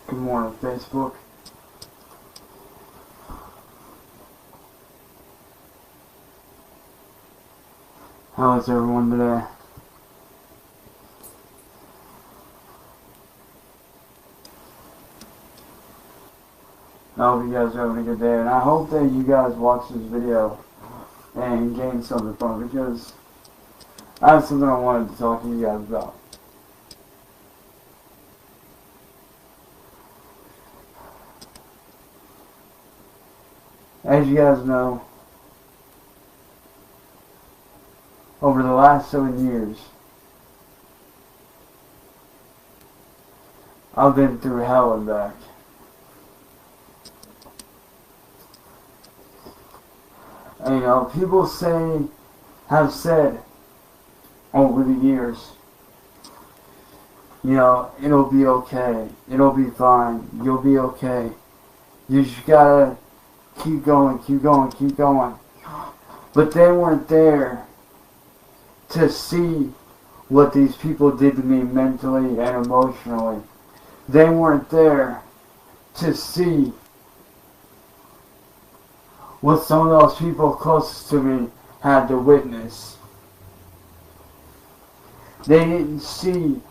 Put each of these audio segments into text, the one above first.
Good morning, Facebook. How is everyone today? I hope you guys are having a good day, and I hope that you guys watch this video and gain something from it, because I have something I wanted to talk to you guys about. As you guys know, over the last 7 years, I've been through hell and back. And, you know, people have said over the years, you know, it'll be okay, it'll be fine, you'll be okay. You just gotta keep going, keep going, keep going. But they weren't there to see what these people did to me mentally and emotionally. They weren't there to see what some of those people closest to me had to witness. They didn't see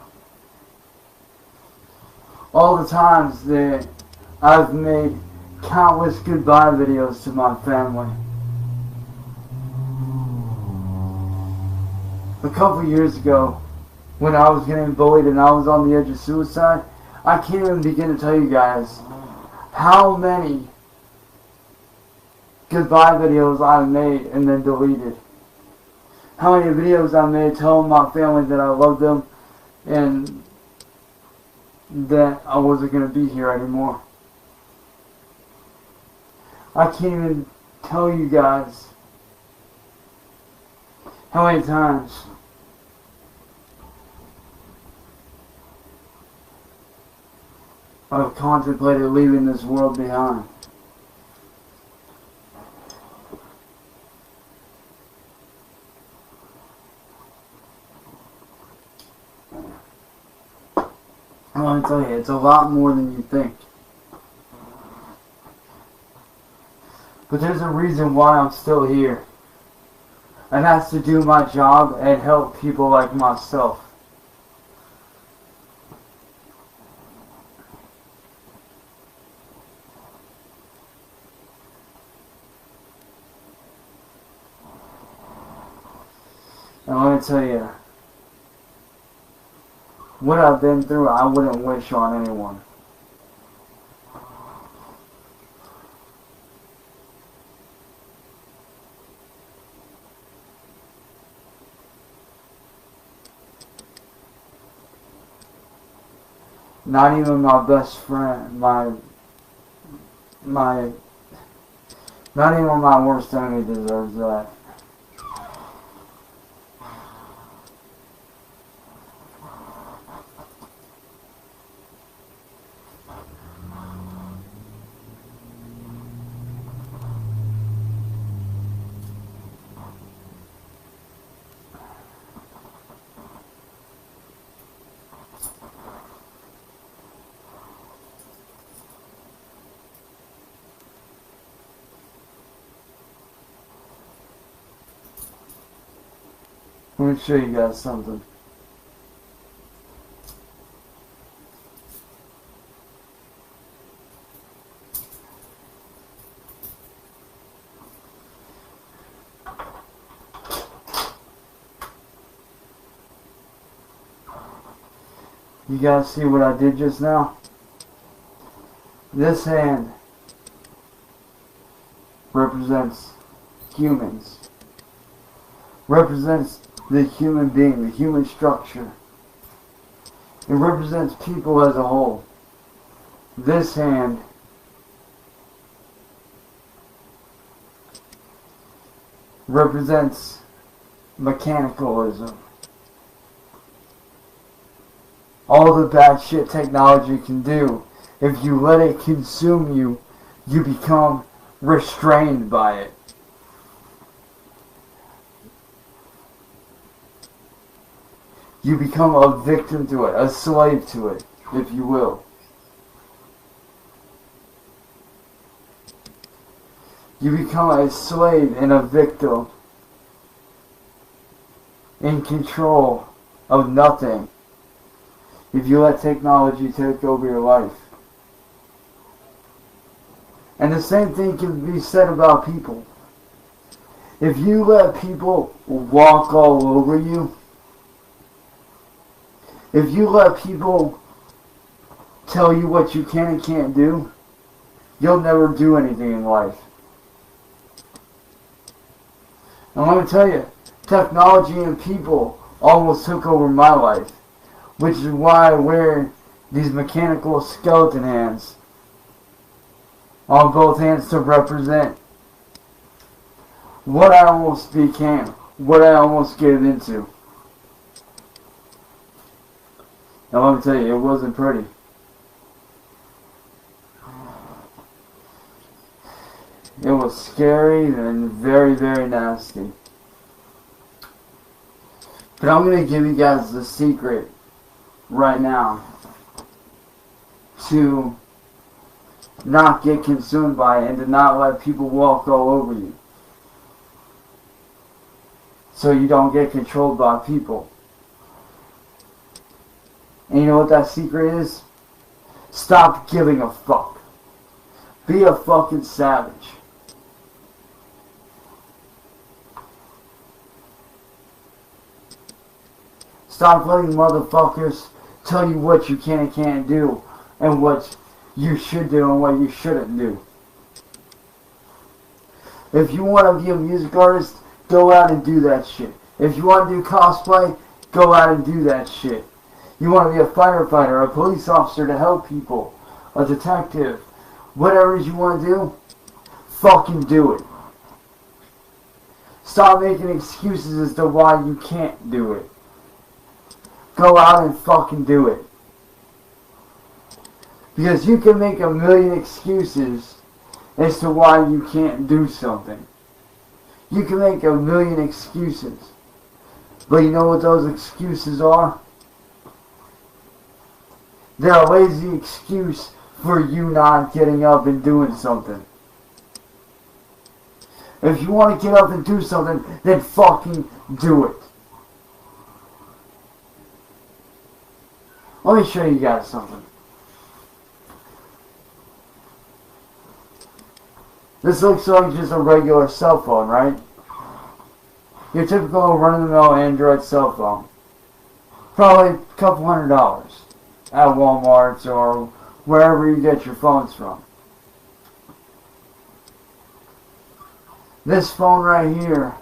all the times that I've made countless goodbye videos to my family. A couple years ago, when I was getting bullied and I was on the edge of suicide, I can't even begin to tell you guys how many goodbye videos I made and then deleted. How many videos I made telling my family that I loved them and that I wasn't going to be here anymore. I can't even tell you guys how many times I've contemplated leaving this world behind. I want to tell you, it's a lot more than you think. But there's a reason why I'm still here. And that's to do my job and help people like myself. And let me tell you, what I've been through, I wouldn't wish on anyone. Not even my best friend, not even my worst enemy deserves that. Let me show you guys something. You guys see what I did just now? This hand represents humans. Represents the human being, the human structure. It represents people as a whole. This hand represents mechanicalism. All the bad shit technology can do. If you let it consume you, you become restrained by it. You become a victim to it, a slave to it, if you will. You become a slave and a victim, in control of nothing, if you let technology take over your life. And the same thing can be said about people. If you let people walk all over you, if you let people tell you what you can and can't do, you'll never do anything in life. And let me tell you, technology and people almost took over my life, which is why I wear these mechanical skeleton hands on both hands to represent what I almost became, what I almost gave into. Now let me tell you, it wasn't pretty. It was scary and very, very nasty. But I'm going to give you guys the secret right now to not get consumed by it and to not let people walk all over you, so you don't get controlled by people. And you know what that secret is? Stop giving a fuck. Be a fucking savage. Stop letting motherfuckers tell you what you can and can't do, and what you should do and what you shouldn't do. If you want to be a music artist, go out and do that shit. If you want to do cosplay, go out and do that shit. You want to be a firefighter, a police officer to help people, a detective, whatever it is you want to do, fucking do it. Stop making excuses as to why you can't do it. Go out and fucking do it. Because you can make a million excuses as to why you can't do something. You can make a million excuses. But you know what those excuses are? They're a lazy excuse for you not getting up and doing something. If you want to get up and do something, then fucking do it. Let me show you guys something. This looks like just a regular cell phone, right? Your typical run-of-the-mill Android cell phone. Probably a couple $100 at Walmart or wherever you get your phones from. This phone right here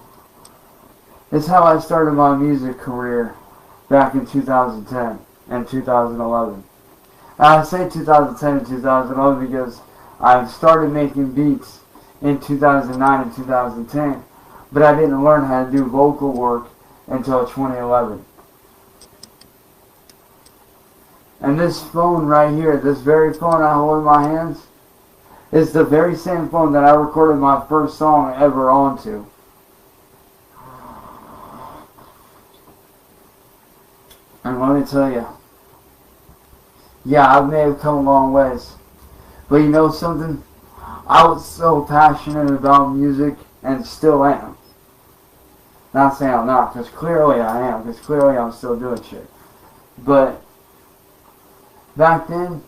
is how I started my music career back in 2010 and 2011. I say 2010 and 2011 because I started making beats in 2009 and 2010, but I didn't learn how to do vocal work until 2011. And this phone right here, this very phone I hold in my hands, is the very same phone that I recorded my first song ever onto. And let me tell you, yeah, I may have come a long ways, but you know something? I was so passionate about music, and still am. Not saying I'm not, because clearly I am, because clearly I'm still doing shit. But back then,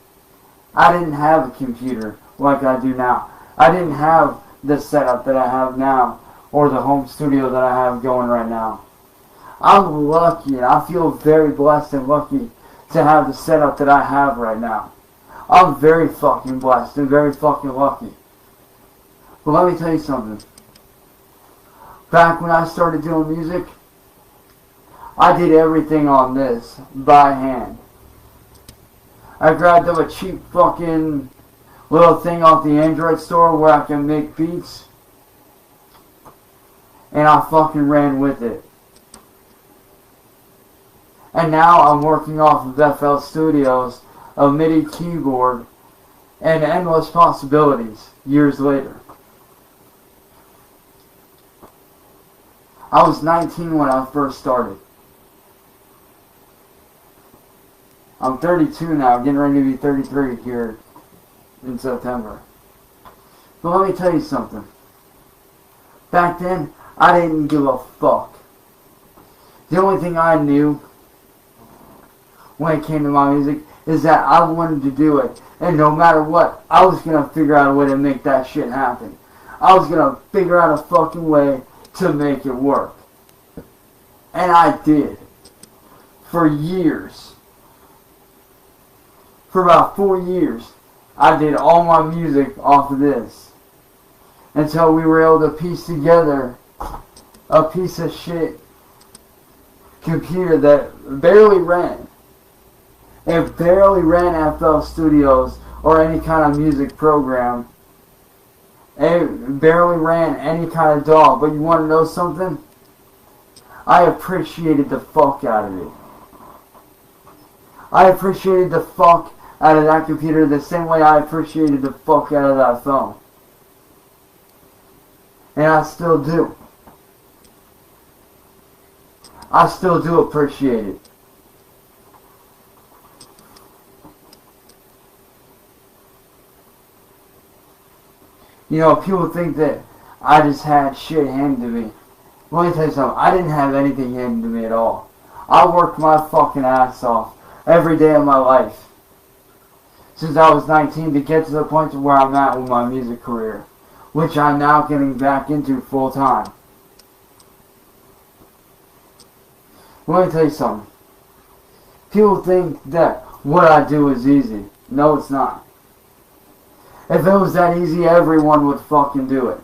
I didn't have a computer like I do now. I didn't have the setup that I have now, or the home studio that I have going right now. I'm lucky, and I feel very blessed and lucky to have the setup that I have right now. I'm very fucking blessed and very fucking lucky. But let me tell you something. Back when I started doing music, I did everything on this by hand. I grabbed up a cheap fucking little thing off the Android store where I can make beats, and I fucking ran with it. And now I'm working off of FL Studios, a MIDI keyboard, and endless possibilities years later. I was 19 when I first started. I'm 32 now, getting ready to be 33 here in September. But let me tell you something. Back then, I didn't give a fuck. The only thing I knew when it came to my music is that I wanted to do it. And no matter what, I was going to figure out a way to make that shit happen. I was going to figure out a fucking way to make it work. And I did. For years. For about 4 years, I did all my music off of this. Until we were able to piece together a piece of shit computer that barely ran. It barely ran FL Studios or any kind of music program. It barely ran any kind of DAW. But you want to know something? I appreciated the fuck out of it. I appreciated the fuck out of that computer the same way I appreciated the fuck out of that phone. And I still do. I still do appreciate it. You know, people think that I just had shit handed to me. Let me tell you something. I didn't have anything handed to me at all. I worked my fucking ass off every day of my life since I was 19 to get to the point to where I'm at with my music career, which I'm now getting back into full time. Let me tell you something. People think that what I do is easy. No, it's not. If it was that easy, everyone would fucking do it.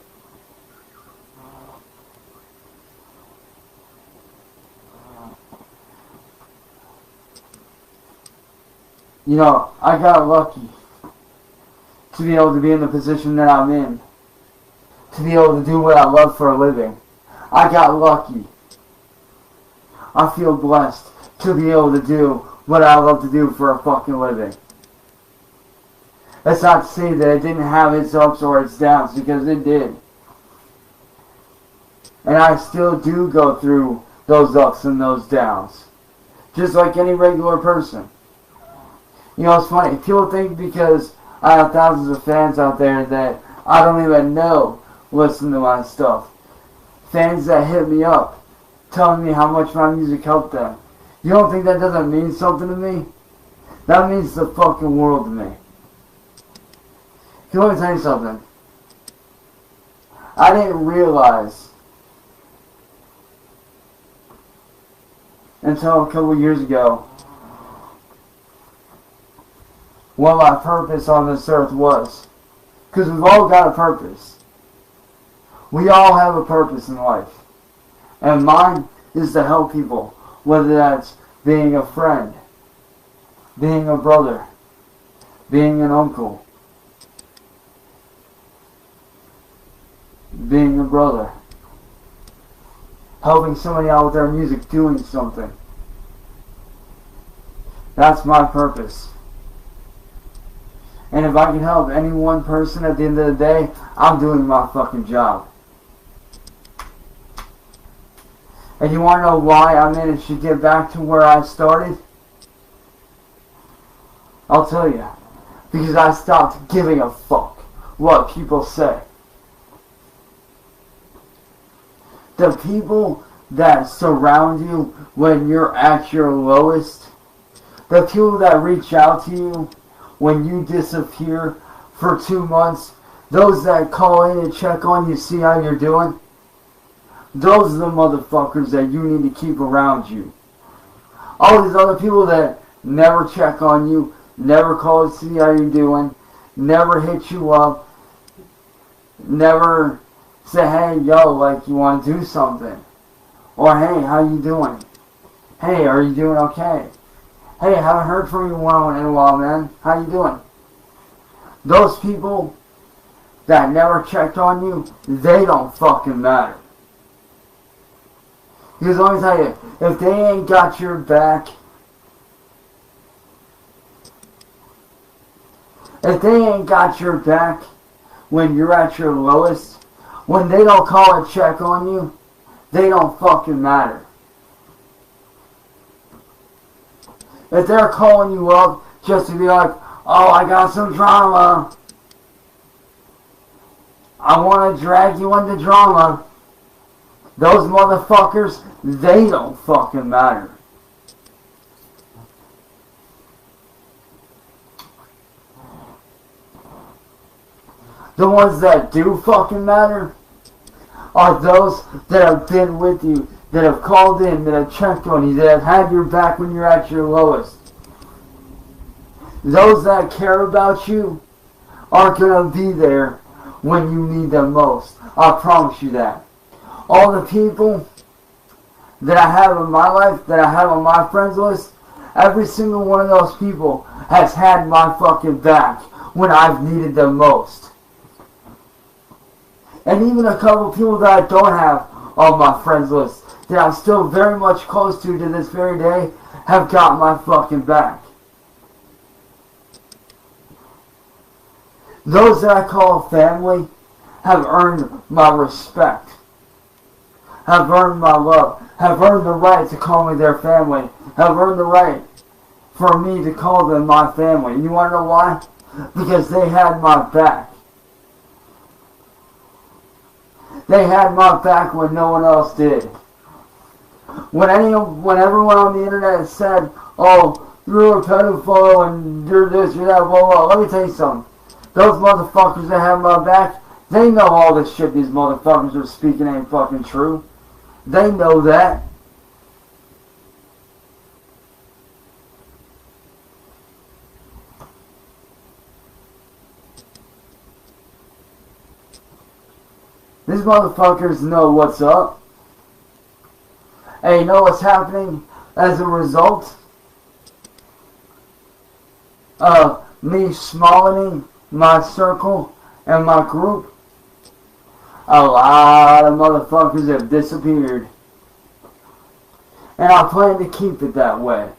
You know, I got lucky to be able to be in the position that I'm in. To be able to do what I love for a living. I got lucky. I feel blessed to be able to do what I love to do for a fucking living. That's not to say that it didn't have its ups or its downs, because it did. And I still do go through those ups and those downs. Just like any regular person. You know, it's funny. People think because I have thousands of fans out there that I don't even know listen to my stuff. Fans that hit me up, telling me how much my music helped them. You don't think that doesn't mean something to me? That means the fucking world to me. Let me tell you something. I didn't realize until a couple years ago what my purpose on this earth was. Because we've all got a purpose. We all have a purpose in life. And mine is to help people. Whether that's being a friend, being a brother, being an uncle, being a brother, helping somebody out with their music, doing something. That's my purpose. And if I can help any one person at the end of the day, I'm doing my fucking job. And you want to know why I managed to get back to where I started? I'll tell you. Because I stopped giving a fuck what people say. The people that surround you when you're at your lowest, the people that reach out to you when you disappear for 2 months, those that call in and check on you, see how you're doing, those are the motherfuckers that you need to keep around you. All these other people that never check on you, never call to see how you're doing, never hit you up, never say, hey, yo, like, you want to do something? Or, hey, how you doing? Hey, are you doing okay? Hey, I haven't heard from you in a while, man. How you doing? Those people that never checked on you, they don't fucking matter. Because let me tell you, if they ain't got your back, when you're at your lowest, when they don't call and check on you, they don't fucking matter. If they're calling you up just to be like, oh, I got some drama, I want to drag you into drama, Those motherfuckers, they don't fucking matter. The ones that do fucking matter are those that have been with you, that have called in, that have checked on you, that have had your back when you're at your lowest. Those that care about you are going to be there when you need them most. I promise you that. All the people that I have in my life, that I have on my friends list, every single one of those people has had my fucking back when I've needed them most. And even a couple of people that I don't have on my friends list, that I'm still very much close to this very day, have got my fucking back. Those that I call family have earned my respect, have earned my love, have earned the right to call me their family, have earned the right for me to call them my family. And you want to know why? Because they had my back. They had my back when no one else did. When everyone on the internet said, oh, you're a pedophile and you're this, you're that, blah, blah, let me tell you something. Those motherfuckers that have my back, they know all this shit these motherfuckers are speaking ain't fucking true. They know that. These motherfuckers know what's up. And you know what's happening as a result of me smallening my circle and my group? A lot of motherfuckers have disappeared. And I plan to keep it that way.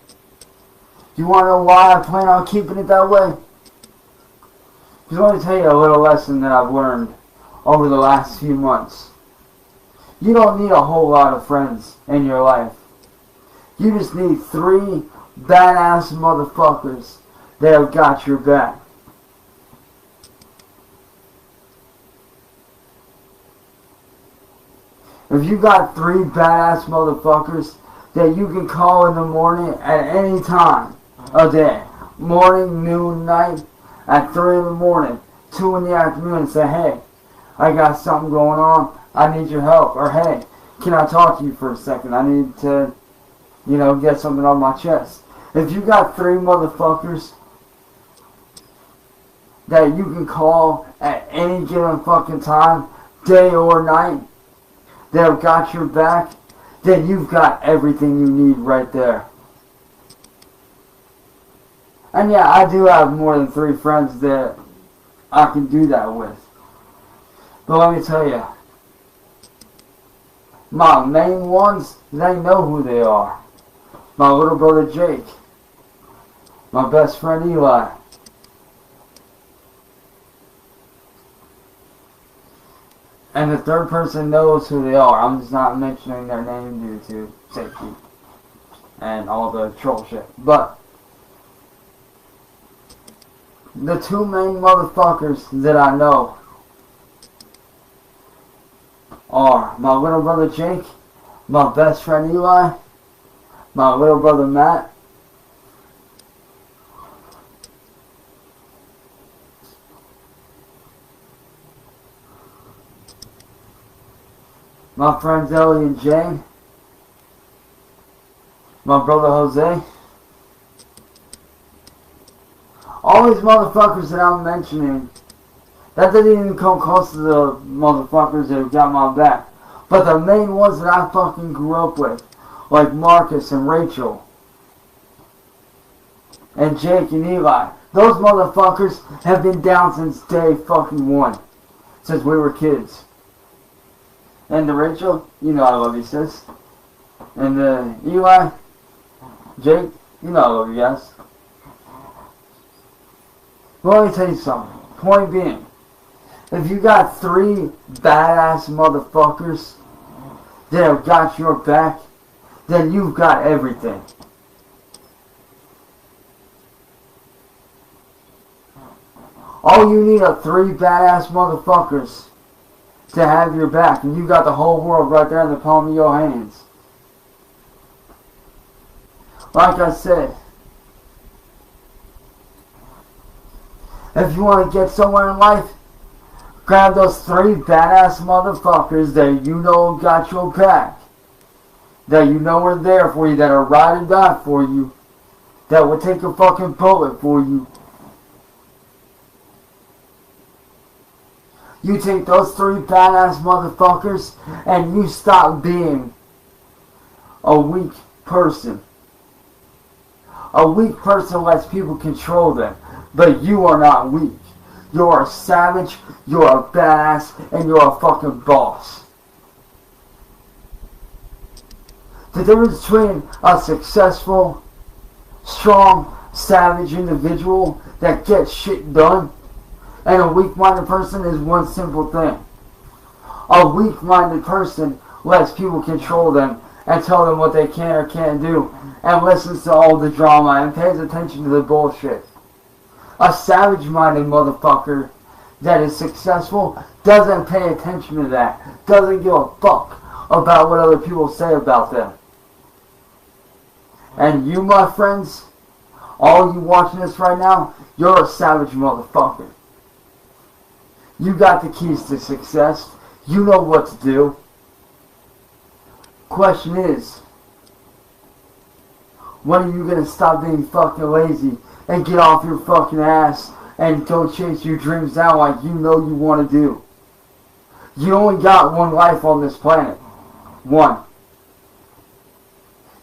You want to know why I plan on keeping it that way? Because let me tell you a little lesson that I've learned over the last few months. You don't need a whole lot of friends in your life. You just need 3 badass motherfuckers that have got your back. If you got 3 badass motherfuckers that you can call in the morning at any time of day, morning, noon, night, at 3 in the morning, 2 in the afternoon, and say, hey, I got something going on, I need your help. Or hey, can I talk to you for a second? I need to, get something on my chest. If you got 3 motherfuckers that you can call at any given fucking time, day or night, that have got your back, then you've got everything you need right there. And yeah, I do have more than 3 friends that I can do that with. But let me tell you, my main ones, they know who they are. My little brother Jake, my best friend Eli, and the third person knows who they are. I'm just not mentioning their name due to safety and all the troll shit. But the 2 main motherfuckers that I know are my little brother Jake, my best friend Eli, my little brother Matt, my friends Ellie and Jane, my brother Jose. All these motherfuckers that I'm mentioning, that didn't even come close to the motherfuckers that have got my back. But the main ones that I fucking grew up with, like Marcus and Rachel, and Jake and Eli, those motherfuckers have been down since day fucking 1. Since we were kids. And to Rachel, you know I love you, sis. And Eli, Jake, you know I love you guys. Well, let me tell you something. Point being, if you got 3 badass motherfuckers that have got your back, then you've got everything. All you need are 3 badass motherfuckers to have your back, and you got the whole world right there in the palm of your hands. Like I said, if you want to get somewhere in life, grab those 3 badass motherfuckers that you know got your back, that you know are there for you, that are ride or die for you, that will take a fucking bullet for you. You take those 3 badass motherfuckers and you stop being a weak person. A weak person lets people control them, but you are not weak. You're a savage, you're a badass, and you're a fucking boss. The difference between a successful, strong, savage individual that gets shit done and a weak-minded person is one simple thing. A weak-minded person lets people control them and tell them what they can or can't do and listens to all the drama and pays attention to the bullshit. A savage-minded motherfucker that is successful doesn't pay attention to that, doesn't give a fuck about what other people say about them. And you, my friends, all you watching this right now, you're a savage motherfucker. You got the keys to success. You know what to do. Question is, when are you going to stop being fucking lazy and get off your fucking ass and go chase your dreams down like you know you want to do? You only got one life on this planet. One.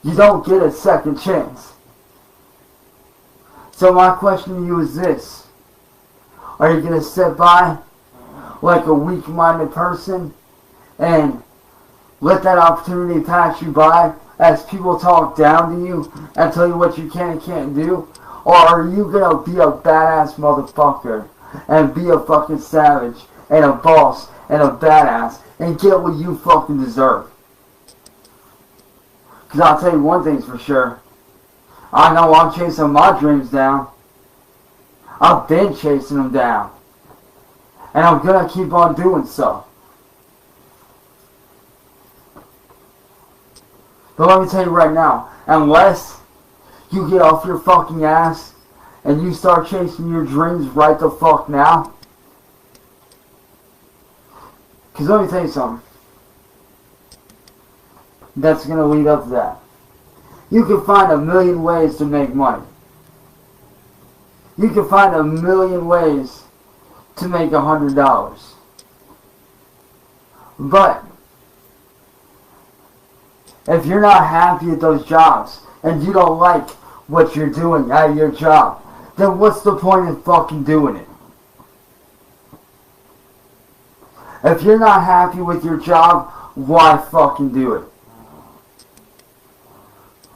You don't get a second chance. So my question to you is this. Are you going to sit by like a weak-minded person and let that opportunity pass you by as people talk down to you and tell you what you can and can't do? Or are you going to be a badass motherfucker and be a fucking savage and a boss and a badass and get what you fucking deserve? Because I'll tell you one thing's for sure. I know I'm chasing my dreams down. I've been chasing them down. And I'm going to keep on doing so. But let me tell you right now, unless you get off your fucking ass and you start chasing your dreams right the fuck now. Because let me tell you something that's going to lead up to that. You can find a million ways to make money. You can find a million ways to make $100. But if you're not happy at those jobs and you don't like what you're doing at your job, then what's the point in fucking doing it? If you're not happy with your job, why fucking do it?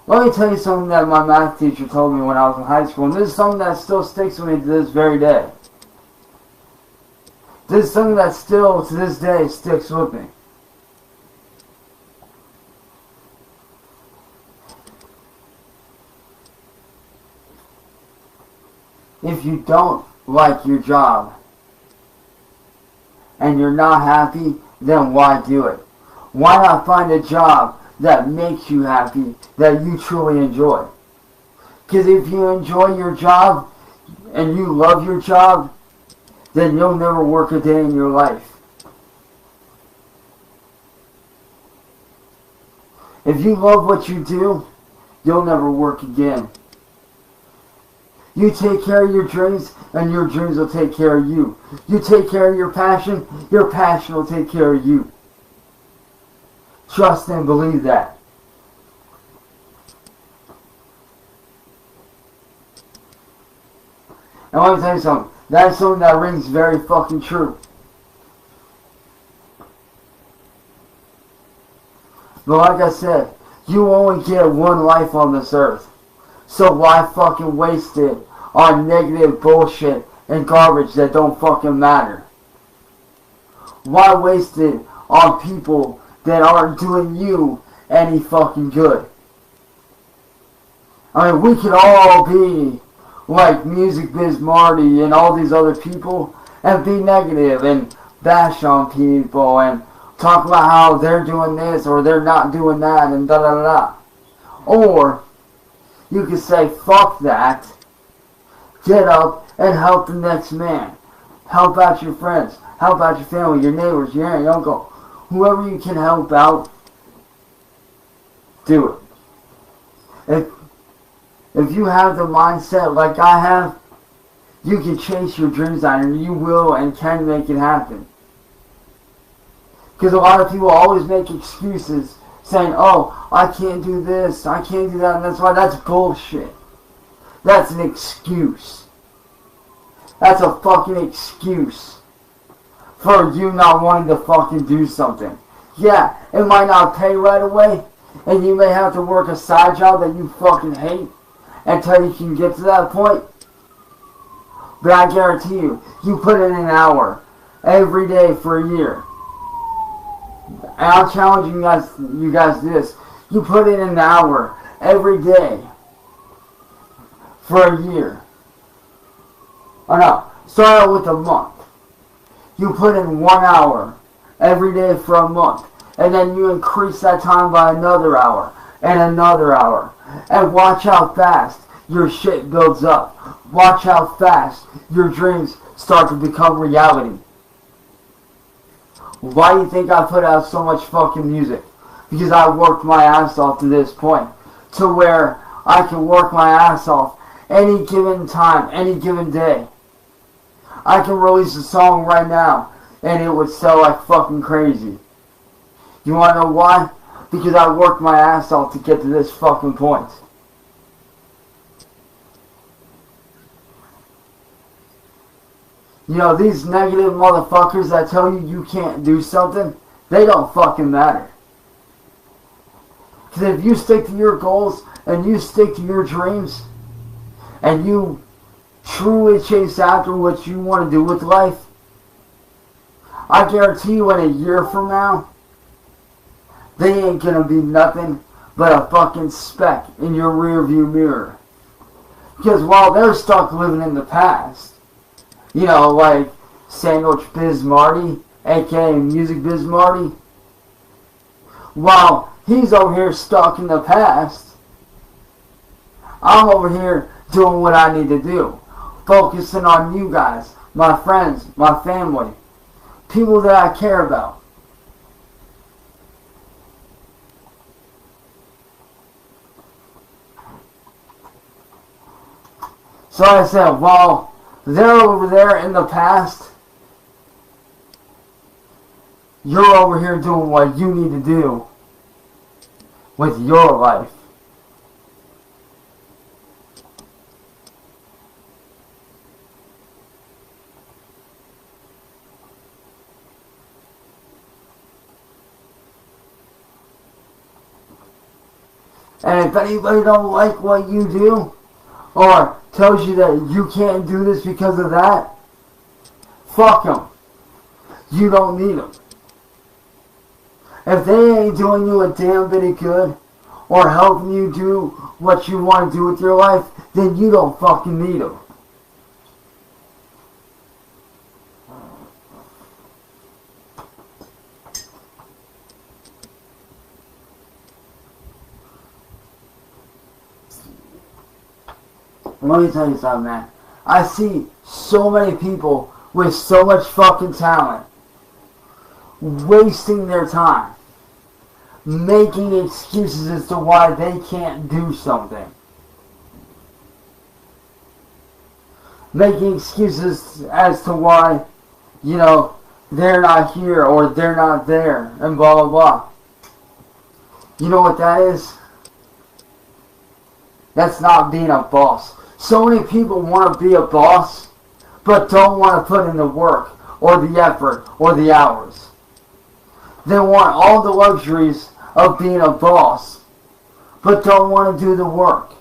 Let me tell you something that my math teacher told me when I was in high school, and this is something that still sticks with me to this very day. This is something that still, to this day, sticks with me. If you don't like your job and you're not happy, then why do it? Why not find a job that makes you happy, that you truly enjoy? Because if you enjoy your job and you love your job, then you'll never work a day in your life. If you love what you do, you'll never work again. You take care of your dreams, and your dreams will take care of you. You take care of your passion will take care of you. Trust and believe that. And let me tell you something. That is something that rings very fucking true. But like I said, you only get one life on this earth. So why fucking waste it on negative bullshit and garbage that don't fucking matter? Why waste it on people that aren't doing you any fucking good? I mean, we could all be like Music Biz Marty and all these other people and be negative and bash on people and talk about how they're doing this or they're not doing that and da da da da. Or you can say, fuck that, get up and help the next man. Help out your friends, help out your family, your neighbors, your aunt, your uncle. Whoever you can help out, do it. If you have the mindset like I have, you can chase your dreams down and you will and can make it happen. Because a lot of people always make excuses saying, oh, I can't do this, I can't do that, and that's why. That's bullshit. That's an excuse. That's a fucking excuse for you not wanting to fucking do something. Yeah, it might not pay right away, and you may have to work a side job that you fucking hate until you can get to that point. But I guarantee you, you put in an hour every day for a year. And I'm challenging you guys to this. You put in an hour every day for a year. Oh no, start out with a month. You put in 1 hour every day for a month. And then you increase that time by another hour and another hour. And watch how fast your shit builds up. Watch how fast your dreams start to become reality. Why do you think I put out so much fucking music? Because I worked my ass off to this point. To where I can work my ass off any given time, any given day. I can release a song right now and it would sell like fucking crazy. You wanna know why? Because I worked my ass off to get to this fucking point. You know, these negative motherfuckers that tell you you can't do something, they don't fucking matter. Because if you stick to your goals and you stick to your dreams and you truly chase after what you want to do with life, I guarantee you in a year from now, they ain't gonna be nothing but a fucking speck in your rearview mirror. Because while they're stuck living in the past, you know, like Sandwich Biz Marty, aka Music Biz Marty, while he's over here stuck in the past, I'm over here doing what I need to do. Focusing on you guys, my friends, my family, people that I care about. So like I said, while they're over there in the past, you're over here doing what you need to do with your life. And if anybody don't like what you do, or tells you that you can't do this because of that, fuck them. You don't need them. If they ain't doing you a damn bit of good, or helping you do what you want to do with your life, then you don't fucking need them. Let me tell you something, man. I see so many people with so much fucking talent wasting their time, making excuses as to why they can't do something. Making excuses as to why, you know, they're not here or they're not there and blah blah blah. You know what that is? That's not being a boss. So many people want to be a boss, but don't want to put in the work, or the effort, or the hours. They want all the luxuries of being a boss, but don't want to do the work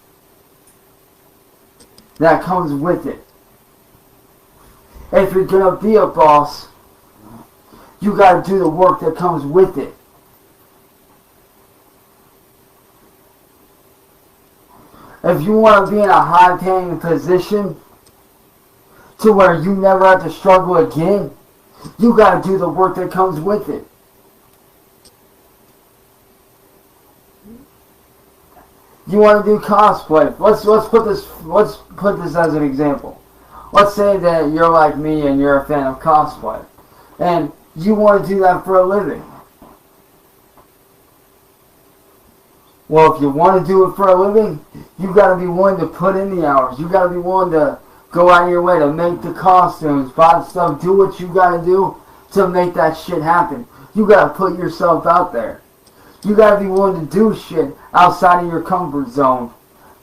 that comes with it. If you're going to be a boss, you got to do the work that comes with it. If you want to be in a high-paying position to where you never have to struggle again, You gotta do the work that comes with it. You want to do cosplay. Let's put this as an example. Let's say that you're like me and you're a fan of cosplay, and you want to do that for a living. Well, if you want to do it for a living, you got to be willing to put in the hours. You got to be willing to go out of your way to make the costumes, buy the stuff, do what you got to do to make that shit happen. You got to put yourself out there. You got to be willing to do shit outside of your comfort zone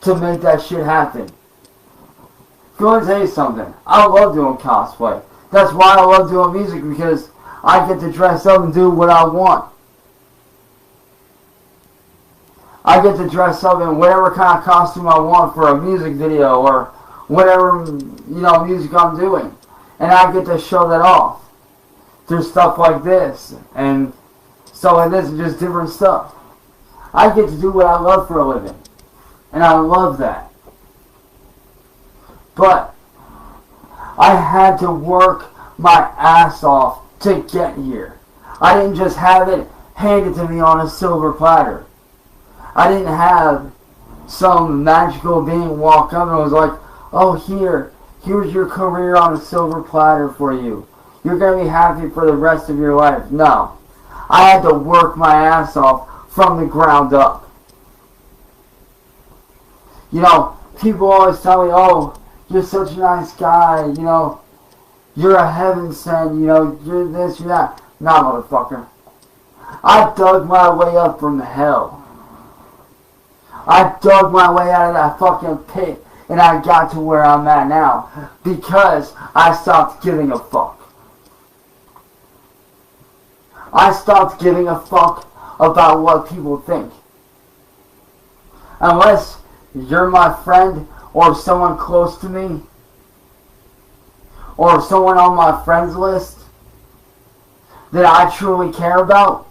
to make that shit happen. I'm going to tell you something. I love doing cosplay. That's why I love doing music, because I get to dress up and do what I want. I get to dress up in whatever kind of costume I want for a music video or whatever, music I'm doing. And I get to show that off through stuff like this and stuff like this and just different stuff. I get to do what I love for a living. And I love that. But I had to work my ass off to get here. I didn't just have it handed to me on a silver platter. I didn't have some magical being walk up and was like, oh, here's your career on a silver platter for you. You're going to be happy for the rest of your life. No. I had to work my ass off from the ground up. People always tell me, oh, you're such a nice guy, you're a heaven sent, you're this, you're that. Nah, motherfucker. I dug my way up from hell. I dug my way out of that fucking pit, and I got to where I'm at now because I stopped giving a fuck. I stopped giving a fuck about what people think. Unless you're my friend or someone close to me or someone on my friends list that I truly care about.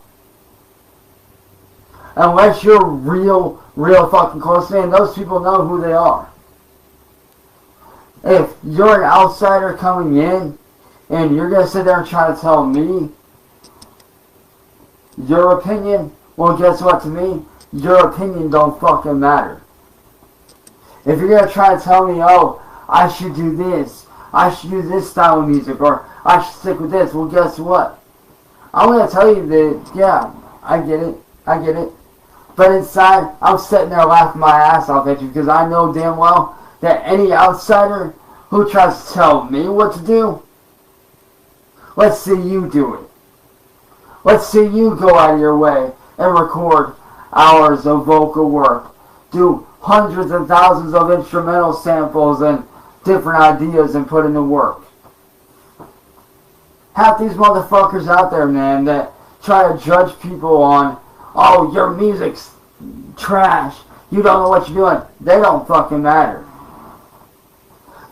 Unless you're real fucking close to me, and those people know who they are. If you're an outsider coming in, and you're going to sit there and try to tell me your opinion, well, guess what, to me, your opinion don't fucking matter. If you're going to try to tell me, oh, I should do this, I should do this style of music, or I should stick with this, well, guess what? I'm going to tell you that, yeah, I get it. But inside, I'm sitting there laughing my ass off at you because I know damn well that any outsider who tries to tell me what to do, let's see you do it. Let's see you go out of your way and record hours of vocal work, do hundreds and thousands of instrumental samples and different ideas and put in the work. Half these motherfuckers out there, man, that try to judge people on, oh, your music's trash, you don't know what you're doing. They don't fucking matter.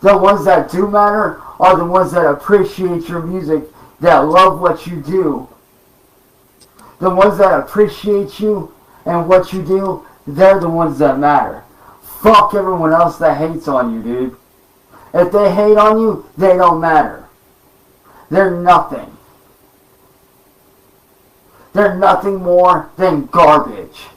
The ones that do matter are the ones that appreciate your music, that love what you do. The ones that appreciate you and what you do, they're the ones that matter. Fuck everyone else that hates on you, dude. If they hate on you, they don't matter. They're nothing. They're nothing more than garbage.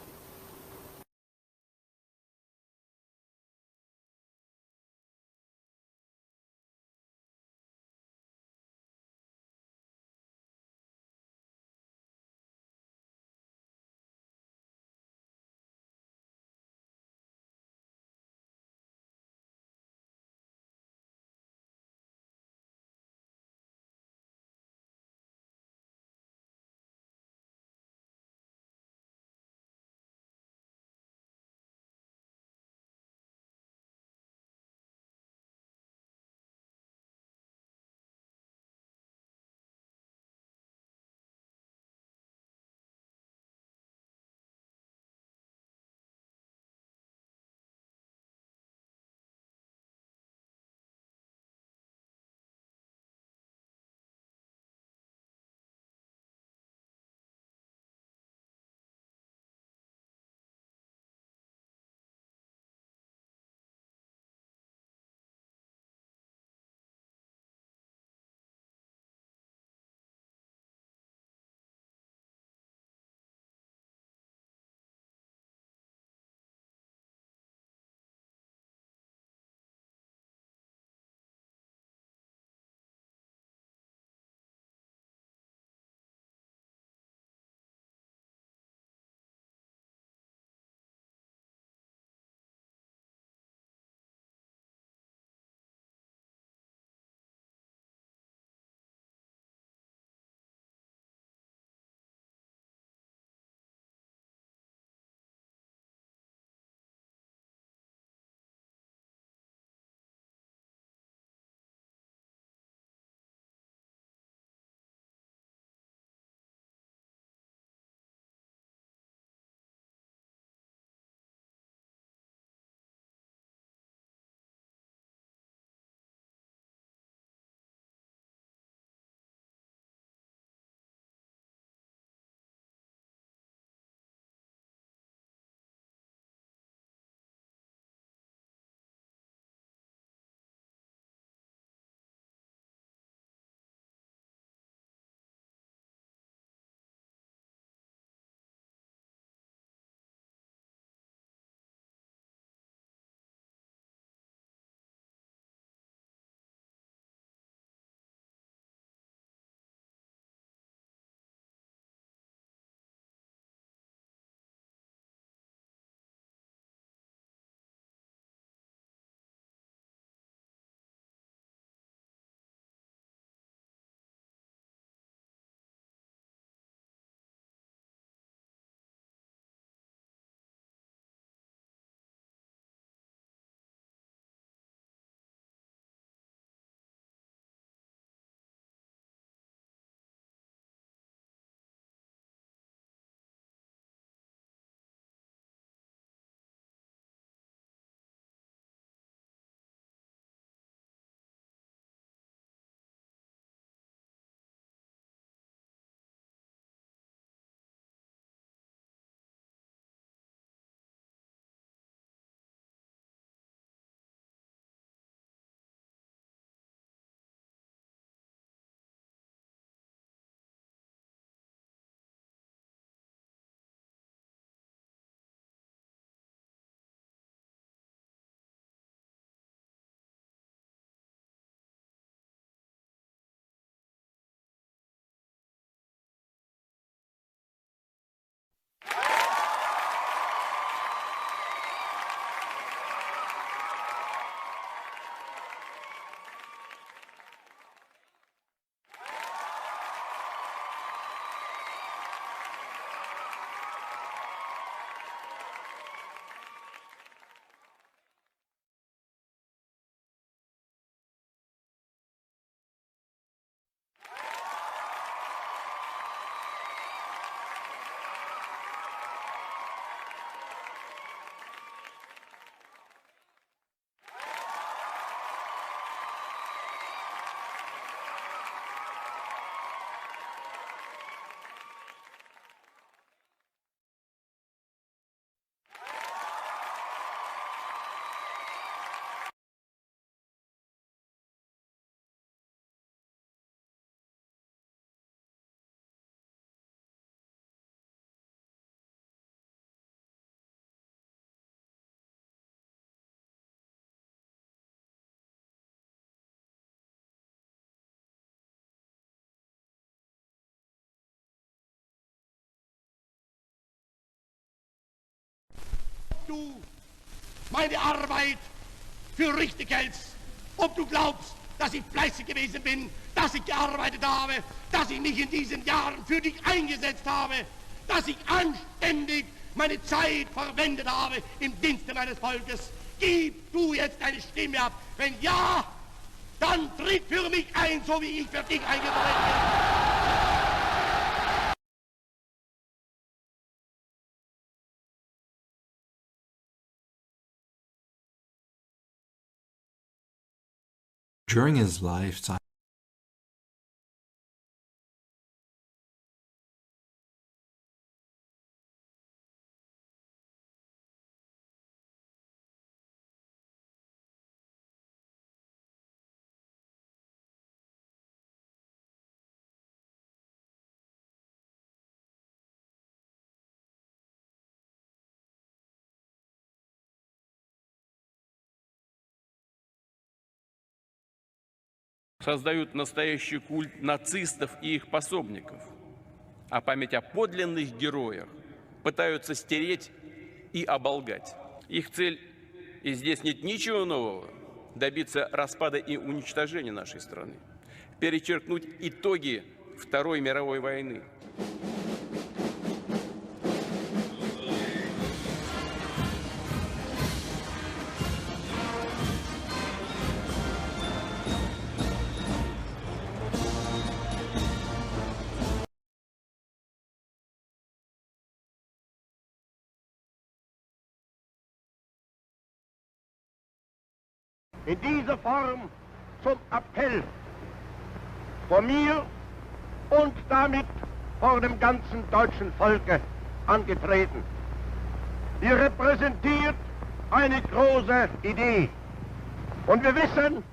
du meine Arbeit für richtig hältst, ob du glaubst, dass ich fleißig gewesen bin, dass ich gearbeitet habe, dass ich mich in diesen Jahren für dich eingesetzt habe, dass ich anständig meine Zeit verwendet habe im Dienste meines Volkes. Gib du jetzt deine Stimme ab. Wenn ja, dann tritt für mich ein, so wie ich für dich eingetreten bin. During his lifetime, создают настоящий культ нацистов и их пособников, а память о подлинных героях пытаются стереть и оболгать. Их цель, и здесь нет ничего нового, добиться распада и уничтожения нашей страны, перечеркнуть итоги Второй мировой войны. In dieser Form zum Appell vor mir und damit vor dem ganzen deutschen Volke angetreten. Wir repräsentiert eine große Idee. Und wir wissen,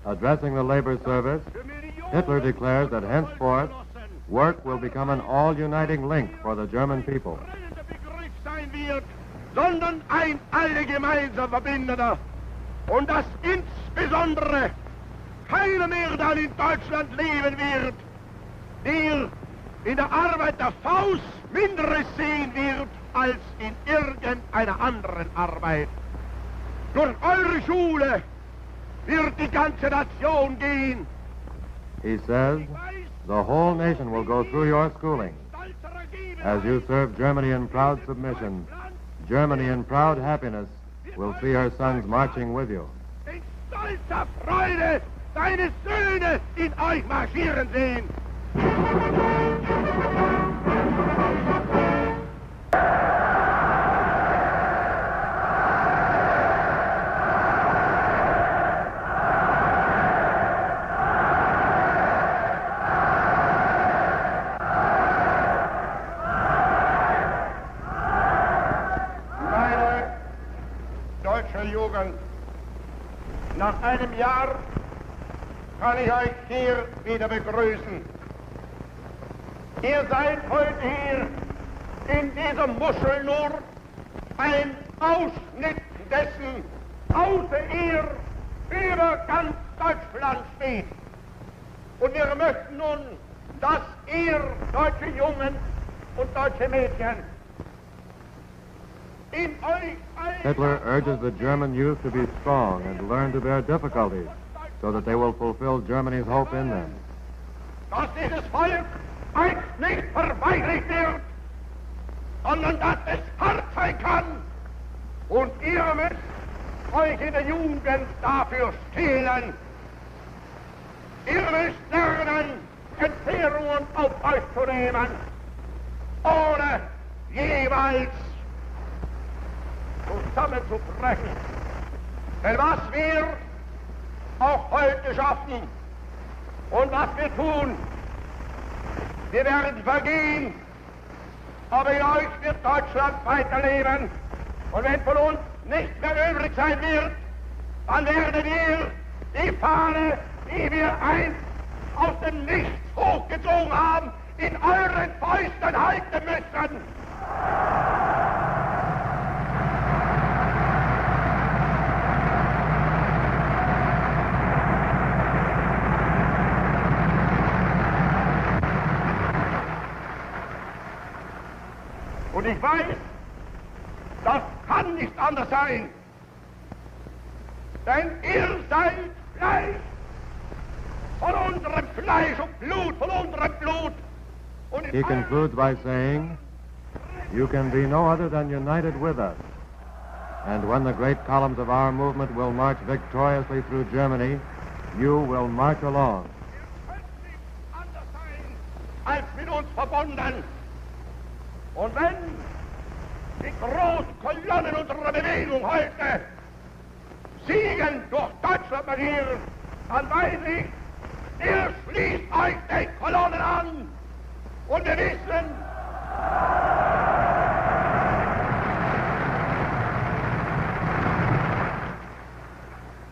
addressing the labor service, Hitler declares that henceforth work will become an all-uniting link for the German people. Begriff sein wird, sondern ein alle gemeinsam verbindender. Und dass insbesondere keiner mehr dann in Deutschland leben wird, der in der Arbeit der Faust Minderes sehen wird als in irgendeiner anderen Arbeit. Durch eure Schule wird die ganze Nation gehen. He says, the whole nation will go through your schooling. As you serve Germany in proud submission, Germany in proud happiness will see her sons marching with you. In stolzer Freude deine Söhne in euch marschieren sehen. Jugend. Nach einem Jahr kann ich euch hier wieder begrüßen. Ihr seid heute hier in dieser Muschel nur ein Ausschnitt dessen, außer ihr über ganz Deutschland steht. Und wir möchten nun, dass ihr, deutsche Jungen und deutsche Mädchen, Hitler urges the German youth to be strong and learn to bear difficulties so that they will fulfill Germany's hope in them. Dass dieses Volk einst nicht verweichlicht wird, sondern dass es hart sein kann. Und ihr müsst euch in der Jugend dafür stehlen. Ihr müsst lernen, Entbehrungen auf euch zu nehmen, ohne jeweils zusammenzubrechen. Denn was wir auch heute schaffen und was wir tun, wir werden vergehen, aber in euch wird Deutschland weiterleben. Und wenn von uns nichts mehr übrig sein wird, dann werdet ihr die Fahne, die wir einst aus dem Nichts hochgezogen haben, in euren Fäusten halten müssen. Und ich weiß, dass kann nicht anders sein. Denn ihr seid Fleisch von unserem Fleisch und Blut, von unserem Blut. Und He concludes by saying, you can be no other than united with us. And when the great columns of our movement will march victoriously through Germany, you will march along. Ihr könnt nicht anders sein als mit uns verbunden. Und wenn die großen Kolonnen unserer Bewegung heute siegen durch Deutschland marschieren, dann weiß ich, ihr schließt euch den Kolonnen an. Und wir wissen,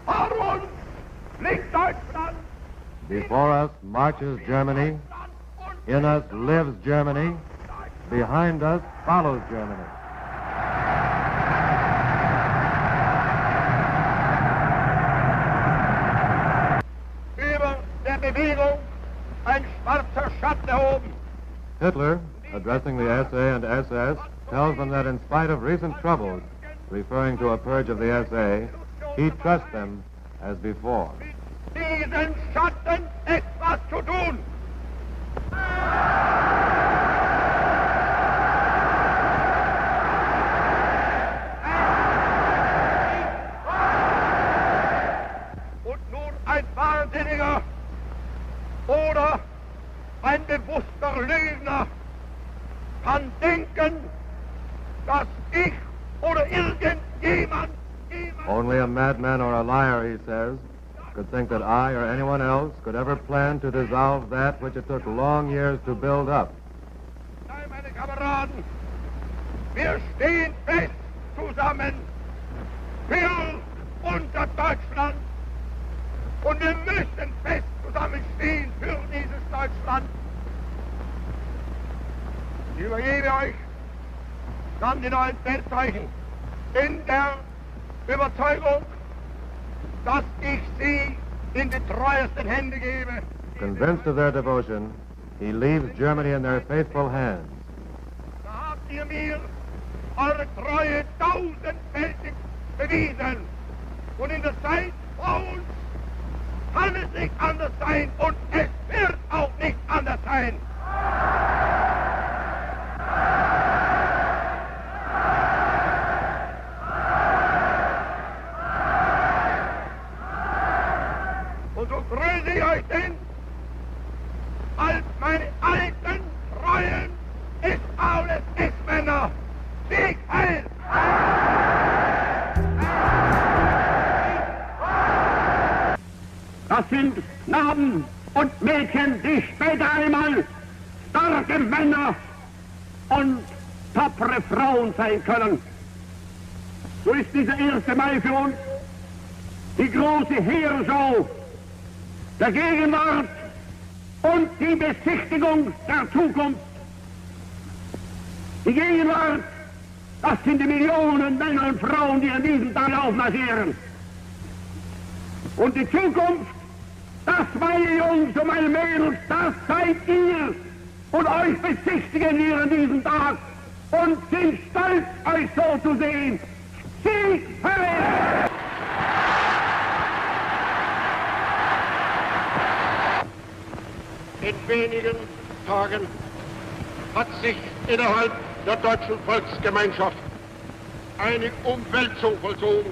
vor uns liegt Deutschland. Before us marches Germany. In us lives Germany. Behind us follows Germany. Über der Bewegung ein schwarzer Schatten erhoben. Hitler, addressing the SA and SS, tells them that in spite of recent troubles, referring to a purge of the SA, he trusts them as before. Mit diesen Schatten etwas zu tun. Und nur ein Wahnsinniger oder ein bewusster Lügner kann denken, dass ich oder irgendjemand Only a madman or a liar, he says, could think that I or anyone else could ever plan to dissolve that which it took long years to build up. Nein, meine Kameraden, wir stehen fest zusammen für unser Deutschland und wir müssen fest zusammenstehen für dieses Deutschland. Ich übergebe euch dann die neuen Feldzeichen in der Überzeugung, dass ich sie in die treuesten Hände gebe. Convinced of their devotion, he leaves Germany in their faithful hands. Da habt ihr mir eure Treue tausendfältig bewiesen. Und in der Zeit vor uns kann es nicht anders sein und es wird auch nicht anders sein. Und so grüße ich euch denn als meine alten, treuen S-Aules S-Männer. Sieg heil! Das sind Knaben und Mädchen, die später einmal starke Männer und tapfere Frauen sein können. So ist dieser 1. Mai für uns die große Heerschau der Gegenwart und die Besichtigung der Zukunft. Die Gegenwart, das sind die Millionen Männer und Frauen, die an diesem Tag aufmarschieren. Und die Zukunft, das, meine Jungs und meine Mädels, das seid ihr. Und euch bezichtigen wir an diesem Tag und sind stolz, euch so zu sehen. Sieg heil! In wenigen Tagen hat sich innerhalb der deutschen Volksgemeinschaft eine Umwälzung vollzogen,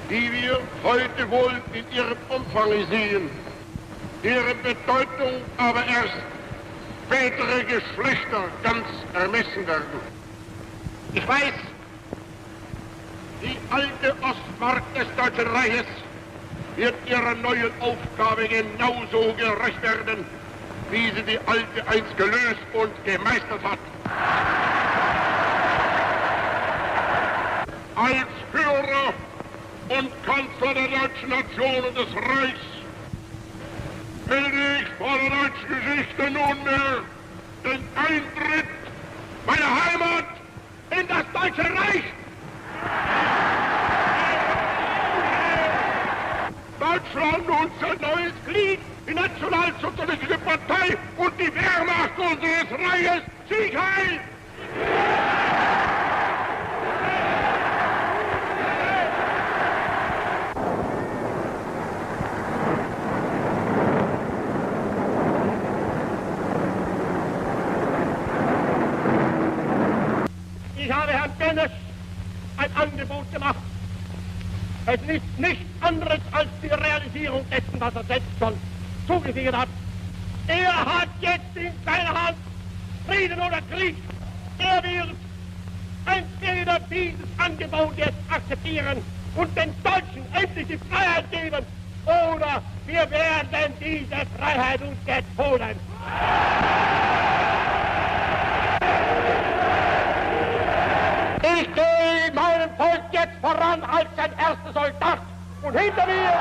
die wir heute wohl in ihrem Umfang sehen, deren Bedeutung aber erst spätere Geschlechter ganz ermessen werden. Ich weiß, die alte Ostmark des Deutschen Reiches wird ihrer neuen Aufgabe genauso gerecht werden, wie sie die alte einst gelöst und gemeistert hat. Als Führer und Kanzler der deutschen Nation und des Reichs melde ich vor der deutschen Geschichte nunmehr den Eintritt meiner Heimat in das Deutsche Reich. Deutschland, unser neues Glied, die Nationalsozialistische Partei und die Wehrmacht unseres Reiches. Sieg heil! eines ein Angebot gemacht. Es ist nichts anderes als die Realisierung dessen, was er selbst schon zugesichert hat. Er hat jetzt in seiner Hand Frieden oder Krieg. Er wird entweder dieses Angebot jetzt akzeptieren und den Deutschen endlich die Freiheit geben, oder wir werden diese Freiheit uns jetzt holen. Ich gehe meinem Volk jetzt voran als sein erster Soldat und hinter mir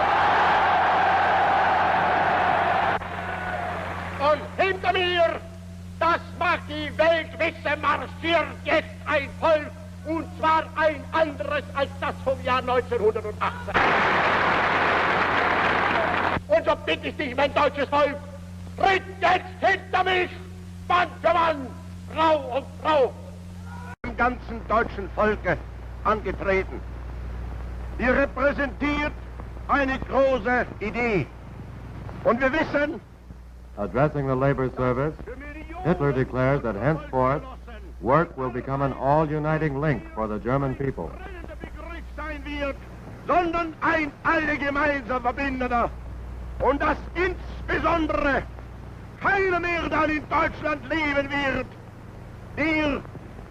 das mag die Welt wissen, marschiert jetzt ein Volk, und zwar ein anderes als das vom Jahr 1918. Und so bitte ich dich, mein deutsches Volk, tritt jetzt hinter mich, Mann für Mann, Frau und Frau. Im ganzen deutschen Volke angetreten. Ihr repräsentiert eine große Idee. Und wir wissen, addressing the labor service, Hitler declares that henceforth work will become an all-uniting link for the German people. Begriff sein wird, sondern ein alle gemeinsam verbindender. Und dass insbesondere keiner mehr dann in Deutschland leben wird, der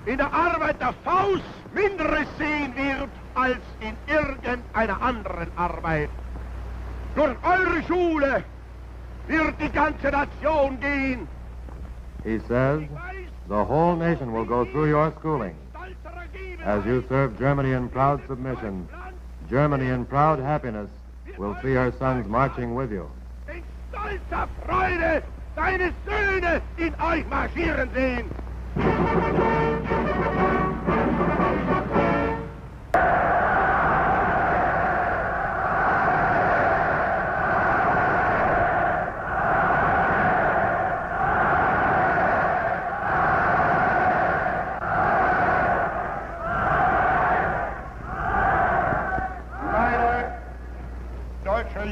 in der Arbeit der Faust Minderes sehen wird als in irgendeiner anderen Arbeit. Durch eure Schule wird die ganze Nation gehen. He says, the whole nation will go through your schooling. As you serve Germany in proud submission, Germany in proud happiness will see her sons marching with you. In stolzer Freude deine Söhne in euch marschieren sehen.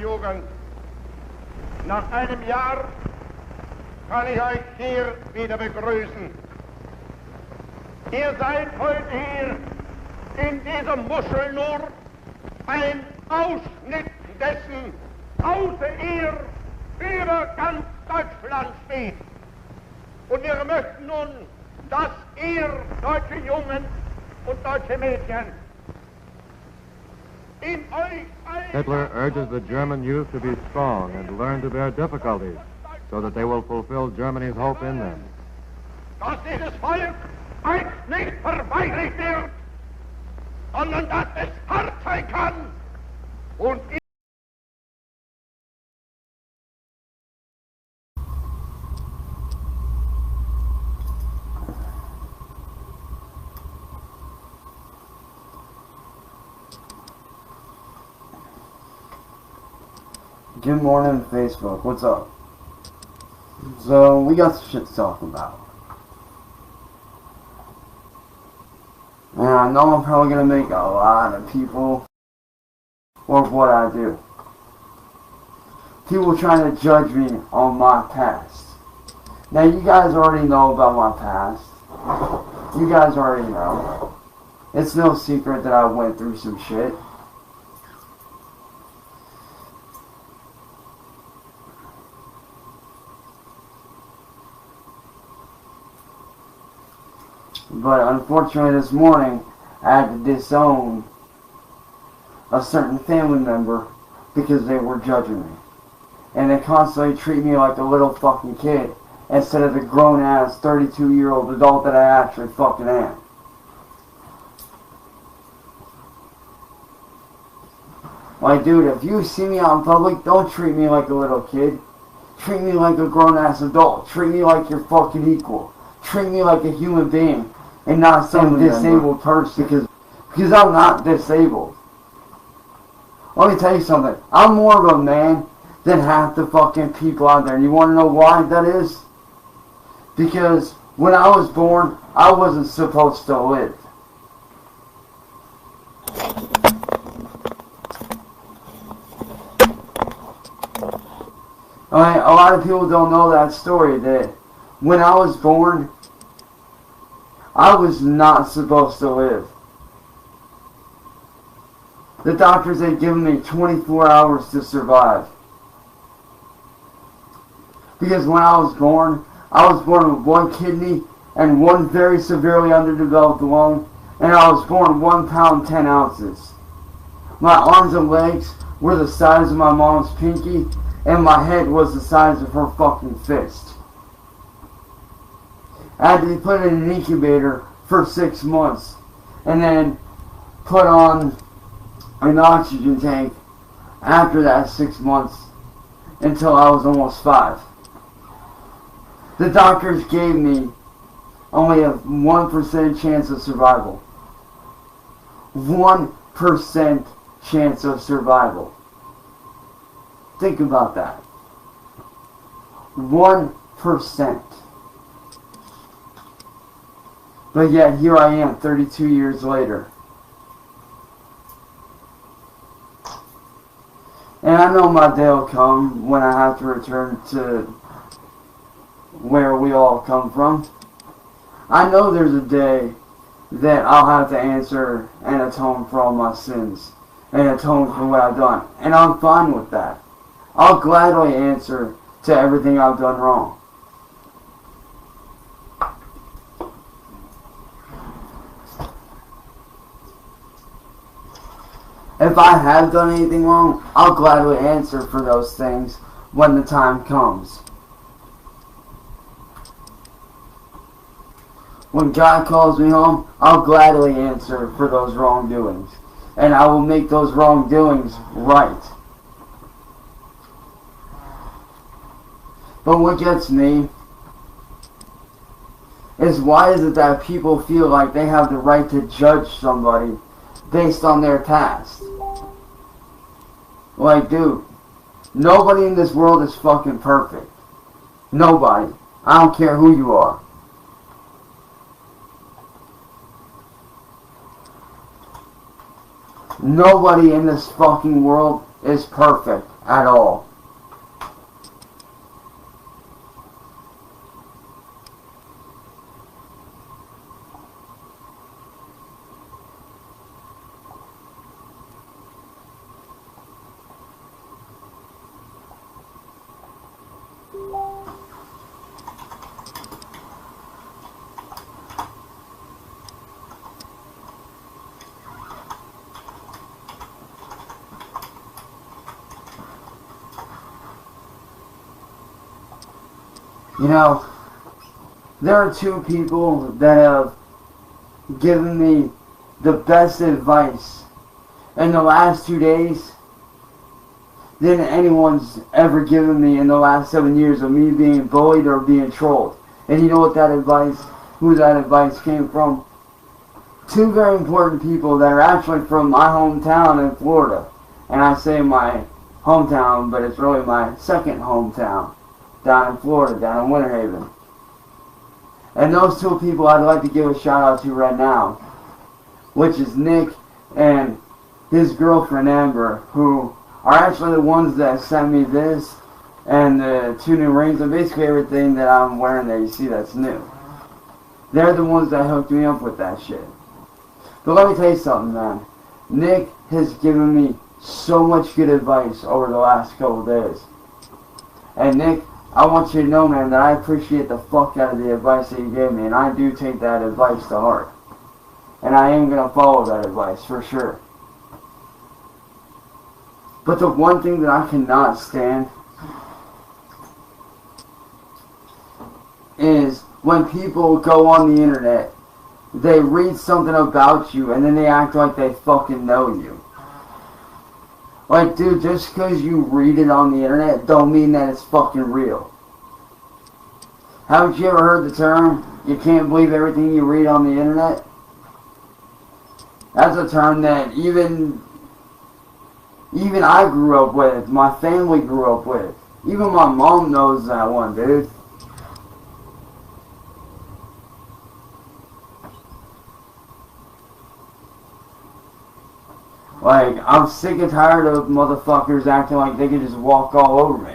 Jugend. Nach einem Jahr kann ich euch hier wieder begrüßen. Ihr seid heute hier in dieser Muschel nur ein Ausschnitt dessen, außer ihr über ganz Deutschland steht. Und wir möchten nun, dass ihr, deutsche Jungen und deutsche Mädchen, Hitler urges the German youth to be strong and learn to bear difficulties so that they will fulfill Germany's hope in them. Dass dieses Volk einst nicht verweichlicht wird, sondern dass es hart sein kann und Good morning, Facebook. What's up? So, we got some shit to talk about. And I know I'm probably going to make a lot of people of what I do. People trying to judge me on my past. Now, you guys already know about my past. You guys already know. It's no secret that I went through some shit. But unfortunately this morning, I had to disown a certain family member because they were judging me. And they constantly treat me like a little fucking kid instead of the grown-ass 32-year-old adult that I actually fucking am. Like, dude, if you see me out in public, don't treat me like a little kid. Treat me like a grown-ass adult. Treat me like you're fucking equal. Treat me like a human being. And not some disabled person because I'm not disabled. Let me tell you something. I'm more of a man than half the fucking people out there. And you want to know why that is? Because when I was born, I wasn't supposed to live. I mean, a lot of people don't know that story, that when I was born, I was not supposed to live. The doctors had given me 24 hours to survive. Because when I was born with one kidney and one very severely underdeveloped lung, and I was born 1 pound 10 ounces. My arms and legs were the size of my mom's pinky, and my head was the size of her fucking fist. I had to be put in an incubator for 6 months, and then put on an oxygen tank after that 6 months until I was almost 5. The doctors gave me only a 1% chance of survival. 1% chance of survival. Think about that. 1%. But yet here I am 32 years later. And I know my day will come when I have to return to where we all come from. I know there's a day that I'll have to answer and atone for all my sins and atone for what I've done. And I'm fine with that. I'll gladly answer to everything I've done wrong. If I have done anything wrong, I'll gladly answer for those things when the time comes. When God calls me home, I'll gladly answer for those wrongdoings. And I will make those wrongdoings right. But what gets me is, why is it that people feel like they have the right to judge somebody based on their past? Like, dude, nobody in this world is fucking perfect. Nobody. I don't care who you are. Nobody in this fucking world is perfect at all. You know, there are 2 people that have given me the best advice in the last 2 days than anyone's ever given me in the last 7 years of me being bullied or being trolled. And you know what who that advice came from? 2 very important people that are actually from my hometown in Florida. And I say my hometown, but it's really my second hometown. Down in Florida, down in Winter Haven. And those 2 people I'd like to give a shout out to right now, which is Nick and his girlfriend Amber, who are actually the ones that sent me this and the 2 new rings and basically everything that I'm wearing that you see that's new. They're the ones that hooked me up with that shit. But let me tell you something, man. Nick has given me so much good advice over the last couple days. And Nick, I want you to know, man, that I appreciate the fuck out of the advice that you gave me, and I do take that advice to heart. And I am going to follow that advice, for sure. But the one thing that I cannot stand is when people go on the internet, they read something about you, and then they act like they fucking know you. Like, dude, just because you read it on the internet don't mean that it's fucking real. Haven't you ever heard the term, you can't believe everything you read on the internet? That's a term that even I grew up with, my family grew up with. Even my mom knows that one, dude. Like, I'm sick and tired of motherfuckers acting like they can just walk all over me.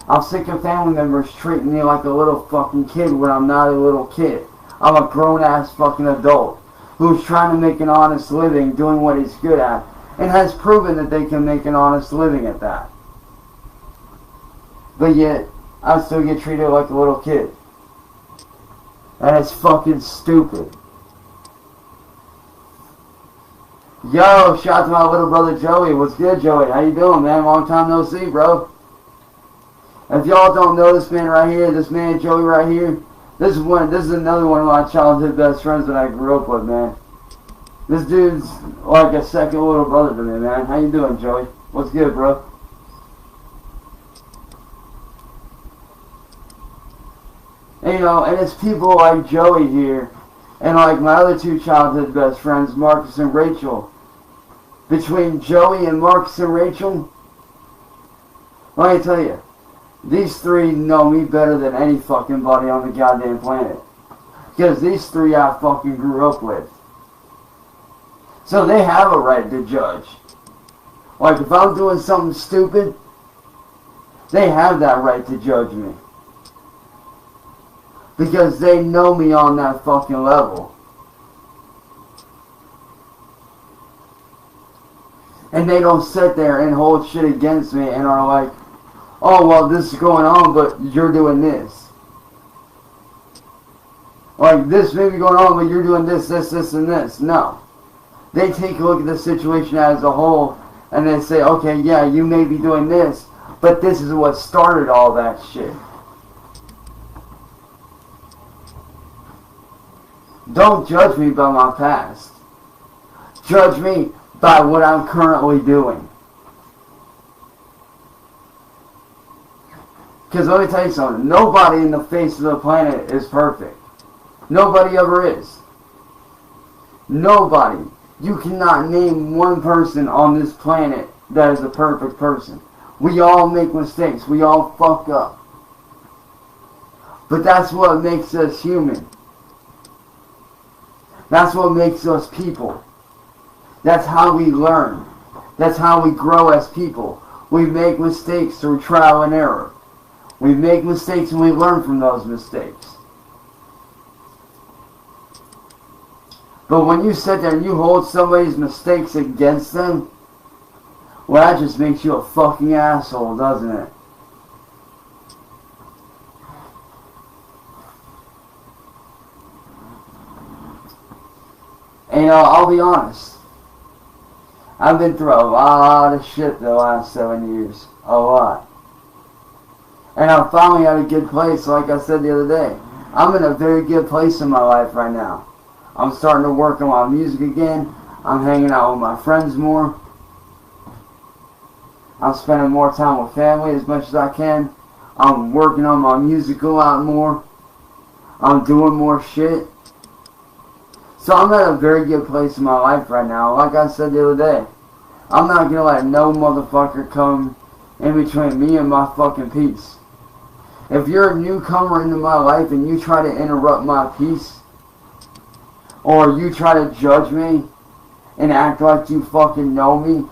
I'm sick of family members treating me like a little fucking kid when I'm not a little kid. I'm a grown-ass fucking adult who's trying to make an honest living doing what he's good at, and has proven that they can make an honest living at that. But yet, I still get treated like a little kid. That is fucking stupid. Yo, shout out to my little brother Joey. What's good, Joey? How you doing, man? Long time no see, bro. If y'all don't know this man right here, this man Joey right here, this is another one of my childhood best friends that I grew up with, man. This dude's like a second little brother to me, man. How you doing, Joey? What's good, bro? And, you know, and it's people like Joey here, and like my other two childhood best friends, Marcus and Rachel. Between Joey and Marcus and Rachel, let me tell you, these three know me better than any fucking body on the goddamn planet. Because these three I fucking grew up with. So they have a right to judge. Like if I'm doing something stupid, they have that right to judge me. Because they know me on that fucking level. And they don't sit there and hold shit against me and are like, oh, well, this is going on, but you're doing this. Like, this may be going on, but you're doing this, and this. No. They take a look at the situation as a whole, and they say, okay, yeah, you may be doing this, but this is what started all that shit. Don't judge me by my past. Judge me by what I'm currently doing. Because let me tell you something, nobody in the face of the planet is perfect. Nobody ever is. Nobody. You cannot name one person on this planet that is a perfect person. We all make mistakes. We all fuck up. But that's what makes us human. That's what makes us people. That's how we learn. That's how we grow as people. We make mistakes through trial and error. We make mistakes and we learn from those mistakes. But when you sit there and you hold somebody's mistakes against them, well, that just makes you a fucking asshole, doesn't it? And I'll be honest. I've been through a lot of shit the last 7 years. A lot. And I'm finally at a good place, like I said the other day. I'm in a very good place in my life right now. I'm starting to work on my music again. I'm hanging out with my friends more. I'm spending more time with family as much as I can. I'm working on my music a lot more. I'm doing more shit. So I'm at a very good place in my life right now. Like I said the other day, I'm not going to let no motherfucker come in between me and my fucking peace. If you're a newcomer into my life and you try to interrupt my peace, or you try to judge me and act like you fucking know me,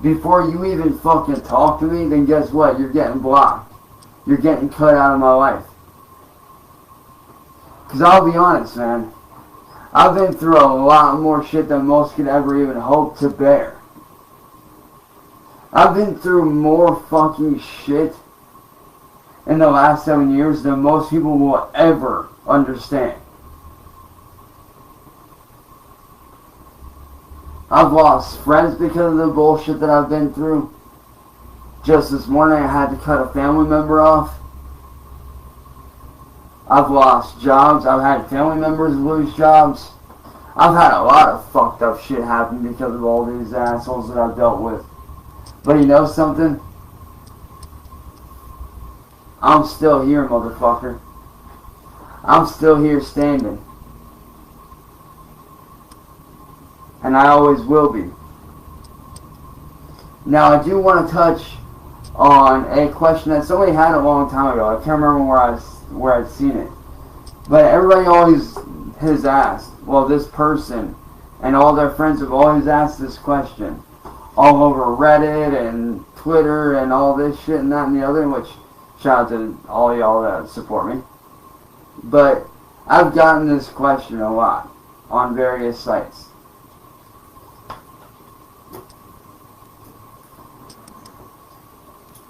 before you even fucking talk to me, then guess what? You're getting blocked. You're getting cut out of my life. Because I'll be honest, man. I've been through a lot more shit than most could ever even hope to bear. I've been through more fucking shit in the last 7 years than most people will ever understand. I've lost friends because of the bullshit that I've been through. Just this morning I had to cut a family member off. I've lost jobs. I've had family members lose jobs. I've had a lot of fucked up shit happen because of all these assholes that I've dealt with. But you know something? I'm still here, motherfucker. I'm still here standing. And I always will be. Now I do want to touch on a question that somebody had a long time ago. I can't remember where I'd seen it. But everybody always has asked, well, this person and all their friends have always asked this question all over Reddit and Twitter and all this shit and that and the other, which shout out to all y'all that support me. But I've gotten this question a lot. on various sites.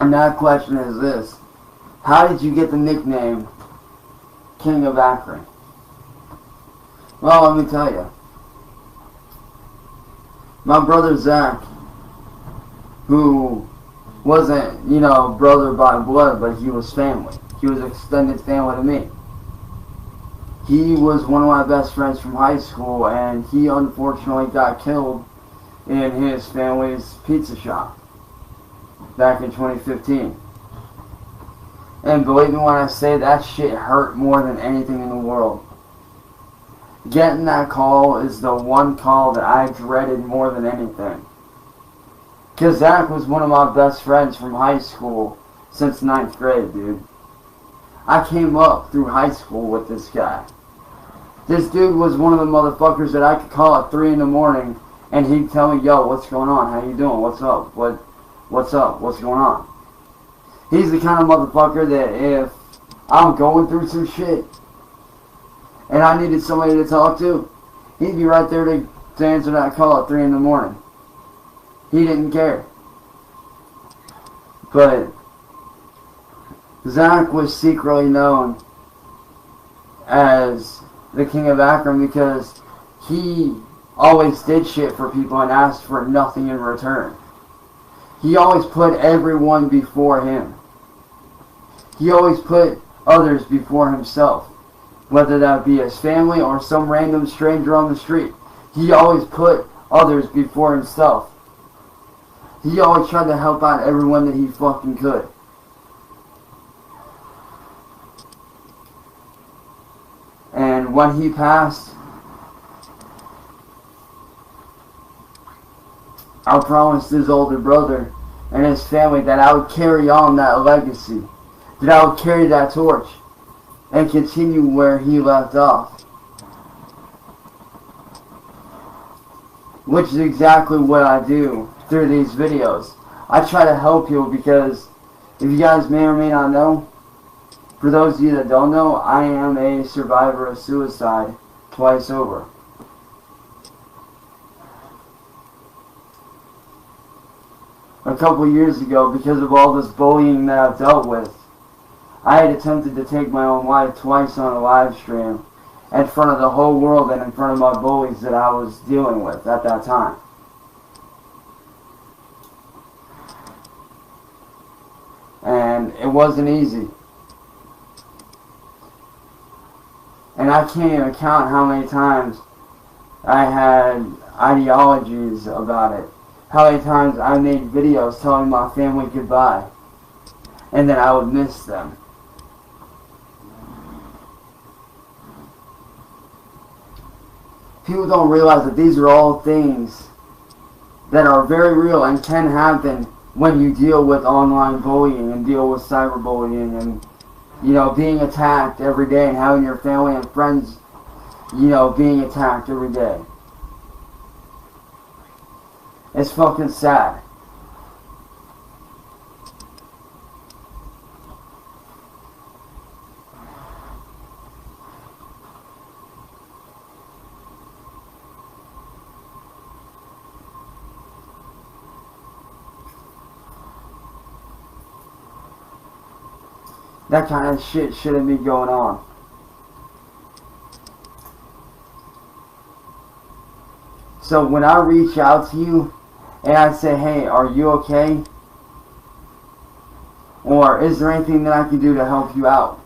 And that question is this: how did you get the nickname King of Akron? Well, let me tell you. My brother Zach, who wasn't, brother by blood, but he was family. He was extended family to me. He was one of my best friends from high school, and he unfortunately got killed in his family's pizza shop back in 2015. And believe me when I say that shit hurt more than anything in the world. Getting that call is the one call that I dreaded more than anything. Because Zach was one of my best friends from high school since 9th grade, dude. I came up through high school with this guy. This dude was one of the motherfuckers that I could call at 3 in the morning and he'd tell me, yo, what's going on? How you doing? What's up? What's up? What's going on? He's the kind of motherfucker that if I'm going through some shit and I needed somebody to talk to, he'd be right there to answer that call at 3 in the morning. He didn't care. But Zach was secretly known as the King of Akron because he always did shit for people and asked for nothing in return. He always put everyone before him. He always put others before himself, whether that be his family or some random stranger on the street. He always put others before himself. He always tried to help out everyone that he fucking could. And when he passed, I promised his older brother and his family that I would carry on that legacy, that I would carry that torch and continue where he left off. Which is exactly what I do through these videos. I try to help you because if you guys may or may not know, for those of you that don't know, I am a survivor of suicide twice over. A couple years ago, because of all this bullying that I've dealt with, I had attempted to take my own life twice on a live stream in front of the whole world and in front of my bullies that I was dealing with at that time. And it wasn't easy. And I can't even count how many times I had ideologies about it. How many times I made videos telling my family goodbye. And then I would miss them. People don't realize that these are all things that are very real and can happen when you deal with online bullying and deal with cyberbullying and, being attacked every day and having your family and friends, being attacked every day. It's fucking sad. That kind of shit shouldn't be going on. So when I reach out to you and I say, hey, are you okay? Or is there anything that I can do to help you out?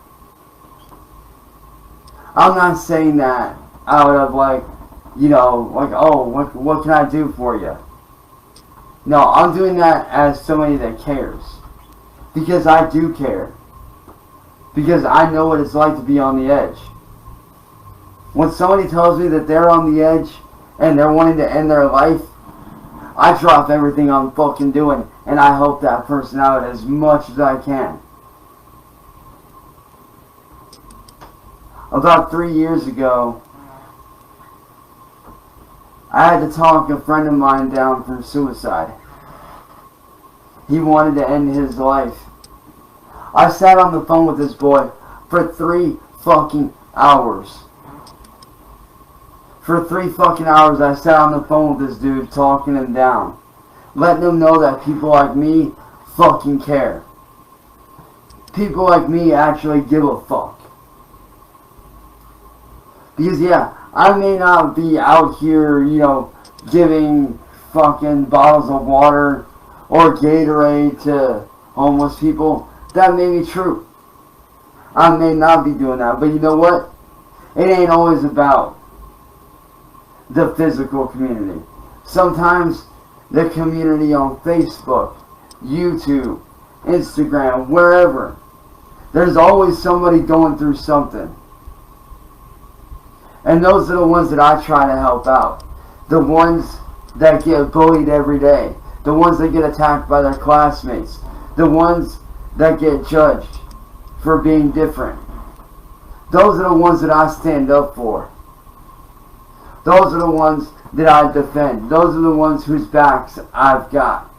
I'm not saying that out of oh, what can I do for you? No, I'm doing that as somebody that cares. Because I do care. Because I know what it's like to be on the edge. When somebody tells me that they're on the edge and they're wanting to end their life, I drop everything I'm fucking doing and I help that person out as much as I can. About 3 years ago, I had to talk a friend of mine down from suicide. He wanted to end his life. I sat on the phone with this boy for 3 fucking hours. For 3 fucking hours I sat on the phone with this dude talking him down. Letting him know that people like me fucking care. People like me actually give a fuck. Because yeah, I may not be out here, you know, giving fucking bottles of water or Gatorade to homeless people. That may be true. I may not be doing that, but you know what? It ain't always about the physical community. Sometimes the community on Facebook, YouTube, Instagram, wherever, there's always somebody going through something. And those are the ones that I try to help out. The ones that get bullied every day. The ones that get attacked by their classmates. The ones that get judged for being different. Those are the ones that I stand up for. Those are the ones that I defend. Those are the ones whose backs I've got.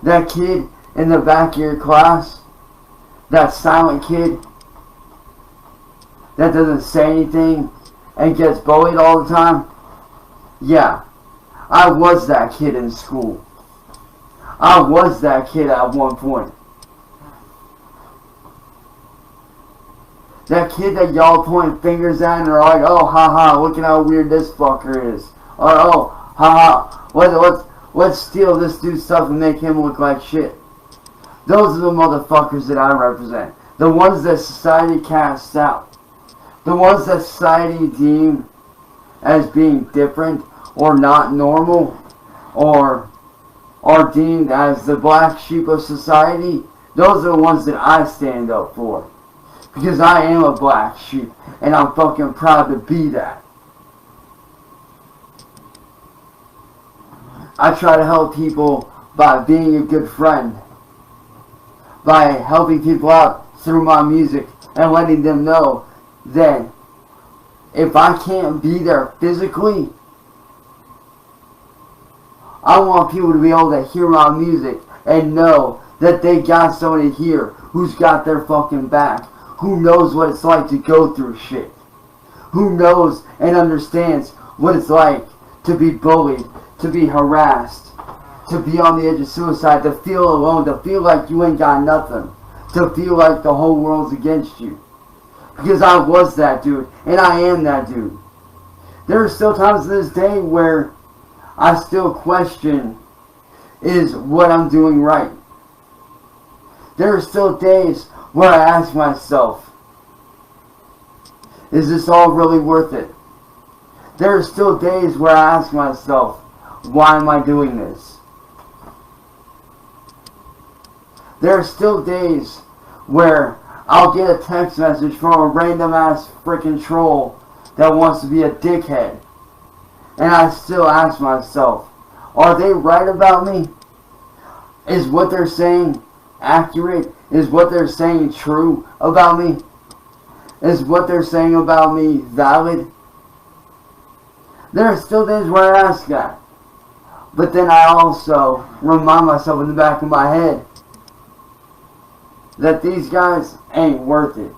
That kid in the back of your class, that silent kid that doesn't say anything and gets bullied all the time, yeah, I was that kid in school. I was that kid at one point. That kid that y'all point fingers at and are like, oh, haha, look at how weird this fucker is. Or, oh, haha, let's steal this dude's stuff and make him look like shit. Those are the motherfuckers that I represent. The ones that society casts out. The ones that society deem as being different or not normal or are deemed as the black sheep of society. Those are the ones that I stand up for. Because I am a black sheep, and I'm fucking proud to be that. I try to help people by being a good friend. By helping people out through my music and letting them know that if I can't be there physically, I want people to be able to hear my music and know that they got somebody here who's got their fucking back. Who knows what it's like to go through shit. Who knows and understands what it's like to be bullied, to be harassed, to be on the edge of suicide, to feel alone, to feel like you ain't got nothing, to feel like the whole world's against you. Because I was that dude, and I am that dude. There are still times to this day where I still question, is what I'm doing right? There are still days where I ask myself, is this all really worth it? There are still days where I ask myself, why am I doing this? There are still days where I'll get a text message from a random ass freaking troll that wants to be a dickhead. And I still ask myself, are they right about me? Is what they're saying accurate? Is what they're saying true about me? Is what they're saying about me valid? There are still days where I ask that. But then I also remind myself in the back of my head that these guys ain't worth it.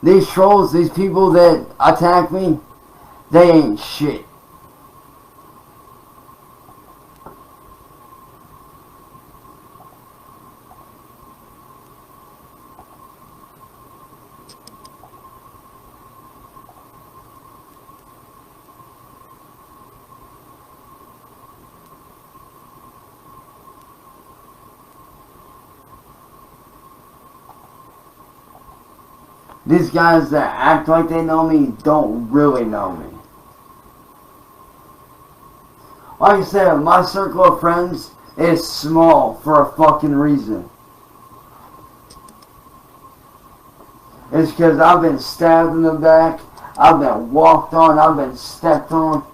These trolls, these people that attack me, they ain't shit. These guys that act like they know me don't really know me. Like I said, my circle of friends is small for a fucking reason. It's because I've been stabbed in the back, I've been walked on, I've been stepped on,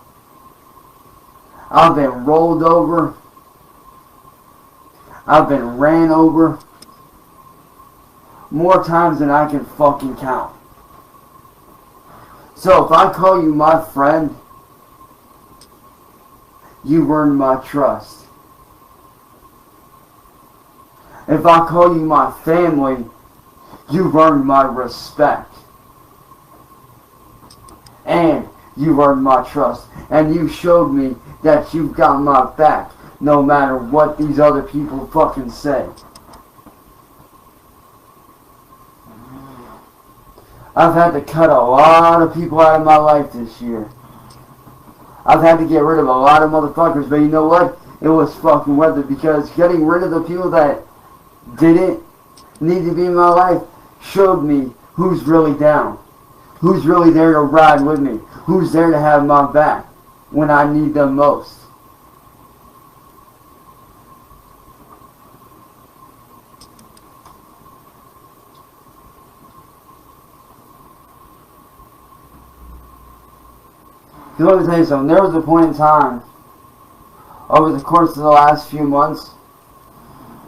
I've been rolled over, I've been ran over. More times than I can fucking count. So if I call you my friend, you've earned my trust. If I call you my family, you've earned my respect. And you've earned my trust. And you showed me that you've got my back, no matter what these other people fucking say. I've had to cut a lot of people out of my life this year. I've had to get rid of a lot of motherfuckers, but you know what? It was fucking worth it, because getting rid of the people that didn't need to be in my life showed me who's really down. Who's really there to ride with me. Who's there to have my back when I need them most. Let me tell you something. There was a point in time over the course of the last few months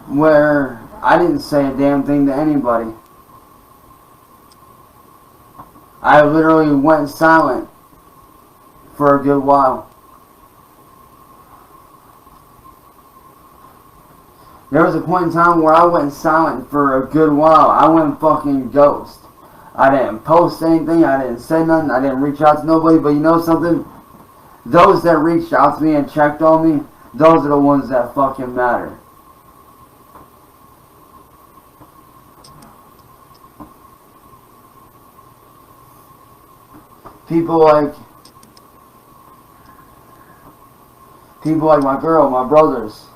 where I didn't say a damn thing to anybody. I literally went silent for a good while. There was a point in time where I went silent for a good while. I went fucking ghost. I didn't post anything, I didn't say nothing, I didn't reach out to nobody, but you know something? Those that reached out to me and checked on me, those are the ones that fucking matter. People like my girl, my brothers,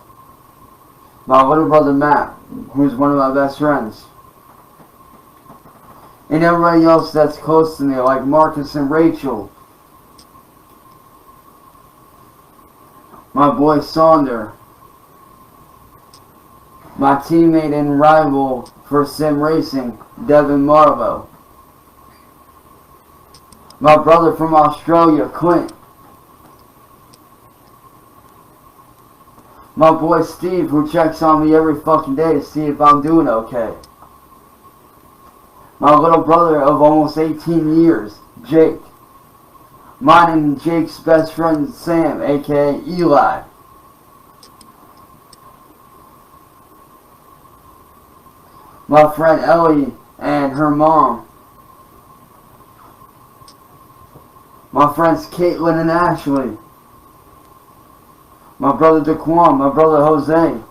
my little brother Matt, who's one of my best friends, and everybody else that's close to me, like Marcus and Rachel, my boy Sonder, my teammate and rival for sim racing, Devin Marlowe, my brother from Australia, Clint, my boy Steve, who checks on me every fucking day to see if I'm doing okay. My little brother of almost 18 years, Jake. Mine and Jake's best friend, Sam, aka Eli. My friend Ellie and her mom. My friends Caitlin and Ashley. My brother Daquan, my brother Jose.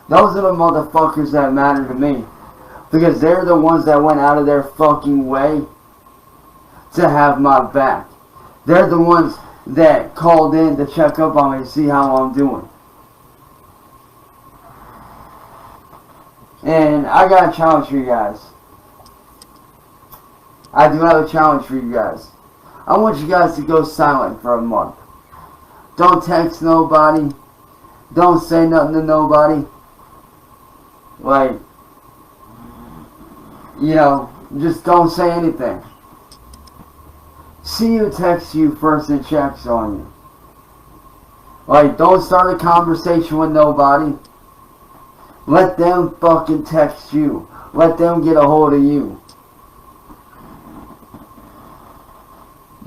Those are the motherfuckers that matter to me. Because they're the ones that went out of their fucking way to have my back. They're the ones that called in to check up on me to see how I'm doing. And I got a challenge for you guys. I do have a challenge for you guys. I want you guys to go silent for a month. Don't text nobody. Don't say nothing to nobody. Like, you know, just don't say anything. See who texts you first and checks on you. Like, don't start a conversation with nobody. Let them fucking text you. Let them get a hold of you.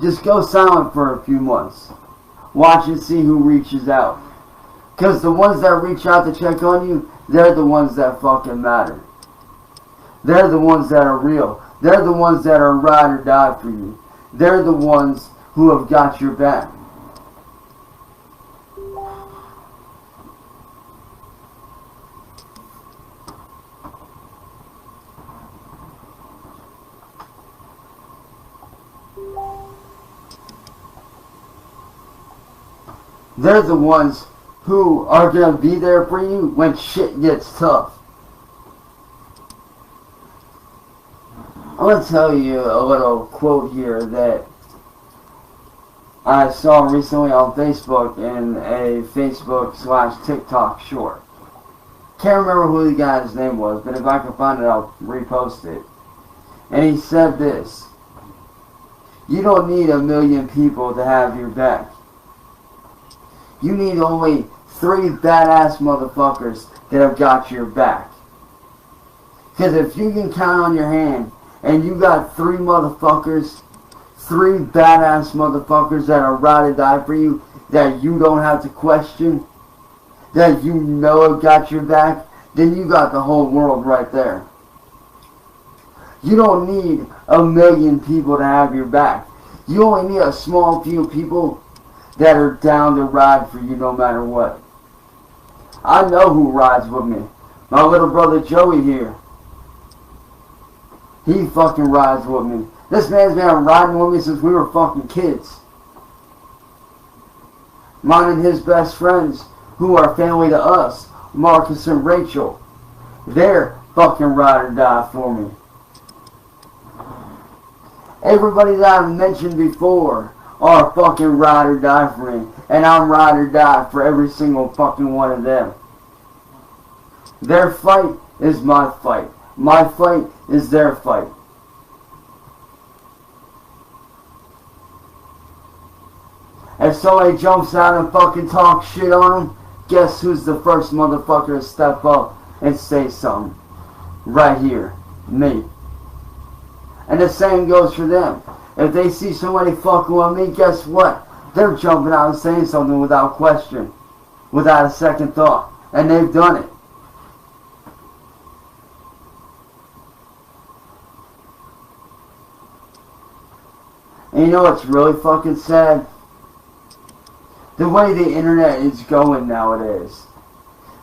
Just go silent for a few months. Watch and see who reaches out. Because the ones that reach out to check on you, they're the ones that fucking matter. They're the ones that are real. They're the ones that are ride or die for you. They're the ones who have got your back. They're the ones who are going to be there for you when shit gets tough. I'm going to tell you a little quote here that I saw recently on Facebook in a Facebook/TikTok short. Can't remember who the guy's name was, but if I can find it, I'll repost it. And he said this: you don't need 1 million people to have your back. You need only 3 badass motherfuckers that have got your back. Because if you can count on your hand, and you got 3 motherfuckers, 3 badass motherfuckers that are ride or die for you, that you don't have to question, that you know have got your back, then you got the whole world right there. You don't need a million people to have your back. You only need a small few people that are down to ride for you no matter what. I know who rides with me. My little brother Joey here. He fucking rides with me. This man's been riding with me since we were fucking kids. Mine and his best friends, who are family to us, Marcus and Rachel, they're fucking ride or die for me. Everybody that I've mentioned before are fucking ride or die for me. And I'm ride or die for every single fucking one of them. Their fight is my fight. My fight is their fight. If somebody jumps out and fucking talks shit on them, guess who's the first motherfucker to step up and say something? Right here. Me. And the same goes for them. If they see somebody fucking with me, guess what? They're jumping out and saying something without question. Without a second thought. And they've done it. And you know what's really fucking sad? The way the internet is going nowadays.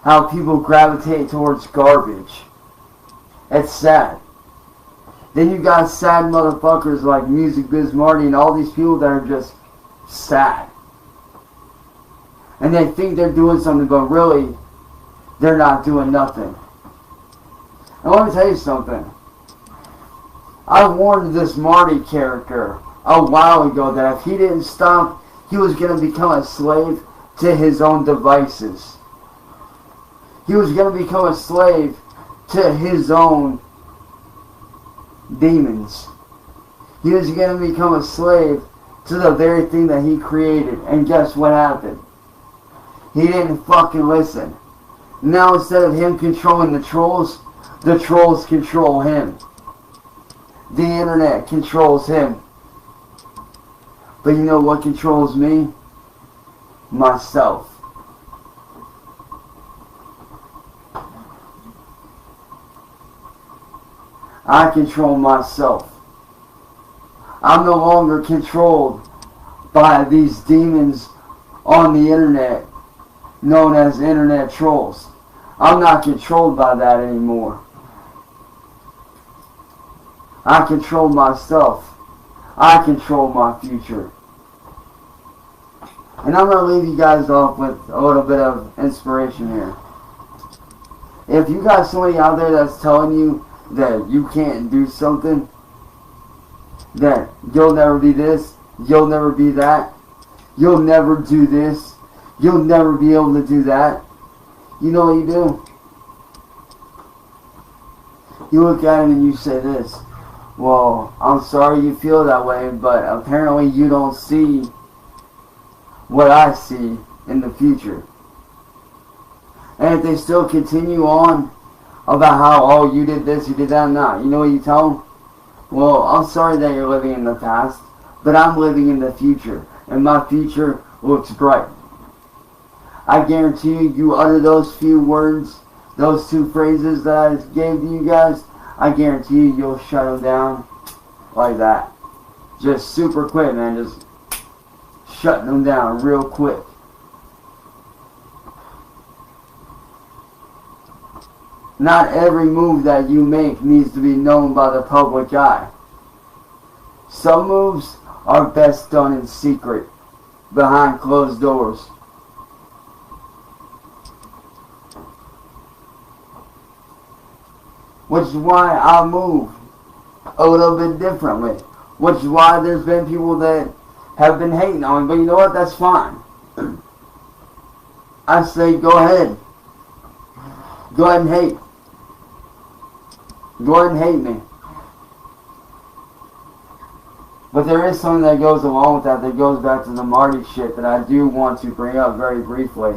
How people gravitate towards garbage. It's sad. Then you got sad motherfuckers like Music Biz Marty and all these people that are just sad. And they think they're doing something, but really, they're not doing nothing. And let me tell you something. I warned this Marty character a while ago that if he didn't stop, he was going to become a slave to his own devices. He was going to become a slave to his own demons. He was going to become a slave to the very thing that he created. And guess what happened? He didn't fucking listen. Now instead of him controlling the trolls control him. The internet controls him. But you know what controls me? Myself. I control myself. I'm no longer controlled by these demons on the internet known as internet trolls. I'm not controlled by that anymore. I control myself. I control my future. And I'm going to leave you guys off with a little bit of inspiration here. If you got somebody out there that's telling you that you can't do something, that you'll never be this, you'll never be that, you'll never do this, you'll never be able to do that, you know what you do? You look at him and you say this: well, I'm sorry you feel that way, but apparently you don't see what I see in the future. And if they still continue on about how, oh, you did this, you did that, you know what you tell them? Well, I'm sorry that you're living in the past, but I'm living in the future, and my future looks bright. I guarantee you, you utter those few words, those two phrases that I gave to you guys, I guarantee you, you'll shut them down like that. Just super quick, man. Just shutting them down real quick. Not every move that you make needs to be known by the public eye. Some moves are best done in secret, behind closed doors. Which is why I move a little bit differently. Which is why there's been people that have been hating on me. But you know what? That's fine. I say go ahead. Go ahead and hate. Go ahead and hate me. But there is something that goes along with that goes back to the Marty shit that I do want to bring up very briefly.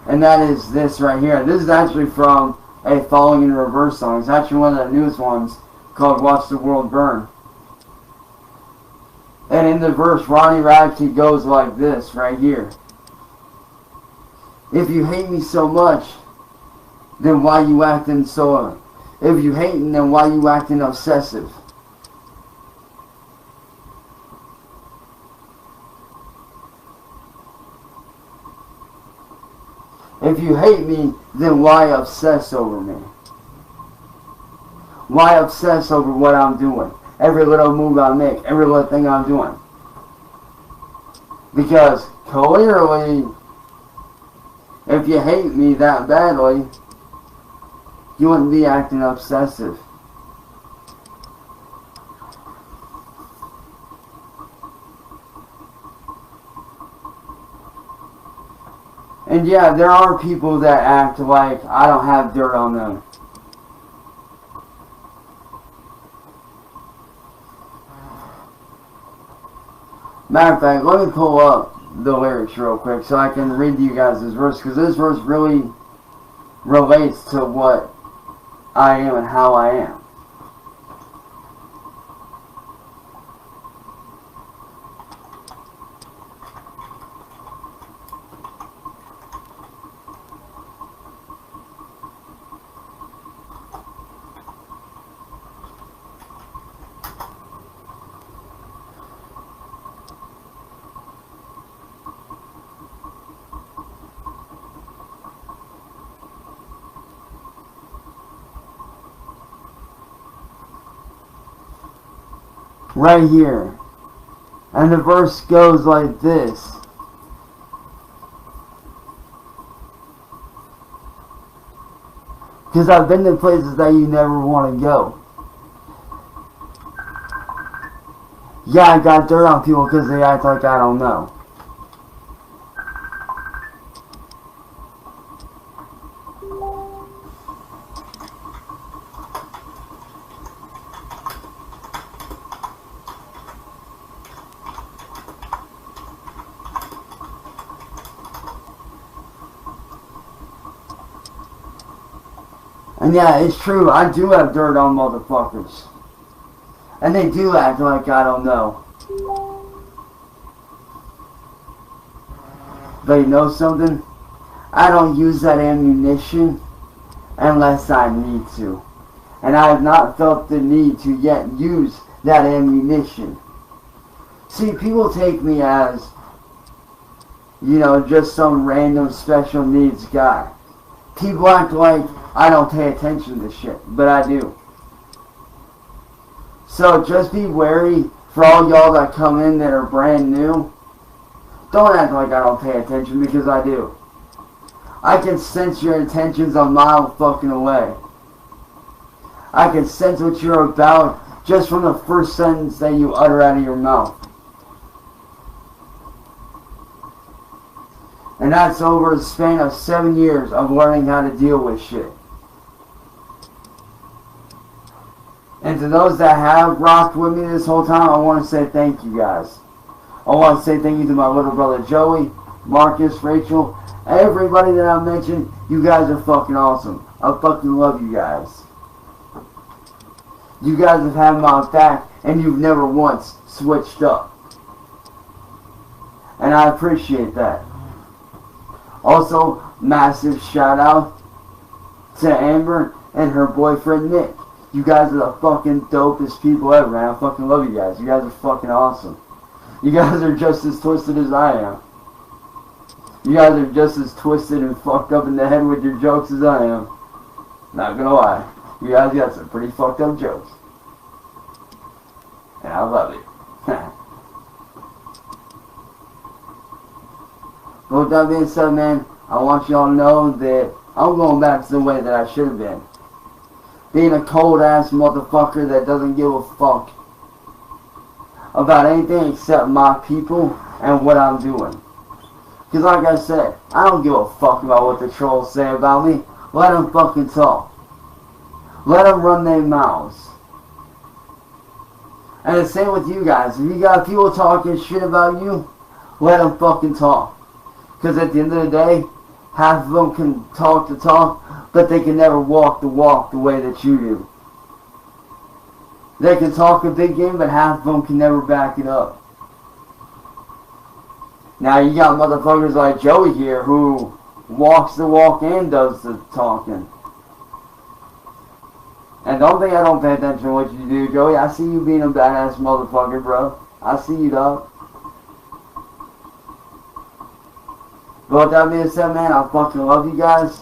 And that is this right here. This is actually from a Falling in Reverse song. It's actually one of the newest ones called Watch the World Burn. And in the verse, Ronnie Radke goes like this right here. If you hate me so much, then why you acting so If you hating, then why you acting obsessive? If you hate me, then why obsess over me? Why obsess over what I'm doing? Every little move I make, every little thing I'm doing. Because clearly, if you hate me that badly, you wouldn't be acting obsessive. And yeah, there are people that act like I don't have dirt on them. Matter of fact, let me pull up the lyrics real quick so I can read to you guys this verse, because this verse really relates to what I am and how I am. Right here. And the verse goes like this. Because I've been to places that you never want to go. Yeah, I got dirt on people because they act like I don't know. And yeah, it's true, I do have dirt on motherfuckers. And they do act like I don't know. But you know something? I don't use that ammunition unless I need to. And I have not felt the need to yet use that ammunition. See, people take me as, you know, just some random special needs guy. People act like I don't pay attention to shit, but I do. So just be wary for all y'all that come in that are brand new. Don't act like I don't pay attention, because I do. I can sense your intentions a mile fucking away. I can sense what you're about just from the first sentence that you utter out of your mouth. And that's over a span of 7 years of learning how to deal with shit. And to those that have rocked with me this whole time, I want to say thank you guys. I want to say thank you to my little brother Joey, Marcus, Rachel, everybody that I mentioned. You guys are fucking awesome. I fucking love you guys. You guys have had my back and you've never once switched up. And I appreciate that. Also, massive shout out to Amber and her boyfriend Nick. You guys are the fucking dopest people ever, man. I fucking love you guys. You guys are fucking awesome. You guys are just as twisted as I am. You guys are just as twisted and fucked up in the head with your jokes as I am. Not gonna lie. You guys got some pretty fucked up jokes. And I love it. But with that being said, man, I want y'all to know that I'm going back to the way that I should have been. Being a cold ass motherfucker that doesn't give a fuck about anything except my people and what I'm doing. Because like I said, I don't give a fuck about what the trolls say about me. Let them fucking talk. Let them run their mouths. And the same with you guys. If you got people talking shit about you, let them fucking talk. Because at the end of the day, half of them can talk the talk, but they can never walk the walk the way that you do. They can talk a big game, but half of them can never back it up. Now you got motherfuckers like Joey here who walks the walk and does the talking. And don't think I don't pay attention to what you do, Joey. I see you being a badass motherfucker, bro. I see you, dog. But with that being said, man, I fucking love you guys.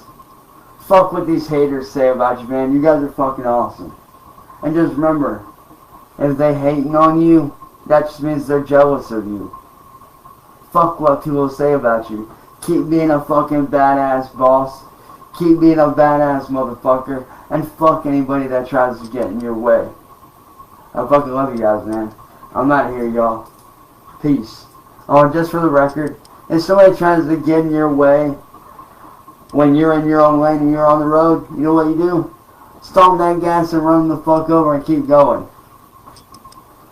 Fuck what these haters say about you, man. You guys are fucking awesome. And just remember, if they hating on you, that just means they're jealous of you. Fuck what people say about you. Keep being a fucking badass boss. Keep being a badass motherfucker. And fuck anybody that tries to get in your way. I fucking love you guys, man. I'm out of here, y'all. Peace. Oh, just for the record, if somebody tries to get in your way when you're in your own lane and you're on the road, you know what you do? Stomp that gas and run the fuck over and keep going.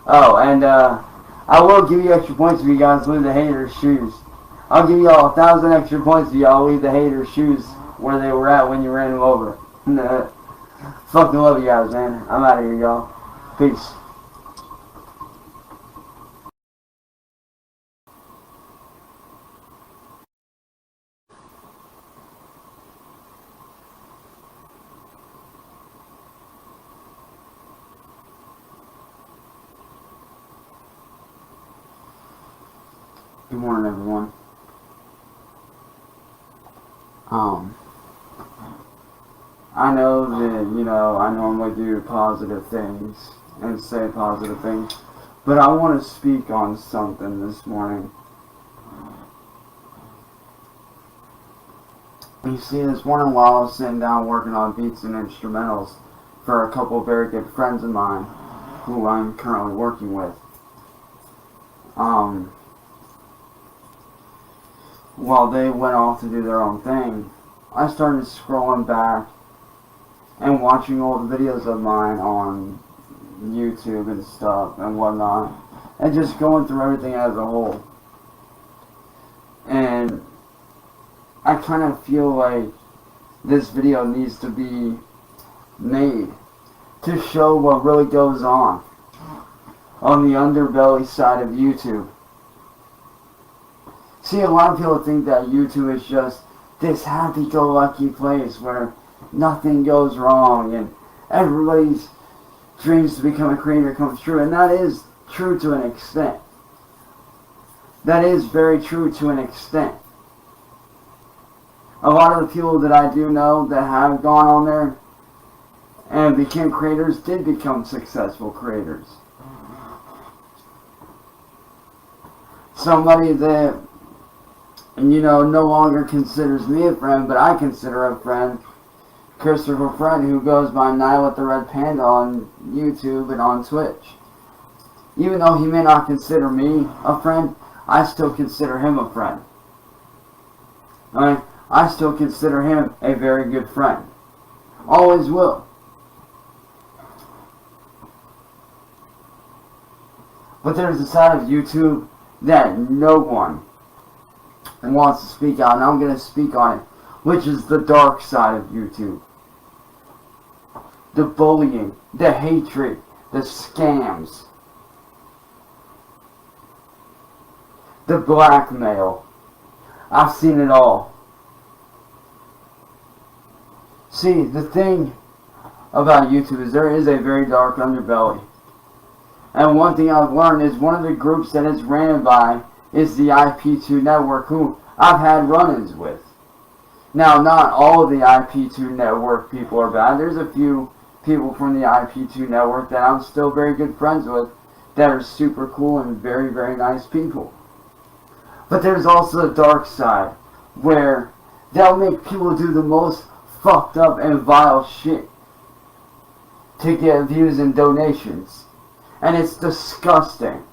Oh, and I will give you extra points if you guys leave the haters' shoes. I'll give y'all 1,000 extra points if y'all leave the haters' shoes where they were at when you ran them over. Fucking love you guys, man. I'm out of here, y'all. Peace. Good morning, everyone. I know that, I normally do positive things and say positive things, but I want to speak on something this morning. You see, this morning while I was sitting down working on beats and instrumentals for a couple of very good friends of mine who I'm currently working with, while they went off to do their own thing, I started scrolling back and watching all the videos of mine on YouTube and stuff and whatnot, and just going through everything as a whole. And I kind of feel like this video needs to be made to show what really goes on the underbelly side of YouTube. See, a lot of people think that YouTube is just this happy-go-lucky place where nothing goes wrong and everybody's dreams to become a creator comes true. And that is true to an extent. That is very true to an extent. A lot of the people that I do know that have gone on there and became creators did become successful creators. Somebody that no longer considers me a friend, but I consider a friend, Christopher Friend, who goes by Night with the Red Panda on YouTube and on Twitch. Even though he may not consider me a friend, I still consider him a friend. Alright? I still consider him a very good friend. Always will. But there's a side of YouTube that no one wants to speak out, and I'm going to speak on it, which is the dark side of YouTube. The bullying, the hatred, the scams, the blackmail. I've seen it all. See, the thing about YouTube is there is a very dark underbelly. And one thing I've learned is one of the groups that it's ran by is the IP2 network, who I've had run-ins with. Now, not all of the IP2 network people are bad. There's a few people from the IP2 network that I'm still very good friends with that are super cool and very, very nice people. But there's also the dark side, where they'll make people do the most fucked up and vile shit to get views and donations. And it's disgusting.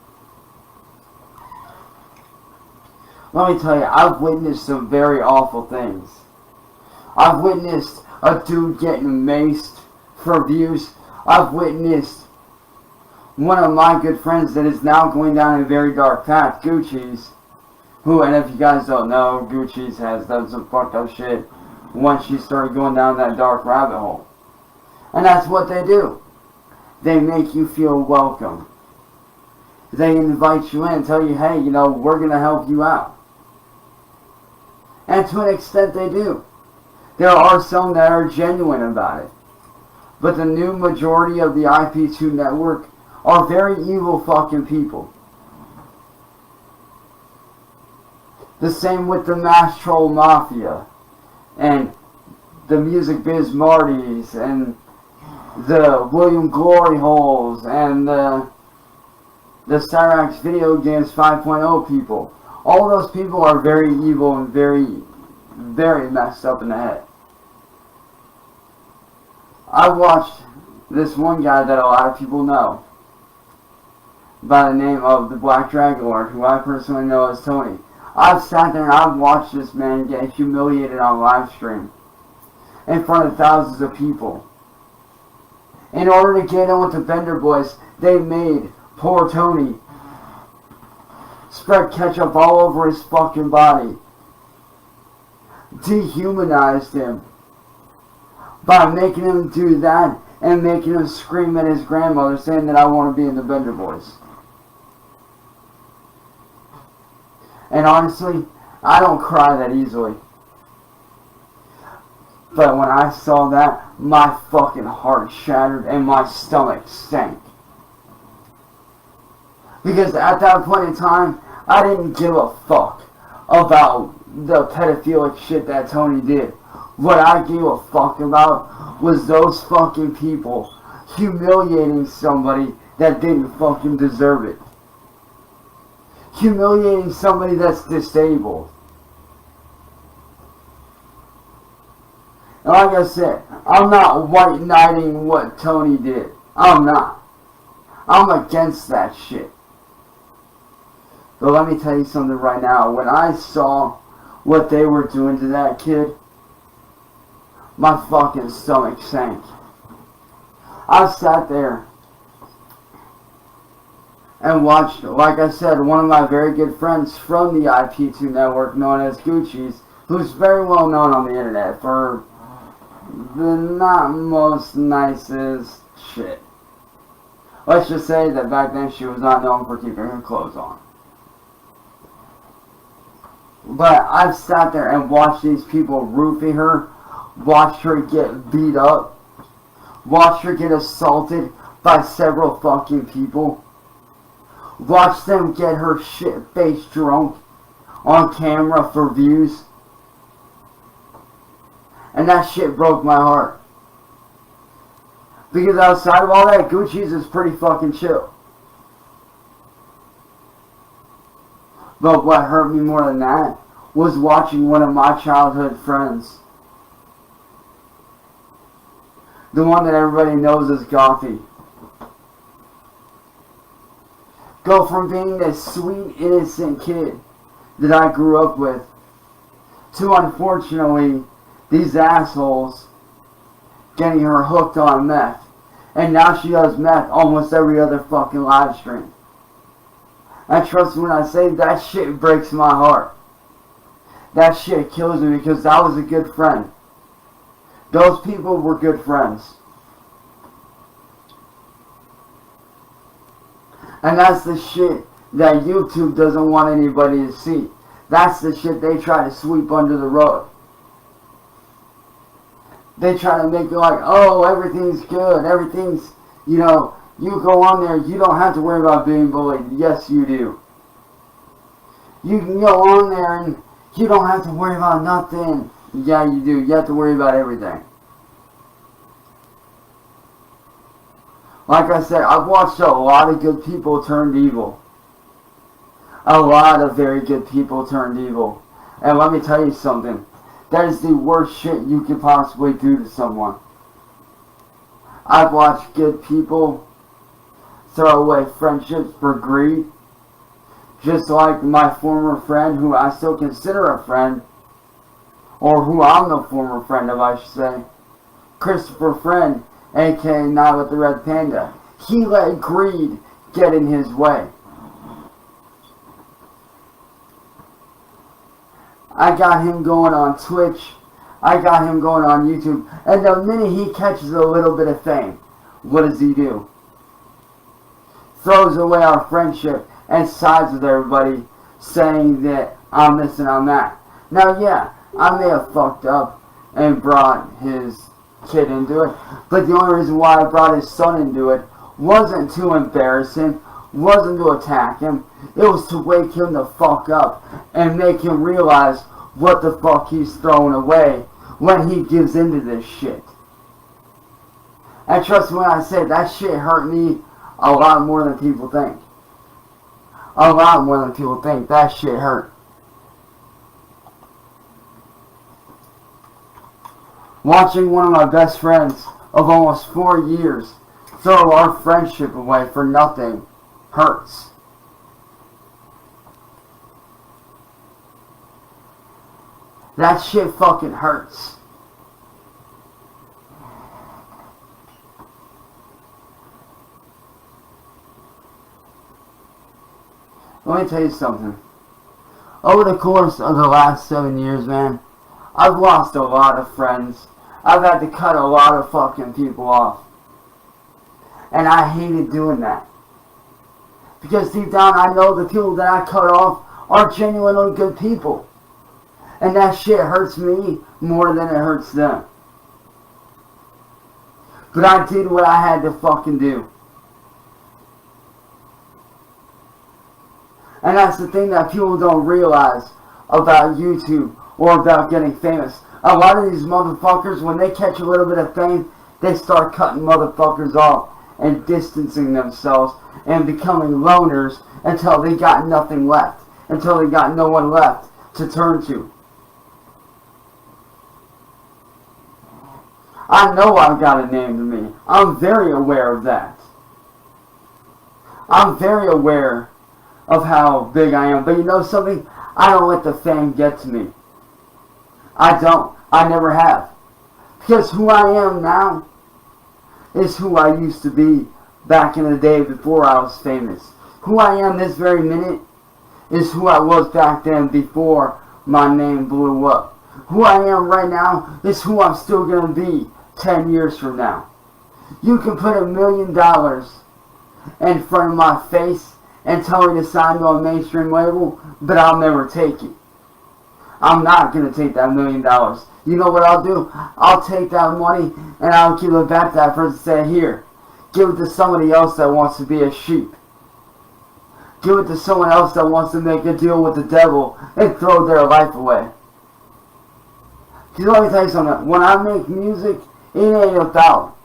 Let me tell you, I've witnessed some very awful things. I've witnessed a dude getting maced for views. I've witnessed one of my good friends that is now going down a very dark path, Gucci's, who, and if you guys don't know, Gucci's has done some fucked up shit once she started going down that dark rabbit hole. And that's what they do. They make you feel welcome. They invite you in and tell you, hey, we're going to help you out. And to an extent they do. There are some that are genuine about it. But the new majority of the IP2 network are very evil fucking people. The same with the Mass Troll Mafia and the Music Biz Martys and the William Glory Holes and the Cyraxx Video Games 5.0 people. All those people are very evil and very, very messed up in the head. I watched this one guy that a lot of people know by the name of the Black Dragon Lord, who I personally know as Tony. I've sat there and I've watched this man get humiliated on live stream in front of thousands of people. In order to get in with the Bender Boys, they made poor Tony spread ketchup all over his fucking body. Dehumanized him by making him do that and making him scream at his grandmother saying that I want to be in the Bender Boys. And honestly, I don't cry that easily. But when I saw that, my fucking heart shattered and my stomach sank. Because at that point in time, I didn't give a fuck about the pedophilic shit that Tony did. What I gave a fuck about was those fucking people humiliating somebody that didn't fucking deserve it. Humiliating somebody that's disabled. And like I said, I'm not white knighting what Tony did. I'm not. I'm against that shit. But let me tell you something right now. When I saw what they were doing to that kid, my fucking stomach sank. I sat there and watched, like I said, one of my very good friends from the IP2 network known as Gucci's, who's very well known on the internet for the not most nicest shit. Let's just say that back then she was not known for keeping her clothes on. But I've sat there and watched these people roofie her, watched her get beat up, watched her get assaulted by several fucking people, watched them get her shit-faced drunk on camera for views. And that shit broke my heart. Because outside of all that, Gucci's is pretty fucking chill. But what hurt me more than that was watching one of my childhood friends, the one that everybody knows as Gothy, go from being this sweet, innocent kid that I grew up with to, unfortunately, these assholes getting her hooked on meth. And now she does meth almost every other fucking live stream. And trust me when I say that shit breaks my heart. That shit kills me because that was a good friend. Those people were good friends. And that's the shit that YouTube doesn't want anybody to see. That's the shit they try to sweep under the rug. They try to make it like, oh, everything's good, everything's, you know, you go on there, you don't have to worry about being bullied. Yes, you do. You can go on there and you don't have to worry about nothing. Yeah, you do. You have to worry about everything. Like I said, I've watched a lot of good people turned evil. A lot of very good people turned evil. And let me tell you something. That is the worst shit you could possibly do to someone. I've watched good people throw away friendships for greed. Just like my former friend, who I still consider a friend, or who I'm the former friend of, I should say, Christopher Friend, aka Not with the Red Panda. He let greed get in his way. I got him going on Twitch. I got him going on YouTube. And the minute he catches a little bit of fame, what does he do? Throws away our friendship and sides with everybody, saying that I'm this and I'm that. Now, yeah, I may have fucked up and brought his kid into it. But the only reason why I brought his son into it wasn't to embarrass him, wasn't to attack him. It was to wake him the fuck up and make him realize what the fuck he's throwing away when he gives into this shit. And trust me when I say that shit hurt me a lot more than people think. A lot more than people think. That shit hurt. Watching one of my best friends of almost 4 years throw our friendship away for nothing hurts. That shit fucking hurts. Let me tell you something. Over the course of the last 7 years, man, I've lost a lot of friends. I've had to cut a lot of fucking people off. And I hated doing that. Because deep down I know the people that I cut off are genuinely good people. And that shit hurts me more than it hurts them. But I did what I had to fucking do. And that's the thing that people don't realize about YouTube or about getting famous. A lot of these motherfuckers, when they catch a little bit of fame, they start cutting motherfuckers off and distancing themselves and becoming loners until they got nothing left. Until they got no one left to turn to. I know I've got a name to me. I'm very aware of that. I'm very aware of how big I am. But you know something? I don't let the fame get to me. I don't. I never have. Because who I am now is who I used to be back in the day before I was famous. Who I am this very minute is who I was back then before my name blew up. Who I am right now is who I'm still going to be 10 years from now. You can put $1 million in front of my face and tell me to sign to a mainstream label, but I'll never take it. I'm not going to take that $1 million. You know what I'll do? I'll take that money and I'll give it back to that person and say, here, give it to somebody else that wants to be a sheep. Give it to someone else that wants to make a deal with the devil and throw their life away. Because let me tell you something. When I make music, it ain't about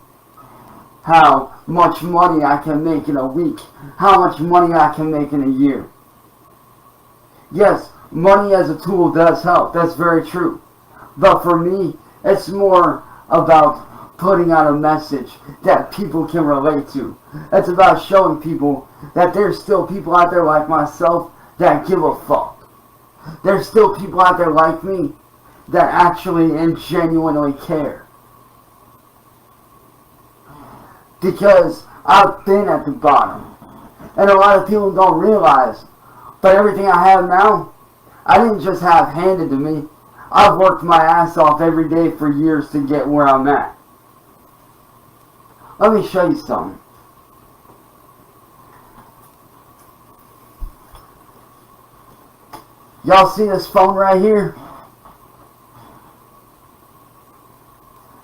how much money I can make in a week, how much money I can make in a year. Yes, money as a tool does help. That's very true. But for me, it's more about putting out a message that people can relate to. It's about showing people that there's still people out there like myself that give a fuck. There's still people out there like me that actually and genuinely care. Because I've been at the bottom. And a lot of people don't realize. But everything I have now, I didn't just have handed to me. I've worked my ass off every day for years to get where I'm at. Let me show you something. Y'all see this phone right here?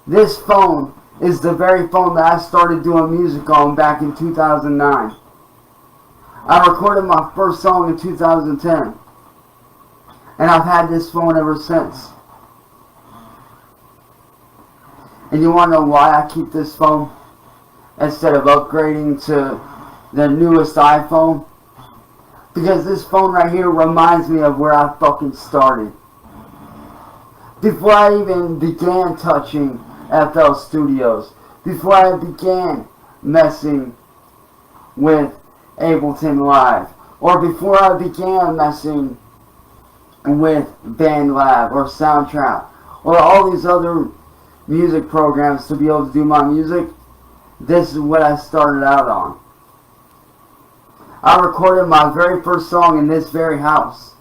This phone is the very phone that I started doing music on back in 2009. I recorded my first song in 2010. And I've had this phone ever since. And you want to know why I keep this phone instead of upgrading to the newest iPhone? Because this phone right here reminds me of where I fucking started. Before I even began touching FL Studios, before I began messing with Ableton Live, or before I began messing with BandLab or Soundtrap or all these other music programs to be able to do my music, this is what I started out on. I recorded my very first song in this very house.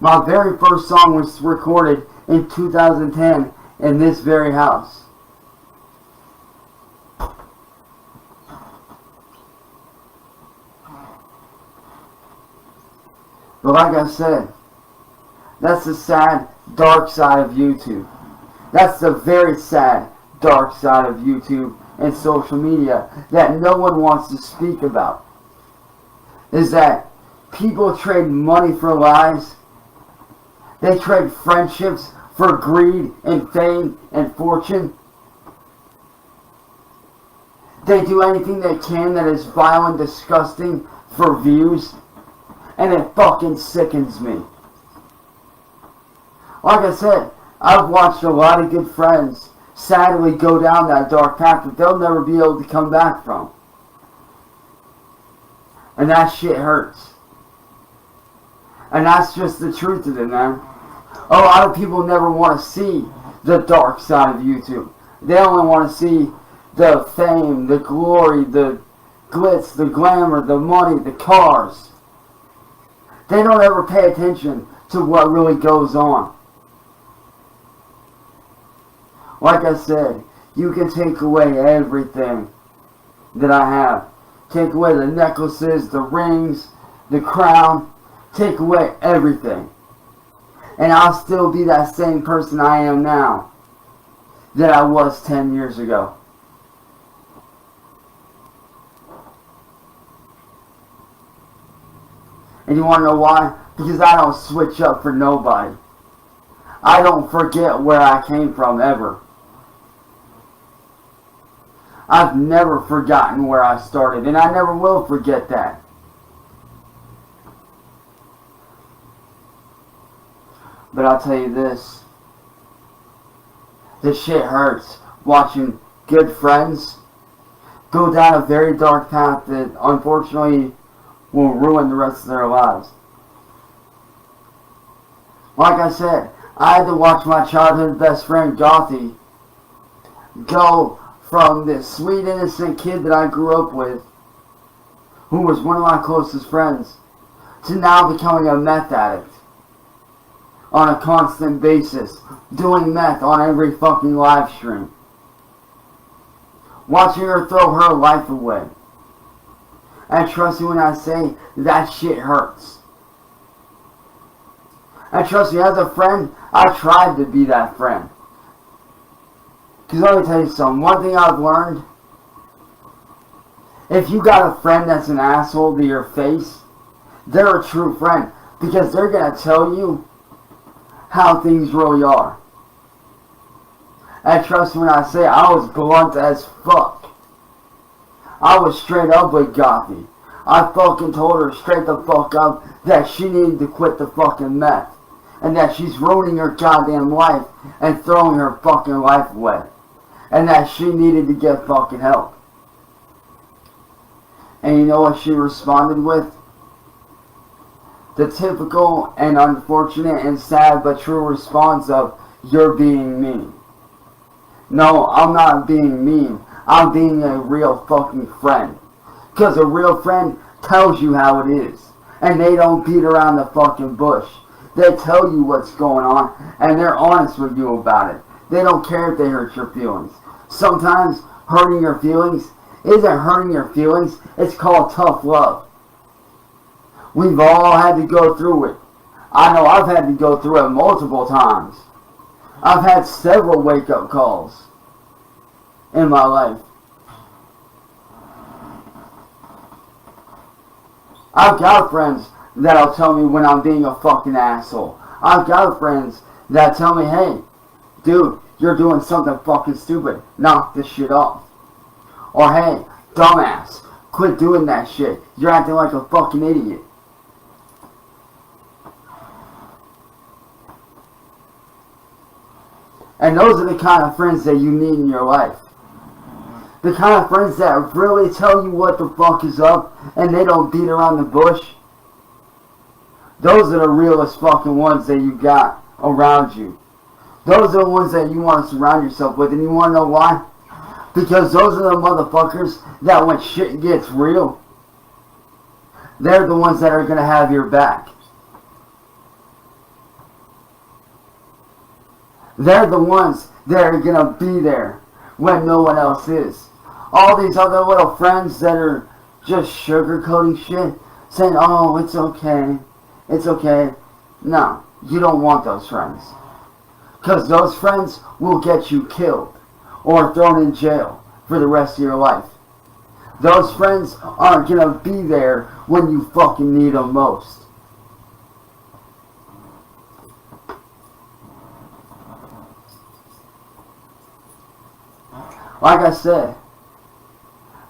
My very first song was recorded in 2010 in this very house. But like I said, that's the sad, dark side of YouTube. That's the very sad, dark side of YouTube and social media that no one wants to speak about. Is that people trade money for lies. They trade friendships for greed and fame and fortune. They do anything they can that is vile and disgusting for views. And it fucking sickens me. Like I said, I've watched a lot of good friends sadly go down that dark path that they'll never be able to come back from. And that shit hurts. And that's just the truth of it, man. A lot of people never want to see the dark side of YouTube. They only want to see the fame, the glory, the glitz, the glamour, the money, the cars. They don't ever pay attention to what really goes on. Like I said, you can take away everything that I have. Take away the necklaces, the rings, the crown. Take away everything. And I'll still be that same person I am now that I was 10 years ago. And you want to know why? Because I don't switch up for nobody. I don't forget where I came from ever. I've never forgotten where I started, and I never will forget that. But I'll tell you this. This shit hurts watching good friends go down a very dark path that unfortunately will ruin the rest of their lives. Like I said, I had to watch my childhood best friend Gothy go from this sweet innocent kid that I grew up with, who was one of my closest friends, to now becoming a meth addict on a constant basis, doing meth on every fucking live stream, watching her throw her life away. And trust me when I say that shit hurts. And trust me, as a friend, I tried to be that friend. Because let me tell you something, one thing I've learned, if you got a friend that's an asshole to your face, they're a true friend. Because they're going to tell you how things really are. And trust me when I say I was blunt as fuck. I was straight up with Gothy. I fucking told her straight the fuck up that she needed to quit the fucking meth. And that she's ruining her goddamn life and throwing her fucking life away. And that she needed to get fucking help. And you know what she responded with? The typical and unfortunate and sad but true response of, "You're being mean." No, I'm not being mean. I'm being a real fucking friend. Because a real friend tells you how it is. And they don't beat around the fucking bush. They tell you what's going on, and they're honest with you about it. They don't care if they hurt your feelings. Sometimes hurting your feelings isn't hurting your feelings. It's called tough love. We've all had to go through it. I know I've had to go through it multiple times. I've had several wake-up calls in my life. I've got friends that'll tell me when I'm being a fucking asshole. I've got friends that tell me, "Hey, dude, you're doing something fucking stupid. Knock this shit off." Or, "Hey, dumbass, quit doing that shit. You're acting like a fucking idiot." And those are the kind of friends that you need in your life. The kind of friends that really tell you what the fuck is up and they don't beat around the bush. Those are the realest fucking ones that you got around you. Those are the ones that you want to surround yourself with. And you want to know why? Because those are the motherfuckers that when shit gets real, they're the ones that are going to have your back. They're the ones that are going to be there when no one else is. All these other little friends that are just sugarcoating shit, saying, "Oh, it's okay. It's okay." No, you don't want those friends. Because those friends will get you killed or thrown in jail for the rest of your life. Those friends aren't going to be there when you fucking need them most. Like I said,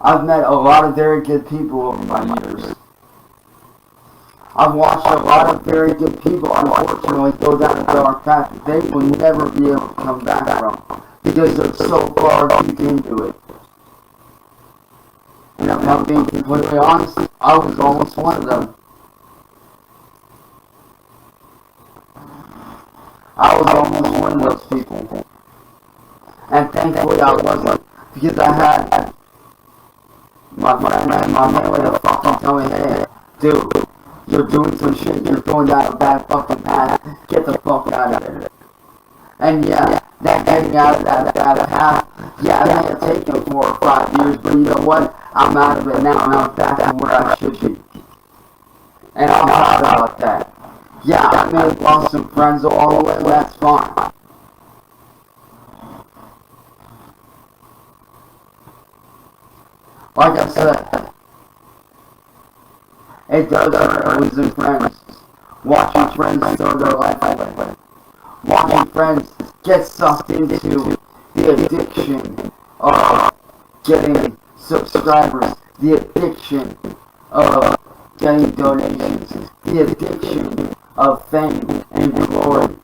I've met a lot of very good people over my years. I've watched a lot of very good people, unfortunately, go down a dark path that they will never be able to come back from because they're so far deep into it. And if I'm being completely honest, I was almost one of them. I was almost one of those people. And thankfully I wasn't, because I had my friend and my family to fucking tell me, hey, dude, you're doing some shit, you're going down a bad fucking path, get the fuck out of there. And yeah, that getting out of that bad path, yeah, it may have taken 4 or 5 years, but you know what? I'm out of it now, and I'm back to where I should be. And I'm proud about that. Yeah, I may have lost some friends along the way, but that's fine. Like I said, it does hurt losing friends. Watching friends throw their life away. Watching friends get sucked into the addiction of getting subscribers, the addiction of getting donations, the addiction of fame and glory.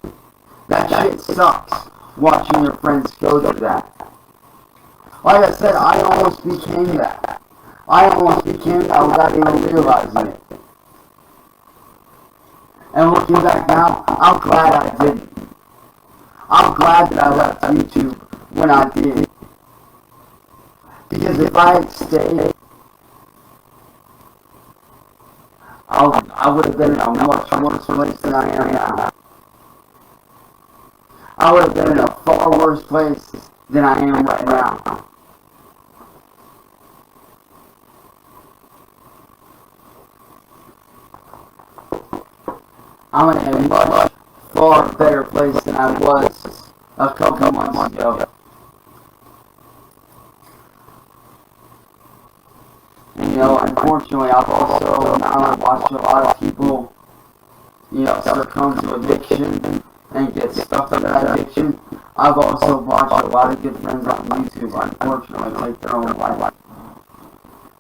That shit sucks, watching your friends go through that. Like I said, I almost became that. I almost became that without even realizing it. And looking back now, I'm glad I didn't. I'm glad that I left YouTube when I did. Because if I had stayed, I would have been in a much worse place than I am now. I would have been in a far worse place than I am right now. I'm in a much far better place than I was a couple months ago. And, you know, unfortunately, I've also now watched a lot of people, you know, succumb to addiction and get stuck in that addiction. I've also watched a lot of good friends on YouTube, unfortunately, take their own life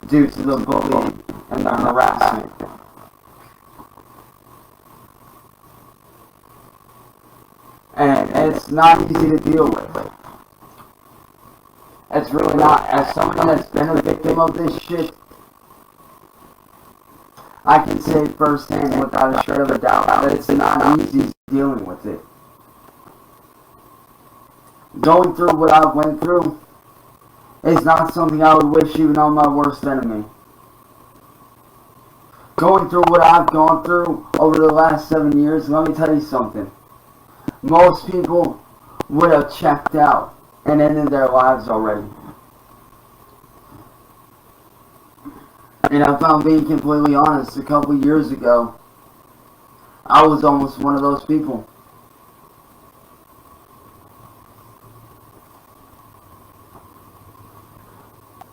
due to the bullying and the harassment. And it's not easy to deal with. It's really not. As someone that's been a victim of this shit, I can say firsthand without a shred of a doubt that it's not easy dealing with it. Going through what I went through is not something I would wish even on my worst enemy. Going through what I've gone through over the last 7 years, let me tell you something. Most people would have checked out and ended their lives already. And if I'm being completely honest, a couple years ago, I was almost one of those people.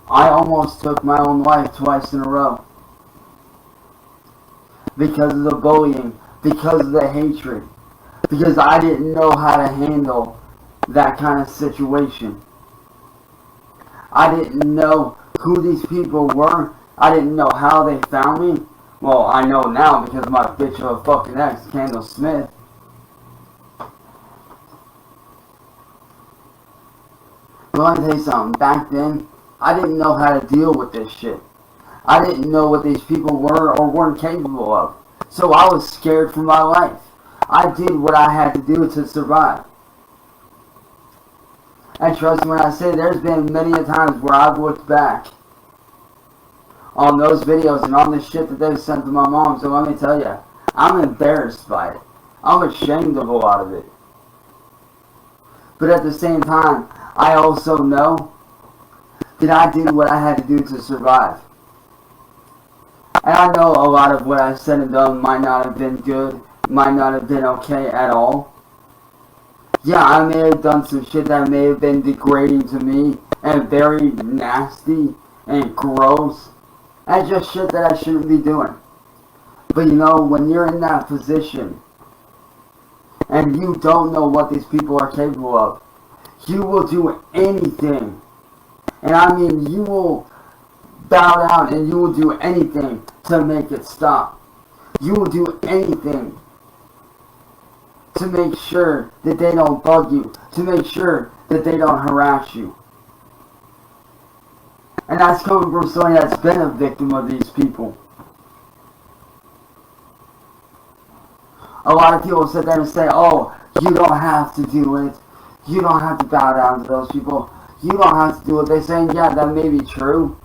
I almost took my own life twice in a row. Because of the bullying, because of the hatred. Because I didn't know how to handle that kind of situation. I didn't know who these people were. I didn't know how they found me. Well, I know now because my bitch of a fucking ex, Kendall Smith. But let me tell you something. Back then, I didn't know how to deal with this shit. I didn't know what these people were or weren't capable of. So I was scared for my life. I did what I had to do to survive. And trust me when I say there's been many a times where I've looked back on those videos and on the shit that they've sent to my mom. So let me tell you, I'm embarrassed by it. I'm ashamed of a lot of it. But at the same time, I also know that I did what I had to do to survive. And I know a lot of what I said and done might not have been good, might not have been okay at all. Yeah, I may have done some shit that may have been degrading to me and very nasty and gross. And just shit that I shouldn't be doing. But you know, when you're in that position and you don't know what these people are capable of, you will do anything. And I mean, you will bow down and you will do anything to make it stop. You will do anything to make sure that they don't bug you, to make sure that they don't harass you. And that's coming from someone that's been a victim of these people. A lot of people sit there and say, oh, you don't have to do it. You don't have to bow down to those people. You don't have to do what they say. And yeah, that may be true.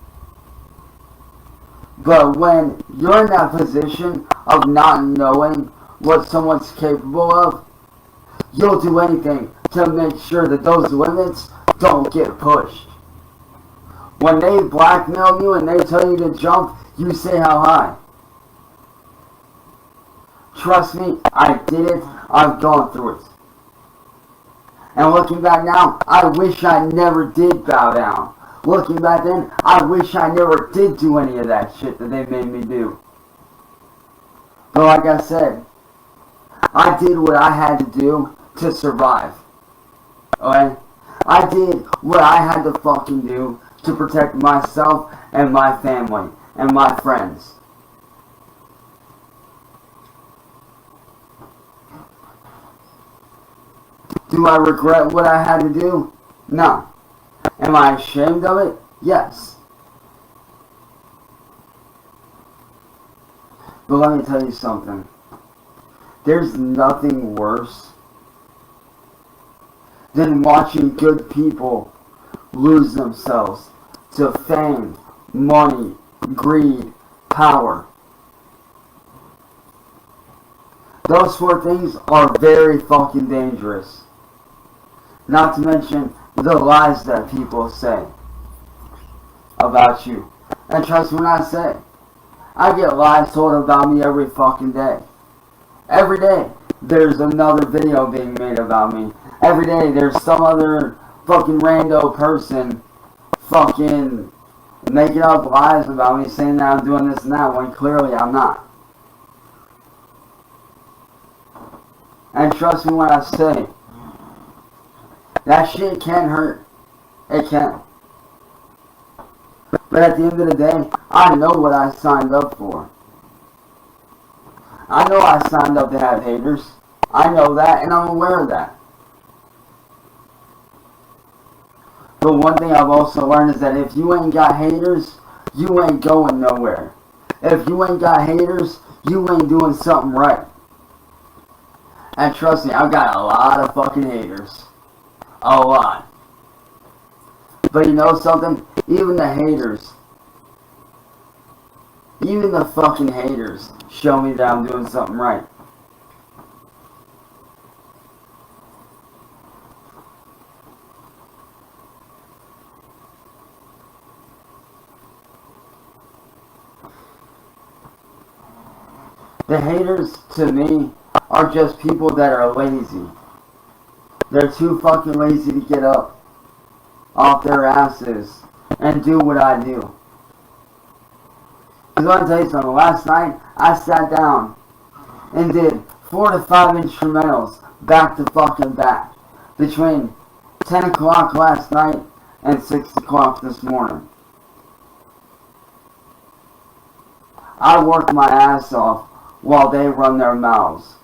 But when you're in that position of not knowing what someone's capable of, you'll do anything to make sure that those limits don't get pushed. When they blackmail you and they tell you to jump, you say how high. Trust me, I did it. I've gone through it. And looking back now, I wish I never did bow down. Looking back then, I wish I never did do any of that shit that they made me do. But like I said, I did what I had to do to survive. Okay? I did what I had to fucking do to protect myself and my family and my friends. Do I regret what I had to do? No. Am I ashamed of it? Yes. But let me tell you something. There's nothing worse than watching good people lose themselves to fame, money, greed, power. Those four things are very fucking dangerous. Not to mention the lies that people say about you. And trust me when I say, I get lies told about me every fucking day. Every day, there's another video being made about me. Every day, there's some other fucking rando person fucking making up lies about me, saying that I'm doing this and that, when clearly I'm not. And trust me when I say, that shit can hurt. It can. But at the end of the day, I know what I signed up for. I know I signed up to have haters. I know that, and I'm aware of that. But one thing I've also learned is that if you ain't got haters, you ain't going nowhere. If you ain't got haters, you ain't doing something right. And trust me, I've got a lot of fucking haters. A lot. But you know something? Even the haters, even the fucking haters show me that I'm doing something right. The haters, to me, are just people that are lazy. They're too fucking lazy to get up off their asses and do what I do. Because let me tell you something, last night I sat down and did 4 to 5 instrumentals back to fucking back between 10 o'clock last night and 6 o'clock this morning. I work my ass off while they run their mouths.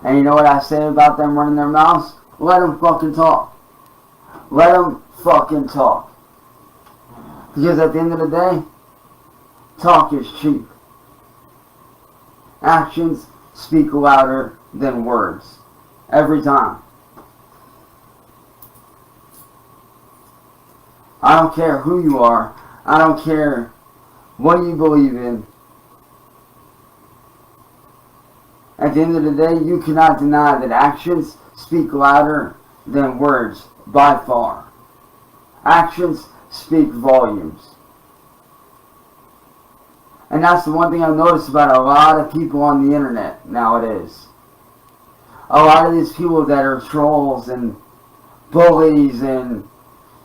And you know what I say about them running their mouths? Let them fucking talk. Let them fucking talk. Because at the end of the day, talk is cheap. Actions speak louder than words. Every time. I don't care who you are. I don't care what you believe in. At the end of the day, you cannot deny that actions speak louder than words by far. Actions speak volumes. And that's the one thing I've noticed about a lot of people on the internet nowadays. a lot of these people that are trolls and bullies and,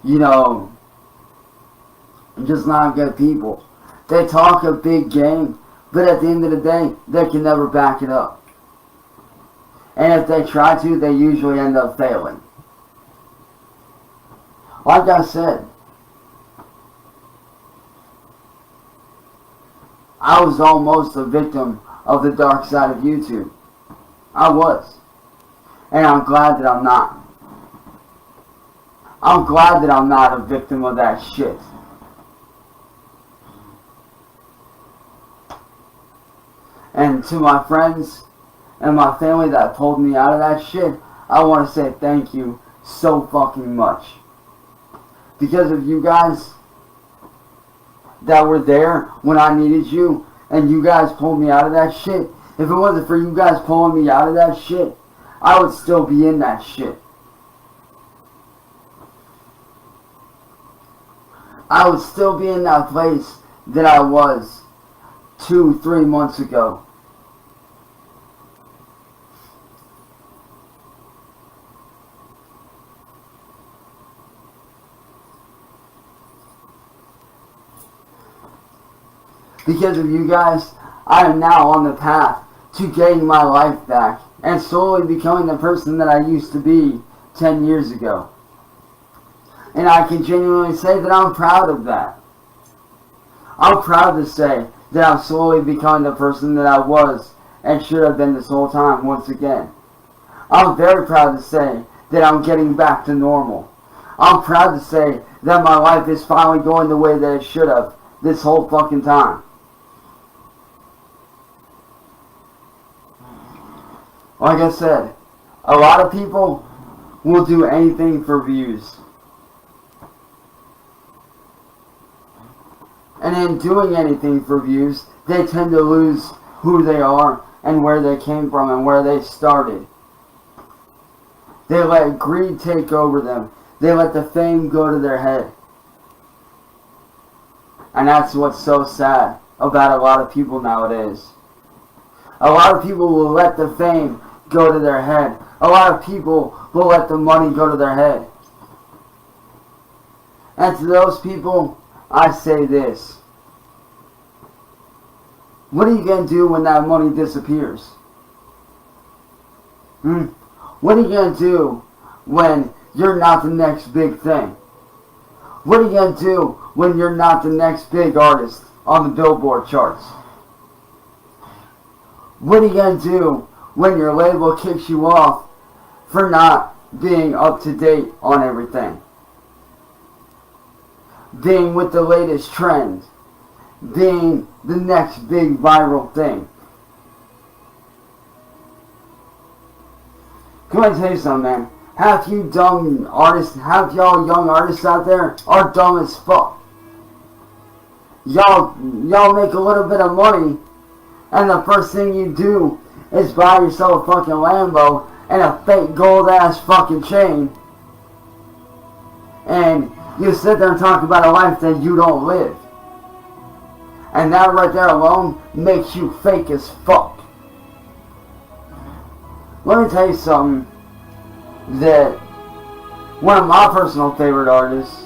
you know, just not good people. They talk a big game, but at the end of the day, they can never back it up. And if they try to, they usually end up failing. Like I said, I was almost a victim of the dark side of YouTube. I was. And I'm glad that I'm not. I'm glad that I'm not a victim of that shit. And to my friends and my family that pulled me out of that shit, I want to say thank you so fucking much. Because of you guys that were there when I needed you, and you guys pulled me out of that shit. If it wasn't for you guys pulling me out of that shit, I would still be in that shit. I would still be in that place that I was 2-3 months ago. Because of you guys, I am now on the path to getting my life back and slowly becoming the person that I used to be 10 years ago. And I can genuinely say that I'm proud of that. I'm proud to say that I'm slowly becoming the person that I was and should have been this whole time once again. I'm very proud to say that I'm getting back to normal. I'm proud to say that my life is finally going the way that it should have this whole fucking time. Like I said, a lot of people will do anything for views. And in doing anything for views, they tend to lose who they are and where they came from and where they started. They let greed take over them. They let the fame go to their head. And that's what's so sad about a lot of people nowadays. A lot of people will let the fame go to their head. A lot of people will let the money go to their head. And to those people, I say this. What are you going to do when that money disappears? What are you going to do when you're not the next big thing? What are you going to do when you're not the next big artist on the Billboard charts? What are you going to do when your label kicks you off for not being up to date on everything? Being with the latest trend. Being the next big viral thing. Can I tell you something, man? Half you dumb artists, half y'all young artists out there are dumb as fuck. Y'all make a little bit of money, and the first thing you do is buy yourself a fucking Lambo and a fake gold ass fucking chain. And you sit there and talk about a life that you don't live. And that right there alone makes you fake as fuck. Let me tell you something that one of my personal favorite artists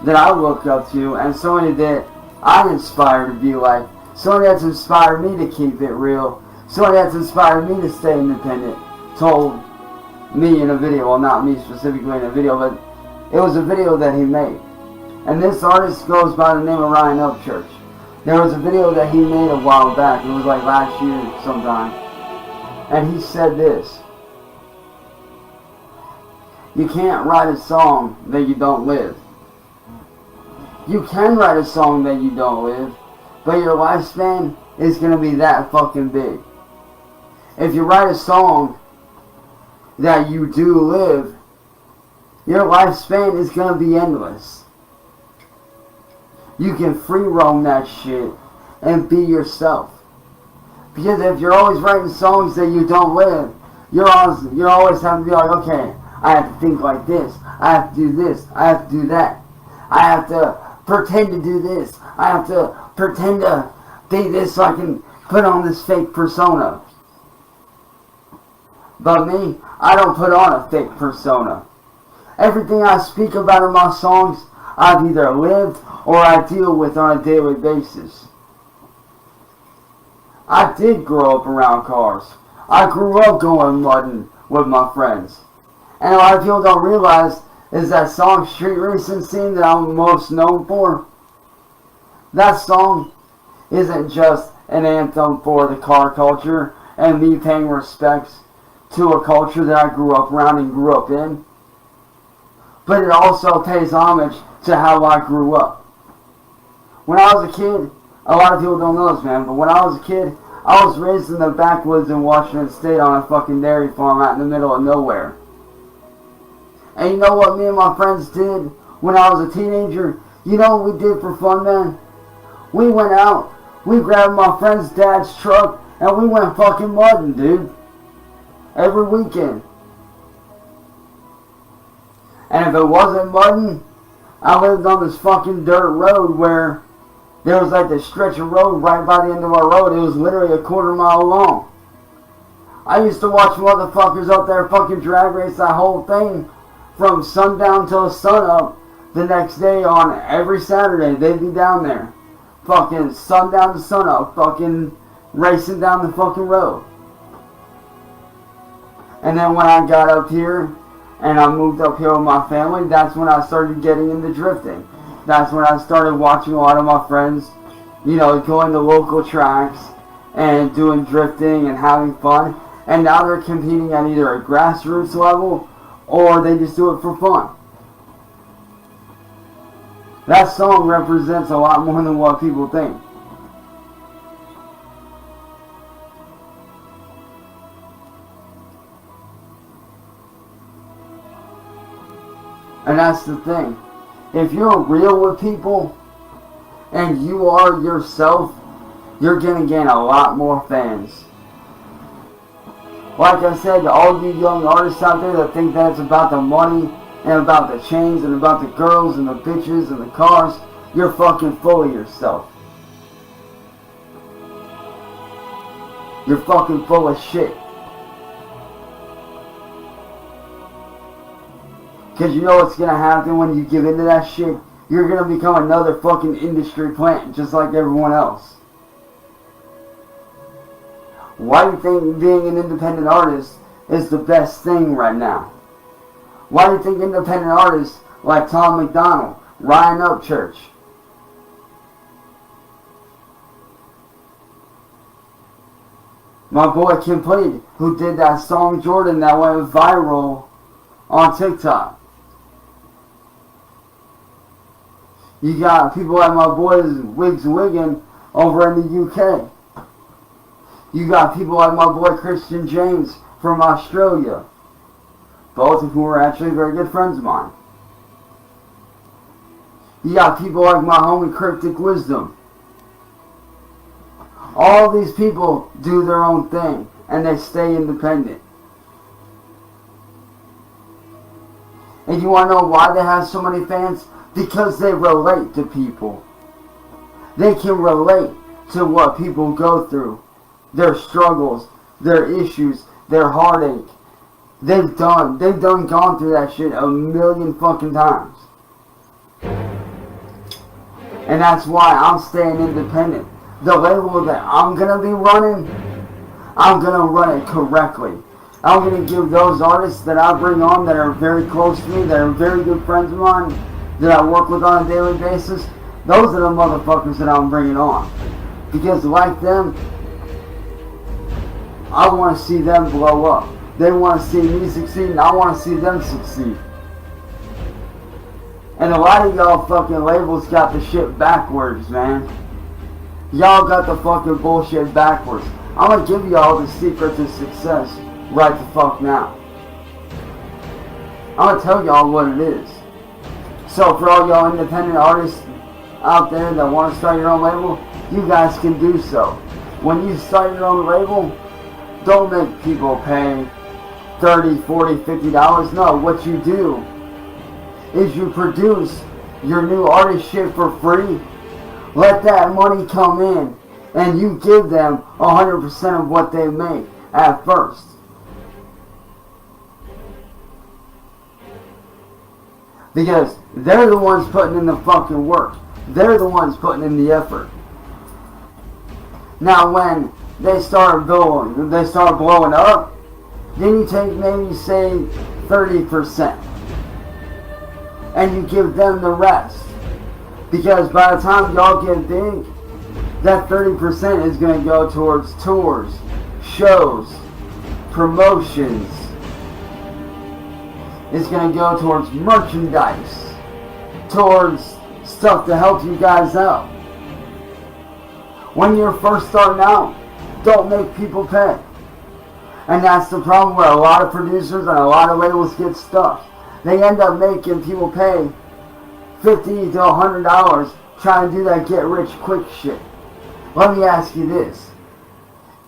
that I look up to, and somebody that I inspire to be like, somebody that's inspired me to keep it real, somebody that's inspired me to stay independent, told me in a video, well not me specifically in a video, but it was a video that he made. And this artist goes by the name of Ryan Upchurch. There was a video that he made a while back, it was like last year sometime, and he said this: you can't write a song that you don't live. You can write a song that you don't live, but your lifespan is going to be that fucking big. If you write a song that you do live, your lifespan is going to be endless. You can free roam that shit and be yourself. Because if you're always writing songs that you don't live, you're always having to be like, okay, I have to think like this, I have to do this, I have to do that, I have to pretend to do this, I have to pretend to be this so I can put on this fake persona. But me, I don't put on a fake persona. Everything I speak about in my songs, I've either lived or I deal with on a daily basis. I did grow up around cars. I grew up going mudding with my friends. And a lot of people don't realize is that song Street Racing Scene that I'm most known for. That song isn't just an anthem for the car culture and me paying respects to a culture that I grew up around and grew up in. But it also pays homage to how I grew up. When I was a kid, a lot of people don't know this, man, but when I was a kid, I was raised in the backwoods in Washington State on a fucking dairy farm out in the middle of nowhere. And you know what me and my friends did when I was a teenager? You know what we did for fun, man? We went out, we grabbed my friend's dad's truck, and we went fucking mudding, dude. Every weekend. And if it wasn't mudding, I lived on this fucking dirt road where there was like this stretch of road right by the end of our road. It was literally a quarter-mile long. I used to watch motherfuckers up there fucking drag race that whole thing from sundown till sunup the next day on every Saturday. They'd be down there. Fucking sundown to sunup. Fucking racing down the fucking road. And then when I got up here and I moved up here with my family, that's when I started getting into drifting. That's when I started watching a lot of my friends, you know, going to local tracks and doing drifting and having fun. And now they're competing at either a grassroots level or they just do it for fun. That song represents a lot more than what people think. And that's the thing. If you're real with people and you are yourself, you're going to gain a lot more fans. Like I said, to all you young artists out there that think that it's about the money and about the chains and about the girls and the bitches and the cars, you're fucking full of yourself. You're fucking full of shit. Because you know what's going to happen when you give into that shit? You're going to become another fucking industry plant, just like everyone else. Why do you think being an independent artist is the best thing right now? Why do you think independent artists like Tom McDonald, Ryan Upchurch, my boy Complete, who did that song Jordan that went viral on TikTok? You got people like my boys Wiggs Wiggin over in the UK. You got people like my boy Christian James from Australia. Both of whom are actually very good friends of mine. You got people like my homie Cryptic Wisdom. All these people do their own thing and they stay independent. And you want to know why they have so many fans? Because they relate to people. They can relate to what people go through. Their struggles, their issues, their heartache. They've gone through that shit a million fucking times. And that's why I'm staying independent. The label that I'm going to be running, I'm going to run it correctly. I'm going to give those artists that I bring on that are very close to me, that are very good friends of mine, that I work with on a daily basis, those are the motherfuckers that I'm bringing on. Because like them, I want to see them blow up. They want to see me succeed, and I want to see them succeed. And a lot of y'all fucking labels got the shit backwards, man. Y'all got the fucking bullshit backwards. I'm gonna give y'all the secret to success right the fuck now. I'm gonna tell y'all what it is. So for all y'all independent artists out there that want to start your own label, you guys can do so. When you start your own label, don't make people pay $30, $40, $50. No, what you do is you produce your new artist shit for free. Let that money come in and you give them 100% of what they make at first. Because they're the ones putting in the fucking work. They're the ones putting in the effort. Now when they start blowing up, then you take maybe say 30% and you give them the rest. Because by the time y'all get big, that 30% is going to go towards tours, shows, promotions. It's going to go towards merchandise, towards stuff to help you guys out. When you're first starting out, don't make people pay. And that's the problem where a lot of producers and a lot of labels get stuck. They end up making people pay $50 to $100 trying to do that get rich quick shit. Let me ask you this.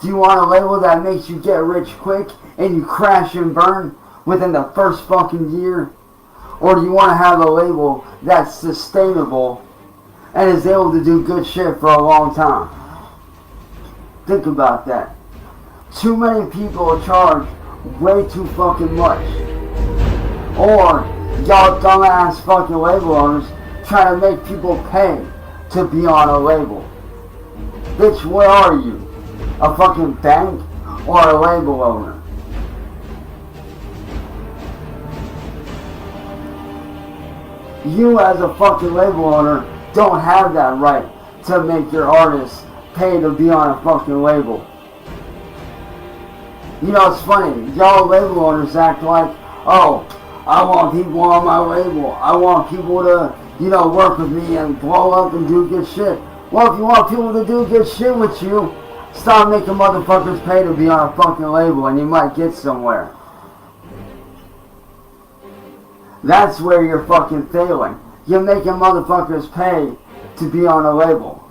Do you want a label that makes you get rich quick and you crash and burn within the first fucking year? Or do you want to have a label that's sustainable and is able to do good shit for a long time? Think about that. Too many people charge way too fucking much. Or y'all dumbass fucking label owners trying to make people pay to be on a label. Bitch, where are you? A fucking bank or a label owner? You as a fucking label owner don't have that right to make your artists pay to be on a fucking label. You know, it's funny, y'all label owners act like, oh, I want people on my label. I want people to, you know, work with me and blow up and do good shit. Well, if you want people to do good shit with you, stop making motherfuckers pay to be on a fucking label and you might get somewhere. That's where you're fucking failing. You're making motherfuckers pay to be on a label.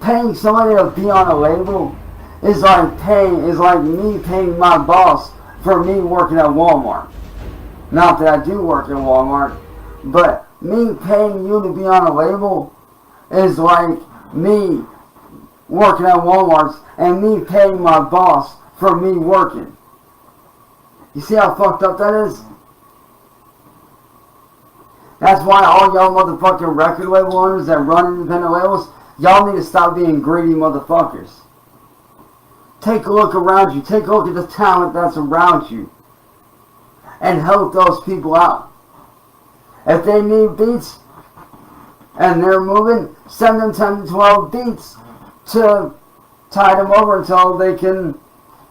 Paying somebody to be on a label is like me paying my boss for me working at Walmart. Not that I do work at Walmart, but me paying you to be on a label is like me working at Walmart and me paying my boss for me working. You see how fucked up that is? That's why all y'all motherfucking record label owners that run independent labels, y'all need to stop being greedy motherfuckers. Take a look around you. Take a look at the talent that's around you. And help those people out. If they need beats and they're moving, send them 10 to 12 beats to tide them over until they can,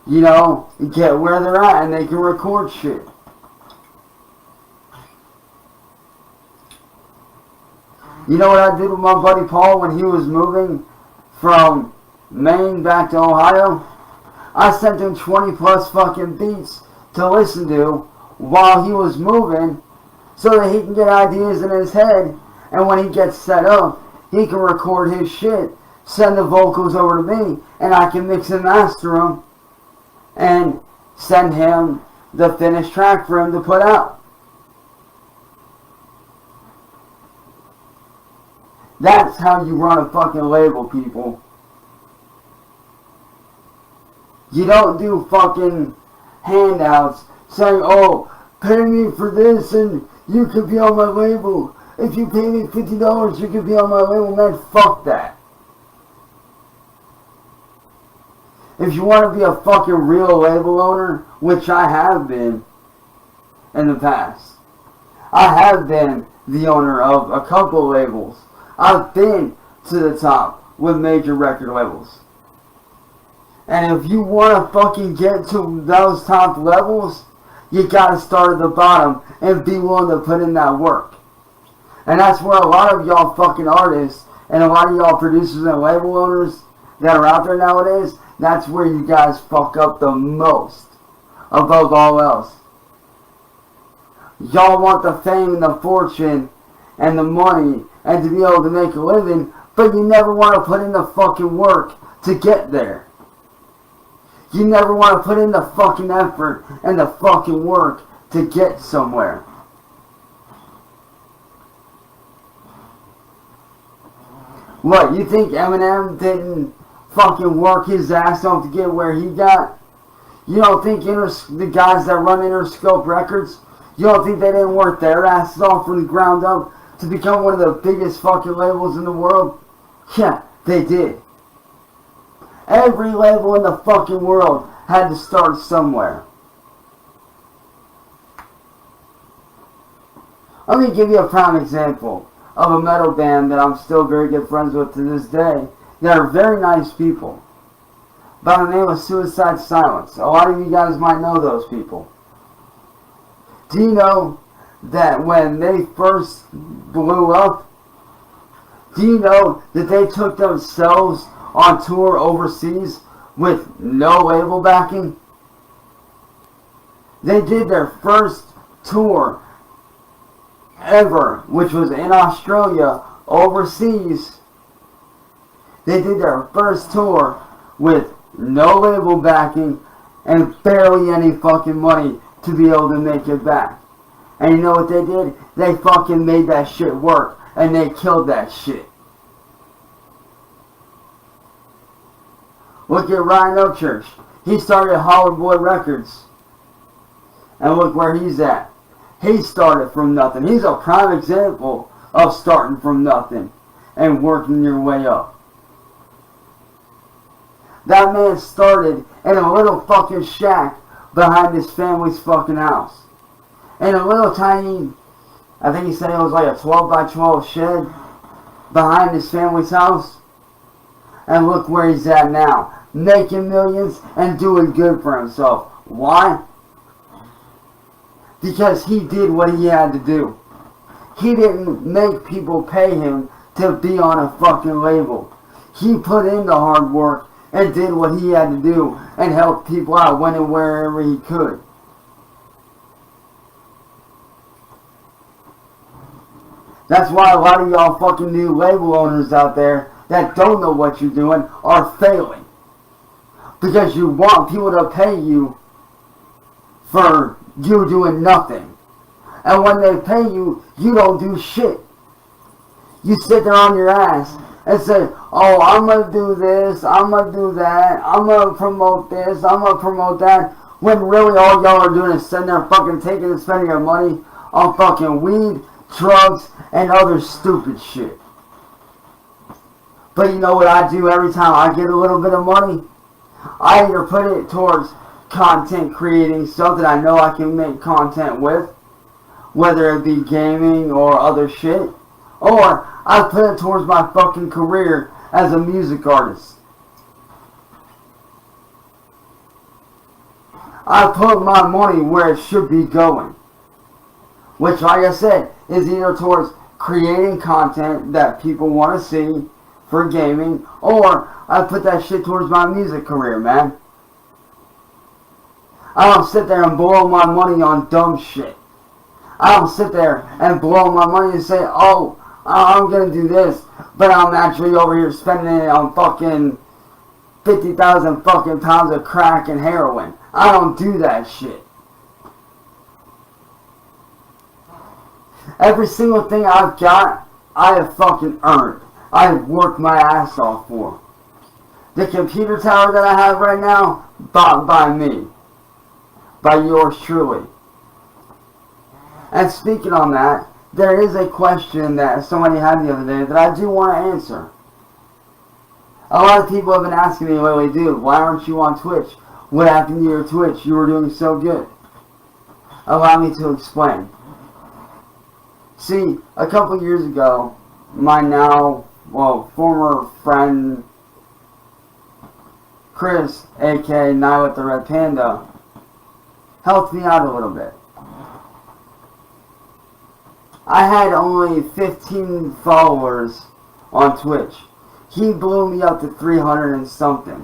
you know, get where they're at and they can record shit. You know what I did with my buddy Paul when he was moving from Maine back to Ohio? I sent him 20 plus fucking beats to listen to while he was moving so that he can get ideas in his head, and when he gets set up, he can record his shit, send the vocals over to me, and I can mix and master them and send him the finished track for him to put out. That's how you run a fucking label, people. You don't do fucking handouts saying, oh, pay me for this and you could be on my label. If you pay me $50, you could be on my label. Man, fuck that. If you want to be a fucking real label owner, which I have been in the past. I have been the owner of a couple labels. I've been to the top with major record labels. And if you want to fucking get to those top levels, you gotta start at the bottom and be willing to put in that work. And that's where a lot of y'all fucking artists and a lot of y'all producers and label owners that are out there nowadays, that's where you guys fuck up the most above all else. Y'all want the fame and the fortune and the money and to be able to make a living, but you never want to put in the fucking work to get there. You never want to put in the fucking effort and the fucking work to get somewhere. What, you think Eminem didn't fucking work his ass off to get where he got? You don't think the guys that run Interscope Records, You don't think they didn't work their asses off from the ground up to become one of the biggest fucking labels in the world? Yeah, they did. Every label in the fucking world had to start somewhere. Let me give you a prime example of a metal band that I'm still very good friends with to this day. They are very nice people. By the name of Suicide Silence. A lot of you guys might know those people. Do you know that when they first blew up, do you know that they took themselves on tour overseas with no label backing? They did their first tour ever, which was in Australia, overseas. They did their first tour with no label backing and barely any fucking money to be able to make it back. And you know what they did? They fucking made that shit work, and they killed that shit. Look at Ryan Upchurch. He started Hollywood Boy Records. And look where he's at. He started from nothing. He's a prime example of starting from nothing and working your way up. That man started in a little fucking shack behind his family's fucking house. In a little tiny, I think he said it was like a 12 by 12 shed behind his family's house. And look where he's at now. Making millions and doing good for himself. Why? Because he did what he had to do. He didn't make people pay him to be on a fucking label. He put in the hard work and did what he had to do and helped people out when and wherever he could. That's why a lot of y'all fucking new label owners out there that don't know what you're doing are failing. Because you want people to pay you for you doing nothing. And when they pay you, you don't do shit. You sit there on your ass and say, oh, I'm going to do this, I'm going to do that, I'm going to promote this, I'm going to promote that. When really all y'all are doing is sitting there fucking taking and spending your money on fucking weed, drugs, and other stupid shit. But you know what I do every time I get a little bit of money? I either put it towards content creating, stuff that I know I can make content with, whether it be gaming or other shit, or I put it towards my fucking career as a music artist. I put my money where it should be going, which, like I said, is either towards creating content that people want to see for gaming, or I put that shit towards my music career, man. I don't sit there and blow my money on dumb shit. I don't sit there and blow my money and say, oh, I'm going to do this, but I'm actually over here spending it on fucking 50,000 fucking pounds of crack and heroin. I don't do that shit. Every single thing I've got, I have fucking earned. I have worked my ass off for. The computer tower that I have right now, bought by me. By yours truly. And speaking on that, there is a question that somebody had the other day that I do want to answer. A lot of people have been asking me lately, dude, why aren't you on Twitch? What happened to your Twitch? You were doing so good. Allow me to explain. See, a couple years ago, my now, former friend, Chris, aka Night with the Red Panda, helped me out a little bit. I had only 15 followers on Twitch. He blew me up to 300 and something.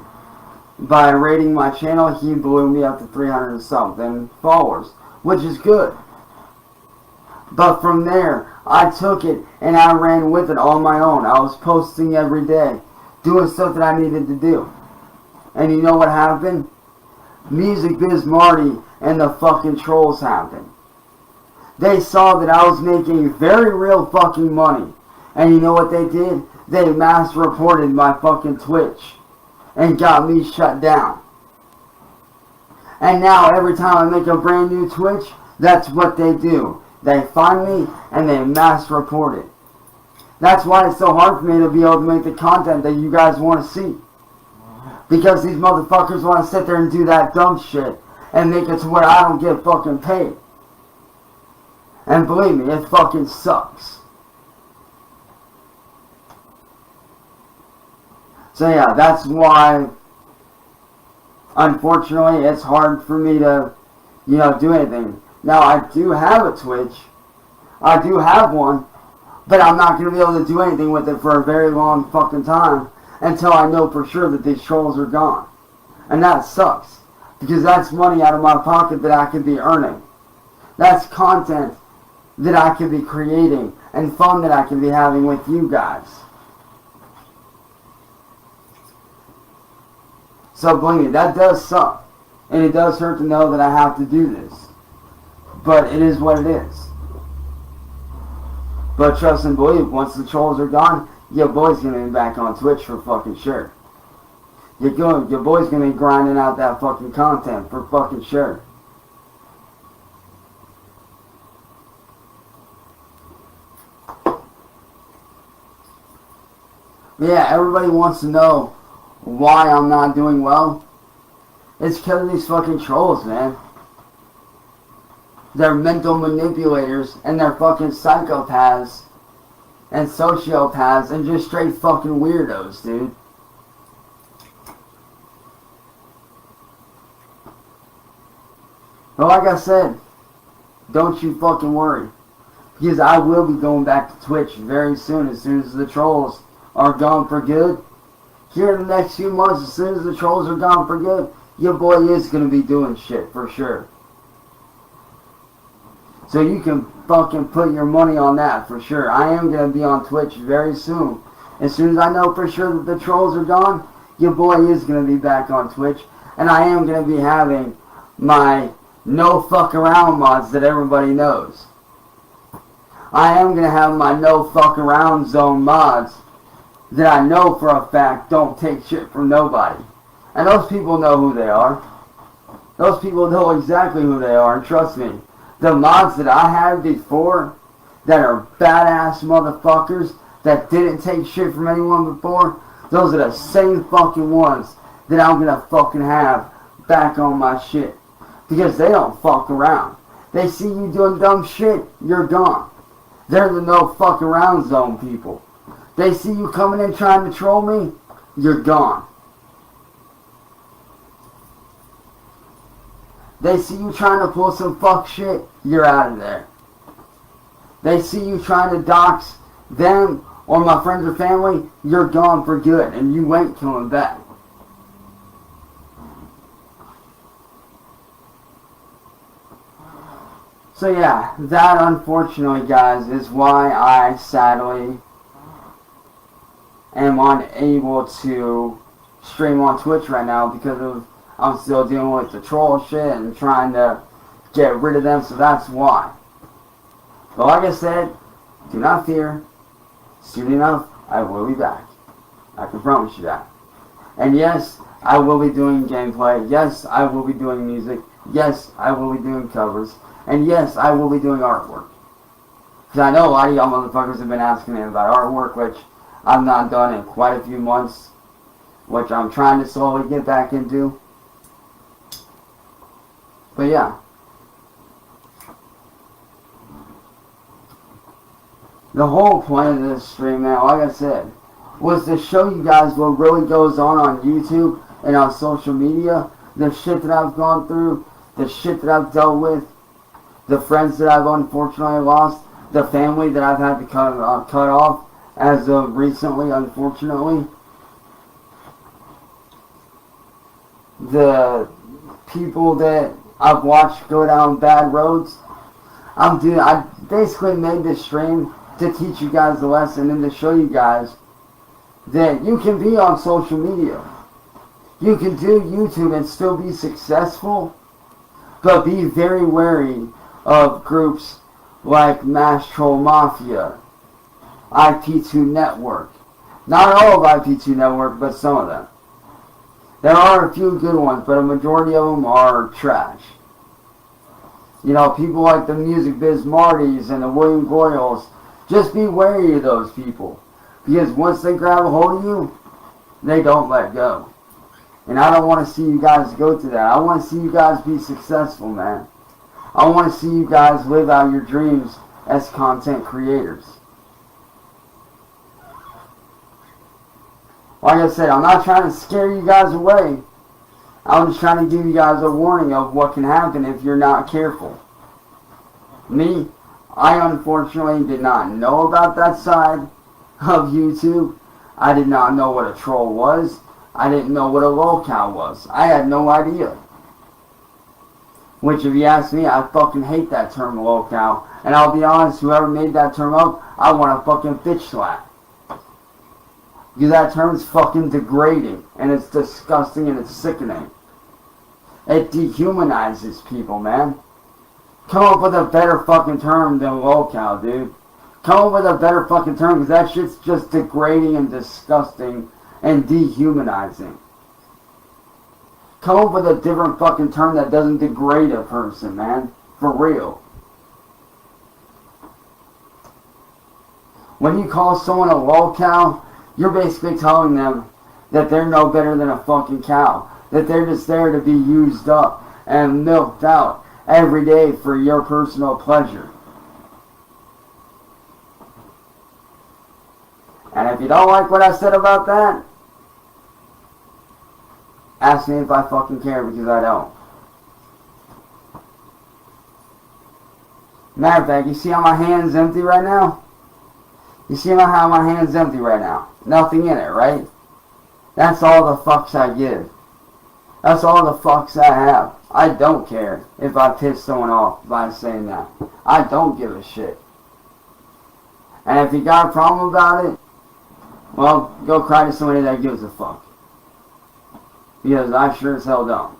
By rating my channel, he blew me up to 300 and something followers, which is good. But from there, I took it and I ran with it on my own. I was posting every day, doing stuff that I needed to do. And you know what happened? Music Biz Marty and the fucking trolls happened. They saw that I was making very real fucking money. And you know what they did? They mass reported my fucking Twitch and got me shut down. And now every time I make a brand new Twitch, That's what they do. They find me and they mass report it. That's why it's so hard for me to be able to make the content that you guys want to see. Because these motherfuckers want to sit there and do that dumb shit and make it to where I don't get fucking paid. And believe me, it fucking sucks. So yeah, that's why, unfortunately, it's hard for me to, do anything. Now, I do have a Twitch. I do have one. But I'm not going to be able to do anything with it for a very long fucking time until I know for sure that these trolls are gone. And that sucks. Because that's money out of my pocket that I could be earning. That's content that I could be creating and fun that I could be having with you guys. So believe me, that does suck. And it does hurt to know that I have to do this. But it is what it is. But trust and believe, once the trolls are gone, your boy's gonna be back on Twitch for fucking sure. Your boy's gonna be grinding out that fucking content for fucking sure. But yeah, everybody wants to know why I'm not doing well. It's because of these fucking trolls, man. They're mental manipulators and they're fucking psychopaths and sociopaths and just straight fucking weirdos, dude. But like I said, don't you fucking worry. Because I will be going back to Twitch very soon as the trolls are gone for good. Here in the next few months, as soon as the trolls are gone for good, your boy is going to be doing shit for sure. So you can fucking put your money on that for sure. I am going to be on Twitch very soon. As soon as I know for sure that the trolls are gone, your boy is going to be back on Twitch. And I am going to be having my no fuck around mods that everybody knows. I am going to have my no fuck around zone mods that I know for a fact don't take shit from nobody. And those people know who they are. Those people know exactly who they are, and trust me. The mods that I had before that are badass motherfuckers that didn't take shit from anyone before, those are the same fucking ones that I'm gonna fucking have back on my shit. Because they don't fuck around. They see you doing dumb shit, you're gone. They're the no fuck around zone people. They see you coming in trying to troll me, you're gone. They see you trying to pull some fuck shit, you're out of there. They see you trying to dox them or my friends or family, you're gone for good and you ain't coming back. So yeah, that unfortunately guys is why I sadly am unable to stream on Twitch right now because of I'm still dealing with the troll shit and trying to get rid of them, so that's why. But like I said, do not fear. Soon enough, I will be back. I can promise you that. And yes, I will be doing gameplay. Yes, I will be doing music. Yes, I will be doing covers. And yes, I will be doing artwork. Because I know a lot of y'all motherfuckers have been asking me about artwork, which I've not done in quite a few months. Which I'm trying to slowly get back into. But yeah. The whole point of this stream, man, like I said, was to show you guys what really goes on YouTube and on social media. The shit that I've gone through, the shit that I've dealt with, the friends that I've unfortunately lost, the family that I've had to cut off as of recently, unfortunately. The people that I've watched go down bad roads. I basically made this stream to teach you guys a lesson and to show you guys that you can be on social media. You can do YouTube and still be successful, but be very wary of groups like Mass Troll Mafia, IP2 Network. Not all of IP2 Network, but some of them. There are a few good ones, but a majority of them are trash. You know, people like the Music Biz Martys and the William Goyles, just be wary of those people. Because once they grab a hold of you, they don't let go. And I don't want to see you guys go through that. I want to see you guys be successful, man. I want to see you guys live out your dreams as content creators. Like I said, I'm not trying to scare you guys away. I'm just trying to give you guys a warning of what can happen if you're not careful. Me, I unfortunately did not know about that side of YouTube. I did not know what a troll was. I didn't know what a lolcow was. I had no idea. Which, if you ask me, I fucking hate that term lolcow. And I'll be honest, whoever made that term up, I want a fucking bitch slap. Because that term is fucking degrading. And it's disgusting and it's sickening. It dehumanizes people, man. Come up with a better fucking term than lolcow, dude. Come up with a better fucking term, because that shit's just degrading and disgusting and dehumanizing. Come up with a different fucking term that doesn't degrade a person, man. For real. When you call someone a lolcow, you're basically telling them that they're no better than a fucking cow. That they're just there to be used up and milked out every day for your personal pleasure. And if you don't like what I said about that, ask me if I fucking care, because I don't. Matter of fact, you see how my hand's empty right now? You see how my hand's empty right now? Nothing in it, right? That's all the fucks I give. That's all the fucks I have. I don't care if I piss someone off by saying that. I don't give a shit. And if you got a problem about it, well, go cry to somebody that gives a fuck. Because I sure as hell don't.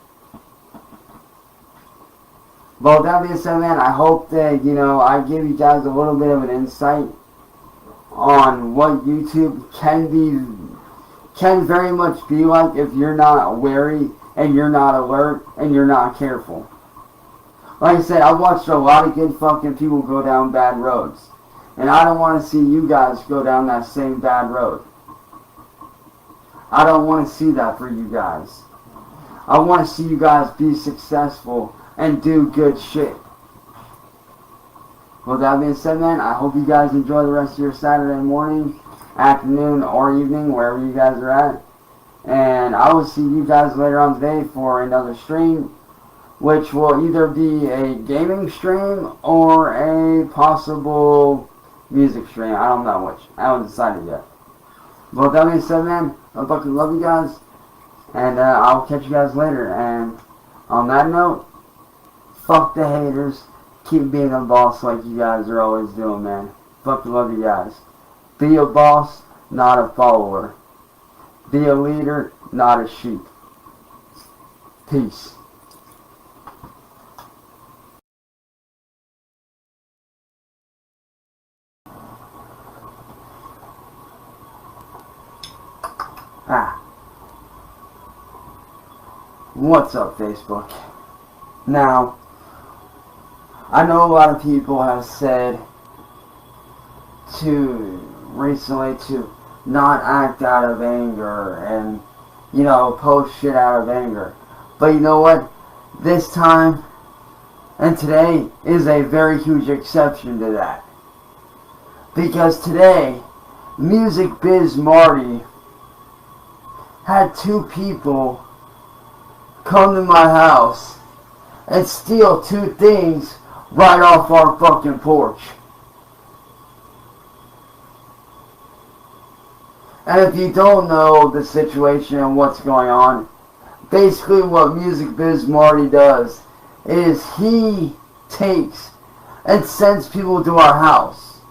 But with that being said, man, I hope that, I give you guys a little bit of an insight on what YouTube can very much be like if you're not wary and you're not alert and you're not careful. Like I said, I've watched a lot of good fucking people go down bad roads. And I don't want to see you guys go down that same bad road. I don't want to see that for you guys. I want to see you guys be successful and do good shit. With that being said, man, I hope you guys enjoy the rest of your Saturday morning, afternoon, or evening, wherever you guys are at. And I will see you guys later on today for another stream, which will either be a gaming stream or a possible music stream. I don't know which. I haven't decided yet. But with that being said, man, I fucking love you guys. And I'll catch you guys later. And on that note, fuck the haters. Keep being a boss like you guys are always doing, man. Fucking love you guys. Be a boss, not a follower. Be a leader, not a sheep. Peace. What's up, Facebook? Now, I know a lot of people have said recently to not act out of anger and, post shit out of anger. But you know what? This time and today is a very huge exception to that. Because today, Music Biz Marty had two people come to my house and steal two things right off our fucking porch. And if you don't know the situation and what's going on, basically what Music Biz Marty does is he takes and sends people to our house.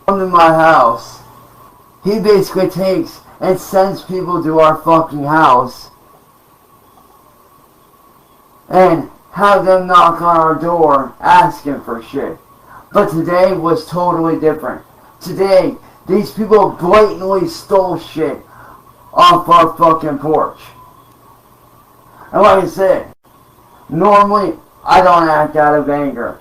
Come to my house. He basically takes and sends people to our fucking house and have them knock on our door asking for shit. But today was totally different. Today, these people blatantly stole shit off our fucking porch. And like I said, normally I don't act out of anger.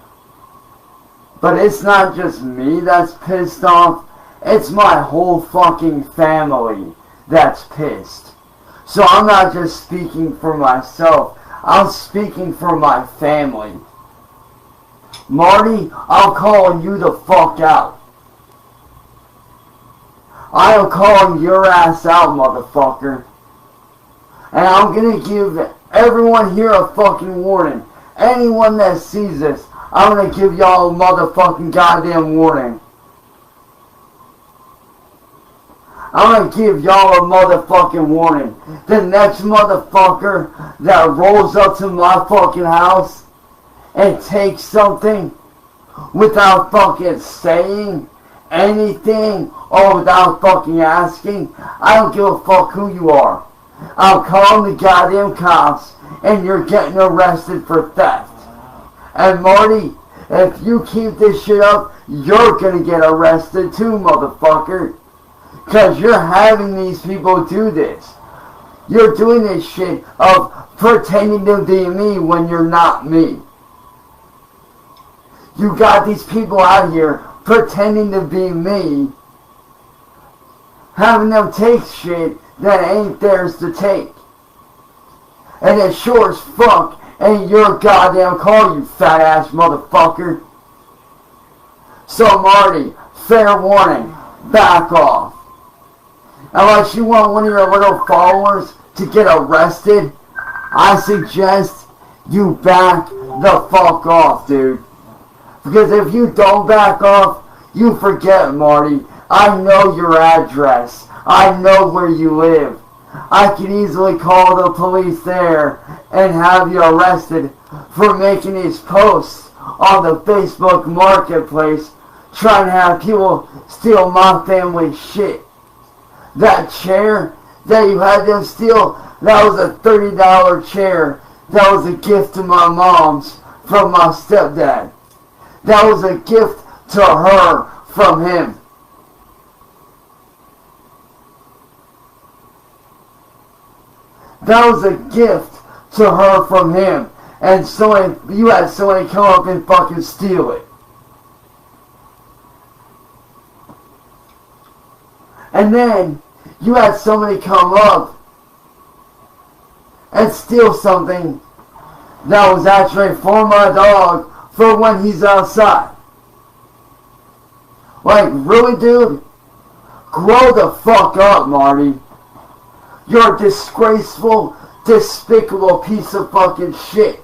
But it's not just me that's pissed off. It's my whole fucking family that's pissed. So I'm not just speaking for myself. I'm speaking for my family. Marty, I'm calling you the fuck out. I am calling your ass out, motherfucker. And I'm gonna give everyone here a fucking warning. Anyone that sees this, I'm gonna give y'all a motherfucking goddamn warning. I'm gonna give y'all a motherfucking warning. The next motherfucker that rolls up to my fucking house and takes something without fucking saying anything or without fucking asking, I don't give a fuck who you are. I'm calling the goddamn cops and you're getting arrested for theft. And Marty, if you keep this shit up, you're gonna get arrested too, motherfucker. Because you're having these people do this. You're doing this shit of pretending to be me when you're not me. You got these people out here pretending to be me, having them take shit that ain't theirs to take. And it sure as fuck ain't your goddamn car, you fat ass motherfucker. So Marty, fair warning, back off. Unless you want one of your little followers to get arrested, I suggest you back the fuck off, dude. Because if you don't back off, you forget, Marty. I know your address. I know where you live. I can easily call the police there and have you arrested for making these posts on the Facebook marketplace trying to have people steal my family's shit. That chair that you had them steal, that was a $30 chair. That was a gift to my mom's from my stepdad. That was a gift to her from him. That was a gift to her from him. And you had somebody come up and fucking steal it. And then you had somebody come up and steal something that was actually for my dog for when he's outside. Like, really, dude? Grow the fuck up, Marty. You're a disgraceful, despicable piece of fucking shit.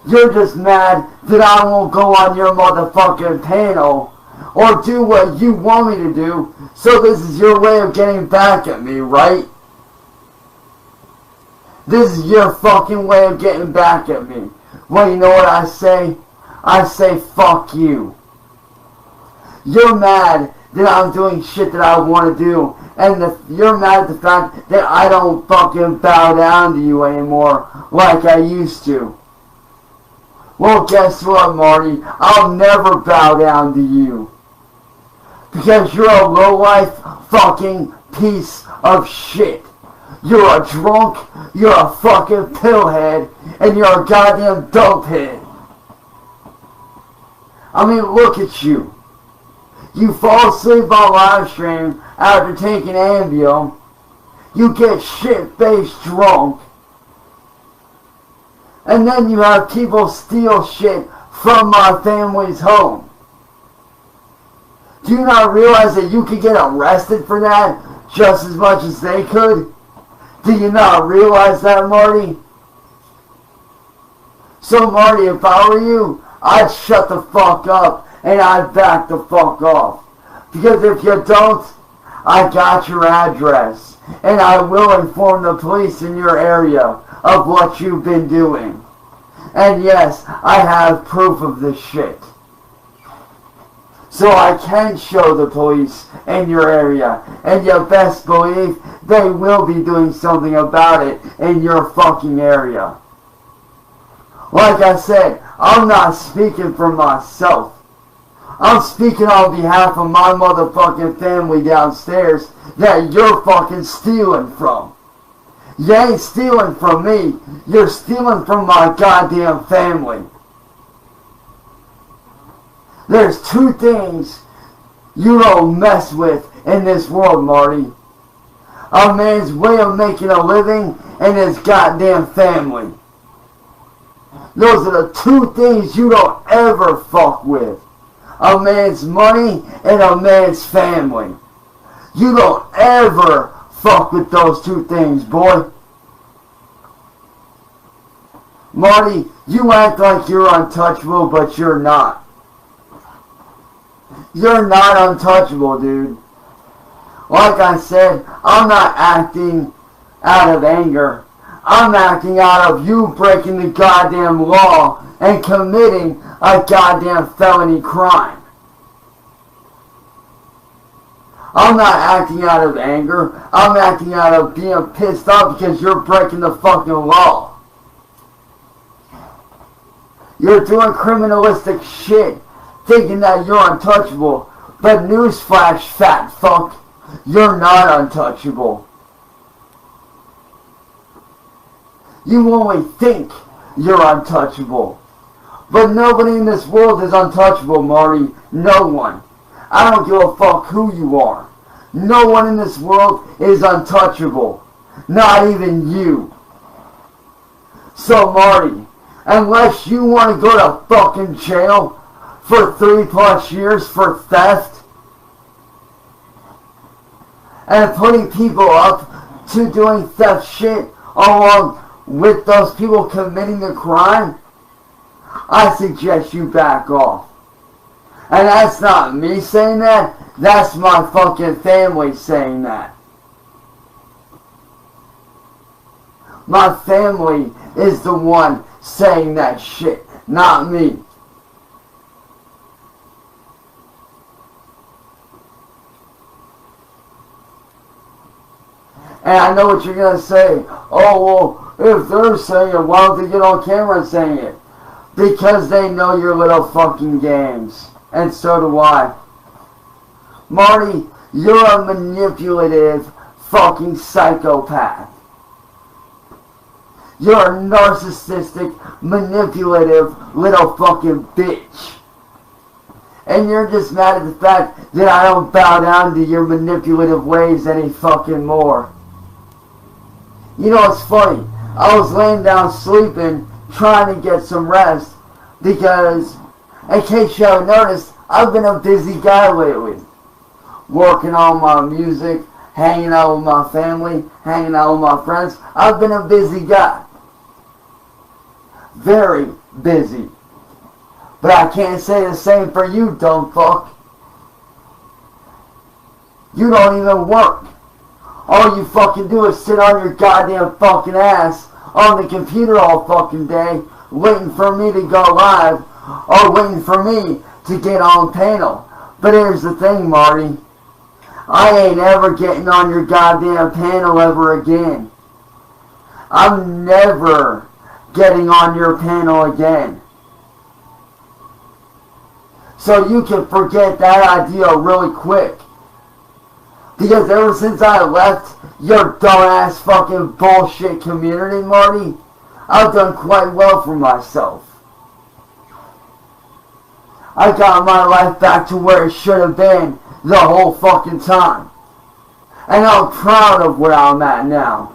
You're just mad that I won't go on your motherfucking panel or do what you want me to do, so this is your way of getting back at me, right? This is your fucking way of getting back at me. Well, you know what I say? I say fuck you. You're mad that I'm doing shit that I want to do, and you're mad at the fact that I don't fucking bow down to you anymore like I used to. Well, guess what, Marty? I'll never bow down to you. Because you're a low-life fucking piece of shit. You're a drunk, you're a fucking pillhead, and you're a goddamn dopehead. I mean, look at you. You fall asleep on live stream after taking Ambien. You get shit-faced drunk. And then you have people steal shit from my family's home. Do you not realize that you could get arrested for that just as much as they could? Do you not realize that, Marty? So, Marty, if I were you, I'd shut the fuck up and I'd back the fuck off. Because if you don't, I got your address. And I will inform the police in your area of what you've been doing. And yes, I have proof of this shit. So I can show the police in your area. And you best believe they will be doing something about it in your fucking area. Like I said, I'm not speaking for myself. I'm speaking on behalf of my motherfucking family downstairs that you're fucking stealing from. You ain't stealing from me. You're stealing from my goddamn family. There's two things you don't mess with in this world, Marty. A man's way of making a living and his goddamn family. Those are the two things you don't ever fuck with. A man's money and a man's family. You don't ever fuck with those two things, boy. Marty, you act like you're untouchable, but you're not. You're not untouchable, dude. Like I said, I'm not acting out of anger. I'm acting out of you breaking the goddamn law and committing a goddamn felony crime. I'm not acting out of anger. I'm acting out of being pissed off because you're breaking the fucking law. You're doing criminalistic shit, thinking that you're untouchable. But newsflash, fat fuck, you're not untouchable. You only think you're untouchable. But nobody in this world is untouchable, Marty. No one. I don't give a fuck who you are. No one in this world is untouchable. Not even you. So, Marty, unless you want to go to fucking jail for 3+ years for theft and putting people up to doing theft shit along with those people committing the crime, I suggest you back off. And that's not me saying that, that's my fucking family saying that. My family is the one saying that shit, not me. And I know what you're going to say. Oh, well, if they're saying it, why don't they get on camera saying it? Because they know your little fucking games. And so do I. Marty, you're a manipulative fucking psychopath. You're a narcissistic, manipulative little fucking bitch. And you're just mad at the fact that I don't bow down to your manipulative ways any fucking more. You know, it's funny. I was laying down sleeping, trying to get some rest, because, in case you haven't noticed, I've been a busy guy lately. Working on my music, hanging out with my family, hanging out with my friends. I've been a busy guy. Very busy. But I can't say the same for you, dumb fuck. You don't even work. All you fucking do is sit on your goddamn fucking ass on the computer all fucking day, waiting for me to go live, or waiting for me to get on panel. But here's the thing, Marty. I ain't ever getting on your goddamn panel ever again. I'm never getting on your panel again. So you can forget that idea really quick. Because ever since I left your dumbass fucking bullshit community, Marty, I've done quite well for myself. I got my life back to where it should have been the whole fucking time. And I'm proud of where I'm at now.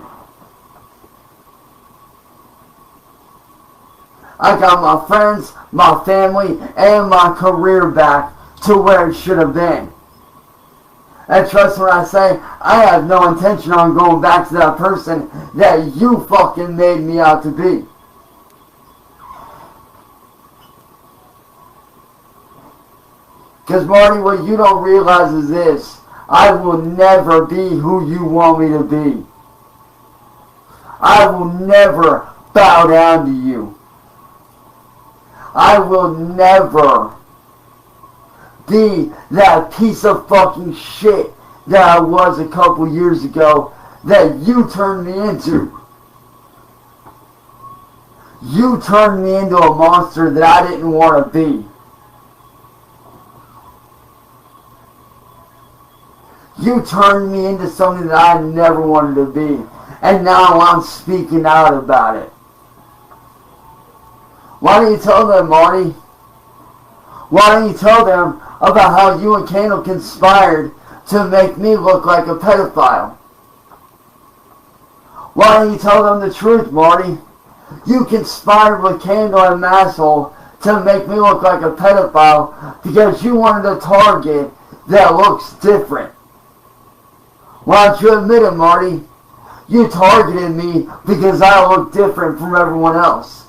I got my friends, my family, and my career back to where it should have been. And trust when I say, I have no intention on going back to that person that you fucking made me out to be. Because Marty, what you don't realize is this. I will never be who you want me to be. I will never bow down to you. I will never be that piece of fucking shit that I was a couple years ago that you turned me into. You turned me into a monster that I didn't want to be. You turned me into something that I never wanted to be. And now I'm speaking out about it. Why don't you tell them, Marty? Why don't you tell them about how you and Kendall conspired to make me look like a pedophile? Why don't you tell them the truth, Marty? You conspired with Kendall and Masshole to make me look like a pedophile because you wanted a target that looks different. Why don't you admit it, Marty? You targeted me because I look different from everyone else.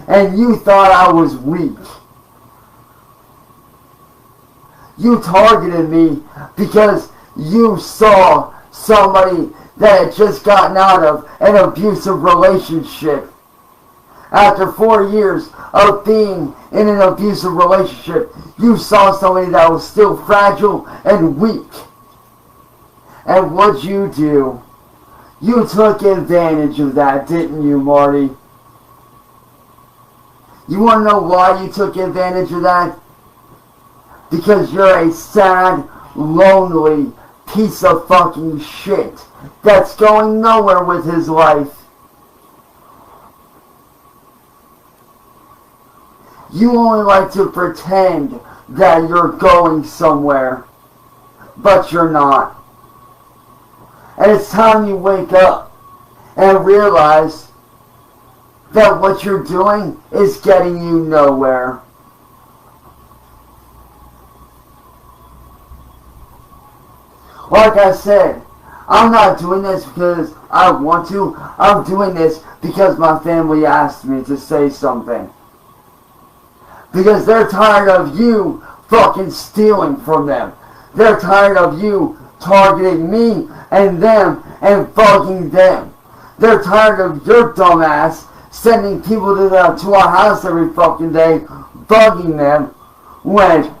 And you thought I was weak. You targeted me because you saw somebody that had just gotten out of an abusive relationship. After 4 years of being in an abusive relationship, you saw somebody that was still fragile and weak. And what'd you do? You took advantage of that, didn't you, Marty? You want to know why you took advantage of that? Because you're a sad, lonely piece of fucking shit that's going nowhere with his life. You only like to pretend that you're going somewhere, but you're not. And it's time you wake up and realize that what you're doing is getting you nowhere. Like I said, I'm not doing this because I want to. I'm doing this because my family asked me to say something. Because they're tired of you fucking stealing from them. They're tired of you targeting me and them and fucking them. They're tired of your dumbass sending people to our house every fucking day, bugging them when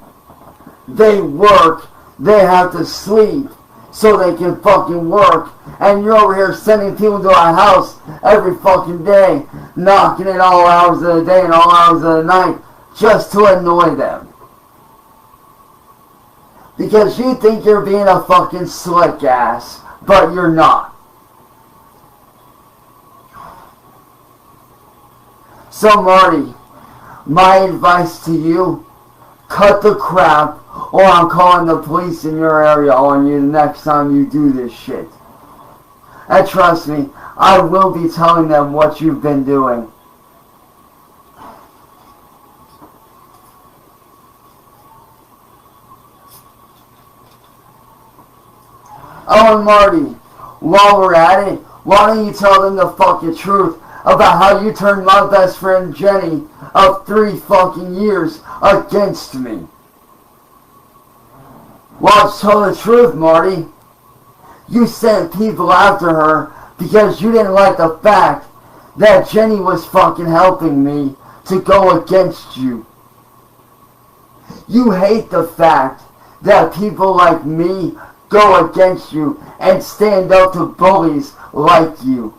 they work, they have to sleep so they can fucking work, and you're over here sending people to our house every fucking day, knocking it all hours of the day and all hours of the night just to annoy them. Because you think you're being a fucking slick ass, but you're not. So Marty, my advice to you, cut the crap or I'm calling the police in your area on you the next time you do this shit. And trust me, I will be telling them what you've been doing. Oh, and Marty, while we're at it, why don't you tell them the fucking truth about how you turned my best friend Jenny of 3 fucking years against me? Well, tell the truth, Marty. You sent people after her because you didn't like the fact that Jenny was fucking helping me to go against you. You hate the fact that people like me go against you and stand up to bullies like you.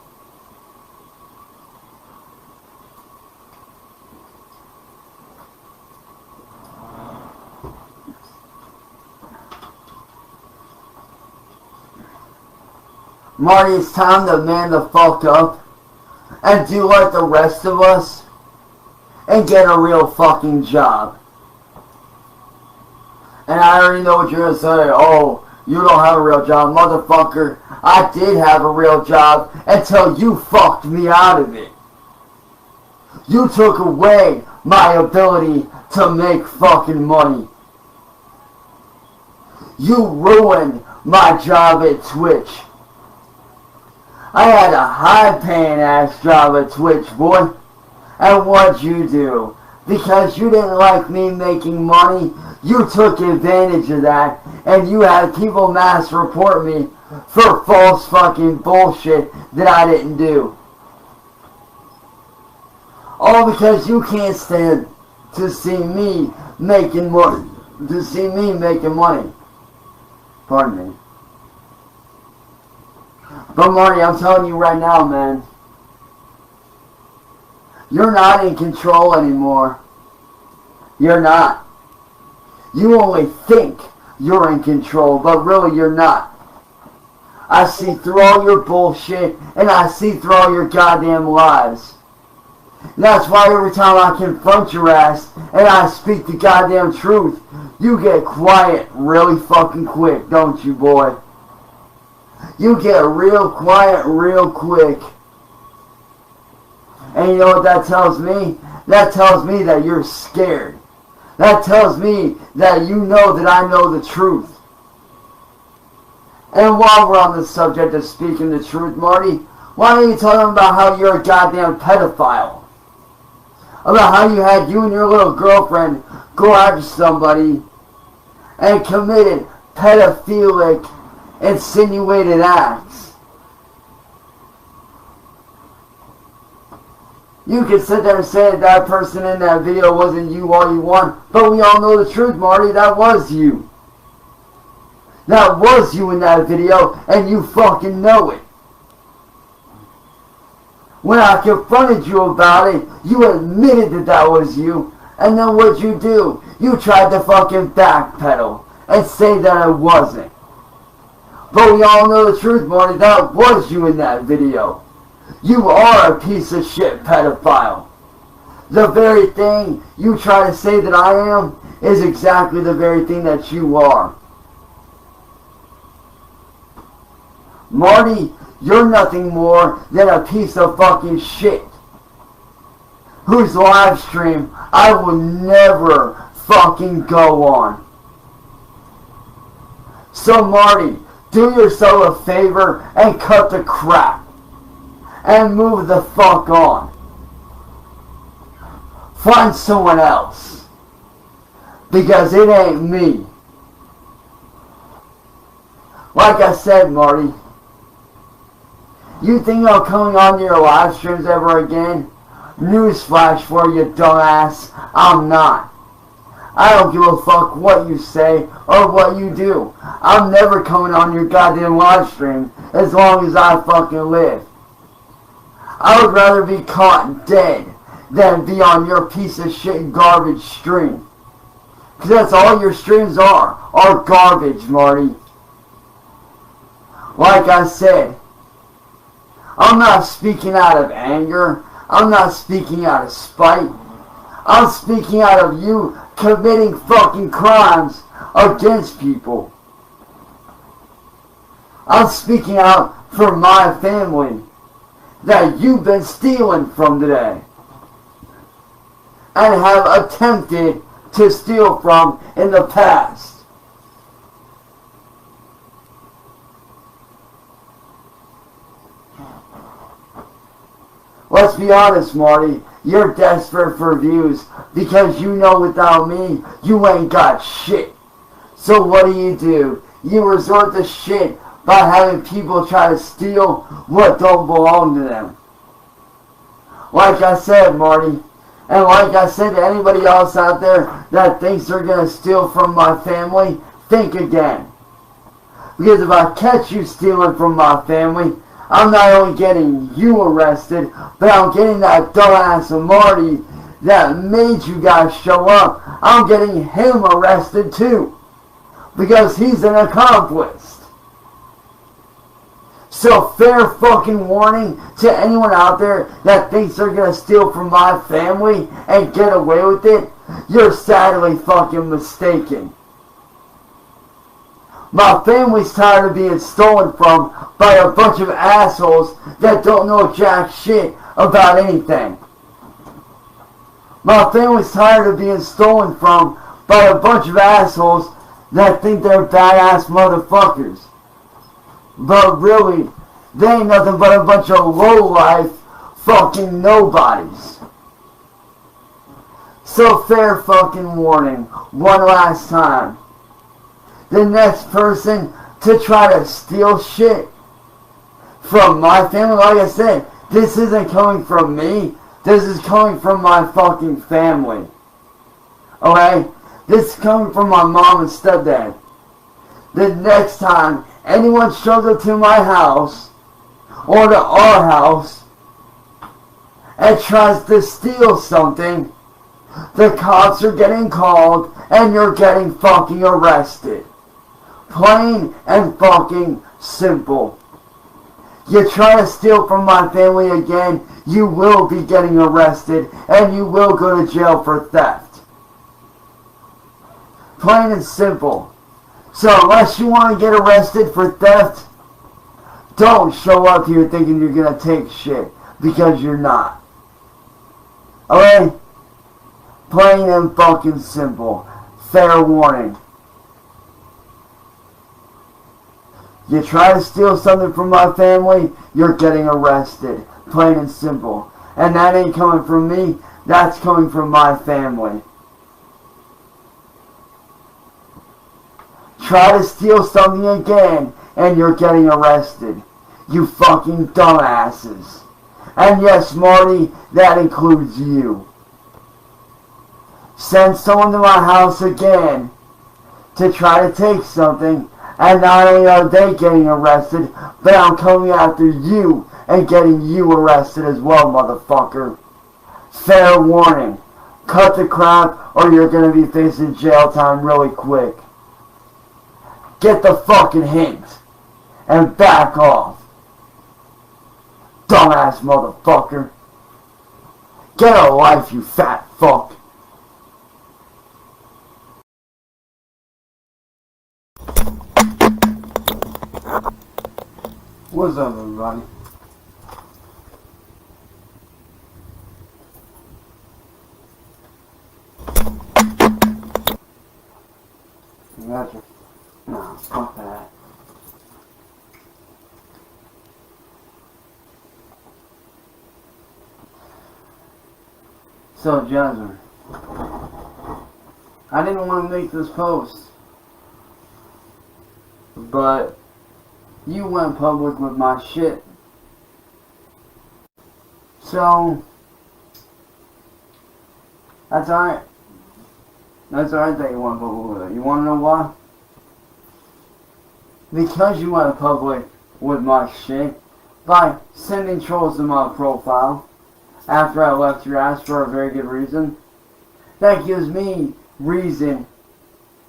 Marty, it's time to man the fuck up and do like the rest of us and get a real fucking job. And I already know what you're going to say. Oh, you don't have a real job, motherfucker. I did have a real job until you fucked me out of it. You took away my ability to make fucking money. You ruined my job at Twitch. I had a high-paying ass job at Twitch, boy. And what'd you do? Because you didn't like me making money, you took advantage of that, and you had people mass report me for false fucking bullshit that I didn't do. All because you can't stand to see me making money. Pardon me. But Marty, I'm telling you right now, man. You're not in control anymore. You're not. You only think you're in control, but really you're not. I see through all your bullshit, and I see through all your goddamn lies. And that's why every time I confront your ass and I speak the goddamn truth, you get quiet really fucking quick, don't you, boy? You get real quiet real quick. And you know what that tells me? That tells me that you're scared. That tells me that you know that I know the truth. And while we're on the subject of speaking the truth, Marty, why don't you tell them about how you're a goddamn pedophile? About how you had you and your little girlfriend go after somebody and committed pedophilic, insinuated acts. You can sit there and say that that person in that video wasn't you all you want, but we all know the truth, Marty. That was you. That was you in that video, and you fucking know it. When I confronted you about it, you admitted that that was you, and then what'd you do? You tried to fucking backpedal and say that it wasn't. But we all know the truth, Marty. That was you in that video. You are a piece of shit pedophile. The very thing you try to say that I am is exactly the very thing that you are. Marty, you're nothing more than a piece of fucking shit whose live stream I will never fucking go on. So Marty, do yourself a favor and cut the crap and move the fuck on. Find someone else, because it ain't me. Like I said, Marty, you think I'm coming on your live streams ever again? Newsflash for you, dumbass. I'm not. I don't give a fuck what you say or what you do. I'm never coming on your goddamn live stream as long as I fucking live. I would rather be caught dead than be on your piece of shit garbage stream. Because that's all your streams are garbage, Marty. Like I said, I'm not speaking out of anger. I'm not speaking out of spite. I'm speaking out of you committing fucking crimes against people. I'm speaking out for my family that you've been stealing from today and have attempted to steal from in the past. Let's be honest, Marty. You're desperate for views because you know without me, you ain't got shit. So what do? You resort to shit by having people try to steal what don't belong to them. Like I said, Marty, and like I said to anybody else out there that thinks they're going to steal from my family, think again. Because if I catch you stealing from my family, I'm not only getting you arrested, but I'm getting that dumbass Marty that made you guys show up. I'm getting him arrested too. Because he's an accomplice. So fair fucking warning to anyone out there that thinks they're going to steal from my family and get away with it. You're sadly fucking mistaken. My family's tired of being stolen from by a bunch of assholes that don't know jack shit about anything. My family's tired of being stolen from by a bunch of assholes that think they're badass motherfuckers. But really, they ain't nothing but a bunch of low-life fucking nobodies. So fair fucking warning, one last time. The next person to try to steal shit from my family, like I said, this isn't coming from me. This is coming from my fucking family. Okay? This is coming from my mom and stepdad. The next time anyone shows up to my house or to our house and tries to steal something, the cops are getting called and you're getting fucking arrested. Plain and fucking simple. You try to steal from my family again, you will be getting arrested and you will go to jail for theft. Plain and simple. So unless you want to get arrested for theft, don't show up here thinking you're going to take shit, because you're not. Okay? Plain and fucking simple. Fair warning. You try to steal something from my family, you're getting arrested. Plain and simple. And that ain't coming from me, that's coming from my family. Try to steal something again, and you're getting arrested. You fucking dumbasses. And yes, Marty, that includes you. Send someone to my house again to try to take something, and not only are they getting arrested, but I'm coming after you and getting you arrested as well, motherfucker. Fair warning. Cut the crap or you're gonna be facing jail time really quick. Get the fucking hint and back off. Dumbass motherfucker. Get a life, you fat fuck. What's up, everybody? Gotcha. No, fuck that. So, Jasmine, I didn't want to make this post, but you went public with my shit. So, that's alright. That's alright that you went public with it. You wanna know why? Because you went public with my shit by sending trolls to my profile after I left your ass for a very good reason. That gives me reason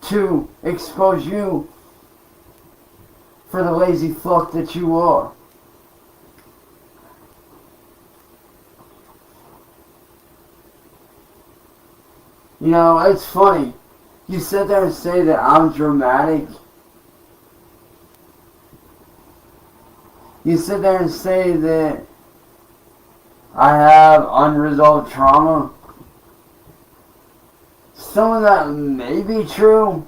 to expose you for the lazy fuck that you are. You know, it's funny. You sit there and say that I'm dramatic. You sit there and say that I have unresolved trauma. Some of that may be true.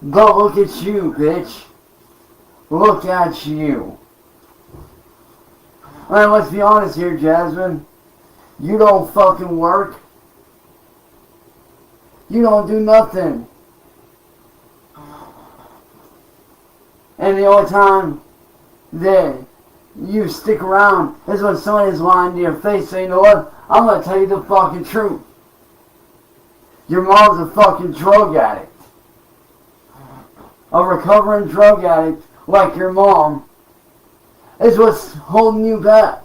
But look at you, bitch. Look at you. Alright, let's be honest here, Jasmine. You don't fucking work. You don't do nothing. And the only time that you stick around is when somebody's lying to your face saying, you know what, I'm gonna tell you the fucking truth. Your mom's a fucking drug addict. A recovering drug addict like your mom is what's holding you back.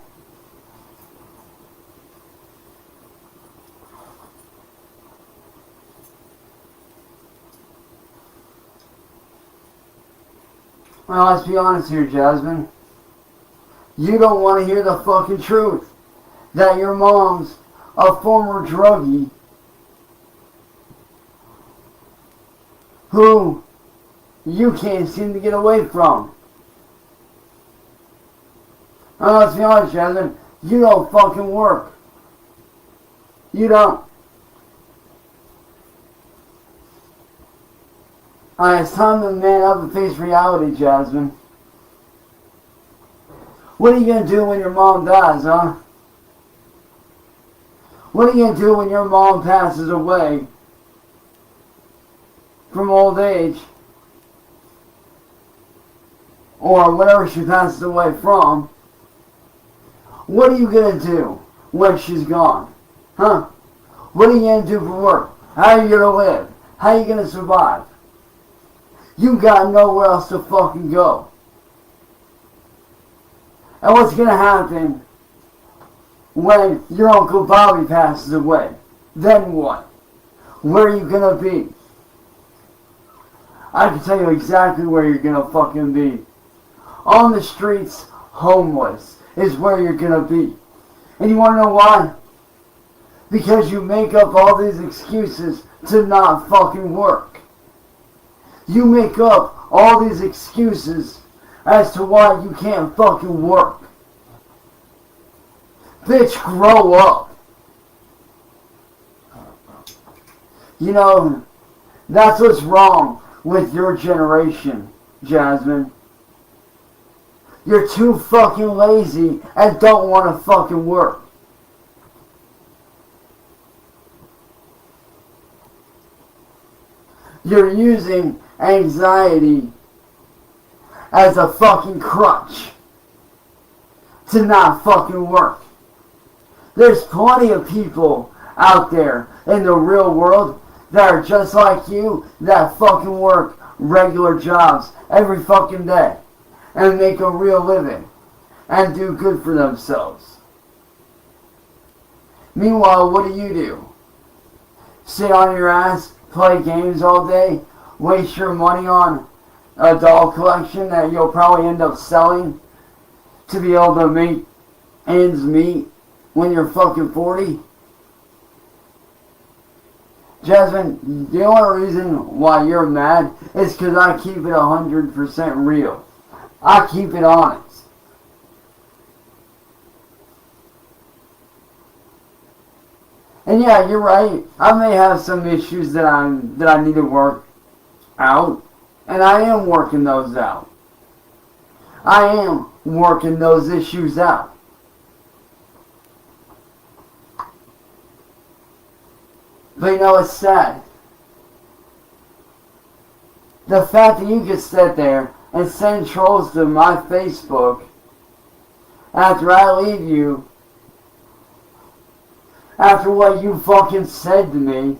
Well, let's be honest here, Jasmine. You don't want to hear the fucking truth. That your mom's a former druggie who you can't seem to get away from. Well, let's be honest, Jasmine. You don't fucking work. You don't. Alright, it's time to man up and face reality, Jasmine. What are you gonna do when your mom dies, huh? What are you gonna do when your mom passes away from old age? Or whatever she passes away from? What are you gonna do when she's gone? Huh? What are you gonna do for work? How are you gonna live? How are you gonna survive? You got nowhere else to fucking go. And what's gonna happen when your Uncle Bobby passes away? Then what? Where are you gonna be? I can tell you exactly where you're gonna fucking be. On the streets, homeless, is where you're gonna be. And you wanna know why? Because you make up all these excuses to not fucking work. You make up all these excuses as to why you can't fucking work. Bitch, grow up. You know, that's what's wrong with your generation, Jasmine. You're too fucking lazy and don't want to fucking work. You're using anxiety as a fucking crutch to not fucking work. There's plenty of people out there in the real world that are just like you that fucking work regular jobs every fucking day and make a real living and do good for themselves. Meanwhile, what do? Sit on your ass, play games all day, waste your money on a doll collection that you'll probably end up selling to be able to make ends meet when you're fucking 40? Jasmine, the only reason why you're mad is because I keep it 100% real. I keep it honest. And yeah, you're right. I may have some issues that I need to work out, and I am working those out. I am working those issues out. But you know, it's sad. The fact that you can sit there and send trolls to my Facebook after I leave you, after what you fucking said to me,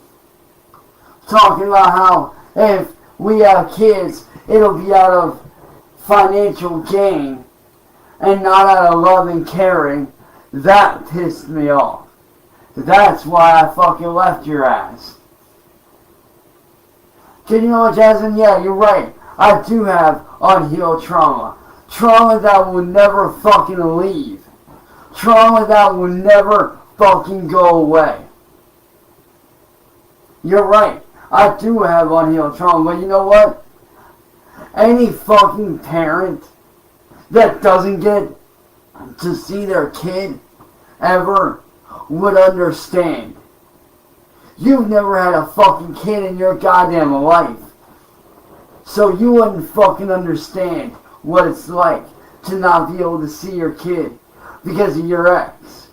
talking about how if we have kids, it'll be out of financial gain and not out of love and caring, that pissed me off. That's why I fucking left your ass. Cause you know what, Jasmine? Yeah, you're right. I do have unhealed trauma. Trauma that will never fucking leave. Trauma that will never fucking go away. You're right. I do have unhealed trauma, but you know what? Any fucking parent that doesn't get to see their kid ever would understand. You've never had a fucking kid in your goddamn life. So you wouldn't fucking understand what it's like to not be able to see your kid because of your ex.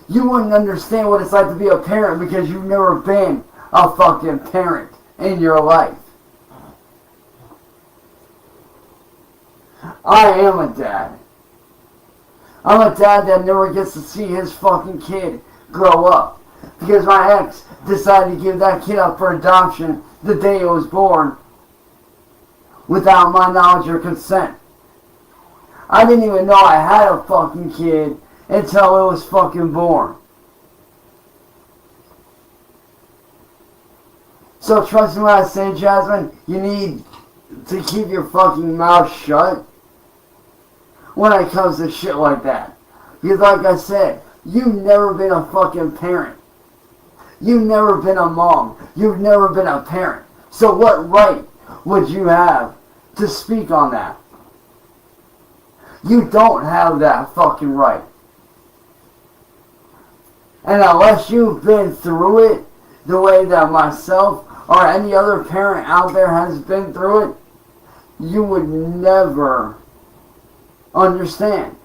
You wouldn't understand what it's like to be a parent because you've never been a fucking parent in your life. I am a dad. I'm a dad that never gets to see his fucking kid grow up because my ex decided to give that kid up for adoption the day it was born without my knowledge or consent. I didn't even know I had a fucking kid until it was fucking born. So trust me when I say, Jasmine, you need to keep your fucking mouth shut when it comes to shit like that. Because like I said, you've never been a fucking parent. You've never been a mom. You've never been a parent. So what right would you have to speak on that? You don't have that fucking right. And unless you've been through it the way that myself or any other parent out there has been through it, you would never understand.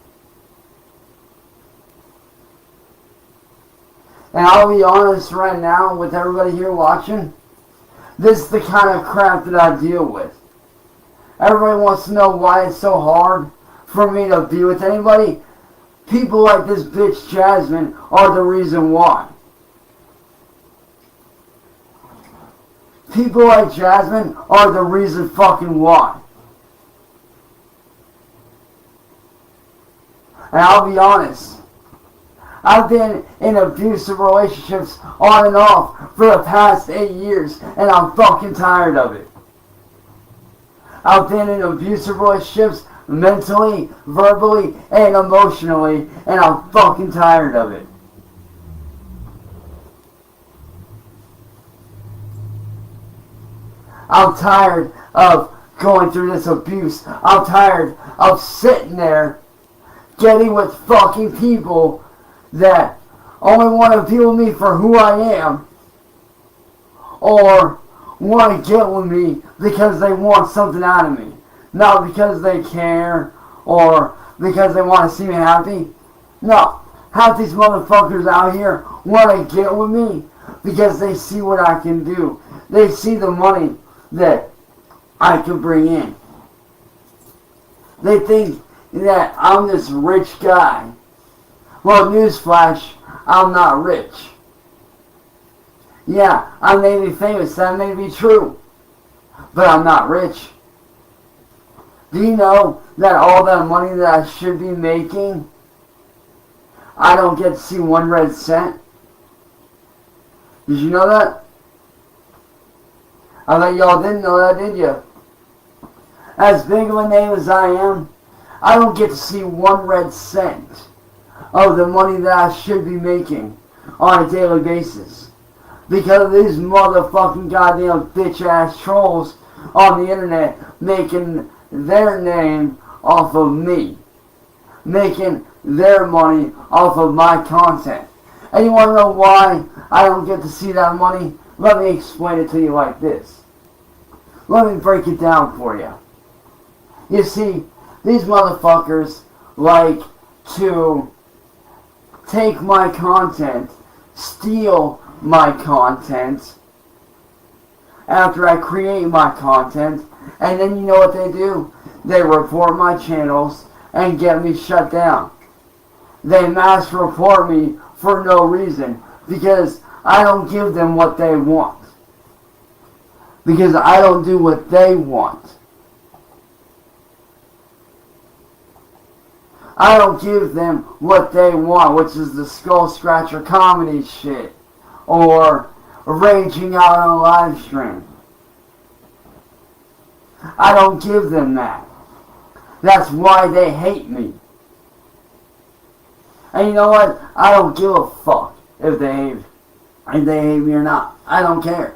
And I'll be honest right now with everybody here watching, this is the kind of crap that I deal with. Everybody wants to know why it's so hard for me to be with anybody. People like this bitch Jasmine are the reason why. People like Jasmine are the reason fucking why. And I'll be honest, I've been in abusive relationships on and off for the past 8 years, and I'm fucking tired of it. I've been in abusive relationships mentally, verbally, and emotionally, and I'm fucking tired of it. I'm tired of going through this abuse. I'm tired of sitting there getting with fucking people that only want to be with me for who I am, or want to get with me because they want something out of me. Not because they care or because they want to see me happy. No, half these motherfuckers out here want to get with me because they see what I can do. They see the money that I can bring in. They think that I'm this rich guy. Well, newsflash, I'm not rich. Yeah, I may be famous, that may be true, but I'm not rich. Do you know that all that money that I should be making, I don't get to see 1 red cent? Did you know that? I bet y'all didn't know that, did you? As big of a name as I am, I don't get to see 1 red cent of the money that I should be making on a daily basis. Because of these motherfucking goddamn bitch-ass trolls on the internet making their name off of me. Making their money off of my content. And you want to know why I don't get to see that money? Let me explain it to you like this. Let me break it down for you. You see, these motherfuckers like to take my content, steal my content after I create my content, and then you know what they do? They report my channels and get me shut down. They mass report me for no reason because I don't give them what they want. Because I don't do what they want. I don't give them what they want, which is the skull scratcher comedy shit. Or raging out on a live stream. I don't give them that. That's why they hate me. And you know what? I don't give a fuck if they hate me or not. I don't care.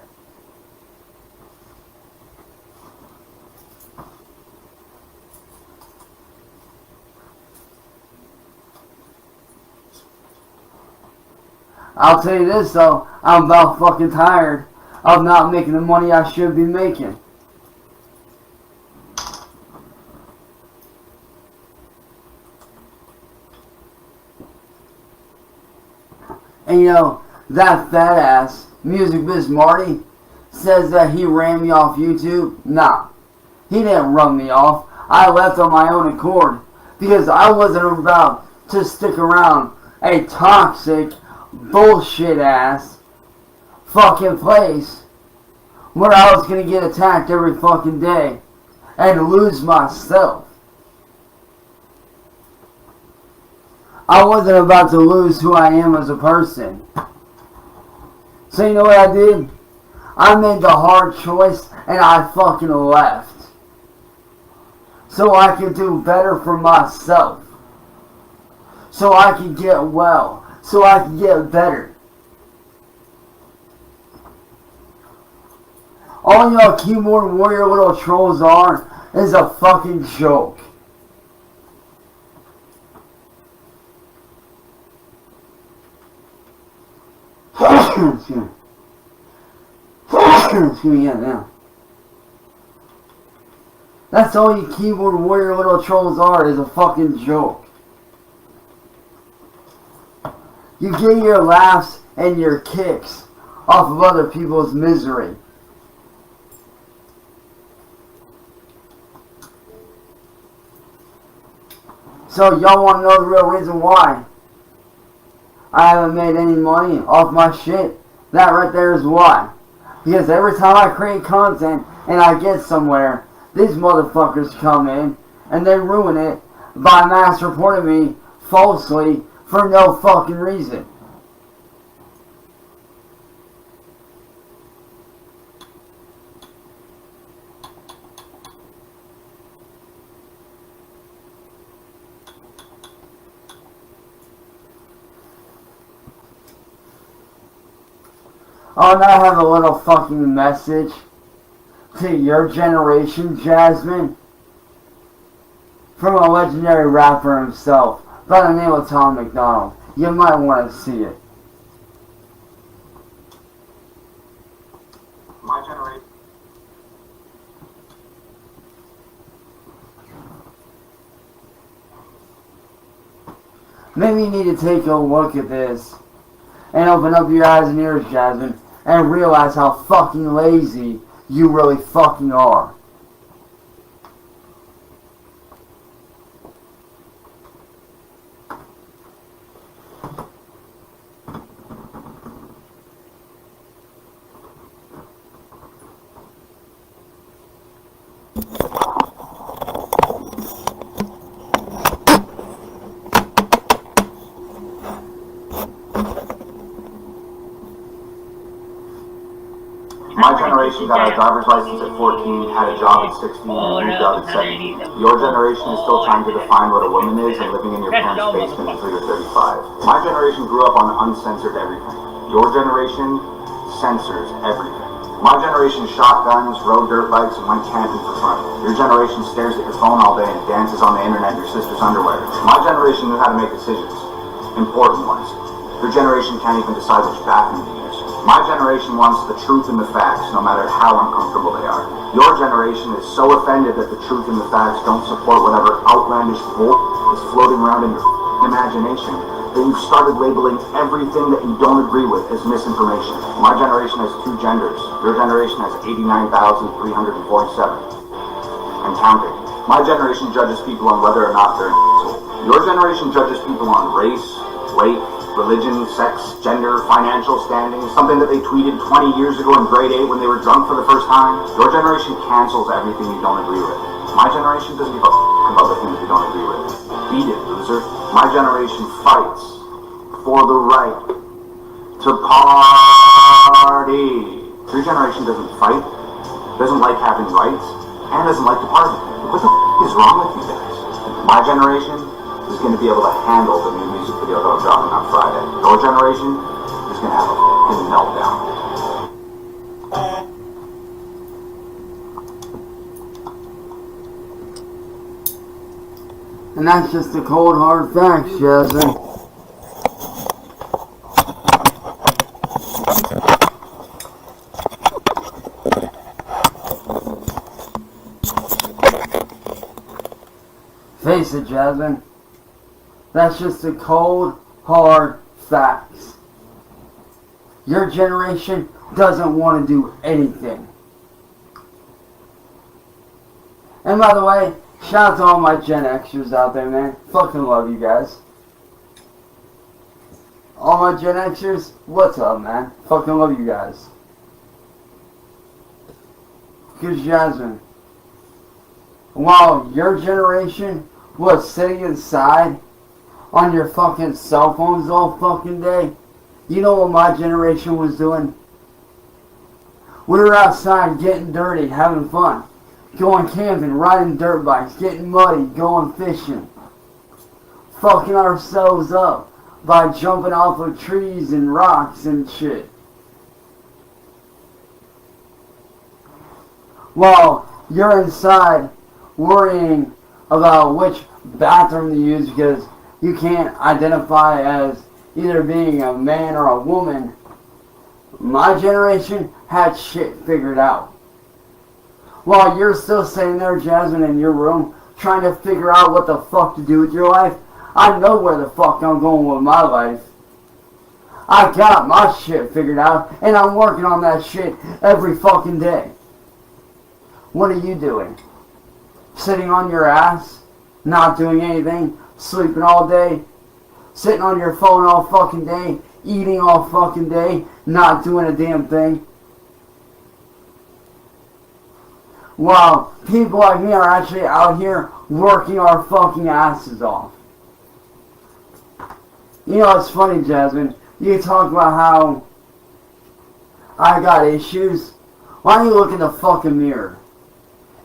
I'll tell you this though, I'm about fucking tired of not making the money I should be making. And you know, that fat ass, Music Biz Marty, says that he ran me off YouTube. Nah, he didn't run me off. I left on my own accord because I wasn't about to stick around a toxic, bullshit ass fucking place where I was gonna get attacked every fucking day and lose myself. I wasn't about to lose who I am as a person. So you know what I did? I made the hard choice and I fucking left. So I could do better for myself. So I could get well. So I could get better. All y'all keyboard warrior little trolls are is a fucking joke. Excuse me. Excuse me, yeah, now. That's all you keyboard warrior little trolls are, is a fucking joke. You get your laughs and your kicks off of other people's misery. So y'all want to know the real reason why I haven't made any money off my shit? That right there is why. Because every time I create content and I get somewhere, these motherfuckers come in and they ruin it by mass reporting me falsely for no fucking reason. Oh, and I have a little fucking message to your generation, Jasmine, from a legendary rapper himself by the name of Tom McDonald. You might want to see it. My generation. Maybe you need to take a look at this and open up your eyes and ears, Jasmine, and realize how fucking lazy you really fucking are. My generation got a driver's license at 14, had a job at 16, and moved out at 17. Your generation is still trying to define what a woman is and living in your parents' basement until you're 35. My generation grew up on uncensored everything. Your generation censors everything. My generation shot guns, rode dirt bikes, and went camping for fun. Your generation stares at your phone all day and dances on the internet in your sister's underwear. My generation knew how to make decisions. Important ones. Your generation can't even decide which bathroom to use. My generation wants the truth and the facts, no matter how uncomfortable they are. Your generation is so offended that the truth and the facts don't support whatever outlandish bull is floating around in your imagination, that you've started labeling everything that you don't agree with as misinformation. My generation has 2 genders. Your generation has 89,347. And counting. My generation judges people on whether or not they're Your generation judges people on race, weight, religion, sex, gender, financial standing, something that they tweeted 20 years ago in grade 8 when they were drunk for the first time. Your generation cancels everything you don't agree with. My generation doesn't give a about the things you don't agree with. Beat it, loser. My generation fights for the right to party. Your generation doesn't fight, doesn't like having rights, and doesn't like to party. What the is wrong with you guys? My generation is going to be able to handle the new music video that I'm dropping on Friday. Your generation is going to have a fucking meltdown. And that's just the cold hard facts, Jasmine. Face it, Jasmine. That's just the cold, hard facts. Your generation doesn't want to do anything. And by the way, shout out to all my Gen Xers out there, man. Fucking love you guys. All my Gen Xers, what's up, man? Fucking love you guys. Because Jasmine, while your generation was sitting inside on your fucking cell phones all fucking day, you know what my generation was doing? We were outside getting dirty, having fun. Going camping, riding dirt bikes, getting muddy, going fishing. Fucking ourselves up by jumping off of trees and rocks and shit. While you're inside worrying about which bathroom to use because you can't identify as either being a man or a woman, my generation had shit figured out. While you're still sitting there, Jasmine, in your room, trying to figure out what the fuck to do with your life, I know where the fuck I'm going with my life. I got my shit figured out, and I'm working on that shit every fucking day. What are you doing? Sitting on your ass, not doing anything, sleeping all day, sitting on your phone all fucking day, eating all fucking day, not doing a damn thing. While people like me are actually out here working our fucking asses off. You know, it's funny, Jasmine. You talk about how I got issues. Why don't you look in the fucking mirror?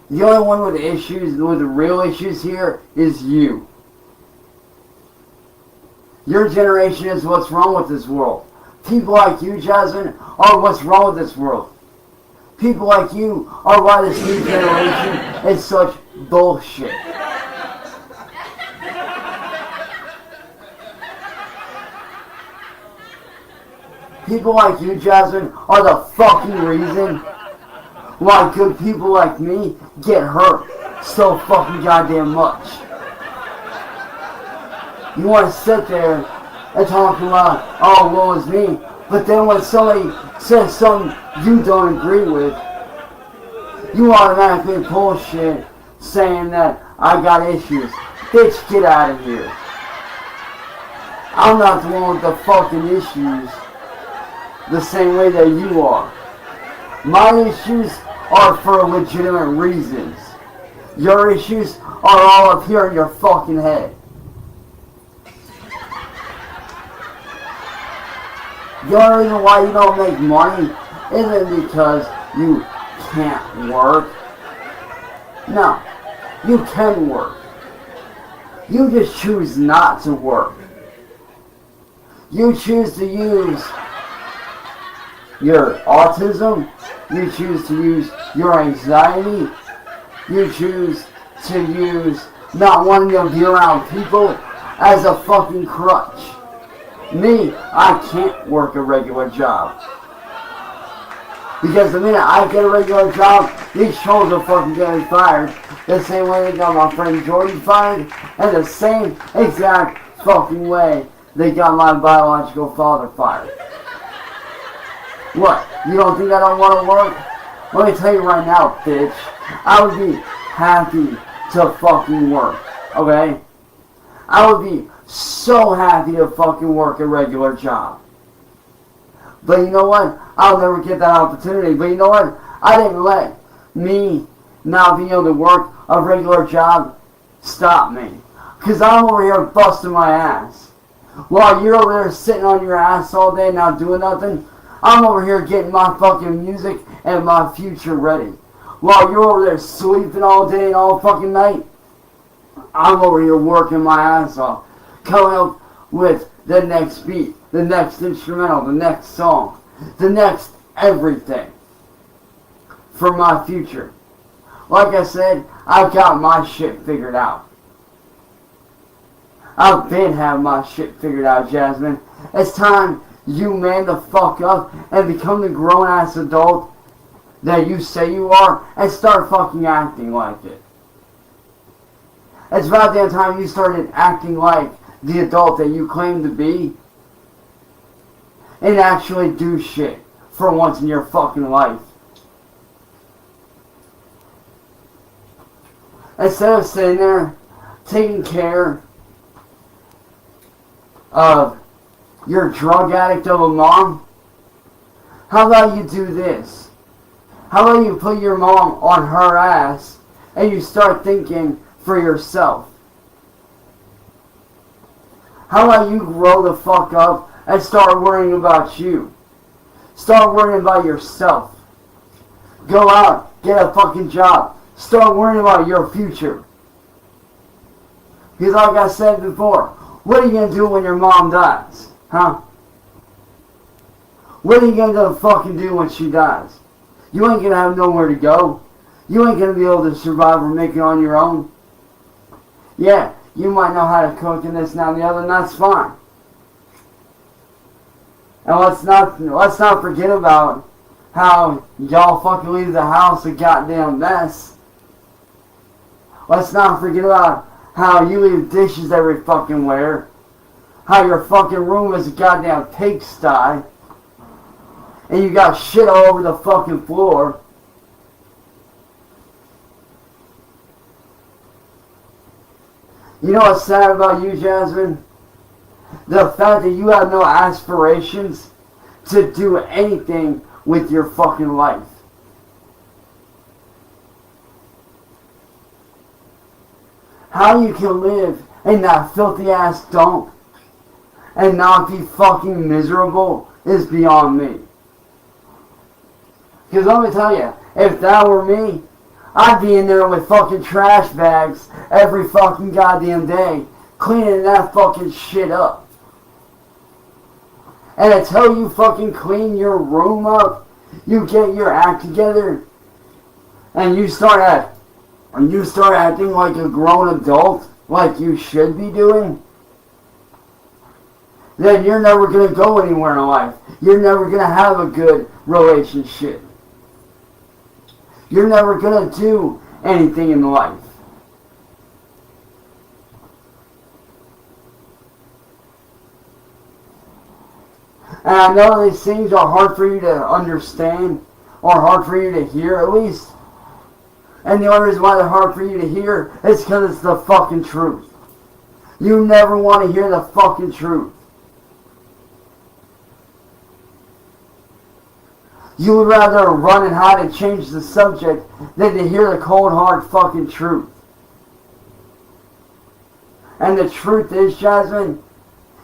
The only one with issues, with the real issues here, is you. Your generation is what's wrong with this world. People like you, Jasmine, are what's wrong with this world. People like you are why this new generation is such bullshit. People like you, Jasmine, are the fucking reason why good people like me get hurt so fucking goddamn much. You want to sit there and talk about, oh, woe is me, but then when somebody says something you don't agree with, you automatically pull shit saying that I got issues. Bitch, get out of here. I'm not the one with the fucking issues the same way that you are. My issues are for legitimate reasons. Your issues are all up here in your fucking head. The only reason why you don't make money isn't because you can't work. No, you can work. You just choose not to work. You choose to use your autism. You choose to use your anxiety. You choose to use not wanting to be around people as a fucking crutch. Me, I can't work a regular job. Because the minute I get a regular job, these trolls are fucking getting fired. The same way they got my friend Jordan fired, and the same exact fucking way they got my biological father fired. What? You don't think I don't want to work? Let me tell you right now, bitch. I would be happy to fucking work. Okay? I would be so happy to fucking work a regular job. But you know what? I'll never get that opportunity. But you know what? I didn't let me not being able to work a regular job stop me. Because I'm over here busting my ass. While you're over there sitting on your ass all day not doing nothing, I'm over here getting my fucking music and my future ready. While you're over there sleeping all day and all fucking night, I'm over here working my ass off. Coming up with the next beat, the next instrumental, the next song, the next everything for my future. Like I said, I've got my shit figured out. I've been having my shit figured out, Jasmine. It's time you man the fuck up and become the grown-ass adult that you say you are and start fucking acting like it. It's about that time you started acting like the adult that you claim to be and actually do shit for once in your fucking life. Instead of sitting there taking care of your drug addict of a mom, how about you do this? How about you put your mom on her ass and you start thinking for yourself? How about you grow the fuck up and start worrying about you? Start worrying about yourself. Go out, get a fucking job. Start worrying about your future. Because like I said before, what are you going to do when your mom dies? Huh? What are you going to fucking do when she dies? You ain't going to have nowhere to go. You ain't going to be able to survive or make it on your own. Yeah, you might know how to cook and this, now, and the other, and that's fine. And let's not forget about how y'all fucking leave the house a goddamn mess. Let's not forget about how you leave dishes every fucking where. How your fucking room is a goddamn pigsty. And you got shit all over the fucking floor. You know what's sad about you, Jasmine? The fact that you have no aspirations to do anything with your fucking life. How you can live in that filthy ass dump and not be fucking miserable is beyond me. Because let me tell you, if that were me, I'd be in there with fucking trash bags every fucking goddamn day, cleaning that fucking shit up. And until you fucking clean your room up, you get your act together, and you start acting like a grown adult, like you should be doing, then you're never going to go anywhere in life. You're never going to have a good relationship. You're never going to do anything in life. And I know these things are hard for you to understand, or hard for you to hear at least. And the only reason why they're hard for you to hear is because it's the fucking truth. You never want to hear the fucking truth. You would rather run and hide and change the subject than to hear the cold hard fucking truth. And the truth is, Jasmine,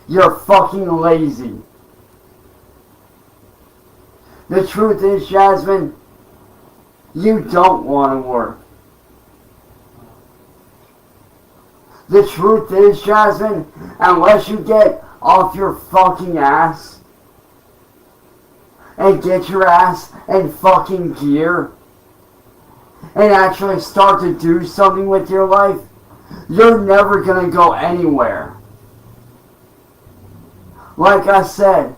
you're fucking lazy. The truth is, Jasmine, you don't want to work. The truth is, Jasmine, unless you get off your fucking ass and get your ass in fucking gear and actually start to do something with your life, you're never gonna go anywhere. Like I said,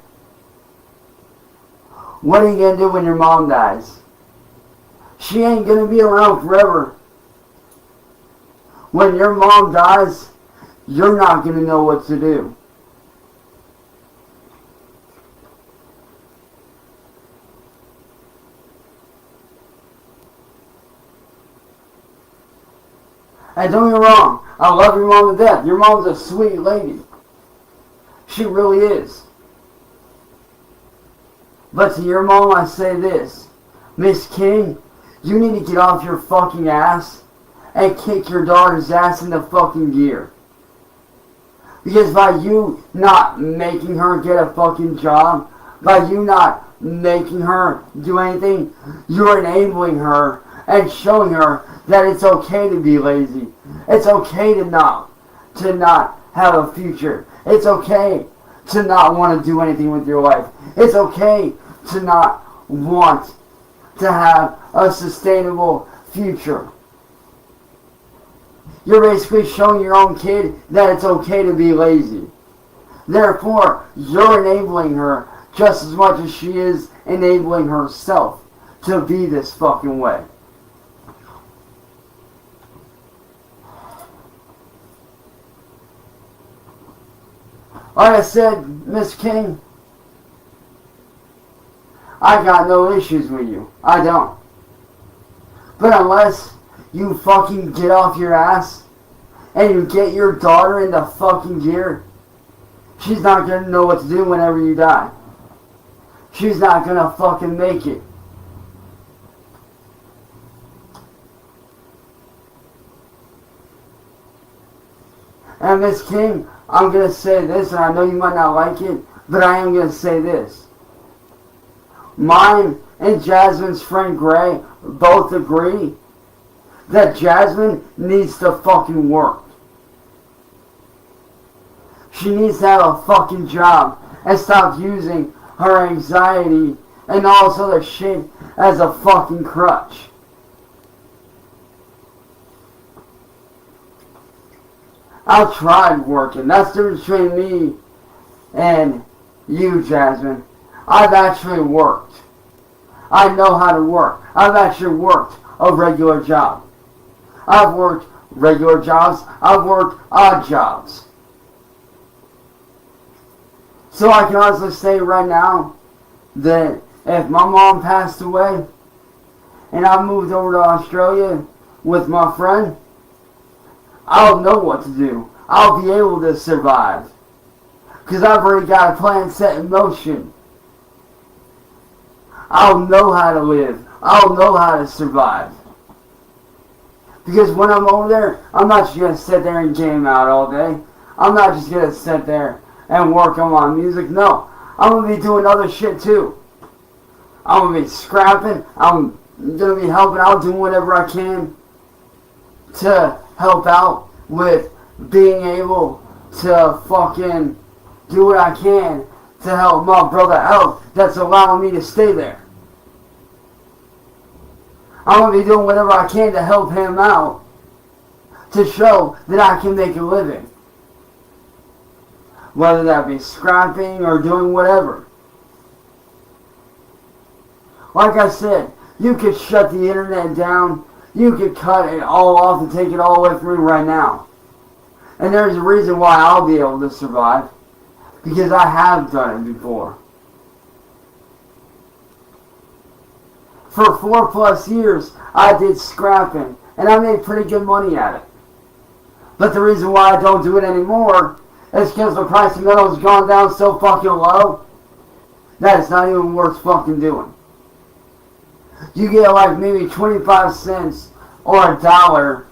what are you gonna do when your mom dies? She ain't gonna be around forever. When your mom dies, you're not gonna know what to do. And don't get me wrong, I love your mom to death. Your mom's a sweet lady. She really is. But to your mom, I say this. Miss King, you need to get off your fucking ass and kick your daughter's ass into fucking gear. Because by you not making her get a fucking job, by you not making her do anything, you're enabling her and showing her that it's okay to be lazy. It's okay to not have a future. It's okay to not want to do anything with your life. It's okay to not want to have a sustainable future. You're basically showing your own kid that it's okay to be lazy. Therefore, you're enabling her just as much as she is enabling herself to be this fucking way. Like I said, Miss King, I got no issues with you. I don't. But unless you fucking get off your ass and you get your daughter into fucking gear, she's not gonna know what to do whenever you die. She's not gonna fucking make it. And Miss King, I'm gonna say this, and I know you might not like it, but I am gonna say this. Mine and Jasmine's friend Gray both agree that Jasmine needs to fucking work. She needs to have a fucking job and stop using her anxiety and all this other shit as a fucking crutch. I tried working. That's the difference between me and you, Jasmine. I've actually worked. I know how to work. I've actually worked a regular job. I've worked regular jobs. I've worked odd jobs. So I can honestly say right now that if my mom passed away and I moved over to Australia with my friend, I'll know what to do. I'll be able to survive. Because I've already got a plan set in motion. I'll know how to live. I'll know how to survive. Because when I'm over there, I'm not just going to sit there and game out all day. I'm not just going to sit there and work on my music. No. I'm going to be doing other shit too. I'm going to be scrapping. I'm going to be helping out, doing whatever I can to help out with being able to fucking do what I can to help my brother out that's allowing me to stay there. I'm going to be doing whatever I can to help him out, to show that I can make a living. Whether that be scrapping or doing whatever. Like I said, you could shut the internet down, you could cut it all off and take it all away from me right now. And there's a reason why I'll be able to survive. Because I have done it before. For 4+ years, I did scrapping, and I made pretty good money at it. But the reason why I don't do it anymore is because the price of metal has gone down so fucking low that it's not even worth fucking doing. You get like maybe 25 cents or $1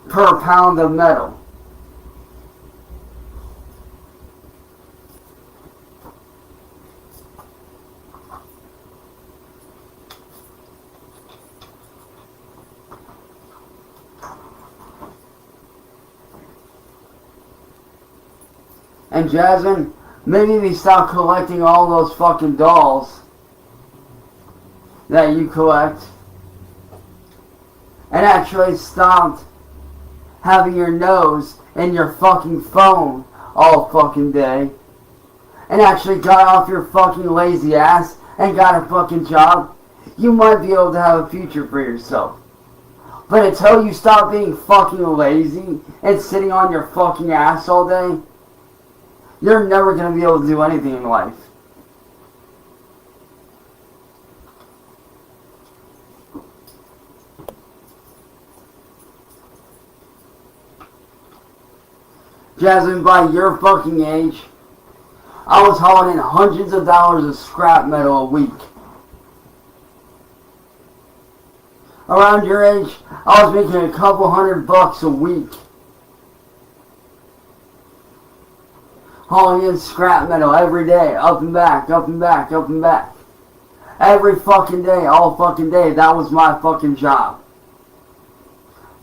per pound of metal. And Jasmine, maybe we stop collecting all those fucking dolls that you collect and actually stopped having your nose in your fucking phone all fucking day and actually got off your fucking lazy ass and got a fucking job, you might be able to have a future for yourself. But until you stop being fucking lazy and sitting on your fucking ass all day, you're never going to be able to do anything in life. Jasmine, by your fucking age, I was hauling in hundreds of dollars of scrap metal a week. Around your age, I was making a couple $100 a week. Hauling in scrap metal every day, up and back, up and back, up and back. Every fucking day, all fucking day, that was my fucking job.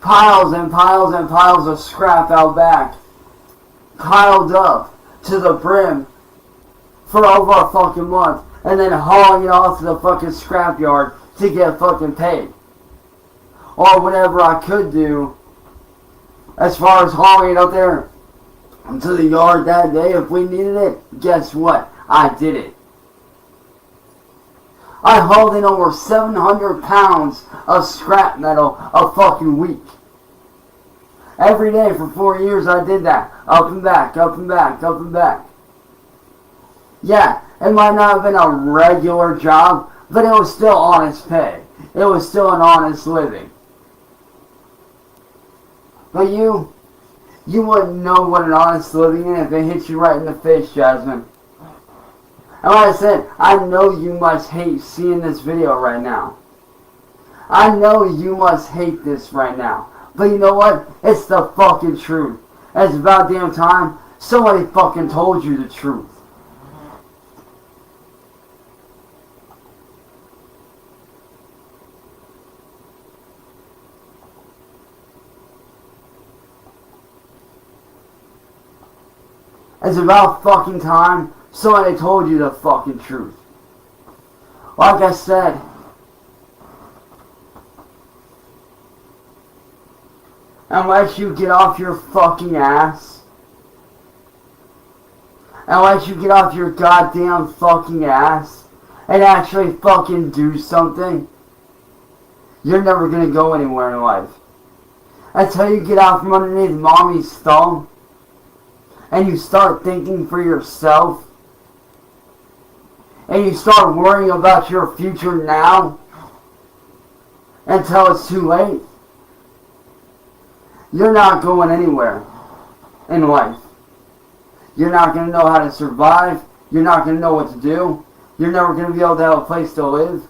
Piles and piles and piles of scrap out back. Piled up to the brim for over a fucking month. And then hauling it off to the fucking scrapyard to get fucking paid. Or whatever I could do as far as hauling it up there to the yard that day if we needed it. Guess what? I did it. I hauled in over 700 pounds of scrap metal a fucking week. Every day for 4 years I did that. Up and back, up and back, up and back. Yeah, it might not have been a regular job, but it was still honest pay. It was still an honest living. But you wouldn't know what an honest living is if it hit you right in the face, Jasmine. And like I said, I know you must hate seeing this video right now. I know you must hate this right now. But you know what? It's the fucking truth. It's about damn time somebody fucking told you the truth. It's about fucking time somebody told you the fucking truth. Like I said, unless you get off your fucking ass, unless you get off your goddamn fucking ass and actually fucking do something, you're never gonna go anywhere in life. Until you get out from underneath mommy's thumb and you start thinking for yourself and you start worrying about your future now until it's too late, you're not going anywhere in life. You're not going to know how to survive. You're not going to know what to do. You're never going to be able to have a place to live.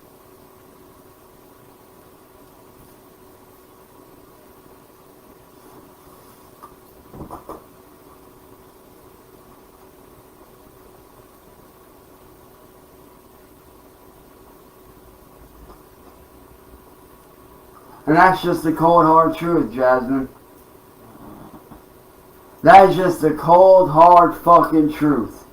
And that's just the cold hard truth, Jasmine. That is just the cold hard fucking truth.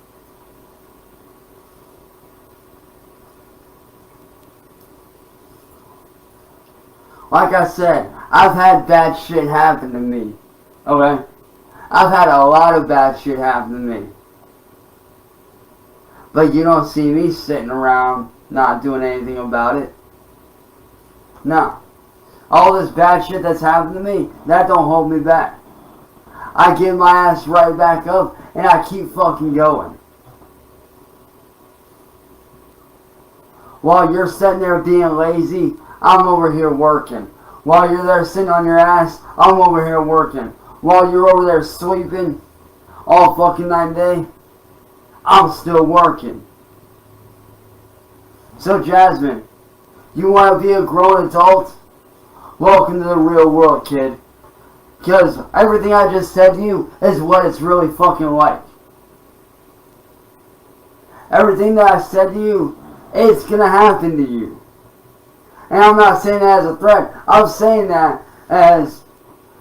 Like I said, I've had bad shit happen to me. Okay? I've had a lot of bad shit happen to me. But you don't see me sitting around not doing anything about it. No. All this bad shit that's happened to me, that don't hold me back. I get my ass right back up and I keep fucking going. While you're sitting there being lazy, I'm over here working. While you're there sitting on your ass, I'm over here working. While you're over there sleeping all fucking night and day, I'm still working. So Jasmine, you want to be a grown adult? Welcome to the real world, kid. Because everything I just said to you is what it's really fucking like. Everything that I said to you, it's gonna happen to you. And I'm not saying that as a threat. I'm saying that as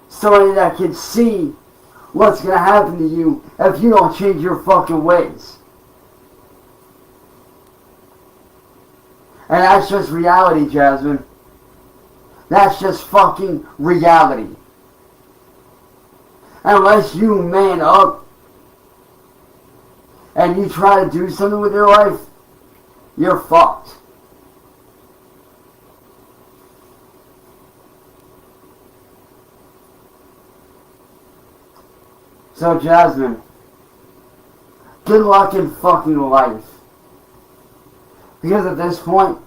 somebody that can see what's gonna happen to you if you don't change your fucking ways. And that's just reality, Jasmine. That's just fucking reality. Unless you man up and you try to do something with your life, you're fucked. So Jasmine, good luck in fucking life. Because at this point,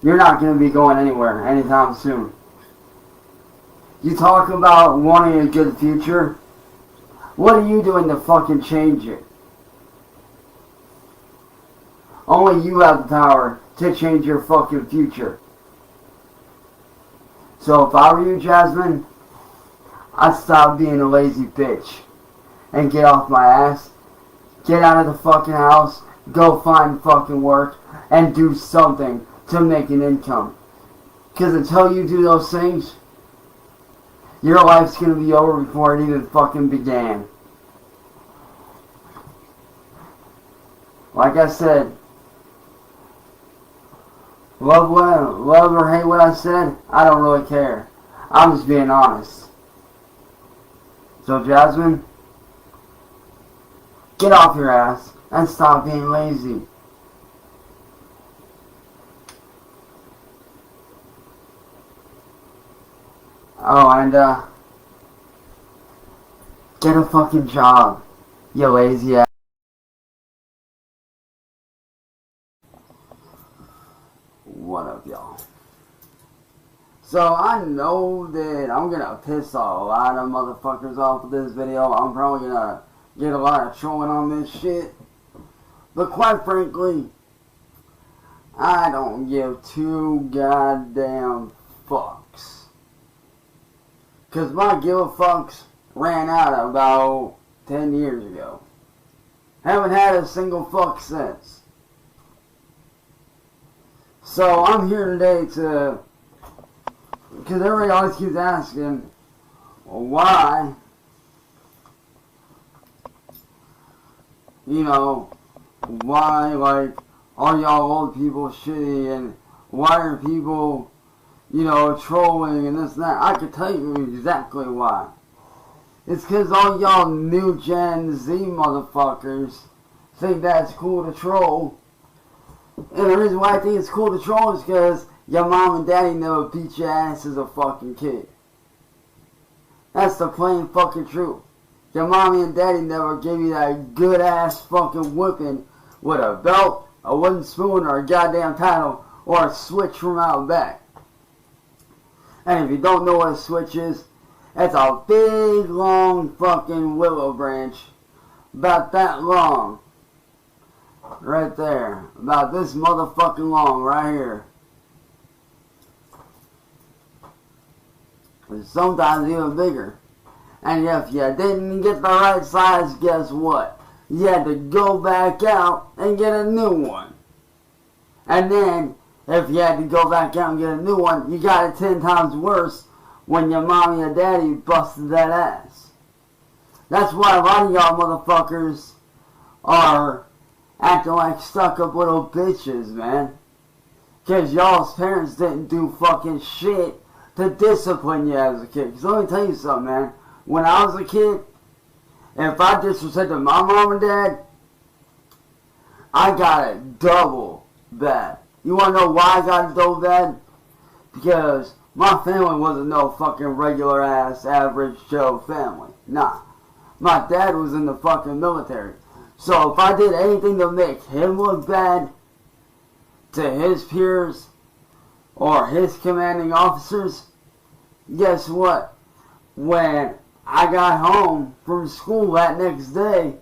you're not going to be going anywhere anytime soon. You talk about wanting a good future. What are you doing to fucking change it? Only you have the power to change your fucking future. So if I were you, Jasmine, I'd stop being a lazy bitch and get off my ass, get out of the fucking house, go find fucking work, and do something to make an income. Because until you do those things, your life's gonna be over before it even fucking began. Like I said, love or hate what I said, I don't really care. I'm just being honest. So Jasmine, get off your ass and stop being lazy. Oh, and get a fucking job, you lazy ass. What up, y'all? So I know that I'm gonna piss a lot of motherfuckers off with this video. I'm probably gonna get a lot of trolling on this shit. But quite frankly, I don't give two goddamn fucks. Cause my give a fucks ran out about 10 years ago. Haven't had a single fuck since. So I'm here today to, because everybody always keeps asking, why, why, like, are y'all old people shitty, and why are people, trolling and this and that. I can tell you exactly why. It's because all y'all new Gen Z motherfuckers think that's cool to troll. And the reason why I think it's cool to troll is because your mom and daddy never beat your ass as a fucking kid. That's the plain fucking truth. Your mommy and daddy never gave you that good ass fucking whipping with a belt, a wooden spoon, or a goddamn paddle, or a switch from out back. And if you don't know what a switch is, it's a big long fucking willow branch, about that long. Right there. About this motherfucking long right here. And sometimes even bigger. And if you didn't get the right size, guess what? You had to go back out and get a new one. And then, if you had to go back out and get a new one, you got it 10 times worse when your mommy or daddy busted that ass. That's why a lot of y'all motherfuckers are acting like stuck-up little bitches, man. Because y'all's parents didn't do fucking shit to discipline you as a kid. Because let me tell you something, man. When I was a kid, if I disrespected my mom and dad, I got it double bad. You want to know why I got it double bad? Because my family wasn't no fucking regular ass average Joe family. Nah. My dad was in the fucking military. So if I did anything to make him look bad to his peers or his commanding officers, guess what? When I got home from school that next day,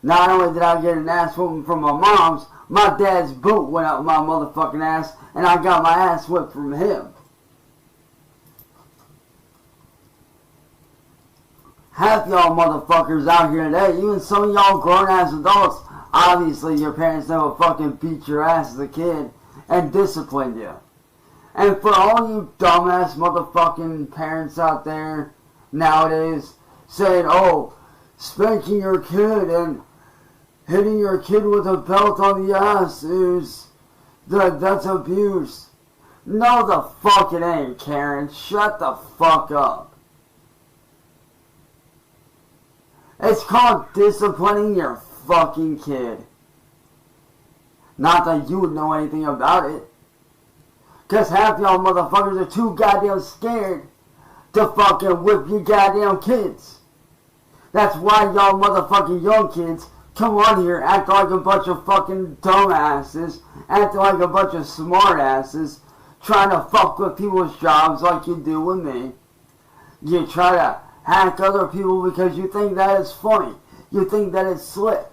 not only did I get an ass whooping from my mom's, my dad's boot went up my motherfucking ass, and I got my ass whipped from him. Half y'all motherfuckers out here today, even some of y'all grown-ass adults, obviously your parents never fucking beat your ass as a kid and disciplined you. And for all you dumbass motherfucking parents out there nowadays saying, oh, spanking your kid and hitting your kid with a belt on the ass that's abuse. No the fuck it ain't, Karen. Shut the fuck up. It's called disciplining your fucking kid. Not that you would know anything about it. Because half y'all motherfuckers are too goddamn scared to fucking whip your goddamn kids. That's why y'all motherfucking young kids come on here, act like a bunch of fucking dumbasses, act like a bunch of smartasses, trying to fuck with people's jobs like you do with me. You try to hack other people because you think that is funny. You think that it's slick.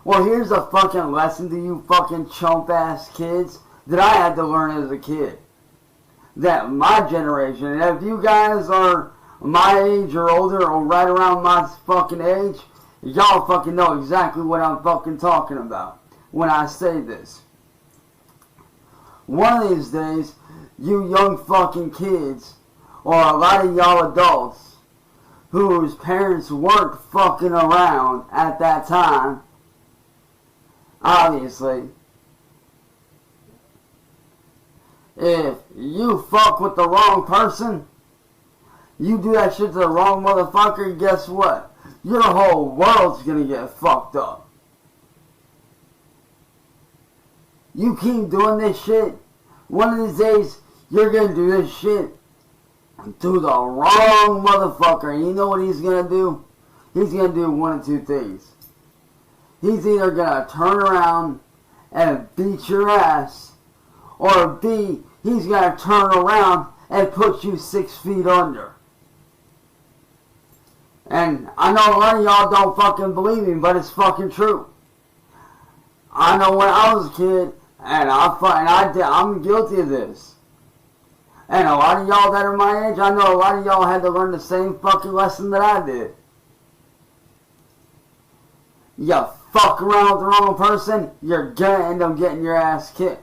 Well, here's a fucking lesson to you fucking chump-ass kids that I had to learn as a kid. That my generation, and if you guys are my age or older or right around my fucking age, y'all fucking know exactly what I'm fucking talking about when I say this. One of these days, you young fucking kids, or a lot of y'all adults, whose parents weren't fucking around at that time, obviously, if you fuck with the wrong person, you do that shit to the wrong motherfucker, guess what? Your whole world's gonna get fucked up. You keep doing this shit, one of these days, you're gonna do this shit to the wrong motherfucker. And you know what he's gonna do? He's gonna do one of two things. He's either gonna turn around and beat your ass, or B, he's gonna turn around and put you 6 feet under. And I know a lot of y'all don't fucking believe me, but it's fucking true. I know when I was a kid, and I'm guilty of this. And a lot of y'all that are my age, I know a lot of y'all had to learn the same fucking lesson that I did. You fuck around with the wrong person, you're gonna end up getting your ass kicked.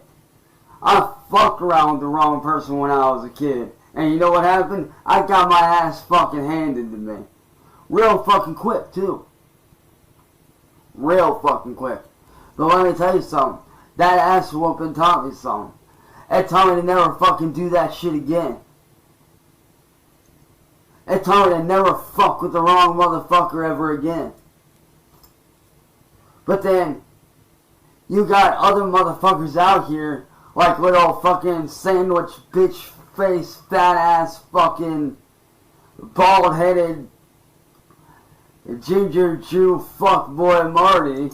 I fucked around with the wrong person when I was a kid. And you know what happened? I got my ass fucking handed to me. Real fucking quick, too. Real fucking quick. But let me tell you something. That ass whooping taught me something. It taught me to never fucking do that shit again. It taught me to never fuck with the wrong motherfucker ever again. But then, you got other motherfuckers out here, like little fucking sandwich bitch face, fat ass fucking bald headed ginger Jew fuckboy Marty,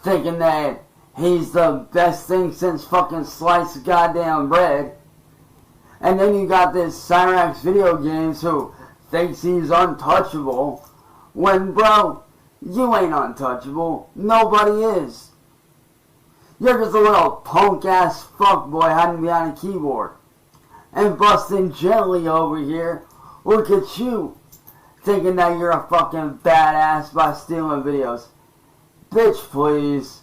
thinking that he's the best thing since fucking sliced goddamn bread. And then you got this Cyraxx video games who thinks he's untouchable. When, bro, you ain't untouchable. Nobody is. You're just a little punk-ass fuckboy hiding behind a keyboard. And busting gently over here. Look at you, thinking that you're a fucking badass by stealing videos. Bitch, please.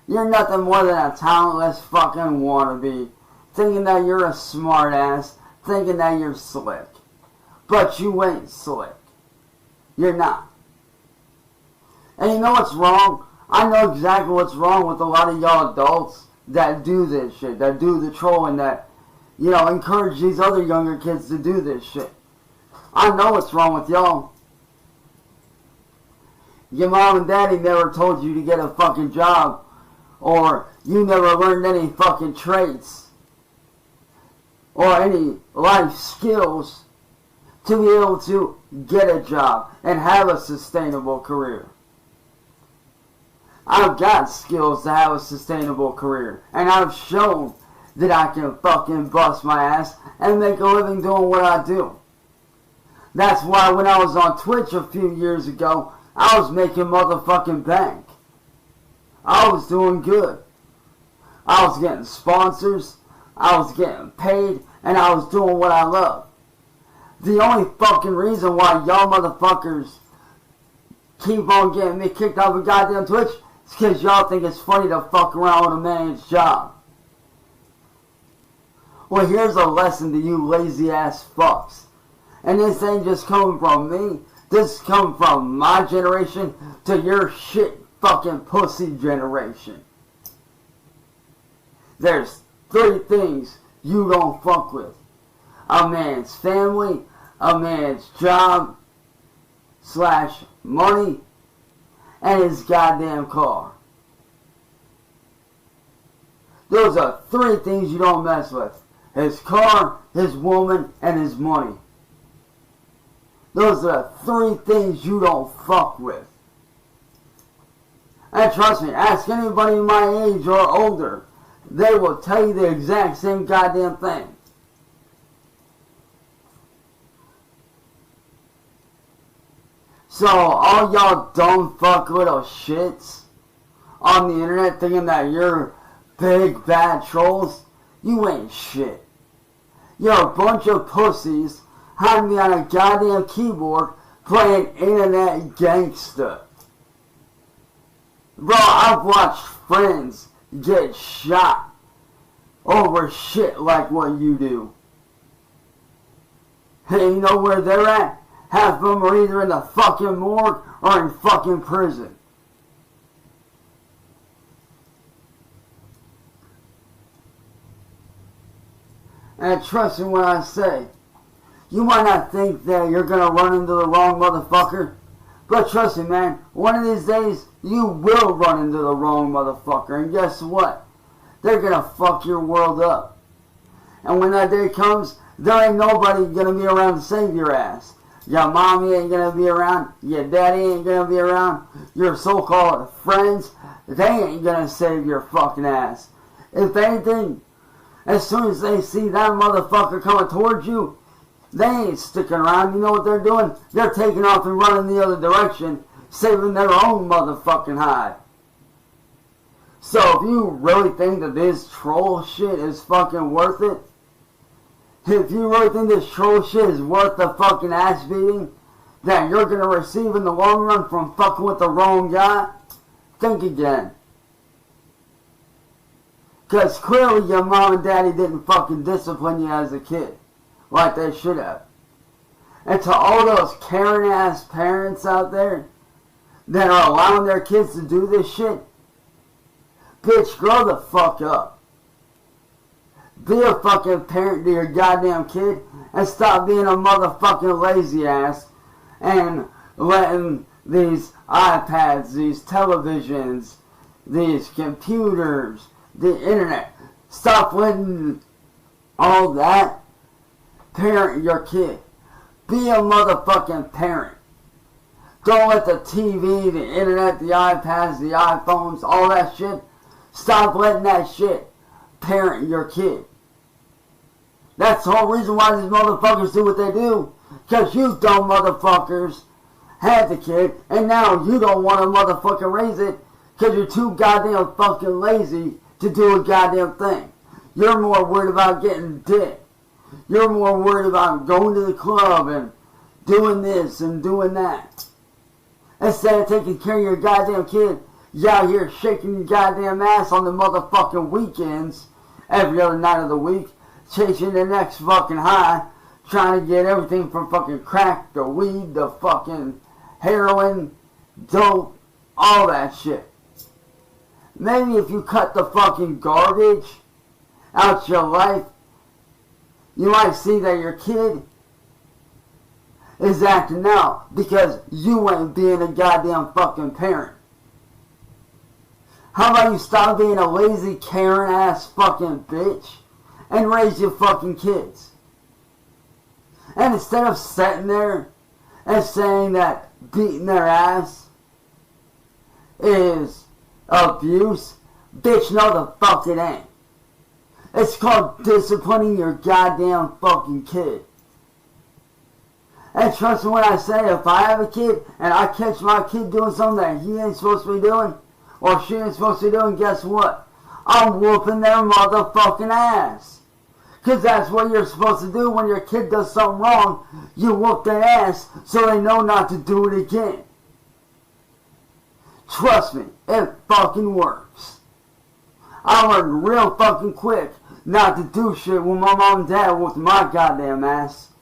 You're nothing more than a talentless fucking wannabe, thinking that you're a smartass, thinking that you're slick. But you ain't slick. You're not. And you know what's wrong? I know exactly what's wrong with a lot of y'all adults that do this shit, that do the trolling, that, you know, encourage these other younger kids to do this shit. I know what's wrong with y'all. Your mom and daddy never told you to get a fucking job, or you never learned any fucking traits or any life skills to be able to get a job and have a sustainable career. I've got skills to have a sustainable career, and I've shown that I can fucking bust my ass and make a living doing what I do. That's why when I was on Twitch a few years ago, I was making motherfucking bank. I was doing good. I was getting sponsors, I was getting paid, and I was doing what I love. The only fucking reason why y'all motherfuckers keep on getting me kicked off of goddamn Twitch is because y'all think it's funny to fuck around with a man's job. Well, here's a lesson to you lazy ass fucks. And this ain't just coming from me. This is coming from my generation to your shit fucking pussy generation. There's 3 things you don't fuck with. A man's family, a man's job / money, and his goddamn car. Those are 3 things you don't mess with. His car, his woman, and his money. Those are the 3 things you don't fuck with. And trust me, ask anybody my age or older. They will tell you the exact same goddamn thing. So, all y'all dumb fuck little shits on the internet thinking that you're big bad trolls, you ain't shit. You're a bunch of pussies hiding behind a goddamn keyboard playing internet gangsta. Bro, I've watched friends get shot over shit like what you do. Hey, you know where they're at? Half of them are either in the fucking morgue or in fucking prison. And trust me when I say, you might not think that you're gonna run into the wrong motherfucker, but trust me, man, one of these days, you will run into the wrong motherfucker, and guess what? They're gonna fuck your world up. And when that day comes, there ain't nobody gonna be around to save your ass. Your mommy ain't gonna be around, your daddy ain't gonna be around, your so-called friends, they ain't gonna save your fucking ass. If anything, as soon as they see that motherfucker coming towards you, they ain't sticking around. You know what they're doing? They're taking off and running the other direction, saving their own motherfucking hide. So if you really think that this troll shit is fucking worth it, if you really think this troll shit is worth the fucking ass beating that you're gonna receive in the long run from fucking with the wrong guy, think again. Cause clearly your mom and daddy didn't fucking discipline you as a kid like they should have. And to all those caring ass parents out there that are allowing their kids to do this shit, bitch, grow the fuck up. Be a fucking parent to your goddamn kid and stop being a motherfucking lazy ass and letting these iPads, these televisions, these computers, the internet, stop letting all that parent your kid. Be a motherfucking parent. Don't let the TV, the internet, the iPads, the iPhones, all that shit, stop letting that shit parent your kid. That's the whole reason why these motherfuckers do what they do. Because you dumb motherfuckers had the kid, and now you don't want to motherfucking raise it because you're too goddamn fucking lazy to do a goddamn thing. You're more worried about getting dick. You're more worried about going to the club and doing this and doing that. Instead of taking care of your goddamn kid, you out here shaking your goddamn ass on the motherfucking weekends every other night of the week, chasing the next fucking high, trying to get everything from fucking crack to weed to fucking heroin, dope, all that shit. Maybe if you cut the fucking garbage out your life, you might see that your kid is acting out because you ain't being a goddamn fucking parent. How about you stop being a lazy Karen ass fucking bitch and raise your fucking kids? And instead of sitting there and saying that beating their ass is abuse, bitch, no the fuck it ain't. It's called disciplining your goddamn fucking kid. And trust me when I say, if I have a kid and I catch my kid doing something that he ain't supposed to be doing, or she ain't supposed to be doing, guess what? I'm whooping their motherfucking ass. Because that's what you're supposed to do when your kid does something wrong. You whoop their ass so they know not to do it again. Trust me, it fucking works. I learned real fucking quick not to do shit when my mom and dad whooped my goddamn ass.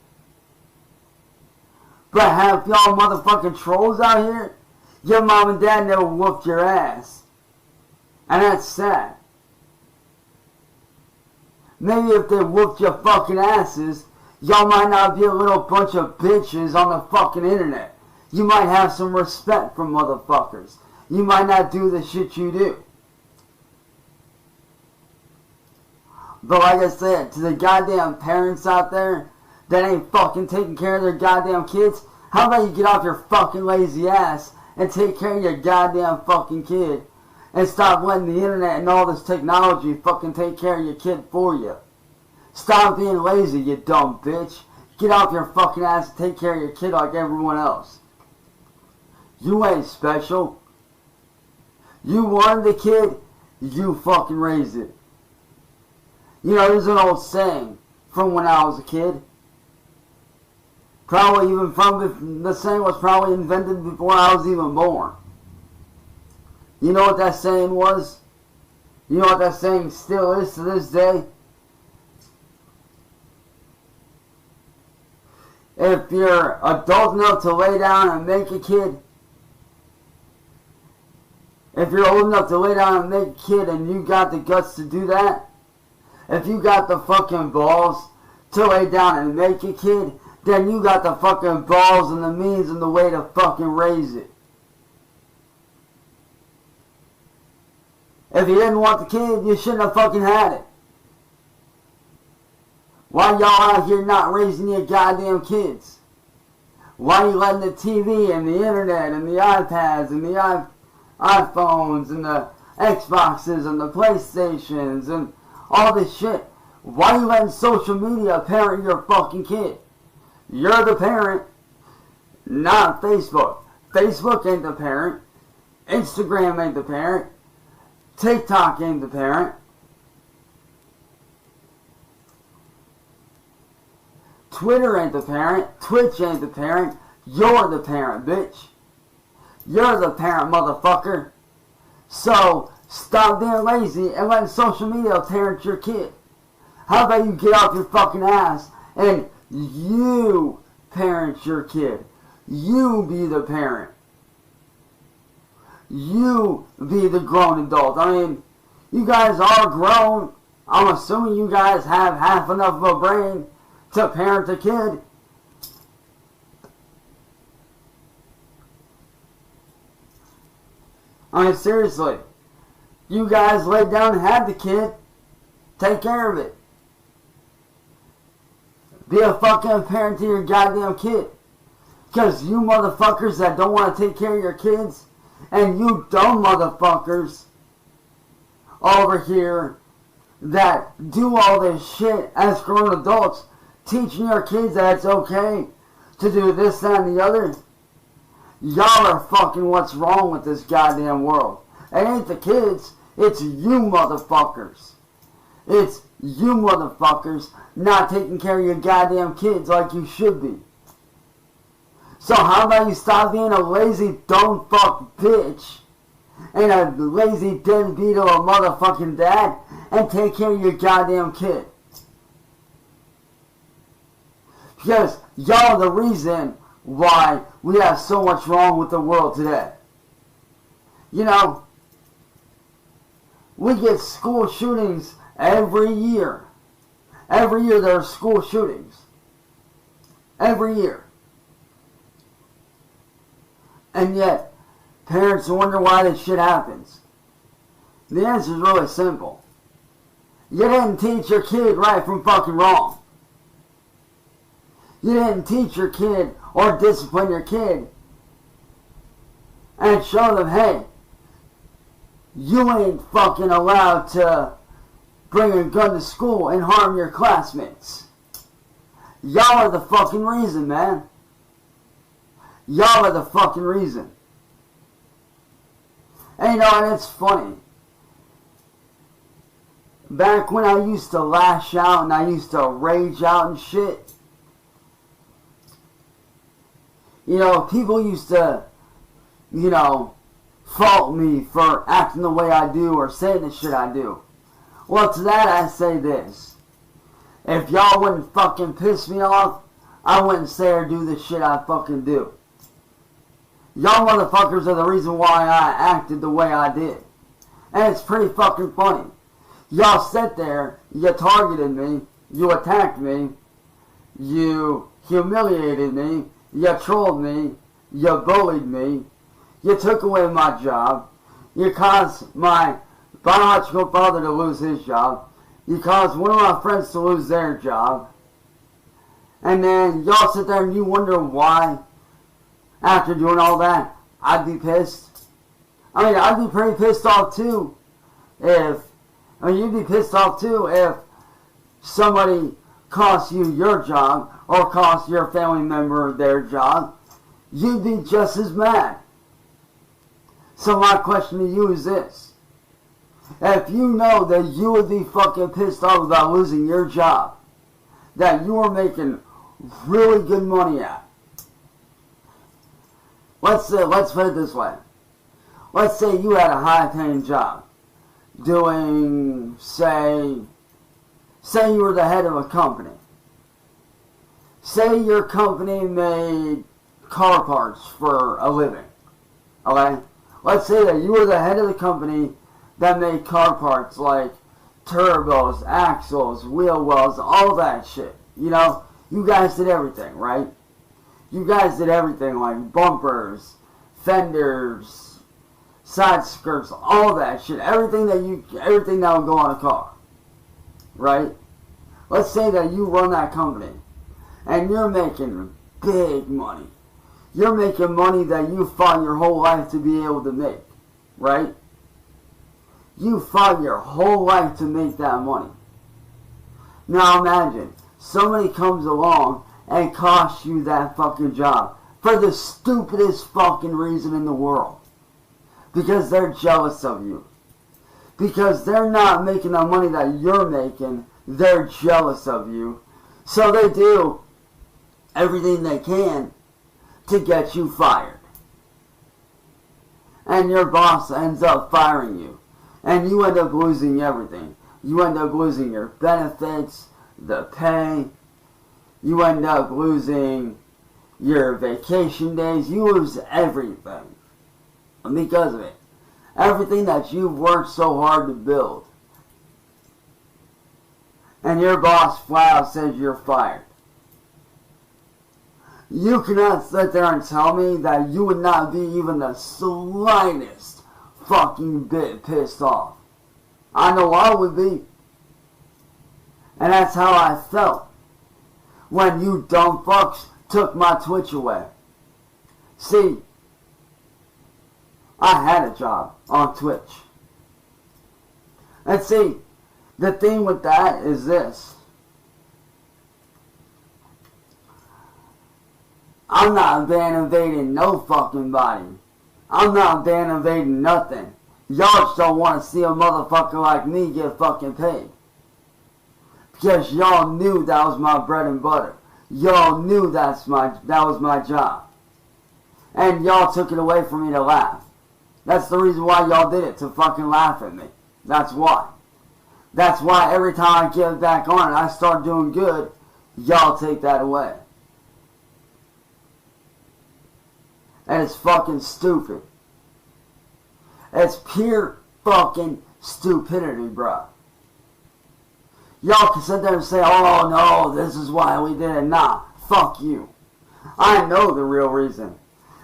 But half y'all motherfucking trolls out here, your mom and dad never whooped your ass. And that's sad. Maybe if they whooped your fucking asses, y'all might not be a little bunch of bitches on the fucking internet. You might have some respect for motherfuckers. You might not do the shit you do. But like I said, to the goddamn parents out there that ain't fucking taking care of their goddamn kids, how about you get off your fucking lazy ass and take care of your goddamn fucking kid and stop letting the internet and all this technology fucking take care of your kid for you. Stop being lazy, you dumb bitch. Get off your fucking ass and take care of your kid like everyone else. You ain't special. You wanted the kid, you fucking raised it. You know, there's an old saying from when I was a kid. Probably even from the saying was probably invented before I was even born. You know what that saying was? You know what that saying still is to this day? If you're adult enough to lay down and make a kid, if you're old enough to lay down and make a kid and you got the guts to do that, if you got the fucking balls to lay down and make a kid, then you got the fucking balls and the means and the way to fucking raise it. If you didn't want the kid, you shouldn't have fucking had it. Why y'all out here not raising your goddamn kids? Why you letting the TV and the internet and the iPads and the iPhones and the Xboxes and the PlayStations and all this shit? Why you letting social media parent your fucking kid? You're the parent, not Facebook. Facebook ain't the parent. Instagram ain't the parent. TikTok ain't the parent. Twitter ain't the parent. Twitch ain't the parent. You're the parent, bitch. You're the parent, motherfucker. So, stop being lazy and letting social media parent your kid. How about you get off your fucking ass and you parent your kid? You be the parent. You be the grown adult. I mean, you guys are grown. I'm assuming you guys have half enough of a brain to parent a kid. I mean, seriously. You guys lay down and have the kid. Take care of it. Be a fucking parent to your goddamn kid. Because you motherfuckers that don't want to take care of your kids, and you dumb motherfuckers over here that do all this shit as grown adults, teaching your kids that it's okay to do this, that, and the other. Y'all are fucking what's wrong with this goddamn world. It ain't the kids, it's you motherfuckers. It's you motherfuckers not taking care of your goddamn kids like you should be. So how about you stop being a lazy dumb fuck bitch and a lazy deadbeat of a motherfucking dad and take care of your goddamn kid? Because y'all are the reason why we have so much wrong with the world today. You know, We get school shootings every year. Every year there are school shootings. Every year. And yet, parents wonder why this shit happens. The answer is really simple. You didn't teach your kid right from fucking wrong. You didn't teach your kid or discipline your kid and show them, hey, you ain't fucking allowed to bring a gun to school and harm your classmates. Y'all are the fucking reason, man. Y'all are the fucking reason. And you know, and it's funny. Back when I used to lash out and I used to rage out and shit, you know, people used to, you know, fault me for acting the way I do or saying the shit I do. Well, to that I say this. If y'all wouldn't fucking piss me off, I wouldn't say or do the shit I fucking do. Y'all motherfuckers are the reason why I acted the way I did. And it's pretty fucking funny. Y'all sat there, you targeted me, you attacked me, you humiliated me, you trolled me, you bullied me, you took away my job, you caused my biological father to lose his job, you caused one of my friends to lose their job, and then y'all sit there and you wonder why, after doing all that, I'd be pissed. I mean, I'd be pretty pissed off too you'd be pissed off too if somebody cost you your job or cost your family member their job. You'd be just as mad. So my question to you is this. If you know that you would be fucking pissed off about losing your job that you were making really good money at, let's put it this way. Let's say you had a high-paying job doing, say you were the head of a company. Say your company made car parts for a living. Okay? Let's say that you were the head of the company that made car parts like turbos, axles, wheel wells, all that shit. You know, you guys did everything, right? You guys did everything like bumpers, fenders, side skirts, all that shit. Everything that would go on a car. Right? Let's say that you run that company and you're making big money. You're making money that you fought your whole life to be able to make. Right? You fought your whole life to make that money. Now imagine, somebody comes along and costs you that fucking job for the stupidest fucking reason in the world. Because they're jealous of you. Because they're not making the money that you're making, they're jealous of you. So they do everything they can to get you fired. And your boss ends up firing you. And you end up losing everything. You end up losing your benefits, the pay. You end up losing your vacation days. You lose everything because of it. Everything that you've worked so hard to build. And your boss flat out says you're fired. You cannot sit there and tell me that you would not be even the slightest fucking bit pissed off. I know I would be. And that's how I felt when you dumb fucks took my Twitch away. See, I had a job on Twitch. And see, the thing with that is this. I'm not ban invading no fucking body. I'm not ban invading nothing. Y'all just don't want to see a motherfucker like me get fucking paid. Because y'all knew that was my bread and butter. Y'all knew that was my job. And y'all took it away from me to laugh. That's the reason why y'all did it, to fucking laugh at me. That's why. That's why every time I get back on and I start doing good, y'all take that away. And it's fucking stupid. It's pure fucking stupidity, bruh. Y'all can sit there and say, oh no, this is why we did it. Nah, fuck you. I know the real reason.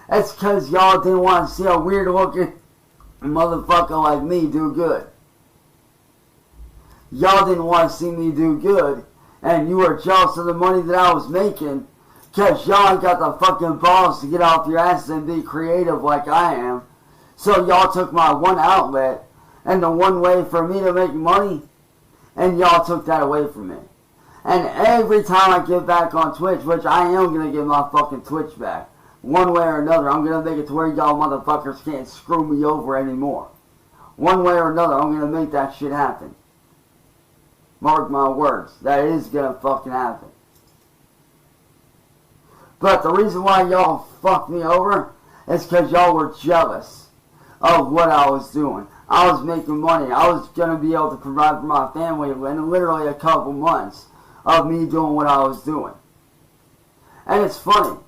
It's because y'all didn't want to see a weird looking motherfucker like me do good. Y'all didn't want to see me do good, and you were jealous of the money that I was making, because y'all ain't got the fucking balls to get off your asses and be creative like I am. So y'all took my one outlet and the one way for me to make money, and y'all took that away from me. And every time I get back on Twitch, which I am going to get my fucking Twitch back, one way or another, I'm going to make it to where y'all motherfuckers can't screw me over anymore. One way or another, I'm going to make that shit happen. Mark my words, that is going to fucking happen. But the reason why y'all fucked me over is because y'all were jealous of what I was doing. I was making money. I was going to be able to provide for my family in literally a couple months of me doing what I was doing. And it's funny.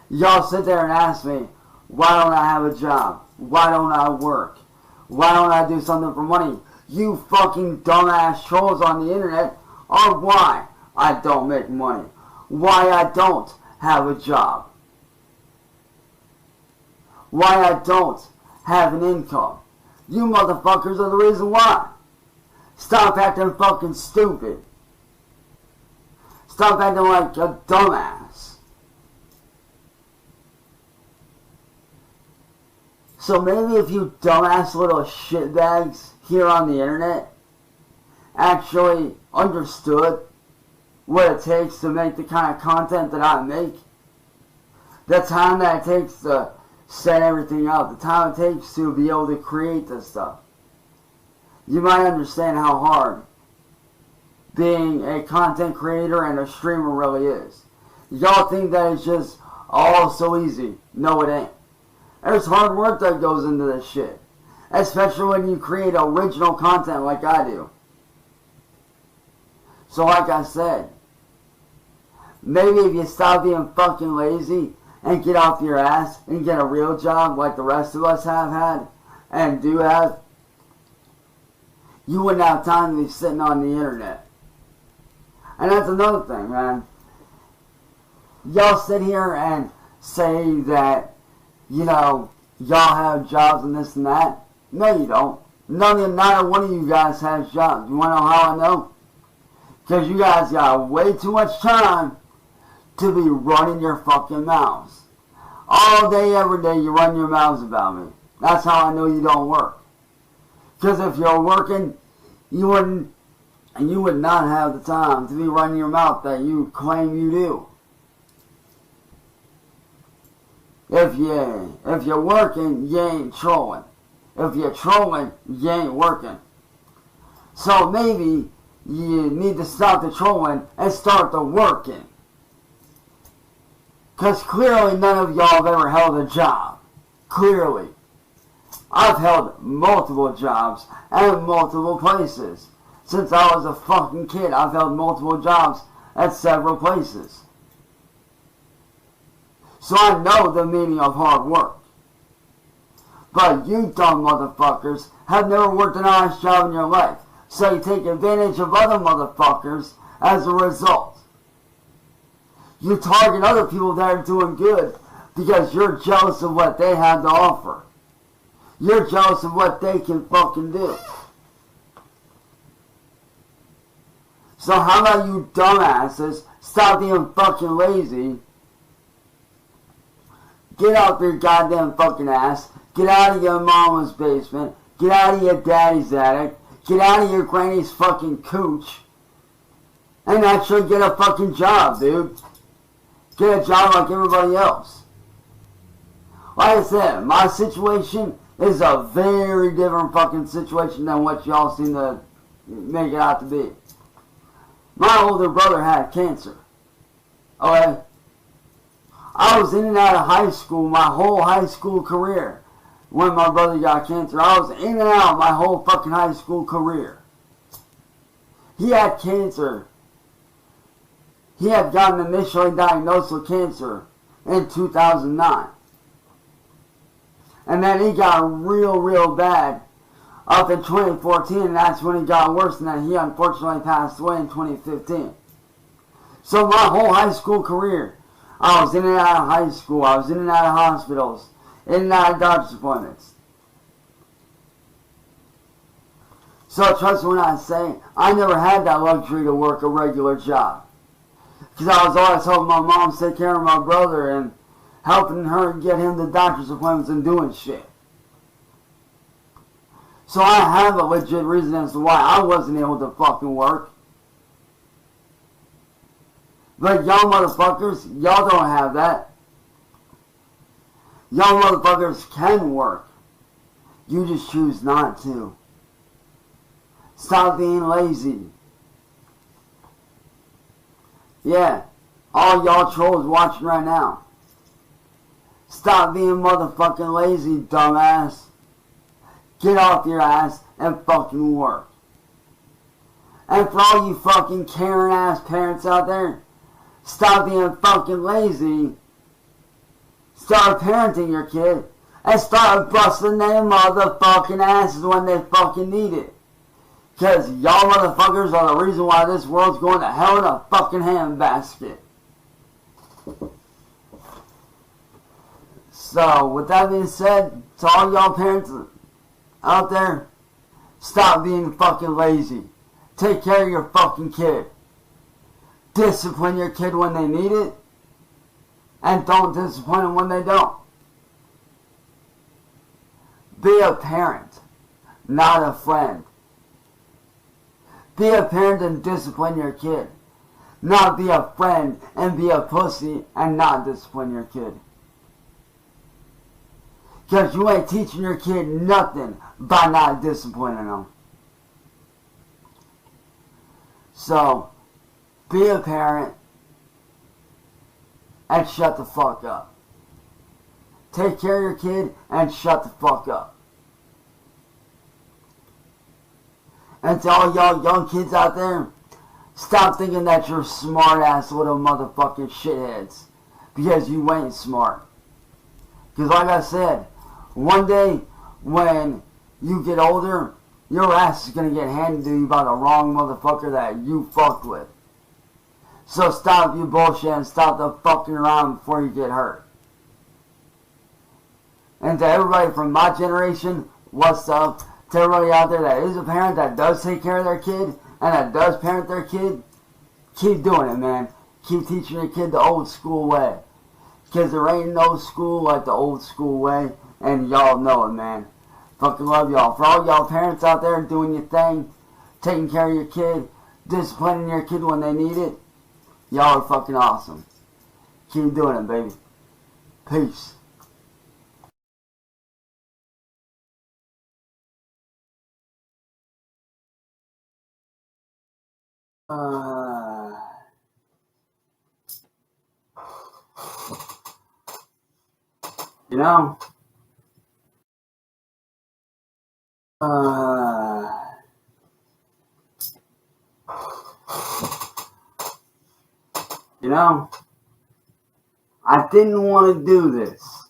Y'all sit there and ask me, why don't I have a job? Why don't I work? Why don't I do something for money? You fucking dumbass trolls on the internet are why I don't make money. Why I don't have a job. Why I don't have an income. You motherfuckers are the reason why. Stop acting fucking stupid. Stop acting like a dumbass. So maybe if you dumbass little shitbags here on the internet actually understood what it takes to make the kind of content that I make, the time that it takes to set everything up, the time it takes to be able to create this stuff, you might understand how hard being a content creator and a streamer really is. Y'all think that it's just all so easy. No, it ain't. There's hard work that goes into this shit. Especially when you create original content like I do. So like I said, maybe if you stop being fucking lazy and get off your ass and get a real job like the rest of us have had and do have, you wouldn't have time to be sitting on the internet. And that's another thing, man. Y'all sit here and say that, you know, y'all have jobs and this and that. No, you don't. Not one of you guys has jobs. You want to know how I know? Because you guys got way too much time to be running your fucking mouths. All day, every day, you run your mouths about me. That's how I know you don't work. Because if you're working, you would not have the time to be running your mouth that you claim you do. If you're working, you ain't trolling. If you're trolling, you ain't working. So maybe you need to stop the trolling and start the working. Because clearly none of y'all have ever held a job. Clearly. I've held multiple jobs and multiple places. Since I was a fucking kid, I've held multiple jobs at several places. So I know the meaning of hard work. But you dumb motherfuckers have never worked an honest job in your life. So you take advantage of other motherfuckers as a result. You target other people that are doing good because you're jealous of what they have to offer. You're jealous of what they can fucking do. So how about you dumbasses stop being fucking lazy? Get out your goddamn fucking ass. Get out of your mama's basement. Get out of your daddy's attic. Get out of your granny's fucking cooch. And actually get a fucking job, dude. Get a job like everybody else. Like I said, my situation is a very different fucking situation than what y'all seem to make it out to be. My older brother had cancer. Okay? I was in and out of high school my whole high school career when my brother got cancer. I was in and out my whole fucking high school career. He had cancer. He had gotten initially diagnosed with cancer in 2009. And then he got real bad up in 2014, and that's when it got worse, and then he unfortunately passed away in 2015. So my whole high school career, I was in and out of high school, I was in and out of hospitals, in and out of doctor's appointments. So trust me when I say, I never had that luxury to work a regular job. Because I was always helping my mom take care of my brother and helping her get him to doctor's appointments and doing shit. So I have a legit reason as to why I wasn't able to fucking work. But y'all motherfuckers, y'all don't have that. Y'all motherfuckers can work. You just choose not to. Stop being lazy. Yeah, all y'all trolls watching right now. Stop being motherfucking lazy, dumbass. Get off your ass and fucking work. And for all you fucking Karen ass parents out there, stop being fucking lazy. Start parenting your kid and start busting their motherfucking asses when they fucking need it. Because y'all motherfuckers are the reason why this world's going to hell in a fucking handbasket. So, with that being said, to all y'all parents out there, stop being fucking lazy. Take care of your fucking kid. Discipline your kid when they need it. And don't discipline them when they don't. Be a parent, not a friend. Be a parent and discipline your kid. Not be a friend and be a pussy and not discipline your kid. Because you ain't teaching your kid nothing by not disciplining them. So, be a parent and shut the fuck up. Take care of your kid and shut the fuck up. And to all y'all young kids out there, stop thinking that you're smart ass little motherfucking shitheads. Because you ain't smart. Because like I said, one day when you get older, your ass is going to get handed to you by the wrong motherfucker that you fucked with. So stop your bullshit and stop the fucking around before you get hurt. And to everybody from my generation, what's up? To everybody out there that is a parent that does take care of their kid and that does parent their kid, keep doing it, man. Keep teaching your kid the old school way. Because there ain't no school like the old school way, and y'all know it, man. Fucking love y'all. For all y'all parents out there doing your thing, taking care of your kid, disciplining your kid when they need it, y'all are fucking awesome. Keep doing it, baby. Peace. You know, I didn't want to do this.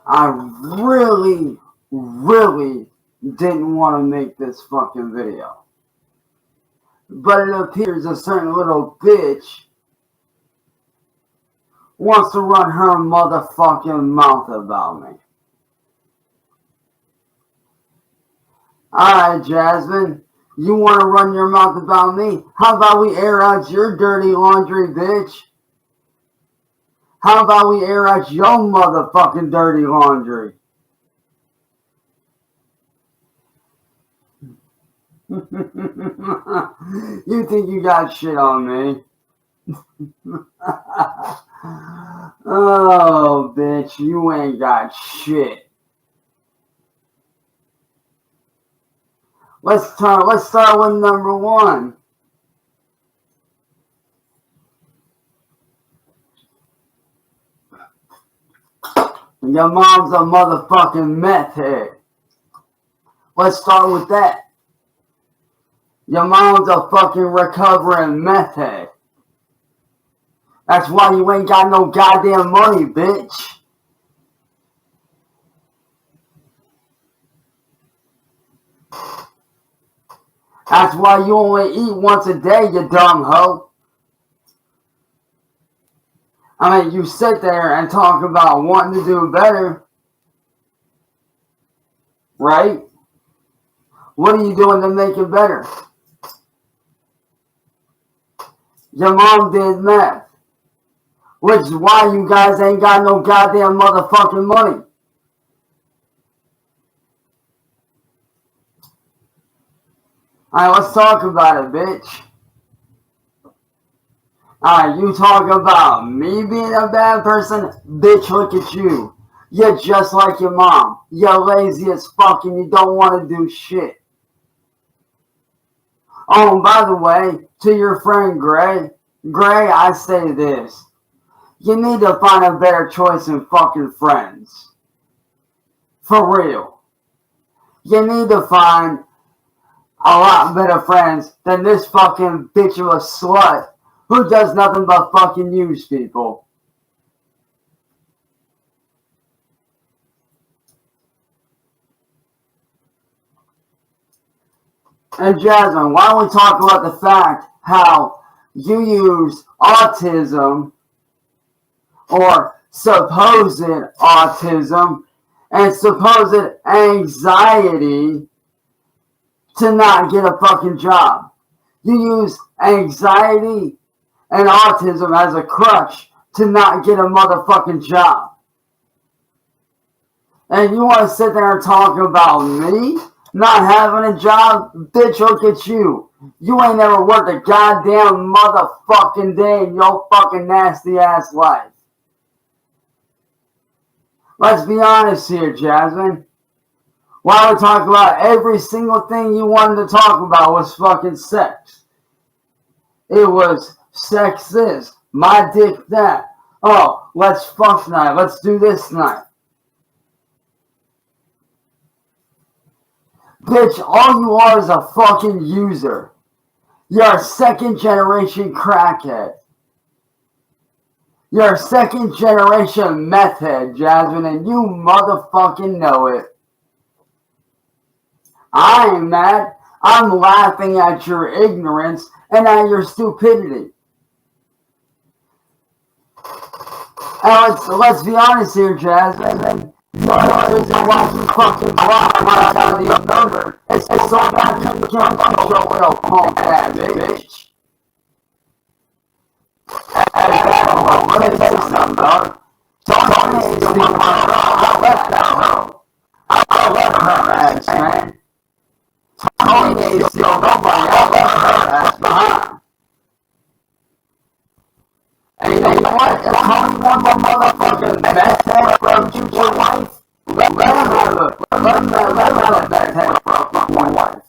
I really, really didn't want to make this fucking video. But it appears a certain little bitch wants to run her motherfucking mouth about me. Alright, Jasmine, you want to run your mouth about me? How about we air out your dirty laundry, bitch? How about we air out your motherfucking dirty laundry? You think you got shit on me? Oh, bitch, you ain't got shit. Let's start with number one. Your mom's a motherfucking meth head. Let's start with that. Your mom's a fucking recovering meth head. That's why you ain't got no goddamn money, bitch. That's why you only eat once a day, you dumb hoe. I mean, you sit there and talk about wanting to do better, right? What are you doing to make it better? Your mom did meth, which is why you guys ain't got no goddamn motherfucking money. Alright, let's talk about it, bitch. Alright, you talk about me being a bad person? Bitch, look at you. You're just like your mom. You're lazy as fuck and you don't want to do shit. Oh, and by the way, to your friend Gray, I say this. You need to find a better choice than fucking friends. For real. You need to find a lot better friends than this fucking bitch of a slut who does nothing but fucking use people. And Jasmine, why don't we talk about the fact how you use autism or supposed autism and supposed anxiety to not get a fucking job. You use anxiety and autism as a crutch to not get a motherfucking job. And you want to sit there and talk about me not having a job? Bitch, look at you. You ain't never worked a goddamn motherfucking day in your fucking nasty ass life. Let's be honest here, Jasmine. Why we talk about every single thing you wanted to talk about was fucking sex. It was sex this, my dick that. Oh, let's fuck tonight. Let's do this tonight. Bitch, all you are is a fucking user. You're a second generation crackhead. You're a second generation meth head, Jasmine, and you motherfucking know it. I ain't mad. I'm laughing at your ignorance and at your stupidity. And let's be honest here, Jasmine. The reason why you fucking blocked my goddamn number is so that you can't control your punk ass bitch. Let me tell you something, dog. Tony is still my dog. I left that hoe. I left her ass, man. Tony is still nobody. I left her ass behind. And you know what? If Tony wants a motherfucking meth head from future wife, let him have a meth head from my wife.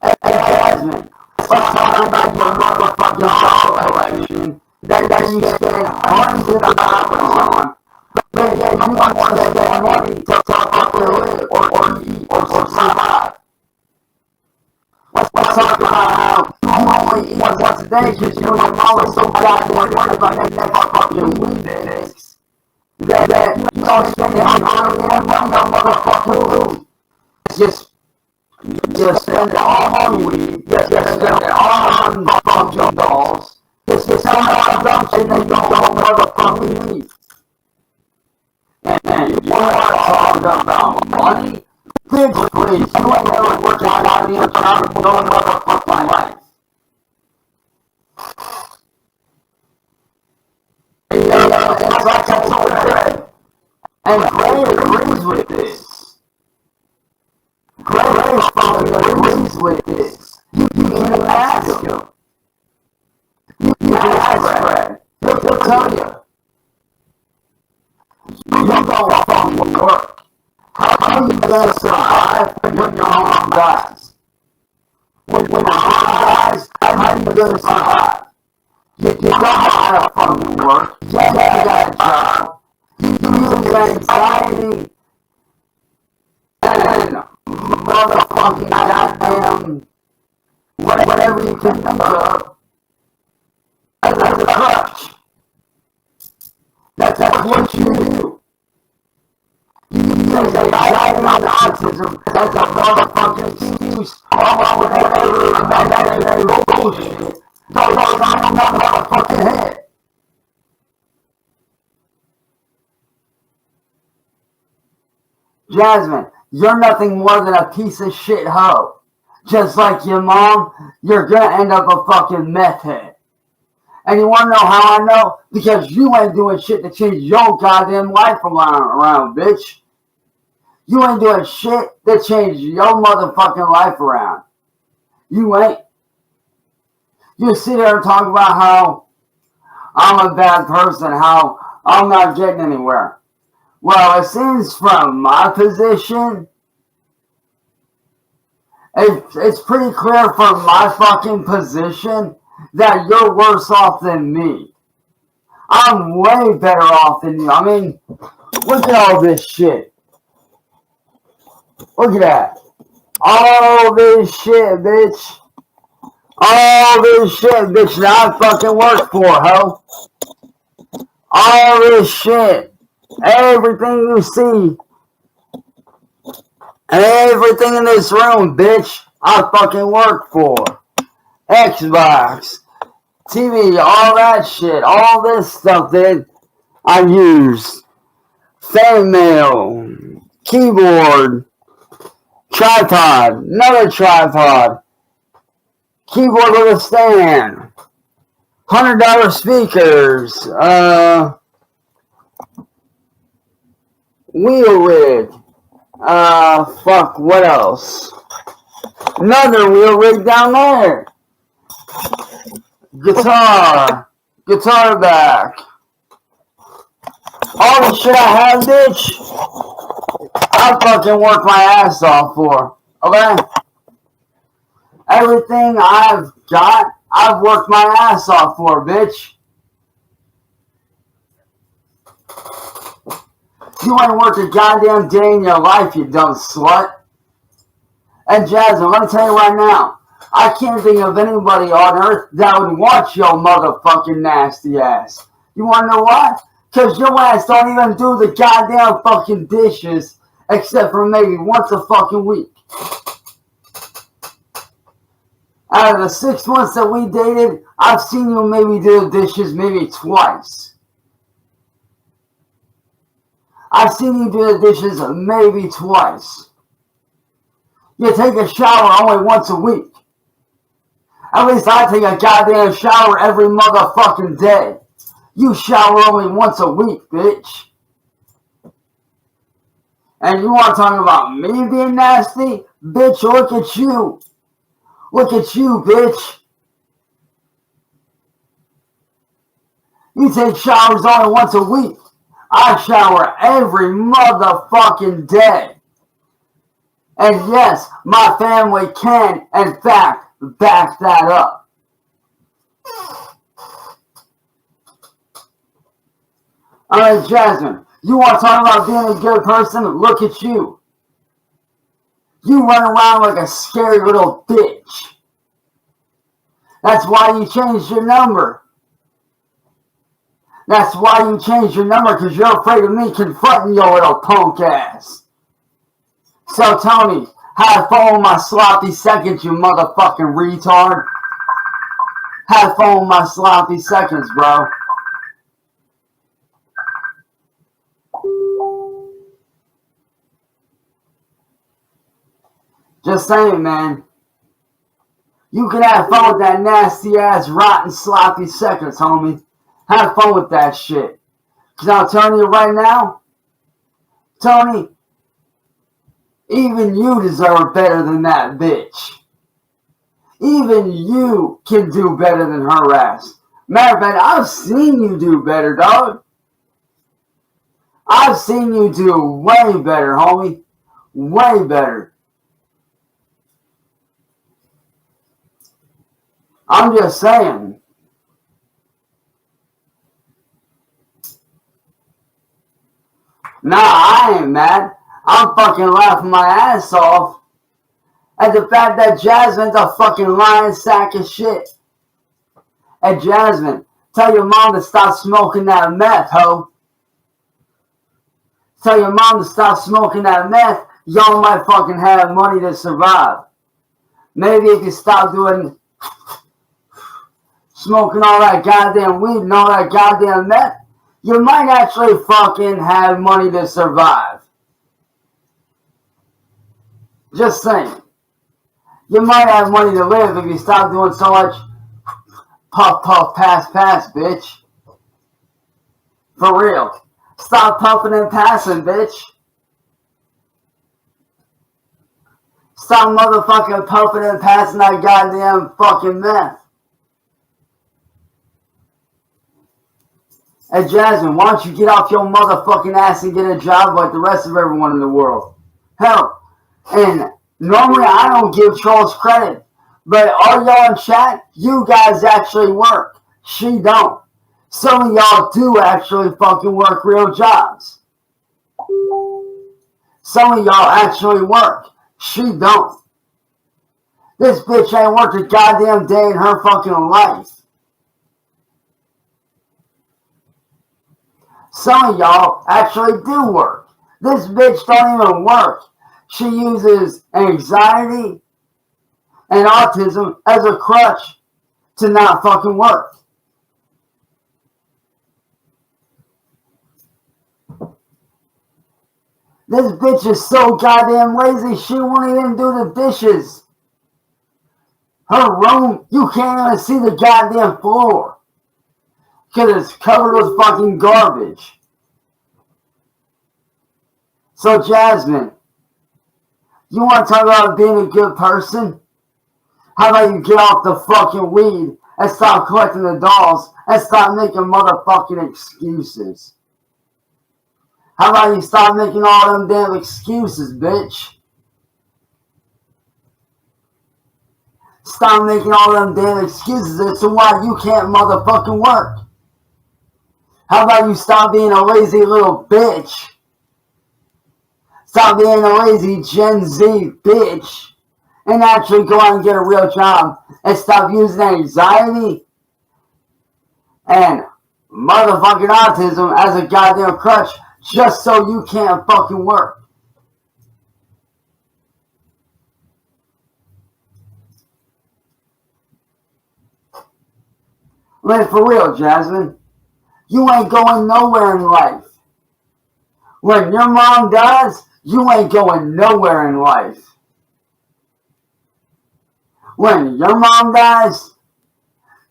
Hey, Jasmine, let's talk about your motherfucking solo collection that you spend hundreds of dollars on. But yet you want to spend that money to fucking live or eat or survive. Let's talk about how you only eat once a day because you and your mom are so goddamn worried about that next fucking weed mix that you don't spend any money on motherfucking food. Just spend it all on weed. Just spend it all on fucking dolls. Just spend it on dumb shit that you don't motherfucking need. And if you want to talk about money, bitch, please, you ain't never worked a goddamn job in no motherfucking life. It's like I told Greg, and Greg agrees with this. Greg fucking agrees with this. You can ask him. You can ask Greg. He'll tell you. You don't fucking work. How are you gonna survive when your mom dies? When your mom dies, how are you gonna survive? You don't know how to fucking work. You ain't got a job. You use anxiety and motherfucking goddamn whatever you can think of as a crutch. That's what you do. You they say I got autism. That's a motherfucking excuse. Oh, that bullshit. Don't go on my motherfucking head. Jasmine, you're nothing more than a piece of shit hoe. Just like your mom, you're gonna end up a fucking meth head. And you wanna know how I know? Because you ain't doing shit to change your goddamn life around, bitch. You ain't doing shit to change your motherfucking life around. You ain't. You sit there and talk about how I'm a bad person, how I'm not getting anywhere. Well, it seems from my position, it's pretty clear from my fucking position that you're worse off than me. I'm way better off than you. I mean, look at all this shit. Look at that. All this shit, bitch. All this shit, bitch, that I fucking work for, ho. All this shit. Everything you see. Everything in this room, bitch, I fucking work for. Xbox, TV, all that shit. All this stuff that I use. Fan mail. Keyboard. Tripod. Another tripod. Keyboard with a stand. $100 speakers. Wheel rig. Fuck, what else? Another wheel rig down there. Guitar back. All the shit I have, bitch, I fucking work my ass off for. Okay? Everything I've got, I've worked my ass off for, bitch. You ain't worked a goddamn day in your life, you dumb slut. And Jasmine, let me tell you right now, I can't think of anybody on earth that would want your motherfucking nasty ass. You wanna know why? Cause your ass don't even do the goddamn fucking dishes, except for maybe once a fucking week. Out of the 6 months that we dated, I've seen you maybe do the dishes maybe twice. I've seen you do the dishes maybe twice. You take a shower only once a week. At least I take a goddamn shower every motherfucking day. You shower only once a week, bitch. And you want to talk about me being nasty? Bitch, look at you. Look at you, bitch. You take showers only once a week. I shower every motherfucking day. And yes, my family can, in fact, back that up. Alright, Jasmine, you want to talk about being a good person? Look at you. You run around like a scary little bitch. That's why you changed your number. That's why you changed your number, because you're afraid of me confronting your little punk ass. So tell me, have fun with my sloppy seconds, you motherfucking retard. Have fun with my sloppy seconds, bro. Just saying, man. You can have fun with that nasty ass, rotten, sloppy seconds, homie. Have fun with that shit. Because I'm telling you right now, Tony, even you deserve better than that bitch. Even you can do better than her ass. Matter of fact, I've seen you do better, dog. I've seen you do way better, homie. Way better. I'm just saying. Nah, I ain't mad. I'm fucking laughing my ass off at the fact that Jasmine's a fucking lying sack of shit. Hey, Jasmine, tell your mom to stop smoking that meth, ho. Tell your mom to stop smoking that meth, y'all might fucking have money to survive. Maybe if you stop doing smoking all that goddamn weed and all that goddamn meth, you might actually fucking have money to survive. Just saying. You might have money to live if you stop doing so much puff, puff, pass, pass, bitch. For real. Stop puffing and passing, bitch. Stop motherfucking puffing and passing that goddamn fucking meth. Hey, Jasmine, why don't you get off your motherfucking ass and get a job like the rest of everyone in the world? Hell, and normally I don't give trolls credit, but all y'all in chat, you guys actually work. She don't. Some of y'all do actually fucking work real jobs. Some of y'all actually work. She don't. This bitch ain't worked a goddamn day in her fucking life. Some of y'all actually do work. This bitch don't even work. She uses anxiety and autism as a crutch to not fucking work. This bitch is so goddamn lazy, she won't even do the dishes. Her room, you can't even see the goddamn floor. Because it's covered with fucking garbage. So Jasmine, you want to talk about being a good person? How about you get off the fucking weed and stop collecting the dolls and stop making motherfucking excuses? How about you stop making all them damn excuses, bitch? Stop making all them damn excuses as to why you can't motherfucking work. How about you stop being a lazy little bitch? Stop being a lazy Gen Z bitch and actually go out and get a real job and stop using anxiety and motherfucking autism as a goddamn crutch just so you can't fucking work. I mean, for real, Jasmine, you ain't going nowhere in life. When your mom dies, you ain't going nowhere in life. When your mom dies,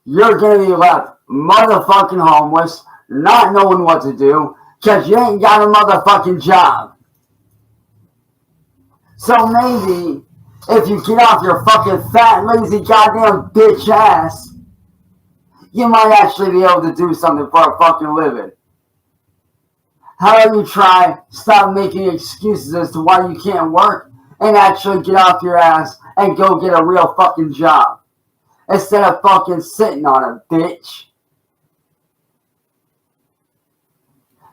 you're gonna be left motherfucking homeless, not knowing what to do, because you ain't got a motherfucking job. So maybe, if you get off your fucking fat, lazy, goddamn bitch ass, you might actually be able to do something for a fucking living. How about you try, stop making excuses as to why you can't work, and actually get off your ass and go get a real fucking job. Instead of fucking sitting on it, bitch.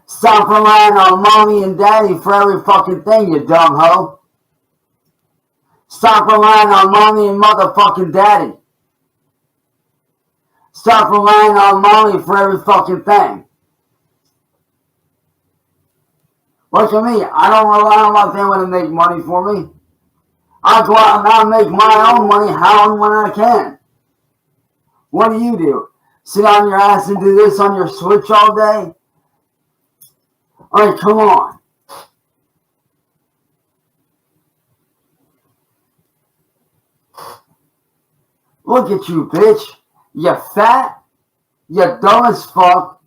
Stop relying on mommy and daddy for every fucking thing, you dumb hoe. Stop relying on mommy and motherfucking daddy. Stop relying on mommy for every fucking thing. Look at me, I don't rely on my family to make money for me. I go out and I make my own money how and when I can. What do? Sit on your ass and do this on your Switch all day? Alright, come on. Look at you, bitch. You fat. You dumb as fuck.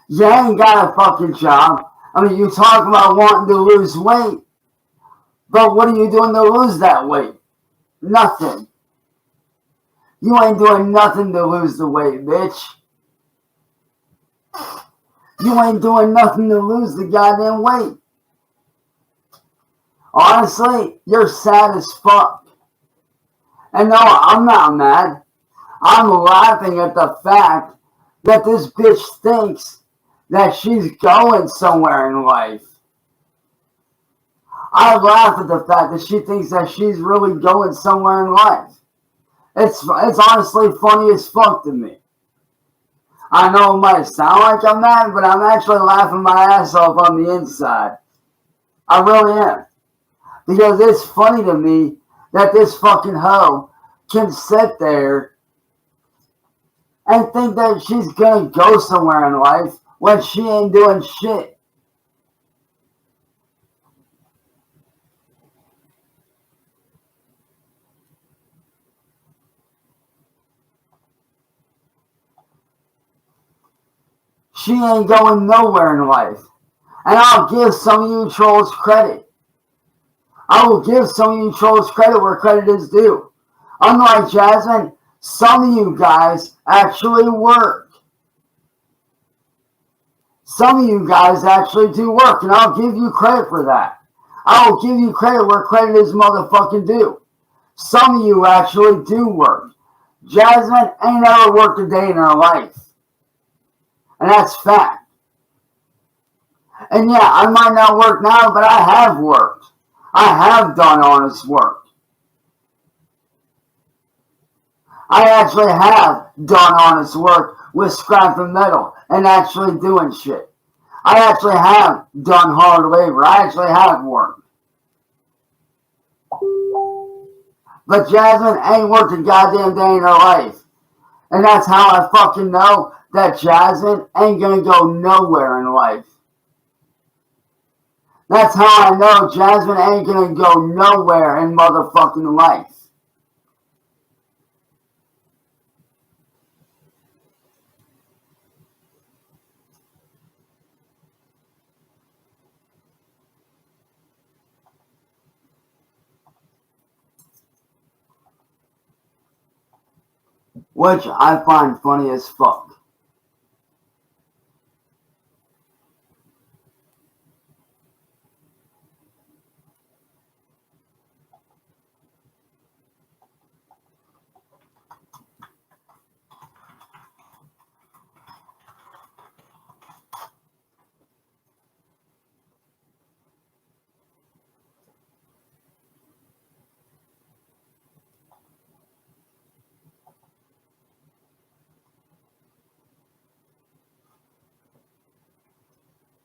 You ain't got a fucking job. I mean, you talk about wanting to lose weight. But what are you doing to lose that weight? Nothing. You ain't doing nothing to lose the weight, bitch. You ain't doing nothing to lose the goddamn weight. Honestly, you're sad as fuck. And no, I'm not mad. I'm laughing at the fact that this bitch thinks that she's going somewhere in life. I laugh at the fact that she thinks that she's really going somewhere in life. It's honestly funny as fuck to me. I know it might sound like I'm mad, but I'm actually laughing my ass off on the inside. I really am. Because it's funny to me that this fucking hoe can sit there and think that she's gonna go somewhere in life when she ain't doing shit. She ain't going nowhere in life. And I'll give some of you trolls credit. I will give some of you trolls credit where credit is due. Unlike Jasmine, some of you guys actually work. Some of you guys actually do work, and I'll give you credit for that. I will give you credit where credit is motherfucking due. Some of you actually do work. Jasmine ain't ever worked a day in her life. And that's fact. And yeah, I might not work now, but I have worked. I have done honest work. I actually have done honest work with scrap and metal and actually doing shit. I actually have done hard labor. I actually have worked. But Jasmine ain't worked a goddamn day in her life. And that's how I fucking know that Jasmine ain't gonna go nowhere in life. That's how I know Jasmine ain't gonna go nowhere in motherfucking life. Which I find funny as fuck.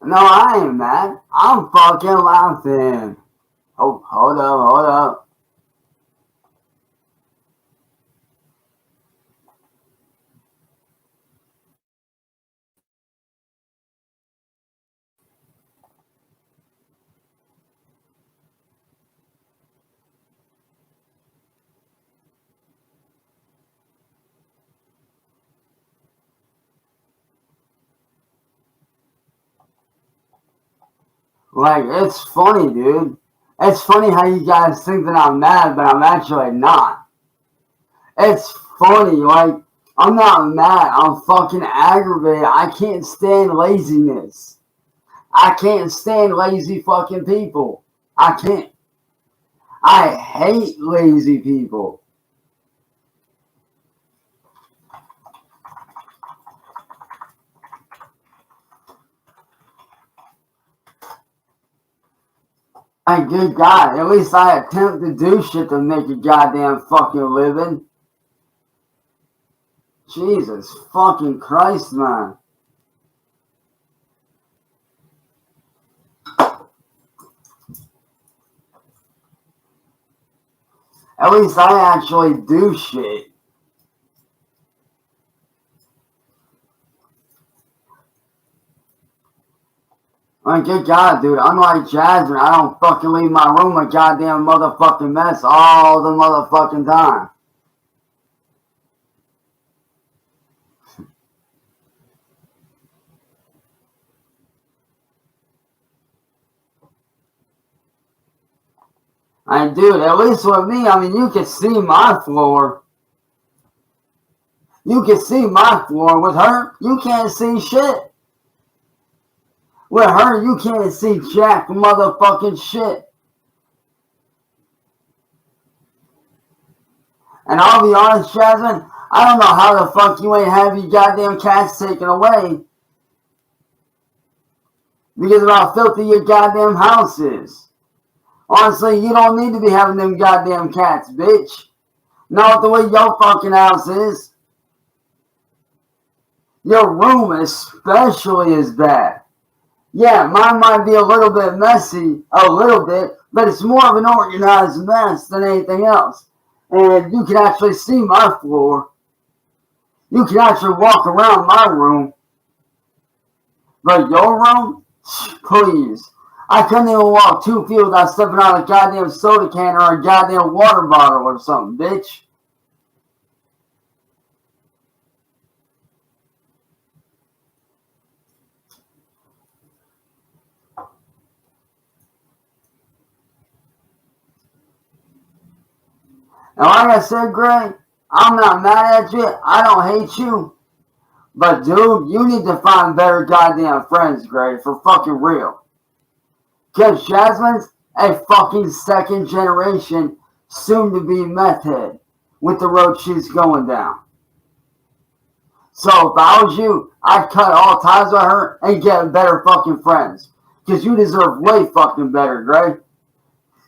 No, I ain't mad. I'm fucking laughing. Oh, hold up. Like, it's funny, dude. It's funny how you guys think that I'm mad, but I'm actually not. It's funny, like, I'm not mad. I'm fucking aggravated. I can't stand laziness. I can't stand lazy fucking people. I can't. I hate lazy people. Like, good God, at least I attempt to do shit to make a goddamn fucking living. Jesus fucking Christ, man. At least I actually do shit. Like, good God, dude, unlike Jasmine, I don't fucking leave my room a goddamn motherfucking mess all the motherfucking time. I dude, at least with me, I mean, you can see my floor. You can see my floor. With her, you can't see shit. With her, you can't see jack motherfucking shit. And I'll be honest, Jasmine, I don't know how the fuck you ain't have your goddamn cats taken away. Because of how filthy your goddamn house is. Honestly, you don't need to be having them goddamn cats, bitch. Not the way your fucking house is. Your room especially is bad. Yeah, mine might be a little bit messy, a little bit, but it's more of an organized mess than anything else. And you can actually see my floor. You can actually walk around my room. But your room? Please. I couldn't even walk 2 feet without stepping on a goddamn soda can or a goddamn water bottle or something, bitch. And like I said, Gray, I'm not mad at you. I don't hate you. But, dude, you need to find better goddamn friends, Gray, for fucking real. Because Jasmine's a fucking second generation, soon to be meth head with the road she's going down. So if I was you, I'd cut all ties with her and get better fucking friends. Because you deserve way fucking better, Gray.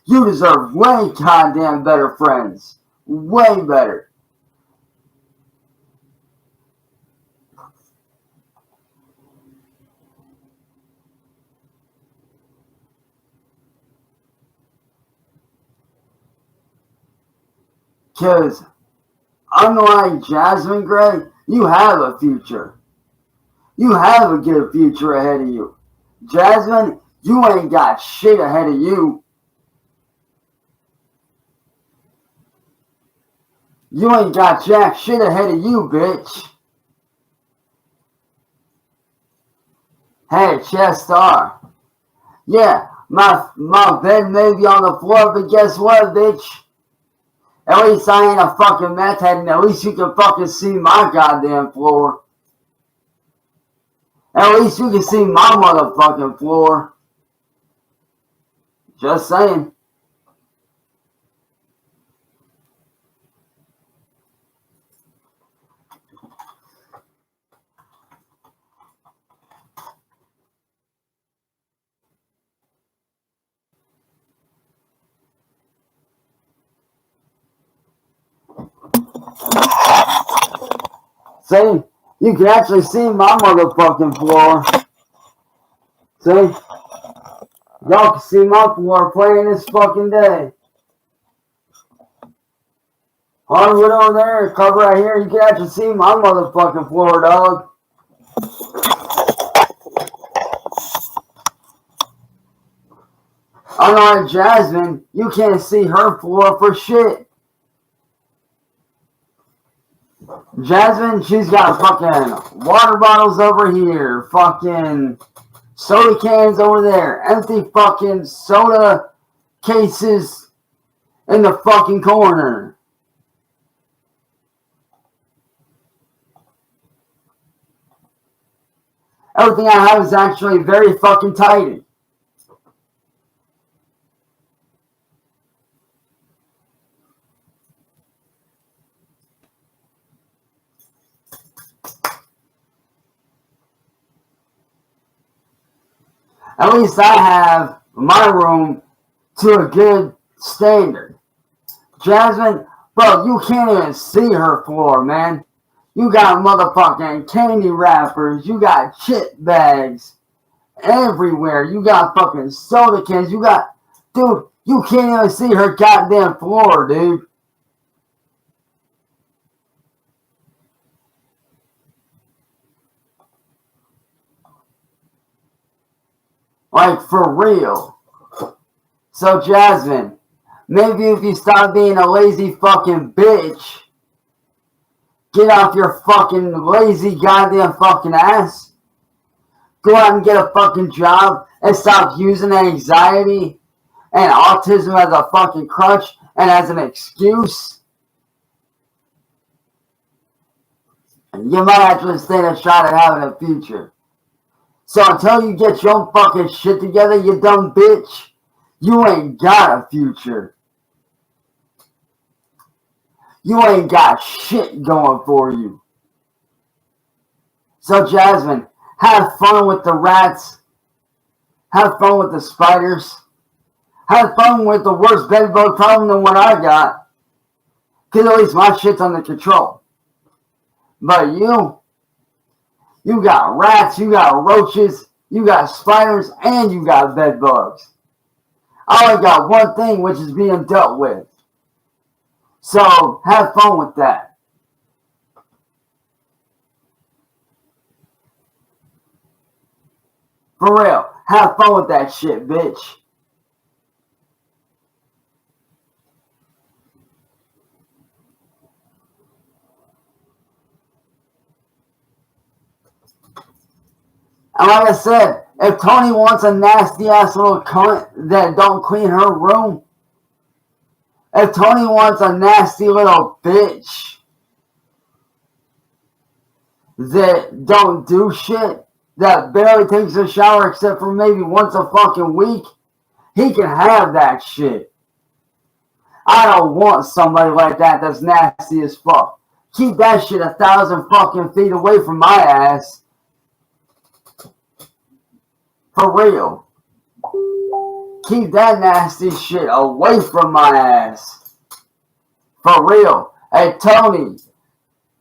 You deserve way goddamn better friends. Way better. Because unlike Jasmine, Gray, you have a future. You have a good future ahead of you. Jasmine, you ain't got shit ahead of you. You ain't got jack shit ahead of you, bitch. Hey, Chestar. Yeah, my bed may be on the floor, but guess what, bitch? At least I ain't a fucking meth head, and at least you can fucking see my goddamn floor. At least you can see my motherfucking floor. Just saying. See? You can actually see my motherfucking floor. See? Y'all can see my floor playing this fucking day. Hardwood over there, cover right here, you can actually see my motherfucking floor, dog. Unlike Jasmine, you can't see her floor for shit. Jasmine, she's got fucking water bottles over here, fucking soda cans over there, empty fucking soda cases in the fucking corner. Everything I have is actually very fucking tidy. At least I have my room to a good standard. Jasmine, bro, you can't even see her floor, man. You got motherfucking candy wrappers. You got chip bags everywhere. You got fucking soda cans. You got... Dude, you can't even see her goddamn floor, dude. Like, for real. So, Jasmine, maybe if you stop being a lazy fucking bitch, get off your fucking lazy goddamn fucking ass, go out and get a fucking job, and stop using anxiety and autism as a fucking crutch and as an excuse, you might actually stand a shot at having a future. So until you get your fucking shit together, you dumb bitch, you ain't got a future. You ain't got shit going for you. So Jasmine, have fun with the rats. Have fun with the spiders. Have fun with the worst bedbug problem than what I got. Because at least my shit's under control. But you You got rats, you got roaches, you got spiders, and you got bed bugs. I only got one thing which is being dealt with. So have fun with that. For real, have fun with that shit, bitch. And like I said, if Tony wants a nasty ass little cunt that don't clean her room, if Tony wants a nasty little bitch that don't do shit, that barely takes a shower except for maybe once a fucking week, he can have that shit. I don't want somebody like that that's nasty as fuck. Keep that shit 1,000 fucking feet away from my ass. For real. Keep that nasty shit away from my ass. For real. Hey, Tony,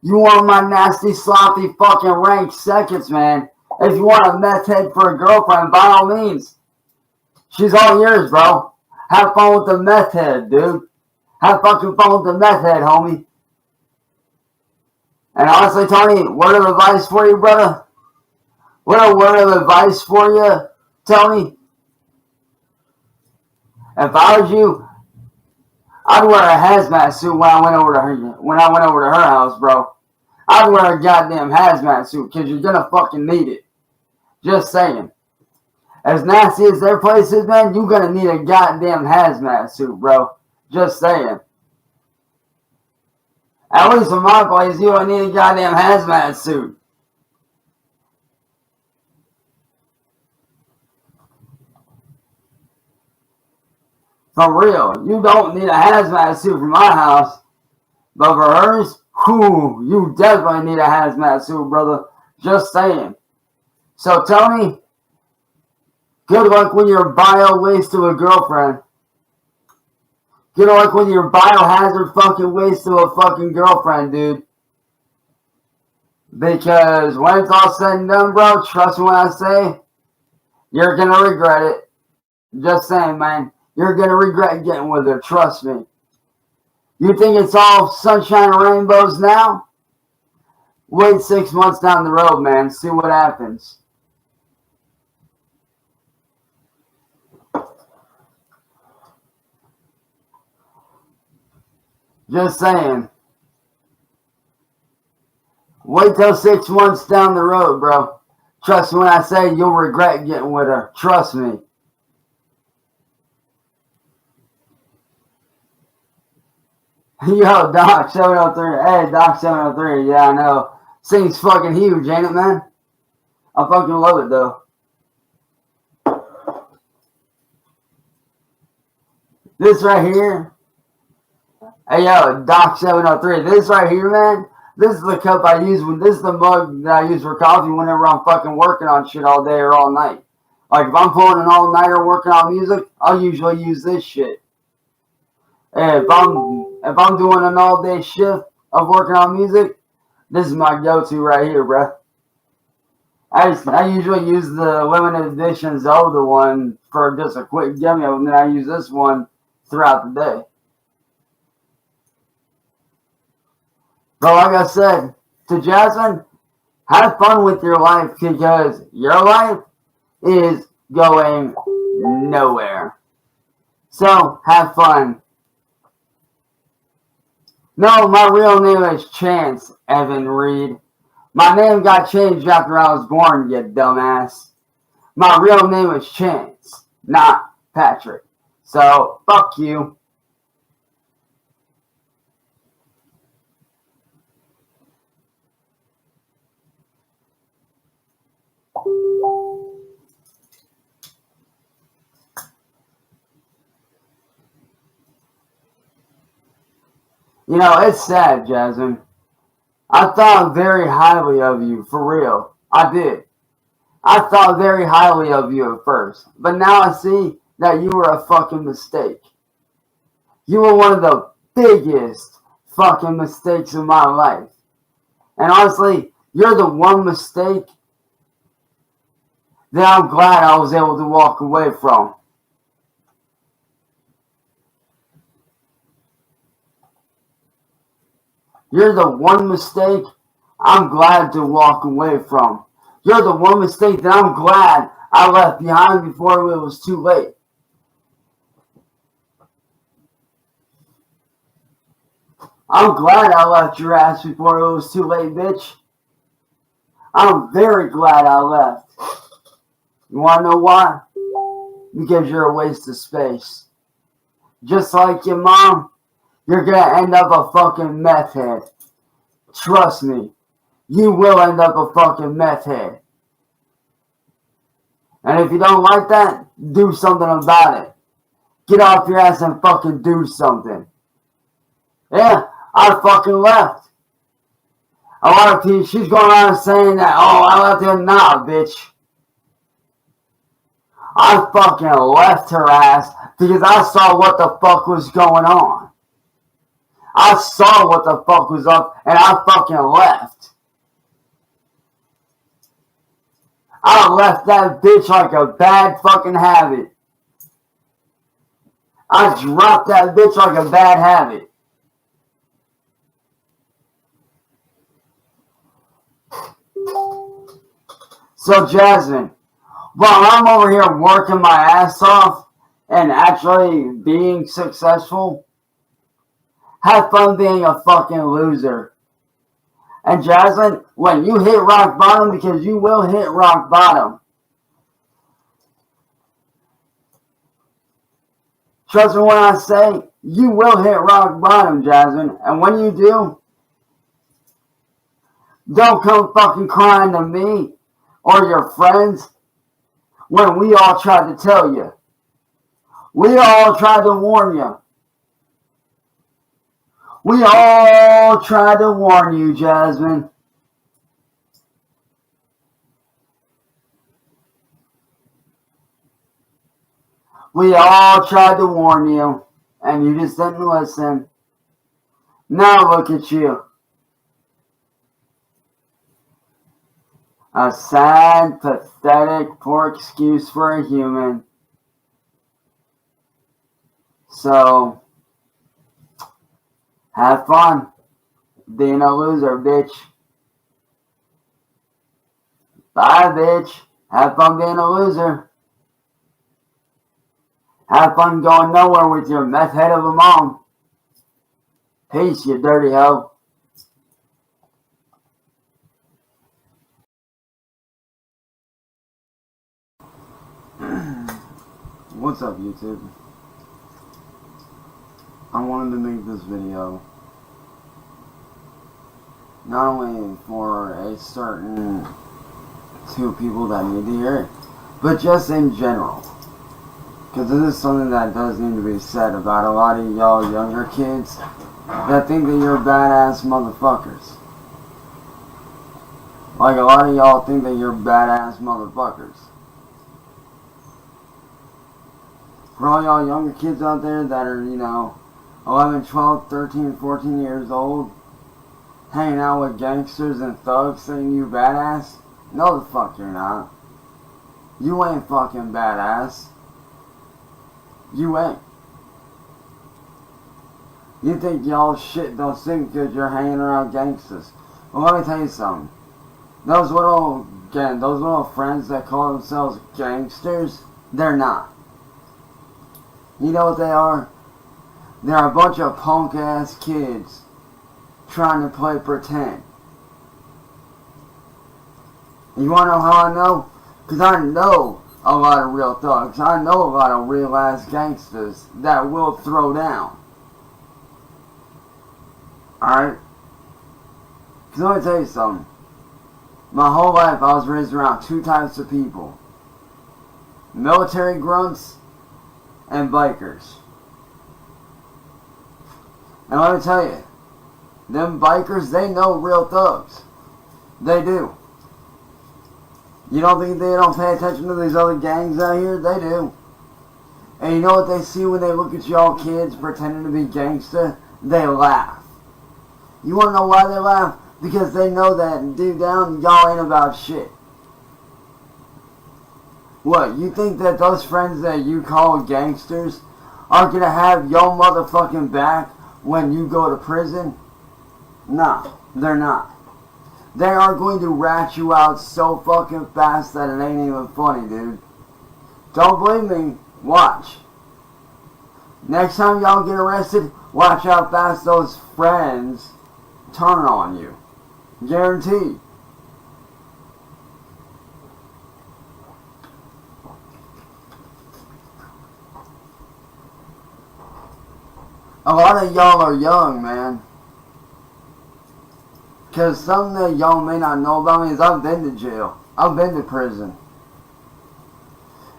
you want my nasty, sloppy, fucking rank seconds, man. If you want a meth head for a girlfriend, by all means. She's all yours, bro. Have fun with the meth head, dude. Have fucking fun with the meth head, homie. And honestly, Tony, word of advice for you, brother. What a word of advice for you, Tony. If I was you, I'd wear a hazmat suit when I went over to her house, bro. I'd wear a goddamn hazmat suit because you're gonna fucking need it. Just saying. As nasty as their place is, man, you're gonna need a goddamn hazmat suit, bro. Just saying. At least in my place, you don't need a goddamn hazmat suit. For real, you don't need a hazmat suit for my house. But for hers, whew, you definitely need a hazmat suit, brother. Just saying. So Tony, good luck with your bio waste to a girlfriend. Good luck with your biohazard fucking waste to a fucking girlfriend, dude. Because when it's all said and done, bro, trust me when I say, you're gonna regret it. Just saying, man. You're gonna regret getting with her, trust me. You think it's all sunshine and rainbows now? Wait 6 months down the road, man. See what happens. Just saying. Wait till 6 months down the road, bro. Trust me when I say you'll regret getting with her. Trust me. Yo, Doc 703. Hey, Doc 703. Yeah, I know. Thing's fucking huge, ain't it, man? I fucking love it, though. This right here. Hey, yo, Doc 703. This right here, man. This is the cup I use. This is the mug that I use for coffee whenever I'm fucking working on shit all day or all night. Like, if I'm pulling an all-nighter working on music, I'll usually use this shit. If I'm doing an all-day shift of working on music, this is my go-to right here, bruh. I usually use the limited edition Zelda one for just a quick gimme, and then I use this one throughout the day. But like I said, to Jasmine, have fun with your life because your life is going nowhere. So, have fun. No, my real name is Chance Evan Reed. My name got changed after I was born, you dumbass. My real name is Chance, not Patrick. So, fuck you. You know, it's sad, Jasmine. I thought very highly of you, for real. I did. I thought very highly of you at first. But now I see that you were a fucking mistake. You were one of the biggest fucking mistakes of my life. And honestly, You're the one mistake that I'm glad I was able to walk away from. You're the one mistake I'm glad to walk away from. You're the one mistake that I'm glad I left behind before it was too late. I'm glad I left your ass before it was too late, bitch. I'm very glad I left. You wanna know why? Because you're a waste of space. Just like your mom, you're gonna end up a fucking meth head. Trust me, you will end up a fucking meth head. And if you don't like that, do something about it. Get off your ass and fucking do something. Yeah, I fucking left. A lot of people, she's going on saying that, oh, I left him. Nah, bitch. I fucking left her ass because I saw what the fuck was going on. I saw what the fuck was up and I fucking left. I left that bitch like a bad fucking habit. I dropped that bitch like a bad habit. So Jasmine, while I'm over here working my ass off and actually being successful, have fun being a fucking loser. And Jasmine, when you hit rock bottom, because you will hit rock bottom. Trust me when I say, you will hit rock bottom, Jasmine. And when you do, don't come fucking crying to me or your friends when we all tried to tell you. We all tried to warn you. We all tried to warn you, Jasmine. We all tried to warn you, and you just didn't listen. Now look at you. A sad, pathetic, poor excuse for a human. So, have fun being a loser, bitch. Bye, bitch. Have fun being a loser. Have fun going nowhere with your meth head of a mom. Peace, you dirty hoe. What's up, YouTube? I wanted to make this video not only for a certain two people that need to hear it, but just in general. Because this is something that does need to be said about a lot of y'all younger kids that think that you're badass motherfuckers. Like, a lot of y'all think that you're badass motherfuckers. For all y'all younger kids out there that are, 11, 12, 13, 14 years old, hanging out with gangsters and thugs saying you badass, no the fuck you're not. You ain't fucking badass. You ain't. You think y'all shit don't sink because you're hanging around gangsters. Well, let me tell you something. Those little friends that call themselves gangsters, they're not. You know what they are? They're a bunch of punk ass kids trying to play pretend. You wanna know how I know? Because I know a lot of real thugs. I know a lot of real ass gangsters that will throw down. Alright? Because let me tell you something. My whole life I was raised around two types of people. Military grunts and bikers. And let me tell you, them bikers, they know real thugs. They do. You don't think they don't pay attention to these other gangs out here? They do. And you know what they see when they look at y'all kids pretending to be gangster? They laugh. You wanna know why they laugh? Because they know that deep down, y'all ain't about shit. What, you think that those friends that you call gangsters are gonna have your motherfucking back when you go to prison? No, they're not. They are going to rat you out so fucking fast that it ain't even funny, dude. Don't believe me? Watch. Next time y'all get arrested, watch how fast those friends turn on you. Guaranteed. A lot of y'all are young, man. Because something that y'all may not know about me is I've been to jail. I've been to prison.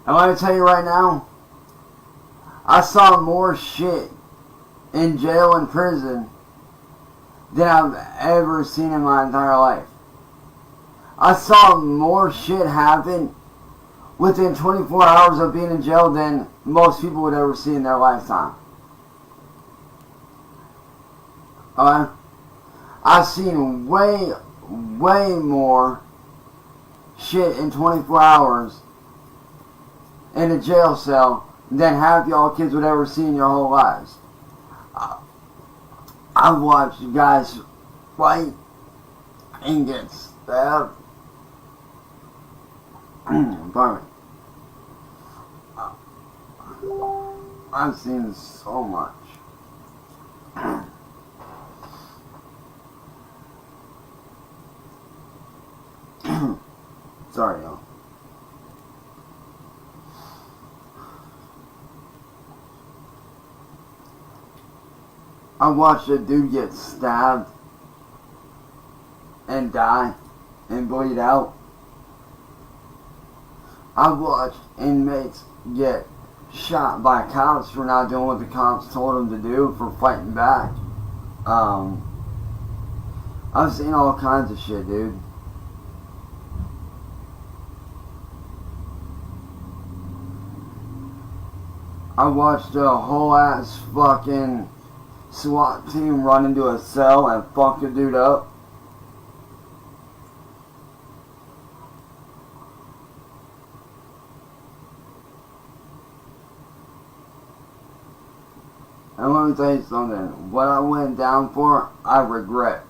And let me tell you right now, I saw more shit in jail and prison than I've ever seen in my entire life. I saw more shit happen within 24 hours of being in jail than most people would ever see in their lifetime. I've seen way more shit in 24 hours in a jail cell than half y'all kids would ever see in your whole lives. I've watched guys fight and get stabbed. Pardon me. I've seen so much. Sorry, y'all. I watched a dude get stabbed and die and bleed out. I've watched inmates get shot by cops for not doing what the cops told them to do, for fighting back. I've seen all kinds of shit, dude. I watched a whole ass fucking SWAT team run into a cell and fuck a dude up. And let me tell you something. What I went down for, I regret.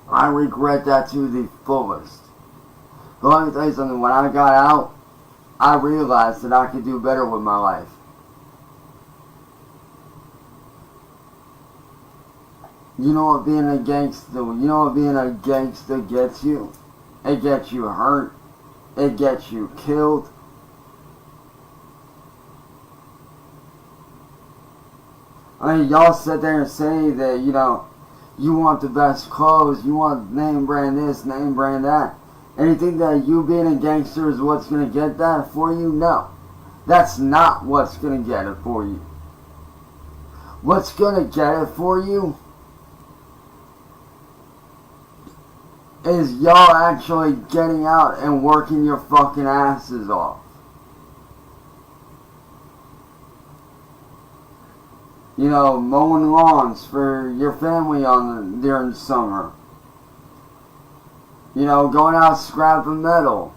I regret that to the fullest. But let me tell you something. When I got out, I realized that I could do better with my life. You know what being a gangster gets you? It gets you hurt. It gets you killed. I mean, y'all sit there and say that, you know, you want the best clothes, you want name brand this, name brand that. And you think that you being a gangster is what's going to get that for you? No. That's not what's going to get it for you. What's going to get it for you is y'all actually getting out and working your fucking asses off. You know, mowing lawns for your family during summer. You know, going out scrapping metal.